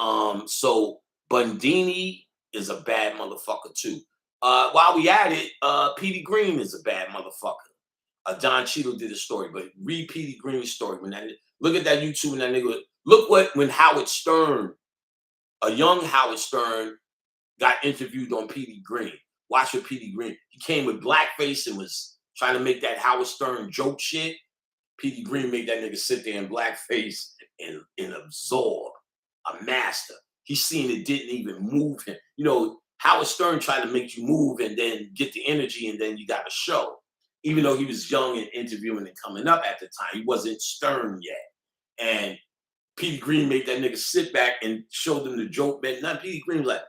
S1: so Bundini is a bad motherfucker too. While we at it, Petey Green is a bad motherfucker. Don Cheadle did a story, but read Petey Green's story. Look at that YouTube and that nigga. Look when Howard Stern, a young Howard Stern, got interviewed on Petey Green. Watch what Petey Green. He came with blackface and was trying to make that Howard Stern joke shit. Petey Green made that nigga sit there in blackface and absorb a master. He seen it didn't even move him. You know, Howard Stern tried to make you move and then get the energy and then you got a show. Even though he was young and interviewing and coming up at the time, he wasn't Stern yet. And Petey Green made that nigga sit back and showed them the joke. Man, now Petey Green was like,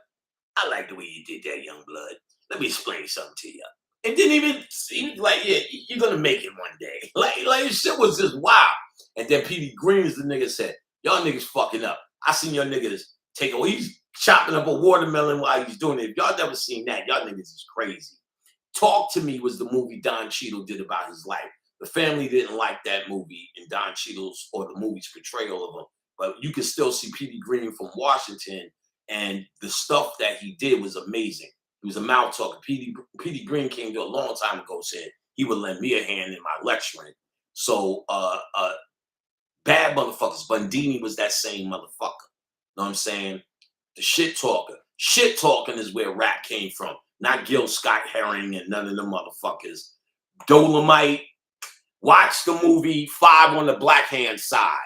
S1: "I like the way you did that, young blood. Let me explain something to you." It didn't even seem like, yeah, you're gonna make it one day. Like shit was just wow. And then Petey Green is the nigga said, "Y'all niggas fucking up. I seen y'all niggas take away. He's chopping up a watermelon while he's doing it. If y'all never seen that, y'all niggas is crazy." Talk to Me was the movie Don Cheadle did about his life. The family didn't like that movie in Don Cheadle's or the movie's portrayal of him. But you can still see Petey Green from Washington, and the stuff that he did was amazing. He was a mouth talker. Petey Green came to a long time ago, said he would lend me a hand in my lecturing. So bad motherfuckers. Bundini was that same motherfucker. Know what I'm saying? The shit talker. Shit talking is where rap came from. Not Gil Scott Herring and none of them motherfuckers. Dolomite, Watch the movie Five on the Black Hand Side.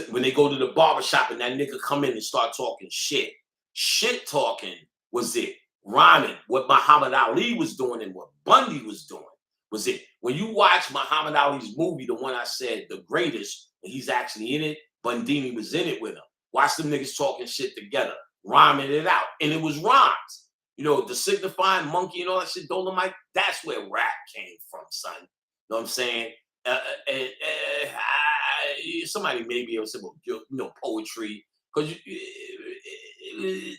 S1: When they go to the barbershop and that nigga come in and start talking shit. Shit talking was it. Rhyming, what Muhammad Ali was doing and what Bundy was doing was it. When you watch Muhammad Ali's movie, the one I said, The Greatest, and he's actually in it, Bundini was in it with him. Watch them niggas talking shit together, rhyming it out. And it was rhymes. You know, the signifying monkey and all that shit, Dolomite, that's where rap came from, son. You know what I'm saying? Somebody may be able to say, well, you know, poetry, because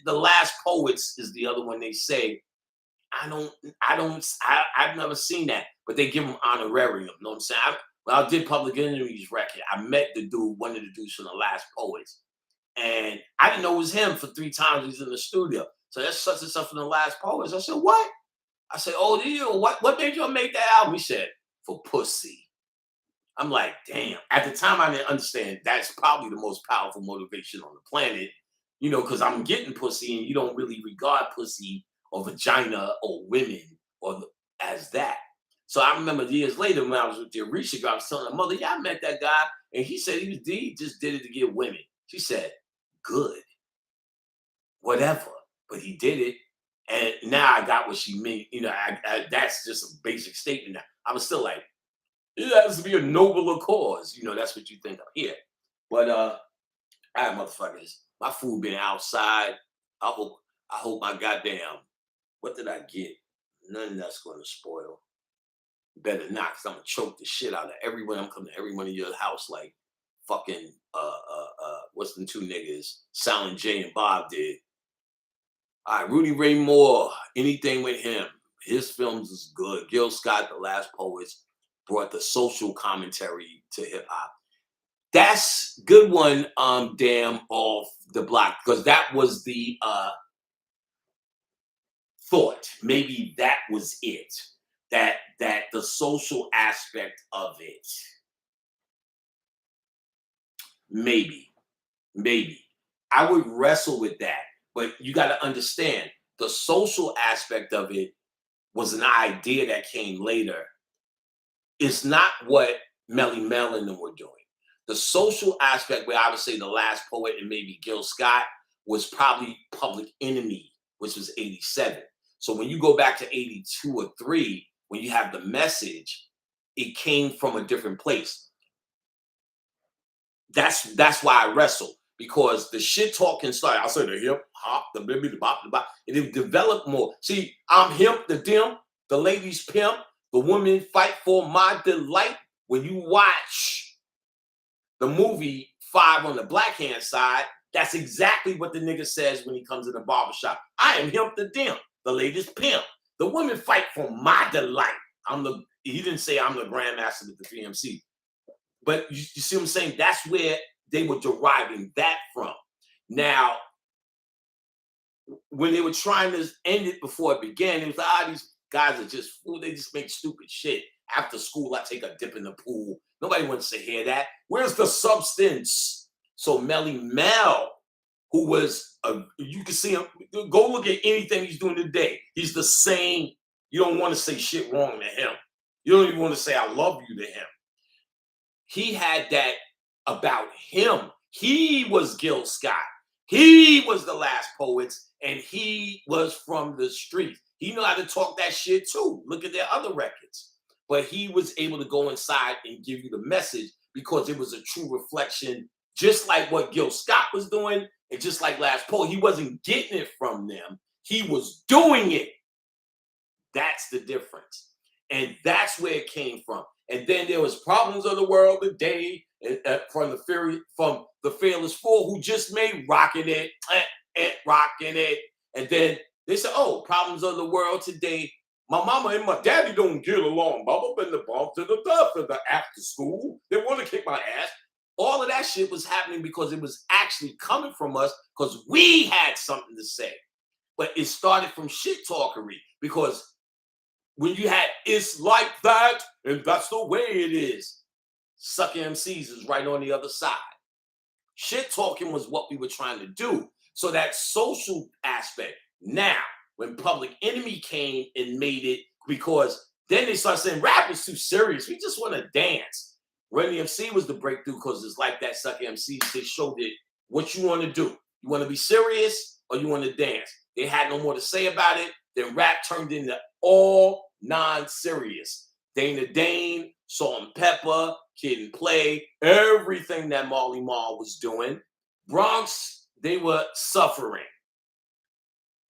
S1: the last poets is the other one they say. I've never seen that, but they give them honorarium. You know what I'm saying? When I did Public Enemy's record, I met the dude, one of the dudes from the last poets, and I didn't know it was him for 3 times he's in the studio. So that's such and such from the last poets. I said, what? I said, oh, what made you make that album? He said, for pussy. I'm like, damn. At the time, I didn't understand that's probably the most powerful motivation on the planet, you know, because I'm getting pussy and you don't really regard pussy or vagina or women as that. So I remember years later when I was with the Arisha girl, I was telling her mother, yeah, I met that guy. And he said he just did it to get women. She said, good, whatever. But he did it. And now I got what she meant. You know, that's just a basic statement. Now, I was still like, it has to be a nobler cause. You know, that's what you think of here. But all right, motherfuckers. My food been outside. I hope my goddamn, what did I get? Nothing that's gonna spoil. Better not, because I'm gonna choke the shit out of everyone. I'm coming to every one of your house like fucking what's the 2 niggas? Silent J and Bob did. All right, Rudy Ray Moore, anything with him. His films is good. Gil Scott, The Last Poets, brought the social commentary to hip hop. That's good one, damn off the block, because that was the thought. Maybe that was it. That the social aspect of it. Maybe. I would wrestle with that, but you got to understand the social aspect of it was an idea that came later. It's not what Melly Mel and them were doing. The social aspect, where I would say The Last Poet and maybe Gil Scott, was probably Public Enemy, which was 87. So when you go back to 82 or 3, when you have the message, it came from a different place. That's why I wrestle, because the shit talking started. I say the hip hop, the baby, the bop, and it developed more. See, I'm hip, the dim, the ladies pimp, the women fight for my delight. When you watch the movie Five on the Black Hand Side, that's exactly what the nigga says when he comes in the barbershop. I am him, the dim, the ladies pimp. The women fight for my delight. He didn't say I'm the grandmaster with the VMC. But you see what I'm saying? That's where they were deriving that from. Now, when they were trying to end it before it began, it was like, these guys are just fools. They just make stupid shit. After school, I take a dip in the pool. Nobody wants to hear that. Where's the substance? So Melly Mel, who was, you can see him, go look at anything he's doing today. He's the same. You don't want to say shit wrong to him. You don't even want to say I love you to him. He had that about him. He was Gil Scott. He was The Last Poets, and he was from the street. He knew how to talk that shit too. Look at their other records. But he was able to go inside and give you the message because it was a true reflection, just like what Gil Scott was doing, and just like Last Poet. He wasn't getting it from them. He was doing it. That's the difference. And that's where it came from. And then there was Problems of the World today from the Fearless Four, who just made Rocking It, Rocking It. And then they said, oh, Problems of the World today. My mama and my daddy don't get along. Mama been the bump to the death of the after school. They want to kick my ass. All of that shit was happening because it was actually coming from us because we had something to say. But it started from shit talkery, because when you had It's Like That, and that's the way it is, Sucker MCs is right on the other side. Shit talking was what we were trying to do. So that social aspect. Now, when Public Enemy came and made it, because Then they start saying rap is too serious. We just want to dance. Run DMC was the breakthrough because it's like that sucker MC. They showed it what you want to do. You want to be serious or you want to dance. They had no more to say about it. Then rap turned into all non-serious. Dana Dane, Salt and Pepper, Kid and Play, everything that Marley Marl was doing. Bronx, they were suffering.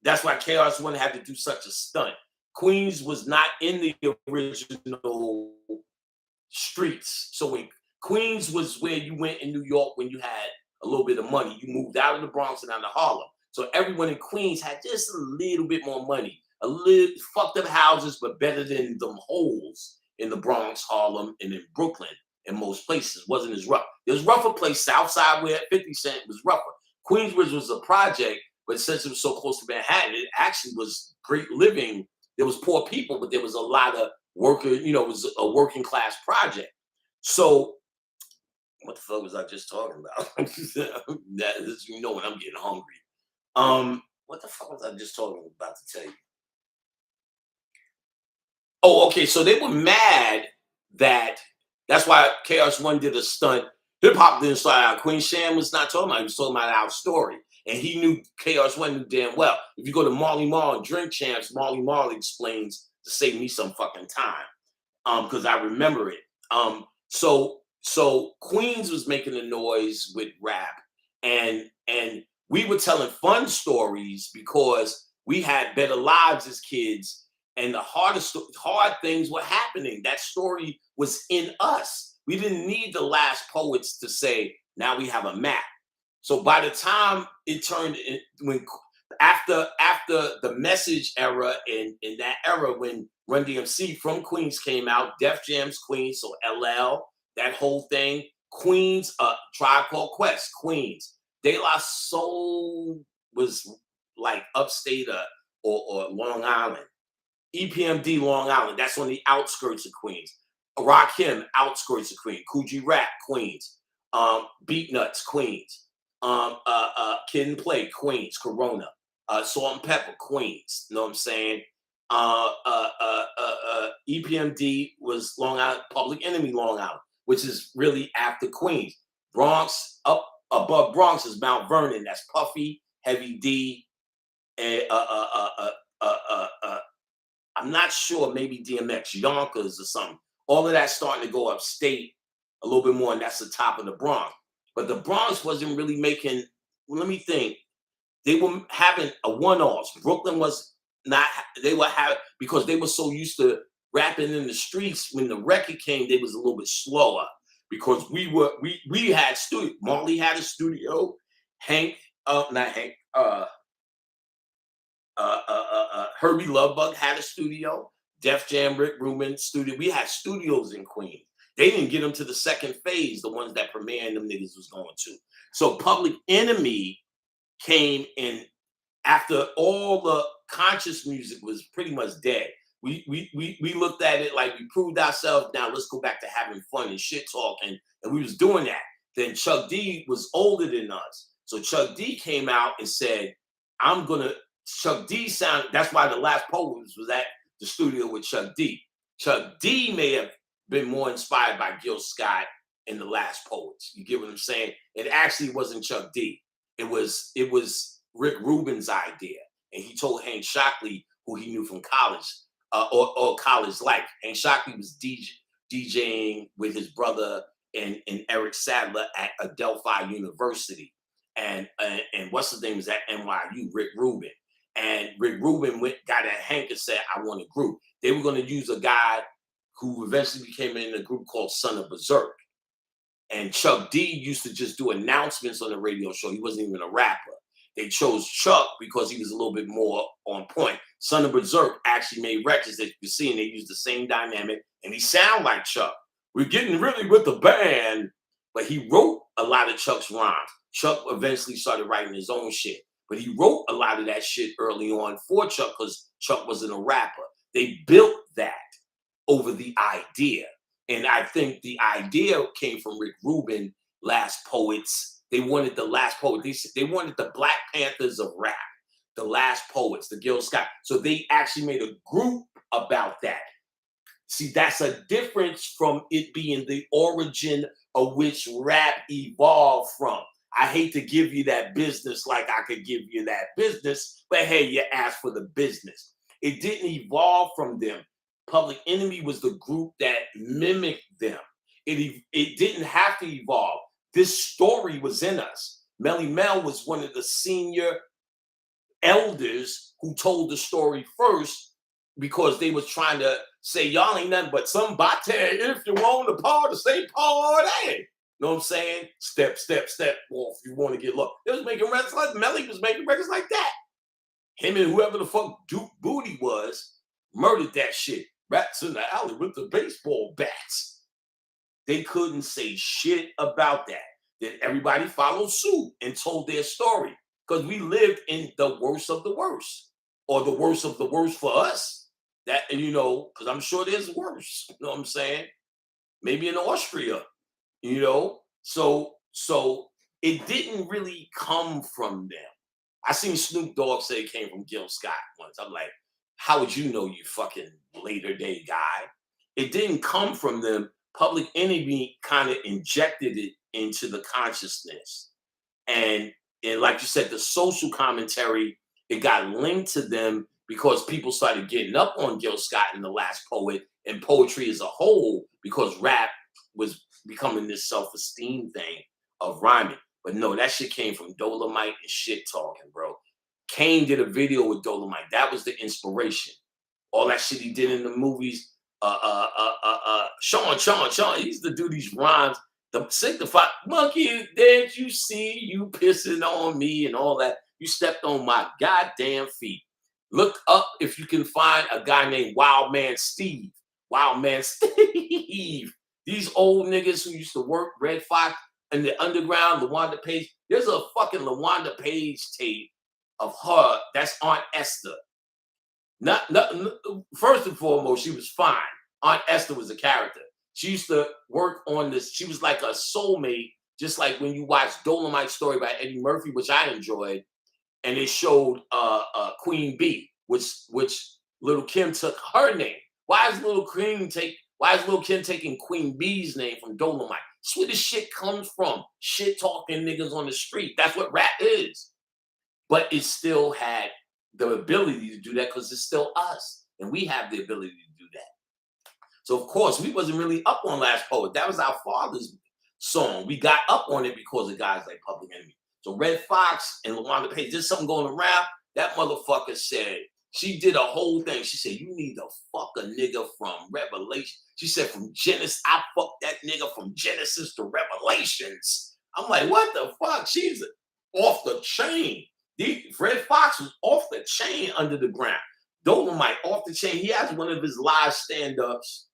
S1: That's why KRS-One had to do such a stunt. Queens was not in the original streets. So when Queens was where you went in New York when you had a little bit of money. You moved out of the Bronx and out of Harlem. So everyone in Queens had just a little bit more money. A little fucked up houses, but better than them holes in the Bronx, Harlem, and in Brooklyn. In most places, wasn't as rough. There's rougher places, Southside where 50 Cent was rougher. Queensbridge was a project, but since it was so close to Manhattan, it actually was great living. There was poor people, but there was a lot of worker, it was a working class project. So what the fuck was I just talking about? That is, when I'm getting hungry. What the fuck was I just talking about to tell you? Oh, okay. So they were mad that's why KRS-One did a stunt. Hip hop didn't start out. Queen Sham was not talking about it. He was talking about our story. And he knew, KRS-One knew damn well. If you go to Marley Marl and Drink Champs, Marley Marl explains to save me some fucking time. Because I remember it. So Queens was making the noise with rap. And we were telling fun stories because we had better lives as kids. And the hard things were happening. That story was in us. We didn't need the last poets to say, now we have a map. So by the time it turned after the Message era and in that era when Run DMC from Queens came out, Def Jam's Queens, so LL, that whole thing, Queens, Tribe Called Quest, Queens. De La Soul was like upstate or Long Island. EPMD Long Island, that's on the outskirts of Queens. Rakim, outskirts of Queens. Coogee Rap, Queens. Beat Nuts, Queens. Kid and Play, Queens. Corona. Salt and Pepper, Queens. You know what I'm saying? EPMD was Long Island, Public Enemy Long Island, which is really after Queens. Bronx, up above Bronx is Mount Vernon. That's Puffy, Heavy D, and I'm not sure, maybe DMX, Yonkers or something. All of that starting to go upstate a little bit more, and that's the top of the Bronx. But the Bronx wasn't really making, let me think, they were having a one-offs. Brooklyn was not, they were having, because they were so used to rapping in the streets, when the record came, they was a little bit slower because we had studio. Marley had a studio. Herbie Lovebug had a studio. Def Jam, Rick Rubin studio. We had studios in Queens. They didn't get them to the second phase, the ones that Premier and them niggas was going to. So Public Enemy came in after all the conscious music was pretty much dead. We looked at it like we proved ourselves. Now let's go back to having fun and shit talking, and we was doing that. Then Chuck D was older than us, so Chuck D came out and said, Chuck D sound. That's why the last Poets was at the studio with Chuck D. Chuck D may have been more inspired by Gil Scott and the Last Poets. You get what I'm saying? It actually wasn't Chuck D. It was Rick Rubin's idea, and he told Hank Shockley, who he knew from college or college life. Hank Shockley was DJing with his brother and Eric Sadler at Adelphi University, and what's his name was at NYU, Rick Rubin. And Rick Rubin got at Hank and said, I want a group. They were going to use a guy who eventually became in a group called Son of Berserk. And Chuck D used to just do announcements on the radio show. He wasn't even a rapper. They chose Chuck because he was a little bit more on point. Son of Berserk actually made records that you see, and they used the same dynamic, and he sound like Chuck. We're getting really with the band, but he wrote a lot of Chuck's rhymes. Chuck eventually started writing his own shit. But he wrote a lot of that shit early on for Chuck because Chuck wasn't a rapper. They built that over the idea. And I think the idea came from Rick Rubin, Last Poets. They wanted the Last Poets. They wanted the Black Panthers of rap, the Last Poets, the Gil Scott. So they actually made a group about that. See, that's a difference from it being the origin of which rap evolved from. I hate to give you that business like I could give you that business, but hey, you asked for the business. It didn't evolve from them. Public Enemy was the group that mimicked them. It didn't have to evolve. This story was in us. Melly Mel was one of the senior elders who told the story first because they was trying to say y'all ain't nothing but some bate if you want to party, say party. You know what I'm saying? Step, step, step off. You want to get low. They was making records like Melly was making records like that. Him and whoever the fuck Duke Booty was murdered that shit. Rats in the alley with the baseball bats. They couldn't say shit about that. Then everybody followed suit and told their story because we lived in the worst of the worst, or the worst of the worst for us. That, you know, because I'm sure there's worse. You know what I'm saying? Maybe in Austria, you know. So it didn't really come from them. I seen Snoop Dogg say it came from Gil Scott once. I'm like, how would you know, you fucking later day guy? It didn't come from them. Public Enemy kind of injected it into the consciousness. And like you said, the social commentary, it got linked to them because people started getting up on Gil Scott and The Last Poet and poetry as a whole, because rap was becoming this self-esteem thing of rhyming. But no, that shit came from Dolomite and shit talking, bro. Kane did a video with Dolomite. That was the inspiration. All that shit he did in the movies. Sean. He used to do these rhymes. The signify monkey that you see, you pissing on me and all that. You stepped on my goddamn feet. Look up if you can find a guy named Wild Man Steve. Wild Man Steve. These old niggas who used to work Red Fox in the underground, LaWanda Page. There's a fucking LaWanda Page tape of her. That's Aunt Esther. Not first and foremost, she was fine. Aunt Esther was a character. She used to work on this. She was like a soulmate, just like when you watch Dolomite Story by Eddie Murphy, which I enjoyed, and they showed Queen Bee, which Little Kim took her name. Why is Little Kim taking Queen Bee's name from Dolomite? That's where the shit comes from. Shit talking niggas on the street. That's what rap is. But it still had the ability to do that because it's still us. And we have the ability to do that. So, of course, we wasn't really up on Last Poet. That was our father's song. We got up on it because of guys like Public Enemy. So Red Fox and LaWanda Page, there's something going around. That motherfucker said, she did a whole thing. She said, you need to fuck a nigga from Revelation. She said, from Genesis, I fucked that nigga from Genesis to Revelations. I'm like, what the fuck? She's off the chain. Red Fox was off the chain under the ground. Dolomite off the chain. He has one of his live stand-ups,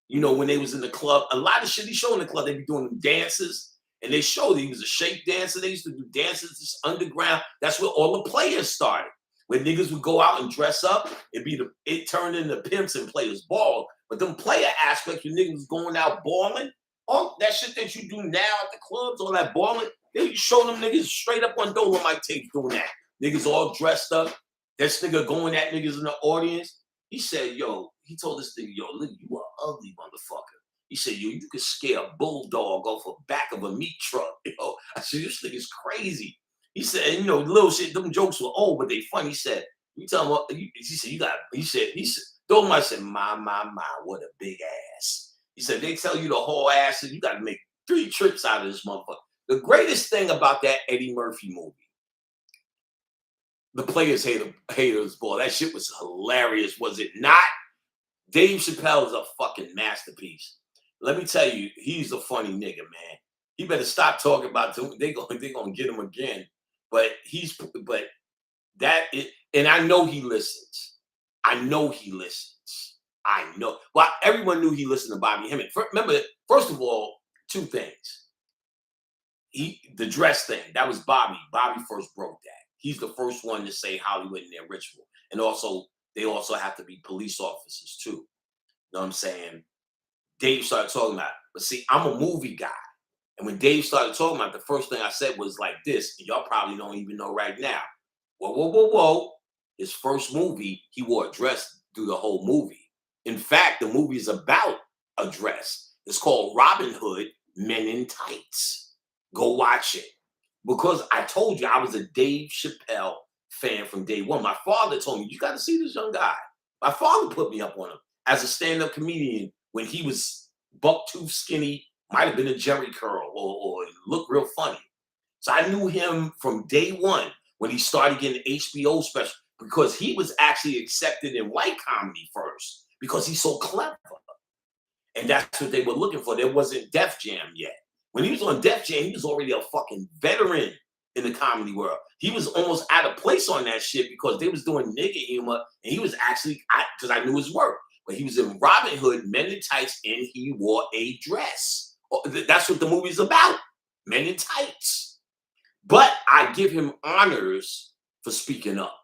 S1: you know, when they was in the club. A lot of shit he showed in the club. They be doing them dances. And they showed he was a shake dancer. They used to do dances this underground. That's where all the players started. When niggas would go out and dress up, it turned into pimps and players ball. But them player aspects, when niggas was going out balling, all that shit that you do now at the clubs, all that balling, they show them niggas straight up on Dolomite tapes doing that. Niggas all dressed up. This nigga going at niggas in the audience. He said, yo, he told this nigga, yo, look, you are ugly motherfucker. He said, yo, you could scare a bulldog off the back of a meat truck. Yo, I said, this nigga's crazy. He said, you know, little shit, them jokes were old, but they funny. He said, you tell him what, he said, Dolomite said, my, what a big ass. He said, they tell you the whole ass, and you got to make 3 trips out of this motherfucker. The greatest thing about that Eddie Murphy movie, the Players Haters Ball, that shit was hilarious, was it not? Dave Chappelle is a fucking masterpiece. Let me tell you, he's a funny nigga, man. He better stop talking about it. They gonna get him again. But and I know he listens. I know. Well, everyone knew he listened to Bobby Hemming. Remember, first of all, 2 things. The dress thing, that was Bobby. Bobby first broke that. He's the first one to say Hollywood in their ritual. And also, they also have to be police officers too. You know what I'm saying? Dave started talking about it. But see, I'm a movie guy. And when Dave started talking about it, the first thing I said was like this, and y'all probably don't even know right now. Whoa. His first movie, he wore a dress through the whole movie. In fact, the movie is about a dress. It's called Robin Hood Men in Tights. Go watch it. Because I told you I was a Dave Chappelle fan from day one. My father told me, you got to see this young guy. My father put me up on him as a stand-up comedian when he was buck tooth skinny, might have been a Jerry curl or looked real funny. So I knew him from day one when he started getting HBO special because he was actually accepted in white comedy first because he's so clever. And that's what they were looking for. There wasn't Def Jam yet. When he was on Def Jam, he was already a fucking veteran in the comedy world. He was almost out of place on that shit because they was doing nigga humor, and he was actually, because I knew his work. But he was in Robin Hood, Men in Tights, and he wore a dress. That's what the movie's about. Men in Tights. But I give him honors for speaking up.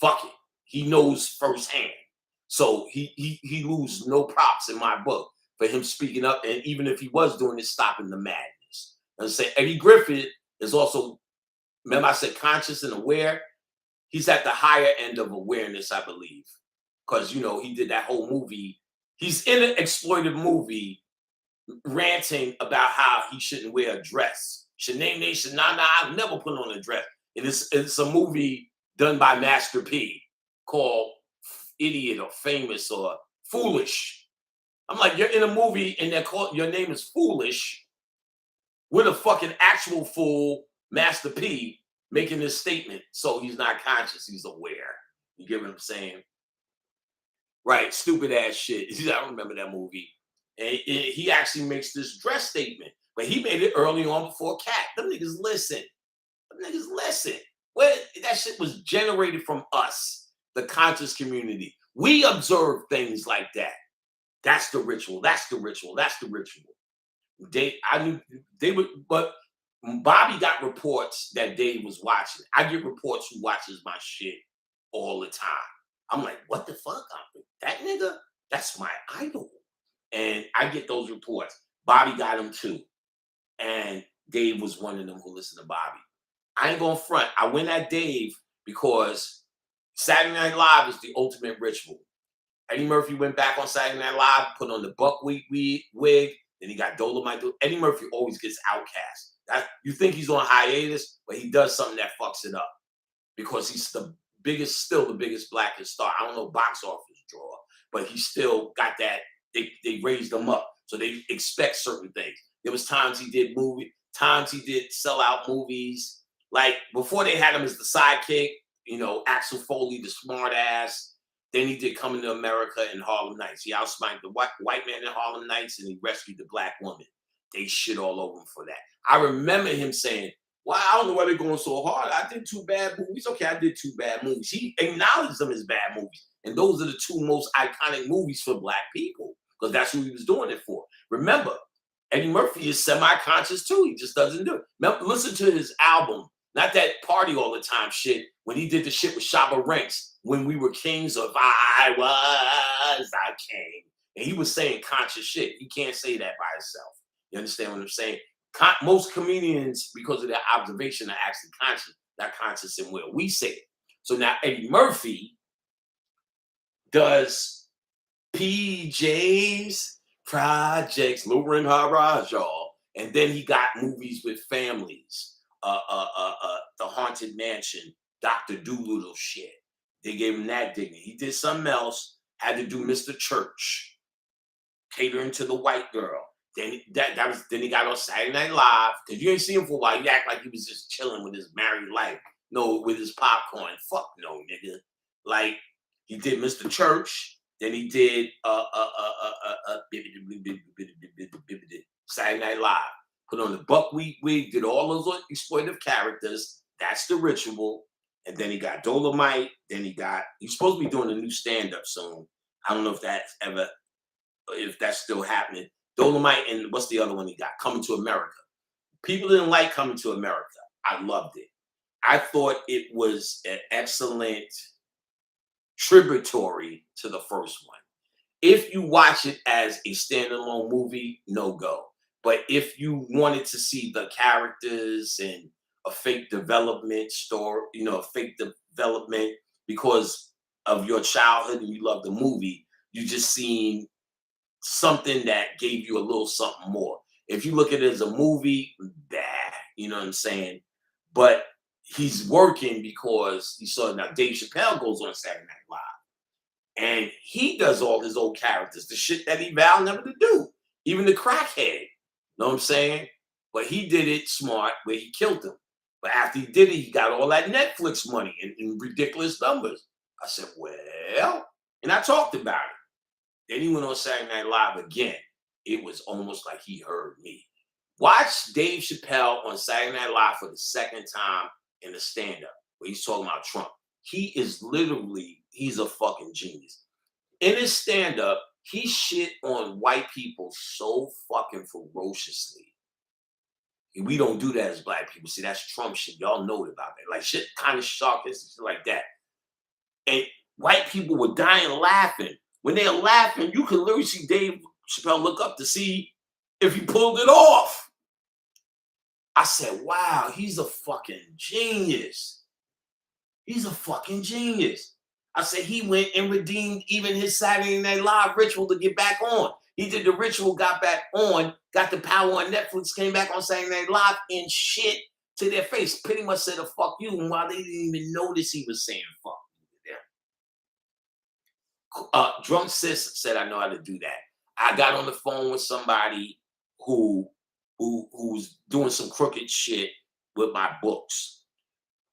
S1: Fuck it. He knows firsthand. So he lose no props in my book for him speaking up. And even if he was doing it, stopping the madness. And say Eddie Griffin is also, remember I said conscious and aware? He's at the higher end of awareness, I believe. Because, you know, he did that whole movie. He's in an exploitive movie ranting about how he shouldn't wear a dress. Shanae Nation, nah, I've never put on a dress. It's a movie done by Master P called Idiot or Famous or Foolish. I'm like, you're in a movie and they're called, your name is Foolish with a fucking actual fool, Master P, making this statement. So he's not conscious, he's aware. You get what I'm saying? Right, stupid ass shit. I remember that movie. And he actually makes this dress statement, but he made it early on before Cat. Them niggas listen. Them niggas listen. Well, that shit was generated from us, the conscious community. We observe things like that. That's the ritual. That's the ritual. That's the ritual. I knew they would, but Bobby got reports that Dave was watching. I get reports who watches my shit all the time. I'm like, what the fuck? That nigga, that's my idol. And I get those reports. Bobby got them too. And Dave was one of them who listened to Bobby. I ain't gonna front. I went at Dave because Saturday Night Live is the ultimate ritual. Eddie Murphy went back on Saturday Night Live, put on the buckwheat wig, then he got Dolomite. Eddie Murphy always gets outcast. You think he's on hiatus, but he does something that fucks it up because he's still the biggest blackest star. I don't know box office draw, but he still got that. They raised him up, so they expect certain things. There was times he did times he did sellout movies. Like before they had him as the sidekick, you know, Axel Foley, the smart ass. Then he did Coming to America and Harlem Nights. He outsmacked the white man in Harlem Nights and he rescued the black woman. They shit all over him for that. I remember him saying, well, I don't know why they're going so hard. I did 2 bad movies. Okay, I did 2 bad movies. He acknowledged them as bad movies. And those are the 2 most iconic movies for black people because that's who he was doing it for. Remember, Eddie Murphy is semi-conscious too. He just doesn't do it. Remember, listen to his album, not that party all the time shit, when he did the shit with Shabba Ranks, When We Were Kings, or If I Was I King. And he was saying conscious shit. He can't say that by himself. You understand what I'm saying? Most comedians, because of their observation, are actually conscious, not conscious in will. We say it. So now Eddie Murphy does PJ's projects, Lauren Harajal, and then he got movies with families, The Haunted Mansion, Dr. Doolittle shit. They gave him that dignity. He did something else, had to do Mr. Church, catering to the white girl. Then he got on Saturday Night Live, because you ain't see him for a while. He act like he was just chilling with his married life. No, with his popcorn. Fuck no, nigga. Like, he did Mr. Church, then he did Saturday Night Live. Put on the buckwheat wig, did all those exploitive characters. That's the ritual. And then he got Dolomite. Then he's supposed to be doing a new stand-up soon. I don't know if that's still happening. Dolomite and what's the other one he got? Coming to America. People didn't like Coming to America. I loved it. I thought it was an excellent tributary to the first one. If you watch it as a standalone movie, no go. But if you wanted to see the characters and a fake development story, a fake development because of your childhood and you love the movie, You just seen something that gave you a little something more. If you look at it as a movie, bah, you know what I'm saying? But he's working because you saw now Dave Chappelle goes on Saturday Night Live and he does all his old characters, the shit that he vowed never to do. Even the crackhead. Know what I'm saying? But he did it smart where he killed him. But after he did it, he got all that Netflix money in ridiculous numbers. I said, well, and I talked about it. Then he went on Saturday Night Live again. It was almost like he heard me. Watch Dave Chappelle on Saturday Night Live for the second time in the stand-up where he's talking about Trump. He is literally, he's a fucking genius. In his stand-up, he shit on white people so fucking ferociously. We don't do that as black people. See, that's Trump shit. Y'all know about that. Like shit kind of shocked us, shit like that. And white people were dying laughing. When they're laughing, you can literally see Dave Chappelle look up to see if he pulled it off. I said, wow, he's a fucking genius. He's a fucking genius. I said, he went and redeemed even his Saturday Night Live ritual to get back on. He did the ritual, got back on, got the power on Netflix, came back on Saturday Night Live and shit to their face. Pretty much said a fuck you, and while they didn't even notice he was saying fuck you. Drunk Sis said, I know how to do that. I got on the phone with somebody who's doing some crooked shit with my books.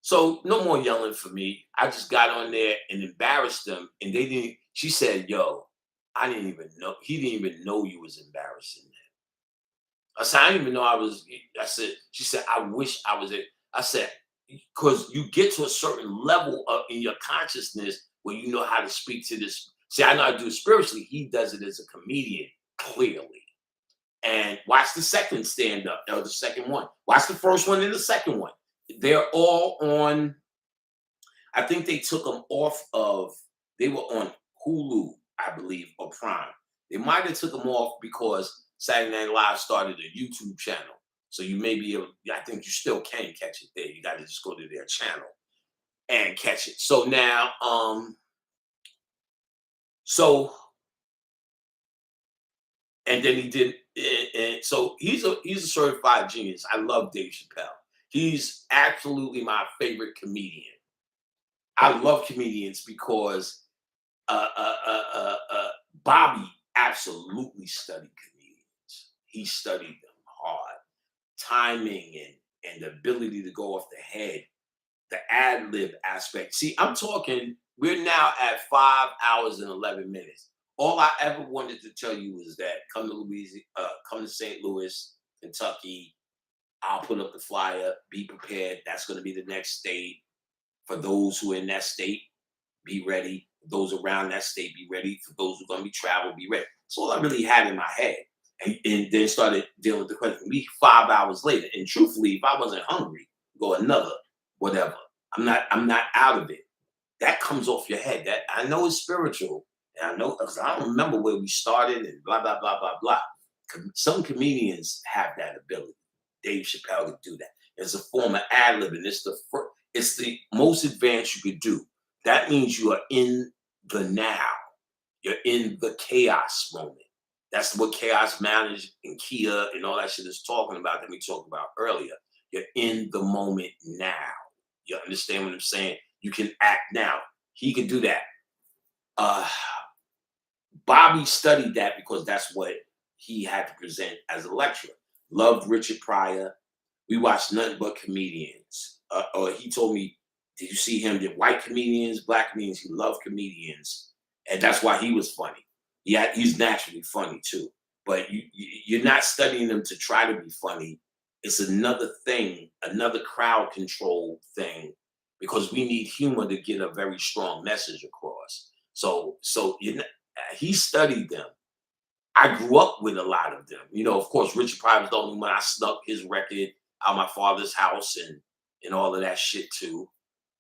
S1: So no more yelling for me. I just got on there and embarrassed them. And they didn't, she said, yo, I didn't even know, he didn't even know you was embarrassing that. I said, I didn't even know I was, I said, she said, I wish I was it. I said, because you get to a certain level of in your consciousness where you know how to speak to this. See, I know how to do it spiritually. He does it as a comedian, clearly. And watch the second stand-up, or the second one. Watch the first one and the second one. They're all on, I think they took them off of, they were on Hulu, I believe, or Prime. They might have took them off because Saturday Night Live started a YouTube channel. So you may be able, I think you still can catch it there. You got to just go to their channel and catch it. So now, and then he did, and so he's a certified genius. I love Dave Chappelle. He's absolutely my favorite comedian. I love comedians because Bobby absolutely studied comedians. He studied them hard. Timing and the ability to go off the head, the ad lib aspect. See, I'm talking, we're now at 5 hours and 11 minutes. All I ever wanted to tell you was that come to St. Louis, Kentucky. I'll put up the flyer, be prepared. That's going to be the next state. For those who are in that state, be ready. For those around that state, be ready. For those who are going to be travel, be ready. That's all I really had in my head. And then started dealing with the question. We 5 hours later. And truthfully, if I wasn't hungry, go another, whatever. I'm not out of it. That comes off your head. That I know it's spiritual. And I know, because I don't remember where we started and blah, blah, blah, blah, blah. Some comedians have that ability. Dave Chappelle could do that. It's a form of ad-libbing. It's the most advanced you could do. That means you are in the now. You're in the chaos moment. That's what Chaos Managed and Kia and all that shit is talking about that we talked about earlier. You're in the moment now. You understand what I'm saying? You can act now. He could do that. Bobby studied that because that's what he had to present as a lecturer. Loved Richard Pryor. We watched nothing but comedians. Or he told me, did you see him? Did white comedians, black comedians? He loved comedians. And that's why he was funny. Yeah, he's naturally funny too. But you're not studying them to try to be funny. It's another thing, another crowd control thing, because we need humor to get a very strong message across. So he studied them. I grew up with a lot of them. You know, of course, Richard Pryor was the only one I snuck his record out of my father's house and all of that shit too,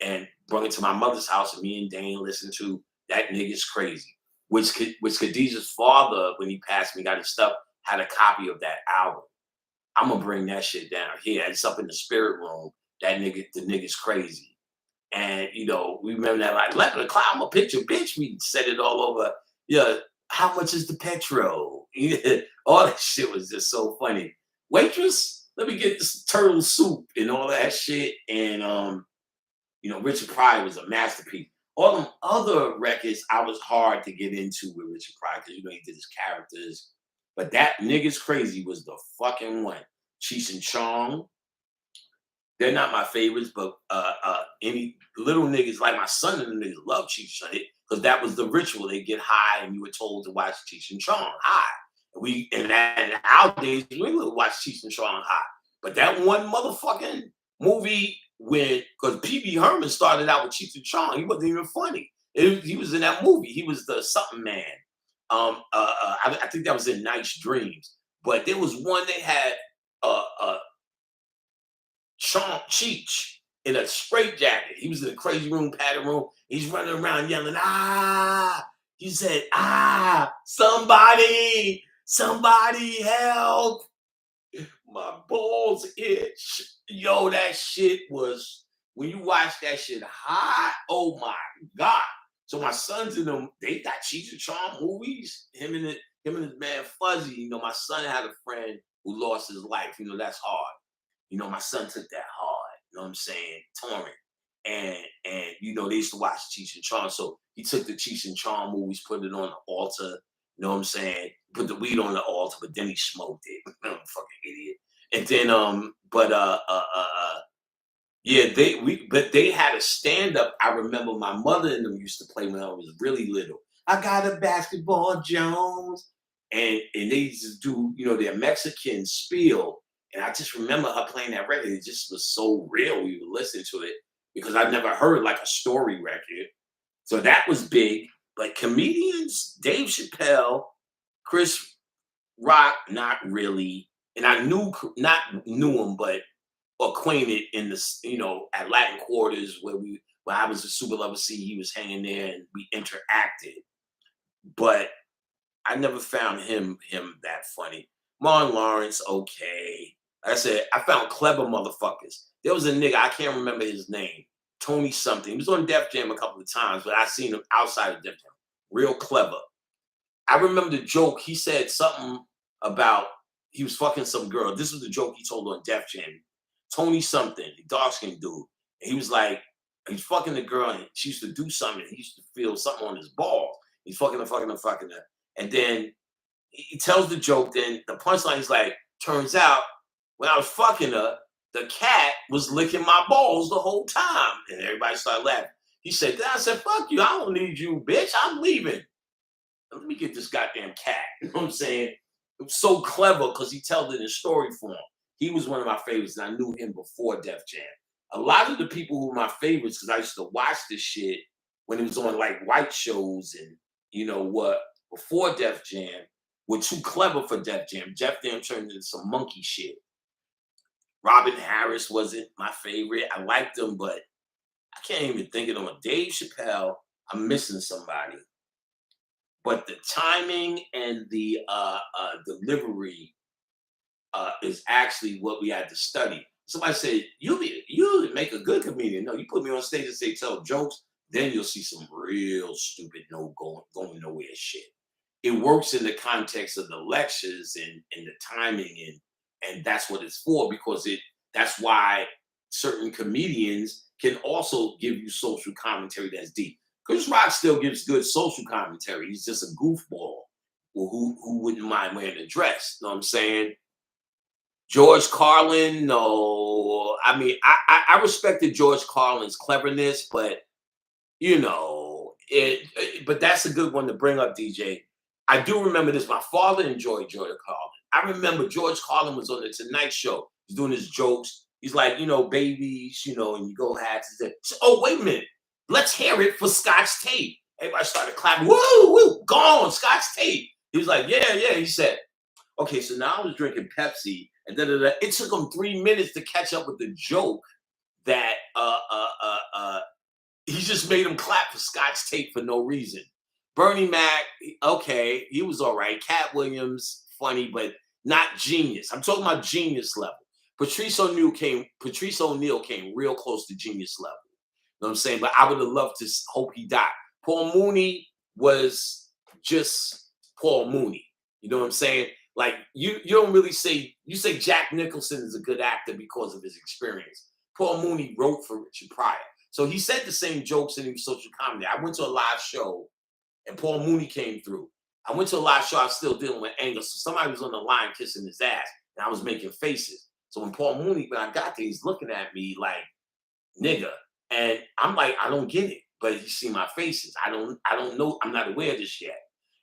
S1: and brought it to my mother's house, and me and Dane listened to That Nigga's Crazy, which Khadijah's father, when he passed me, got his stuff, had a copy of that album. I'm gonna bring that shit down here. It's up in the spirit room. The Nigga's Crazy. And you know, we remember that like 11 o'clock, I'm a picture bitch. We said it all over. Yeah, how much is the petrol? All that shit was just so funny. Waitress, let me get this turtle soup and all that shit. And Richard Pryor was a masterpiece. All them other records, I was hard to get into with Richard Pryor because he did his characters. But that Niggas Crazy was the fucking one. Cheech and Chong, they're not my favorites, but any little niggas like my son and the niggas love Cheech and Chong because that was the ritual. They get high, and you were told to watch Cheech and Chong high. In our days, we would watch Cheech and Chong high. But that one motherfucking movie because Pee-wee Herman started out with Cheech and Chong, he wasn't even funny. He was in that movie. He was the something man. I think that was in Nice Dreams. But there was one they had Cheech in a straitjacket. He was in a crazy room, padded room. He's running around yelling, ah! He said, ah, somebody help. My balls itch. Yo, that shit was, when you watch that shit hot, oh my God. So my sons and them, they got Cheech and Chong movies. Him and his man Fuzzy. My son had a friend who lost his life. That's hard. My son took that hard. You know what I'm saying? Torrent. And they used to watch Cheech and Chong. So he took the Cheech and Chong movies, put it on the altar. You know what I'm saying? Put the weed on the altar, but then he smoked it. Fucking idiot. And then they had a stand-up. I remember my mother and them used to play when I was really little. I got a basketball, Jones. And they used to do, their Mexican spiel. And I just remember her playing that record. It just was so real. We would listen to it because I've never heard like a story record. So that was big. But comedians, Dave Chappelle, Chris Rock, not really. And I knew him, but acquainted in the, at Latin Quarters where I was a Super Lover C, he was hanging there and we interacted. But I never found him that funny. Martin Lawrence, okay. Like I said, I found clever motherfuckers. There was a nigga, I can't remember his name, Tony something. He was on Def Jam a couple of times, but I seen him outside of Def Jam. Real clever. I remember the joke, he said something about he was fucking some girl. This was the joke he told on Def Jam. Tony something, dark-skinned dude. And he was like, he's fucking the girl, and she used to do something. He used to feel something on his balls. He's fucking her. And then he tells the joke, then the punchline is like, turns out, when I was fucking her, the cat was licking my balls the whole time. And everybody started laughing. He said, then I said, fuck you, I don't need you, bitch, I'm leaving. Let me get this goddamn cat. You know what I'm saying? It was so clever because he tells it in story form. He was one of my favorites, and I knew him before Def Jam. A lot of the people who were my favorites, because I used to watch this shit when it was on like white shows and before Def Jam, were too clever for Def Jam. Def Jam turned into some monkey shit. Robin Harris wasn't my favorite. I liked him, but I can't even think of him. Dave Chappelle, I'm missing somebody. But the timing and the delivery is actually what we had to study. Somebody said, you make a good comedian. No, you put me on stage and say, tell jokes, then you'll see some real stupid, going nowhere shit. It works in the context of the lectures and the timing, and that's what it's for, because that's why certain comedians can also give you social commentary that's deep. Chris Rock still gives good social commentary. He's just a goofball who wouldn't mind wearing a dress. You know what I'm saying? George Carlin, no. I mean, I respected George Carlin's cleverness, but but that's a good one to bring up, DJ. I do remember this. My father enjoyed George Carlin. I remember George Carlin was on the Tonight Show. He's doing his jokes. He's like, babies, and you go hats. Oh, wait a minute. Let's hear it for Scotch Tape. Everybody started clapping. Woo, woo, gone, Scotch Tape. He was like, yeah. He said, okay, so now I was drinking Pepsi, and da-da-da. It took him 3 minutes to catch up with the joke that he just made him clap for Scotch Tape for no reason. Bernie Mac, okay, he was all right. Cat Williams, funny, but not genius. I'm talking about genius level. Patrice O'Neal came real close to genius level. You know what I'm saying? But I would have loved to hope he died. Paul Mooney was just Paul Mooney. You know what I'm saying? Like you don't really say you say Jack Nicholson is a good actor because of his experience. Paul Mooney wrote for Richard Pryor. So he said the same jokes in his social comedy. I went to a live show and Paul Mooney came through. I went to a live show, I was still dealing with anger. So somebody was on the line kissing his ass, and I was making faces. So when Paul Mooney, when I got there, he's looking at me like, nigga. And I'm like, I don't get it. But you see my faces. I don't know. I'm not aware of this yet.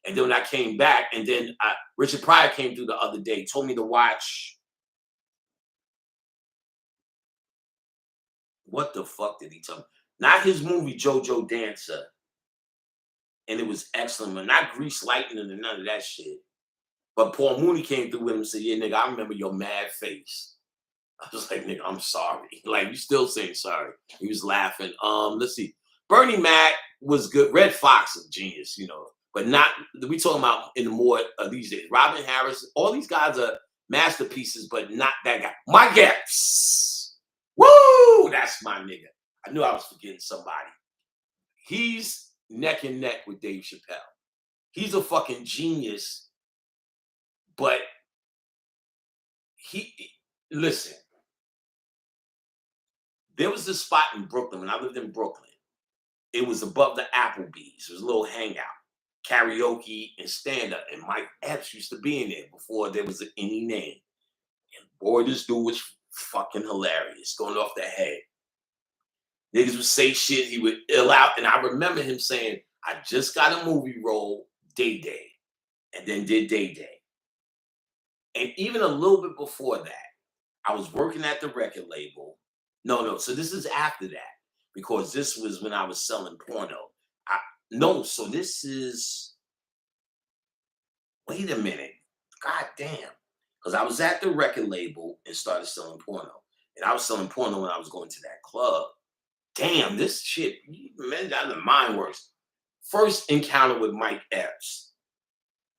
S1: And then when I came back, and then Richard Pryor came through the other day, told me to watch. What the fuck did he tell me? Not his movie, JoJo Dancer. And it was excellent, but not Grease Lightning and none of that shit. But Paul Mooney came through with him and said, yeah, nigga, I remember your mad face. I was like, nigga, I'm sorry. Like, you still saying sorry. He was laughing. Let's see. Bernie Mac was good. Red Fox is a genius, you know, but not, we talking about in the more these days. Robin Harris, all these guys are masterpieces, but not that guy. Mike Epps. Woo! That's my nigga. I knew I was forgetting somebody. He's neck and neck with Dave Chappelle. He's a fucking genius, but listen, there was this spot in Brooklyn when I lived in Brooklyn. It was above the Applebee's. It was a little hangout, karaoke and stand up. And Mike Epps used to be in there before there was any name. And boy, this dude was fucking hilarious, going off the head. Niggas would say shit, he would ill out. And I remember him saying, I just got a movie role, Day Day, and then did Day Day. And even a little bit before that, I was working at the record label. No. So this is after that, because this was when I was selling porno. So this is, wait a minute. God damn. Because I was at the record label and started selling porno. And I was selling porno when I was going to that club. Damn, this shit, man, the mind works. First encounter with Mike Epps.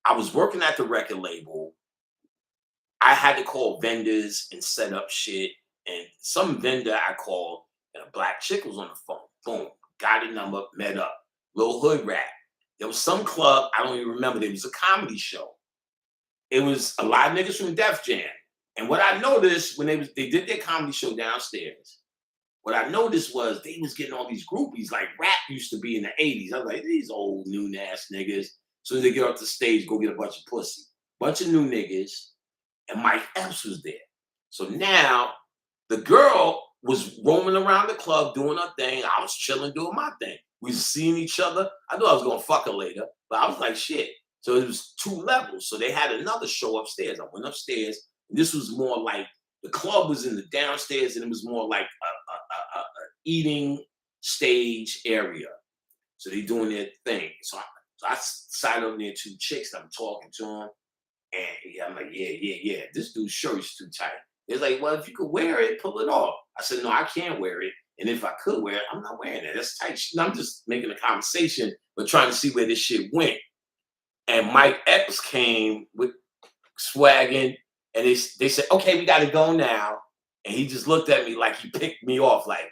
S1: I was working at the record label. I had to call vendors and set up shit. And some vendor I called, and a black chick was on the phone. Boom, got a number, met up. Little hood rat. There was some club, I don't even remember, there was a comedy show. It was a lot of niggas from Def Jam. And what I noticed when they did their comedy show downstairs, what I noticed was they was getting all these groupies, like rap used to be in the 80s. I was like, these old noon ass niggas. As soon as they get off the stage, go get a bunch of pussy. Bunch of new niggas. And Mike Epps was there. So now the girl was roaming around the club doing her thing. I was chilling, doing my thing. We was seeing each other. I knew I was gonna fuck her later, but I was like, shit. So it was 2 levels. So they had another show upstairs. I went upstairs. And this was more like the club was in the downstairs, and it was more like a eating stage area. So they doing their thing. So I sat up near 2 chicks. I'm talking to them. And I'm like, yeah. This dude's shirt is too tight. They're like, well, if you could wear it, pull it off. I said, no, I can't wear it. And if I could wear it, I'm not wearing it. That's tight shit. I'm just making a conversation, but trying to see where this shit went. And Mike Epps came with swagging, and they said, okay, we got to go now. And he just looked at me like he picked me off. Like,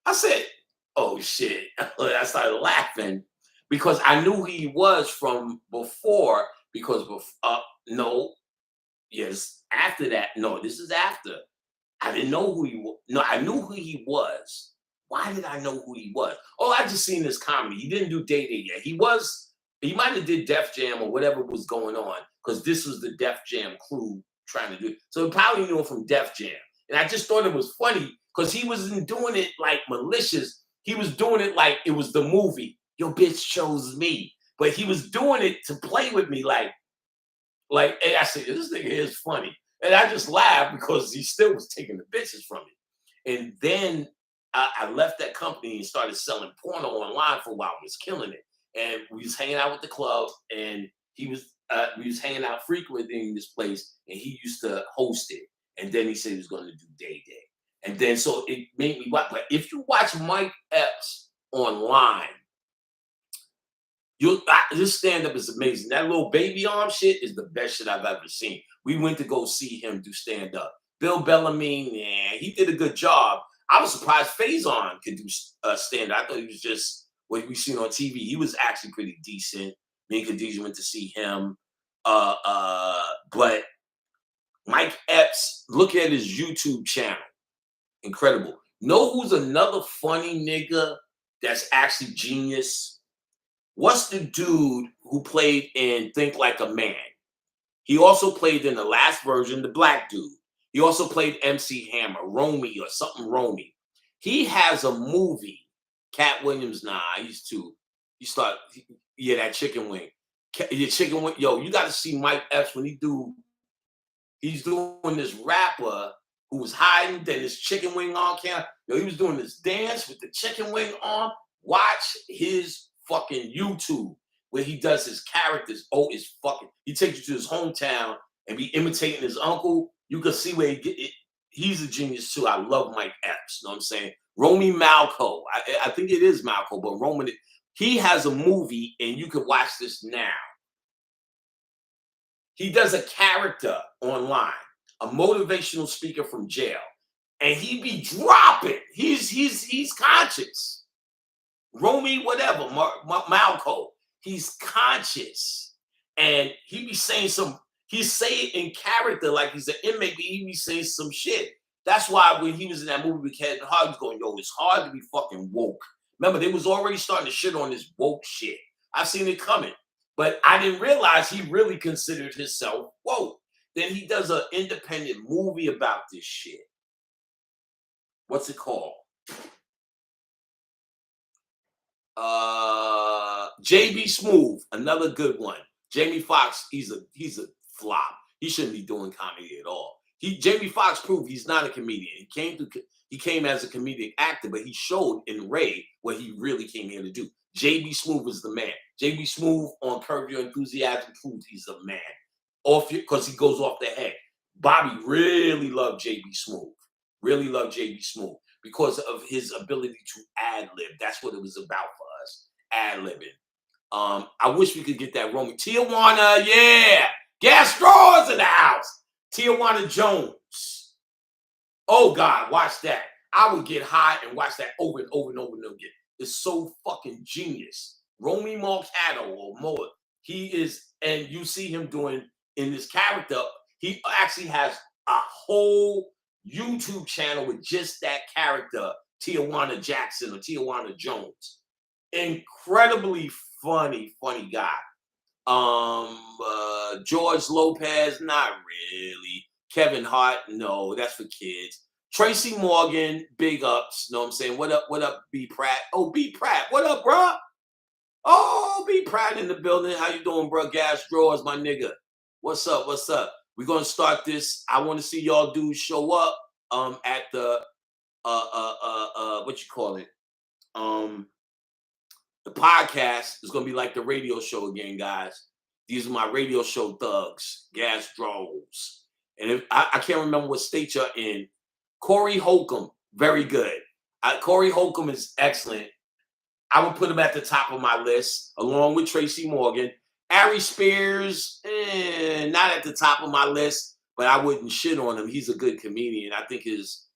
S1: I said, oh shit. I started laughing because I knew who he was from before. Because after that. No, this is after. I didn't know who he was. No, I knew who he was. Why did I know who he was? Oh, I just seen this comedy. He didn't do Day Day yet. He might have did Def Jam or whatever was going on, because this was the Def Jam crew trying to do it. So he probably knew him from Def Jam. And I just thought it was funny because he wasn't doing it like malicious. He was doing it like it was the movie. Your bitch chose me. But he was doing it to play with me like, and I said, this nigga is funny. And I just laughed because he still was taking the bitches from me. And then I left that company and started selling porno online for a while. I was killing it. And we was hanging out with the club, and we was hanging out frequenting this place, and he used to host it. And then he said he was going to do Day Day. And then so it made me watch. But if you watch Mike Epps online, this stand-up is amazing. That little baby arm shit is the best shit I've ever seen. We went to go see him do stand-up. Bill Bellamy, man, he did a good job. I was surprised Faison could do stand-up. I thought he was just what we seen on TV. He was actually pretty decent. Me and Khadijah went to see him. But Mike Epps, look at his YouTube channel. Incredible. Know who's another funny nigga that's actually genius? What's the dude who played in Think Like a Man? He also played in the last version, the black dude. He also played MC Hammer, Romy or something Romy. He has a movie. Cat Williams, nah, he's too. You start, yeah, that chicken wing. Your chicken wing, yo, you got to see Mike Epps when he's doing this rapper who was hiding, then his chicken wing on camera. Yo, he was doing this dance with the chicken wing on. Watch his fucking YouTube where he does his characters. Oh, it's fucking. He takes you to his hometown and be imitating his uncle. You can see where he get it. He's a genius too. I love Mike Epps. You know what I'm saying? Romy Malco. I think it is Malco, but Roman. He has a movie, and you can watch this now. He does a character online, a motivational speaker from jail, and he be dropping. He's conscious. Romy, whatever, Malco. He's conscious, and he be saying some. He say it in character like he's an inmate, but he be saying some shit. That's why when he was in that movie with Kevin Hart, he's going, yo, it's hard to be fucking woke. Remember, they was already starting to shit on this woke shit. I seen it coming. But I didn't realize he really considered himself woke. Then he does an independent movie about this shit. What's it called? JB Smoove, another good one. Jamie Foxx, he's a flop. He shouldn't be doing comedy at all. Jamie Foxx proved he's not a comedian. He came as a comedic actor, but he showed in Ray what he really came here to do. JB Smoove is the man. JB Smoove on Curb Your Enthusiasm proved he's a man. Because he goes off the head. Bobby really loved JB Smoove. Really loved JB Smoove because of his ability to ad-lib. That's what it was about for us. Ad-libbing. I wish we could get that Romy. Tijuana, yeah. Gas straws in the house. Tijuana Jones. Oh God, watch that. I would get high and watch that over and over and over and over again. It's so fucking genius. Romy Marcato or Moa. He is, and you see him doing in this character, he actually has a whole YouTube channel with just that character, Tijuana Jackson or Tijuana Jones. Incredibly funny guy. George Lopez, not really. Kevin Hart, no, that's for kids. Tracy Morgan, big ups. Know what I'm saying? What up, B Pratt? Oh, B Pratt, what up, bro? Oh, B Pratt in the building. How you doing, bro? Gas drawers, my nigga. What's up? We're gonna start this. I want to see y'all dudes show up at the what you call it? The podcast is gonna be like the radio show again, guys. These are my radio show thugs, Gas Drawers. And if I can't remember what state you're in. Corey Holcomb, very good. Corey Holcomb is excellent. I would put him at the top of my list, along with Tracy Morgan. Ari Spears, not at the top of my list, but I wouldn't shit on him. He's a good comedian. I think his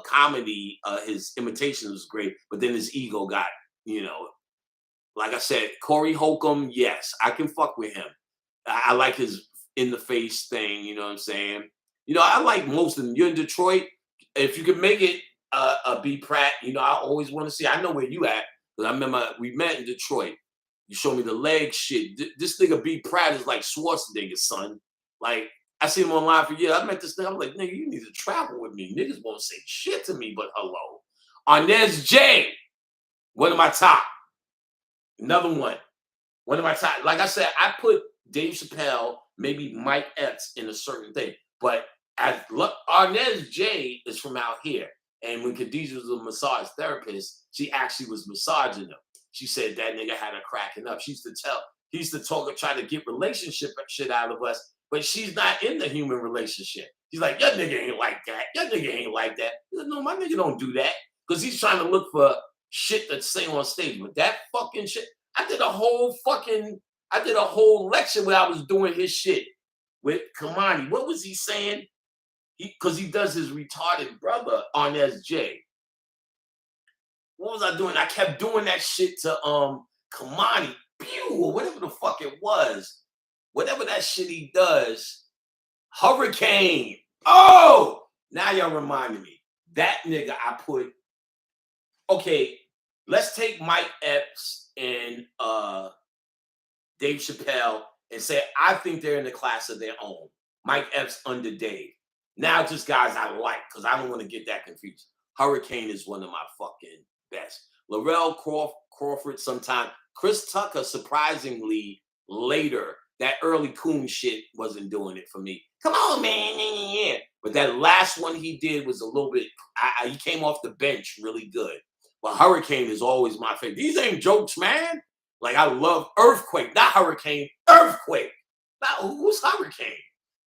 S1: comedy, his imitation was great, but then his ego got, like I said, Corey Holcomb, yes, I can fuck with him. I like his in the face thing, you know what I'm saying? I like most of them. You're in Detroit. If you can make it a B Pratt, I always want to see. I know where you at, because I remember we met in Detroit. You showed me the leg shit. This nigga B Pratt is like Schwarzenegger, son. Like, I seen him online for years. I met this nigga. I'm like, nigga, you need to travel with me. Niggas won't say shit to me but hello. Arnez J, one of my top. Another one. One of my top. Like I said, I put Dave Chappelle, maybe Mike Epps in a certain thing. But Arnez J is from out here. And when Khadijah was a massage therapist, she actually was massaging him. She said that nigga had her cracking up. He used to talk and try to get relationship shit out of us, but she's not in the human relationship. He's like, your nigga ain't like that. Your nigga ain't like that. He's like, no, my nigga don't do that. Because he's trying to look for shit to say on stage. But that fucking shit, I did a whole lecture where I was doing his shit with Kamani. What was he saying? Because he does his retarded brother, Arnez J. What was I doing? I kept doing that shit to Kamani. pew, or whatever the fuck it was. Whatever that shit he does. Hurricane. Oh, now y'all reminded me. That nigga I put. Okay, let's take Mike Epps and Dave Chappelle and say I think they're in the class of their own. Mike Epps under Dave. Now just guys I like because I don't want to get that confused. Hurricane is one of my fucking best. Laurel Crawford sometime. Chris Tucker surprisingly later. That early Coon shit wasn't doing it for me. Come on, man. Yeah. But that last one he did was a little bit, he came off the bench really good. But Hurricane is always my favorite. These ain't jokes, man. Like, I love Earthquake, not Hurricane, Earthquake. Now, who's Hurricane?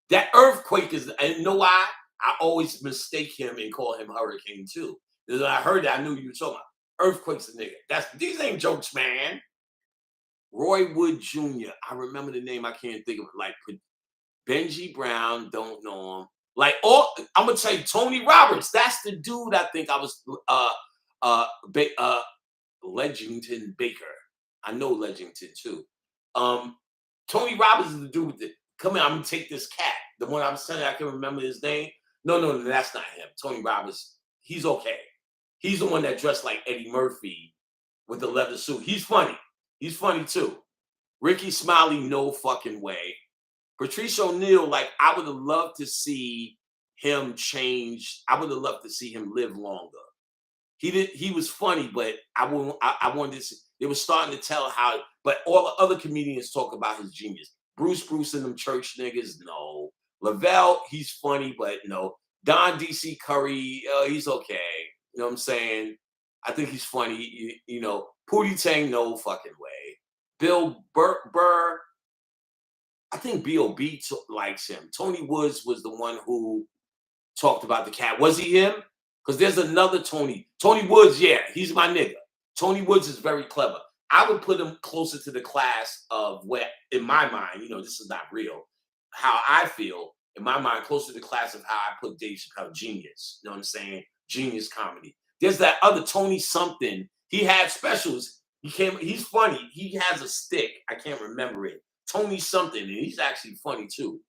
S1: That Earthquake is, and you know why? I always mistake him and call him Hurricane too. Because when I heard that, I knew you were talking about Earthquake's a nigga. These ain't jokes, man. Roy Wood Jr. I remember the name. I can't think of it. Like Benji Brown. Don't know him. Like I'm gonna tell you, Tony Roberts. That's the dude. I think I was. Legington Baker. I know Legington too. Tony Roberts is the dude with the. Come here, I'm gonna take this cat. The one I'm saying I can remember his name. No, that's not him. Tony Roberts. He's okay. He's the one that dressed like Eddie Murphy with the leather suit. He's funny. He's funny too. Ricky Smiley, no fucking way. Patrice O'Neal, like I would have loved to see him change. I would have loved to see him live longer. He was funny, but I wanted to see, they were starting to tell how, but all the other comedians talk about his genius. Bruce and them church niggas, no. Lavelle, he's funny, but no. Don DC Curry, he's okay. You know what I'm saying? I think he's funny. You know, Pootie Tang, no fucking way. Bill Burr, I think B.O.B. likes him. Tony Woods was the one who talked about the cat. Was he him? Because there's another Tony. Tony Woods, yeah, he's my nigga. Tony Woods is very clever. I would put him closer to the class of where, in my mind, you know, this is not real, how I feel, in my mind, closer to the class of how I put Dave Chappelle, genius. You know what I'm saying? Genius comedy. There's that other Tony something. He had specials. He's funny. He has a stick. I can't remember it. Tony something, and he's actually funny too.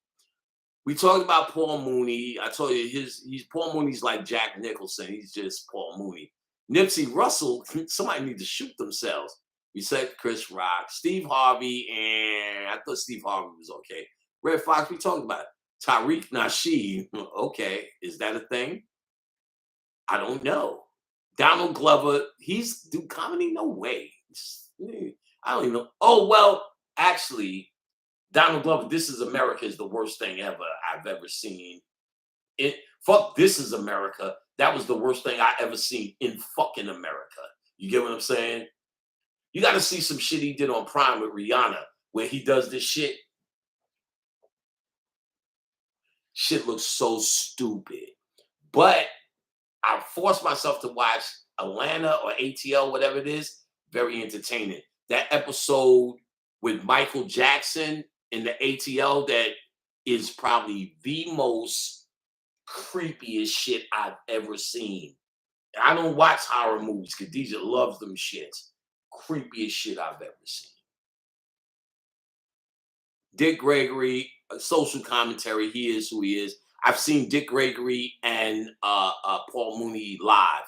S1: We talked about Paul Mooney. I told you Paul Mooney's like Jack Nicholson. He's just Paul Mooney. Nipsey Russell, somebody need to shoot themselves. We said Chris Rock, Steve Harvey, and I thought Steve Harvey was okay. Red Fox, we talked about it. Tariq Nasheed, okay, is that a thing? I don't know. Donald Glover, he's do comedy? No way. I don't even know. Oh, well, actually, Donald Glover, This Is America is the worst thing I've ever seen. Fuck This Is America. That was the worst thing I ever seen in fucking America. You get what I'm saying? You got to see some shit he did on Prime with Rihanna where he does this shit. Shit looks so stupid. But I forced myself to watch Atlanta or ATL, whatever it is. Very entertaining. That episode with Michael Jackson in the ATL, that is probably the most creepiest shit I've ever seen. And I don't watch horror movies. Khadijah loves them shits. Creepiest shit I've ever seen. Dick Gregory, social commentary. He is who he is. I've seen Dick Gregory and Paul Mooney live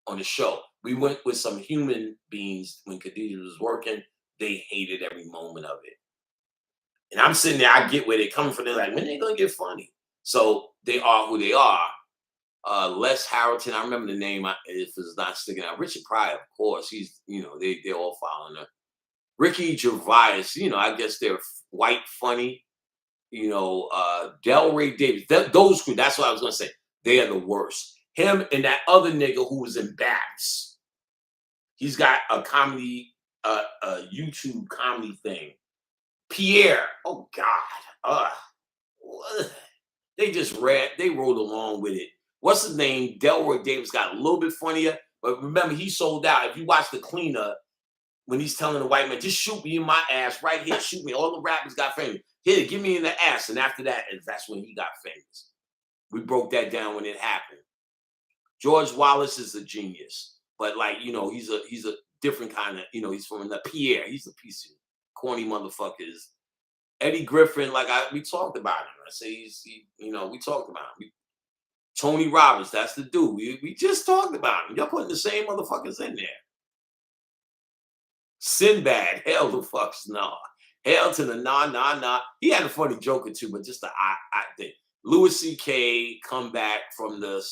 S1: on the show. We went with some human beings when Khadijah was working. They hated every moment of it. And I'm sitting there, I get where they're coming from. They're like, when are they going to get funny? So they are who they are. Les Harrington, I remember the name, if it's not sticking out. Richard Pryor, of course. He's, you know, they're all following her. Ricky Gervais, you know, I guess they're white funny. You know, Delray Davis, those crew, that's what I was going to say. They are the worst. Him and that other nigga who was in Babs. He's got a comedy, a YouTube comedy thing. Pierre, oh God. They rolled along with it. What's his name? Delroy Davis got a little bit funnier, but remember, he sold out. If you watch The Cleaner, when he's telling the white man, just shoot me in my ass right here, shoot me. All the rappers got famous. Here, give me in the ass. And after that, that's when he got famous. We broke that down when it happened. George Wallace is a genius, but like, you know, he's a different kind of, he's from the Pierre. He's a piece of corny motherfuckers. Eddie Griffin, we talked about him. I say we talked about him. Tony Roberts, that's the dude. We just talked about him. Y'all putting the same motherfuckers in there. Sinbad, hell the fucks no. Hell to the nah. He had a funny joke or two, but just the I thing. Louis C.K. come back from the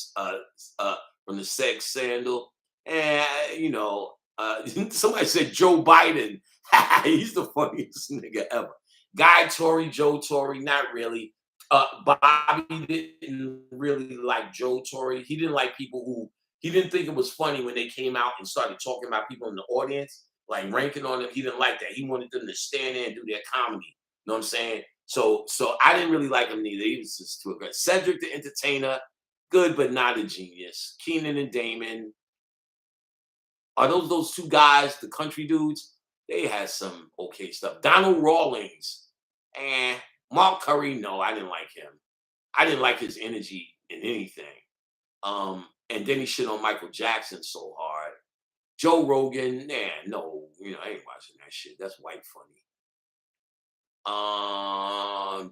S1: sex scandal, and somebody said Joe Biden. He's the funniest nigga ever. Guy Tory, Joe Tory, not really. Bobby didn't really like Joe Tory. He didn't like people who he didn't think it was funny when they came out and started talking about people in the audience, like ranking on them. He didn't like that. He wanted them to stand there and do their comedy. You know what I'm saying? So I didn't really like him neither. He was just too aggressive. Cedric the Entertainer, good but not a genius. Keenan and Damon. Are those two guys, the country dudes? They had some okay stuff. Donald Rawlings. Mark Curry, no, I didn't like him. I didn't like his energy in anything. And then he shit on Michael Jackson so hard. Joe Rogan, no, I ain't watching that shit. That's white funny.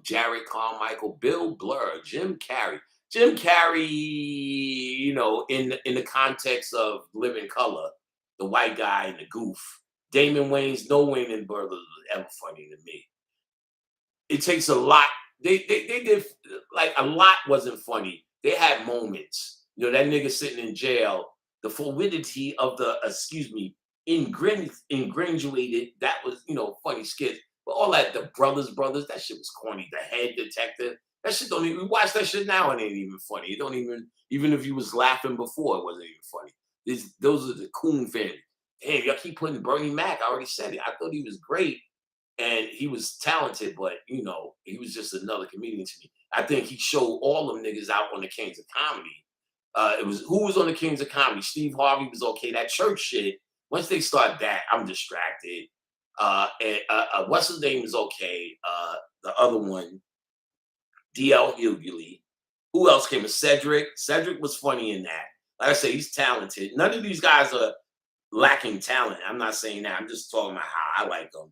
S1: Jared Carmichael, Bill Burr, Jim Carrey. Jim Carrey, in the context of Living Color, the white guy and the goof. Damon Wayans, no Wayne and Burr was ever funny to me. It takes a lot. They did a lot wasn't funny. They had moments. That nigga sitting in jail, the fluidity of the ingranuated, that was funny skits. But all that, the brothers, that shit was corny. The head detective, that shit don't even. We watch that shit now and it ain't even funny. It don't even if you was laughing before, it wasn't even funny. Those are the Coon family. Damn, y'all keep putting Bernie Mac. I already said it. I thought he was great. And he was talented, but he was just another comedian to me. I think he showed all them niggas out on the Kings of Comedy. Who was on the Kings of Comedy? Steve Harvey was okay. That church shit, once they start that, I'm distracted. And what's his name is okay. The other one, D.L. Hughley. Who else came in? Cedric. Cedric was funny in that. Like I say, he's talented. None of these guys are lacking talent. I'm not saying that. I'm just talking about how I like them.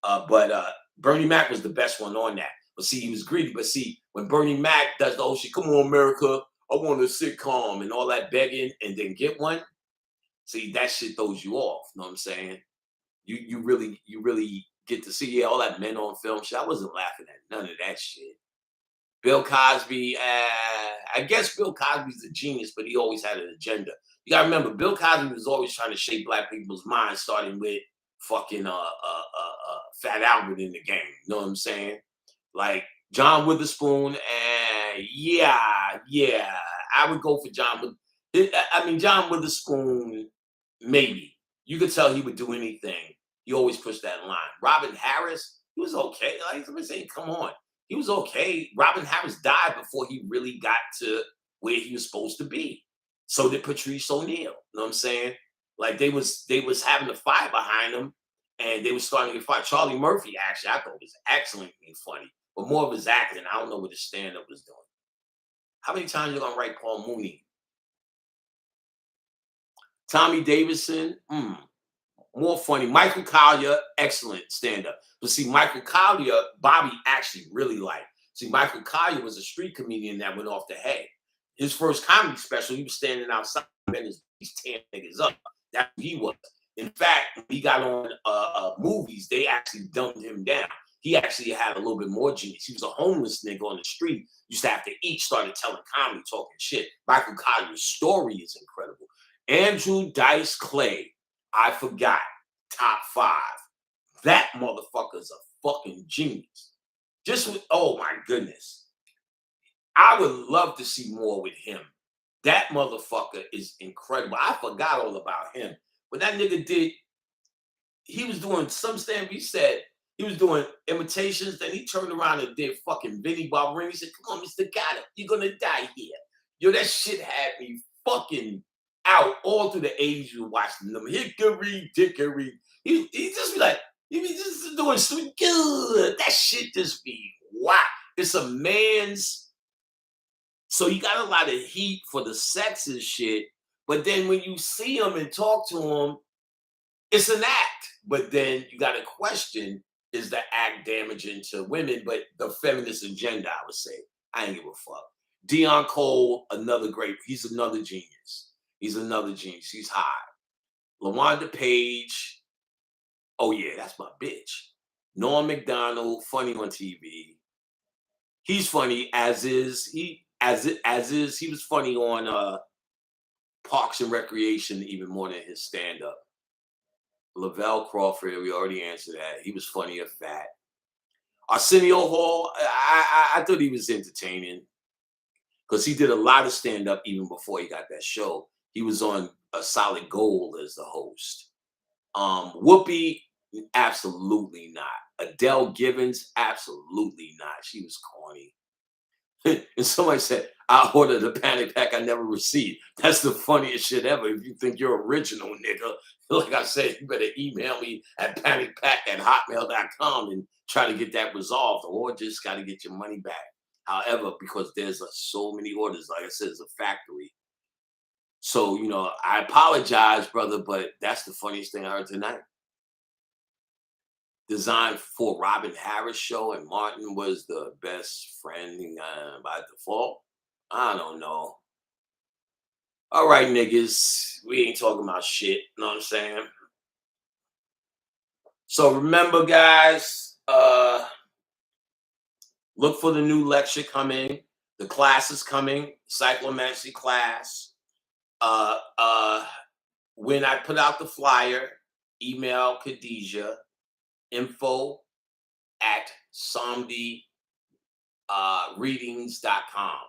S1: But Bernie Mac was the best one on that. But see, he was greedy. But see, when Bernie Mac does the whole shit, come on, America, I want a sitcom and all that begging and then get one. See, that shit throws you off. You know what I'm saying? You really get to see all that men on film shit. I wasn't laughing at none of that shit. Bill Cosby, I guess Bill Cosby's a genius, but he always had an agenda. You gotta remember, Bill Cosby was always trying to shape black people's minds, starting with fucking Fat Albert in the game. You know what I'm saying? Like John Witherspoon, yeah, I would go for John. John Witherspoon, maybe. You could tell he would do anything. He always pushed that line. Robin Harris, he was okay. Like somebody saying, come on, he was okay. Robin Harris died before he really got to where he was supposed to be. So did Patrice O'Neal. You know what I'm saying? Like they was having a fire behind them, and they were starting to get fired. Charlie Murphy, actually, I thought was excellently funny, but more of his acting. I don't know what his stand-up was doing. How many times you gonna write Paul Mooney? Tommy Davidson, more funny. Michael Collier, excellent stand-up. But see, Michael Collier, Bobby actually really liked. See, Michael Collier was a street comedian that went off the head. His first comedy special, he was standing outside and he's tearing niggas up. That's who he was. In fact, when he got on movies, they actually dumbed him down. He actually had a little bit more genius. He was a homeless nigga on the street, used to have to eat, started telling comedy, talking shit. Michael Collier's story is incredible. Andrew Dice Clay, I forgot, top 5. That motherfucker's a fucking genius. Oh my goodness. I would love to see more with him. That motherfucker is incredible. I forgot all about him. But that nigga he was doing some stand. He said he was doing imitations. Then he turned around and did fucking Vinnie Barbarino. He said, come on, Mr. Gotti, you're going to die here. Yo, that shit had me fucking out all through the 80s. You were watching them. Hickory dickory. He just be like, he be just doing so good. That shit just be wow. It's a man's. So he got a lot of heat for the sexist shit. But then when you see him and talk to him, It's an act, but then you got to question, is the act damaging to women? But the feminist agenda, I would say, I ain't give a fuck. Dion Cole, another great, he's another genius. He's another genius. He's high. LaWanda Page, oh yeah, that's my bitch. Norm Macdonald, funny on TV. He's funny as is. He was funny on Parks and Recreation even more than his stand-up. Lavelle Crawford, we already answered that. He was funny or fat. Arsenio Hall, I thought he was entertaining because he did a lot of stand-up even before he got that show. He was on A Solid Gold as the host. Whoopi, absolutely not. Adele Givens, absolutely not. She was corny. And somebody said, I ordered a panic pack I never received. That's the funniest shit ever. If you think you're original, nigga, like I said, you better email me at panicpack@hotmail.com and try to get that resolved, or just got to get your money back. However, because there's so many orders, like I said, it's a factory. So, I apologize, brother, but that's the funniest thing I heard tonight. Designed for Robin Harris show, and Martin was the best friend by default. I don't know. All right, niggas, we ain't talking about shit. You know what I'm saying? So remember, guys, look for the new lecture coming. The class is coming, Cyclomancy class. When I put out the flyer, email Khadijah, info@samedireadings.com.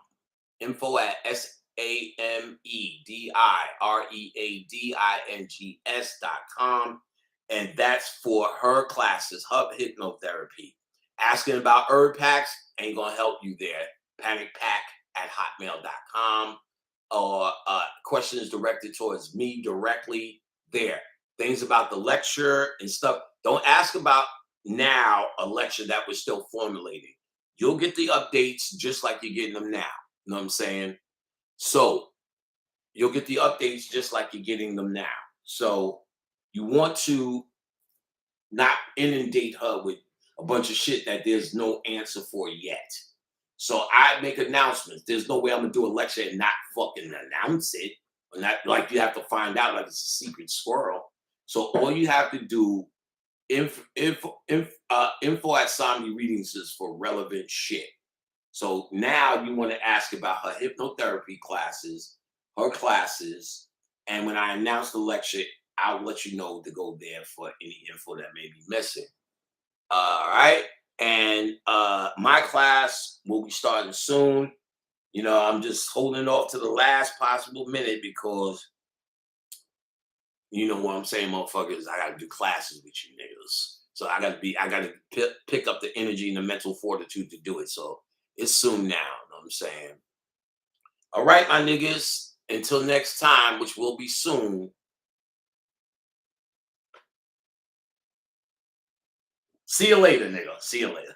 S1: info@SAMEDIREADINGS.com. And that's for her classes, Hub Hypnotherapy. Asking about herb packs ain't gonna help you there. Panicpack@hotmail.com, or questions directed towards me directly there. Things about the lecture and stuff. Don't ask about now a lecture that we're still formulating. You'll get the updates just like you're getting them now. You know what I'm saying? So you'll get the updates just like you're getting them now. So you want to not inundate her with a bunch of shit that there's no answer for yet. So I make announcements. There's no way I'm gonna do a lecture and not fucking announce it. Or not like you have to find out like it's a secret squirrel. So all you have to do, info@Somni Readings is for relevant shit. So now you want to ask about her hypnotherapy classes, her classes, and when I announce the lecture, I'll let you know to go there for any info that may be missing. All right. And my class will be starting soon. I'm just holding off to the last possible minute because you know what I'm saying, motherfuckers. I gotta do classes with you niggas. So I gotta pick up the energy and the mental fortitude to do it. So it's soon now. You know what I'm saying? All right, my niggas. Until next time, which will be soon. See you later, nigga. See you later.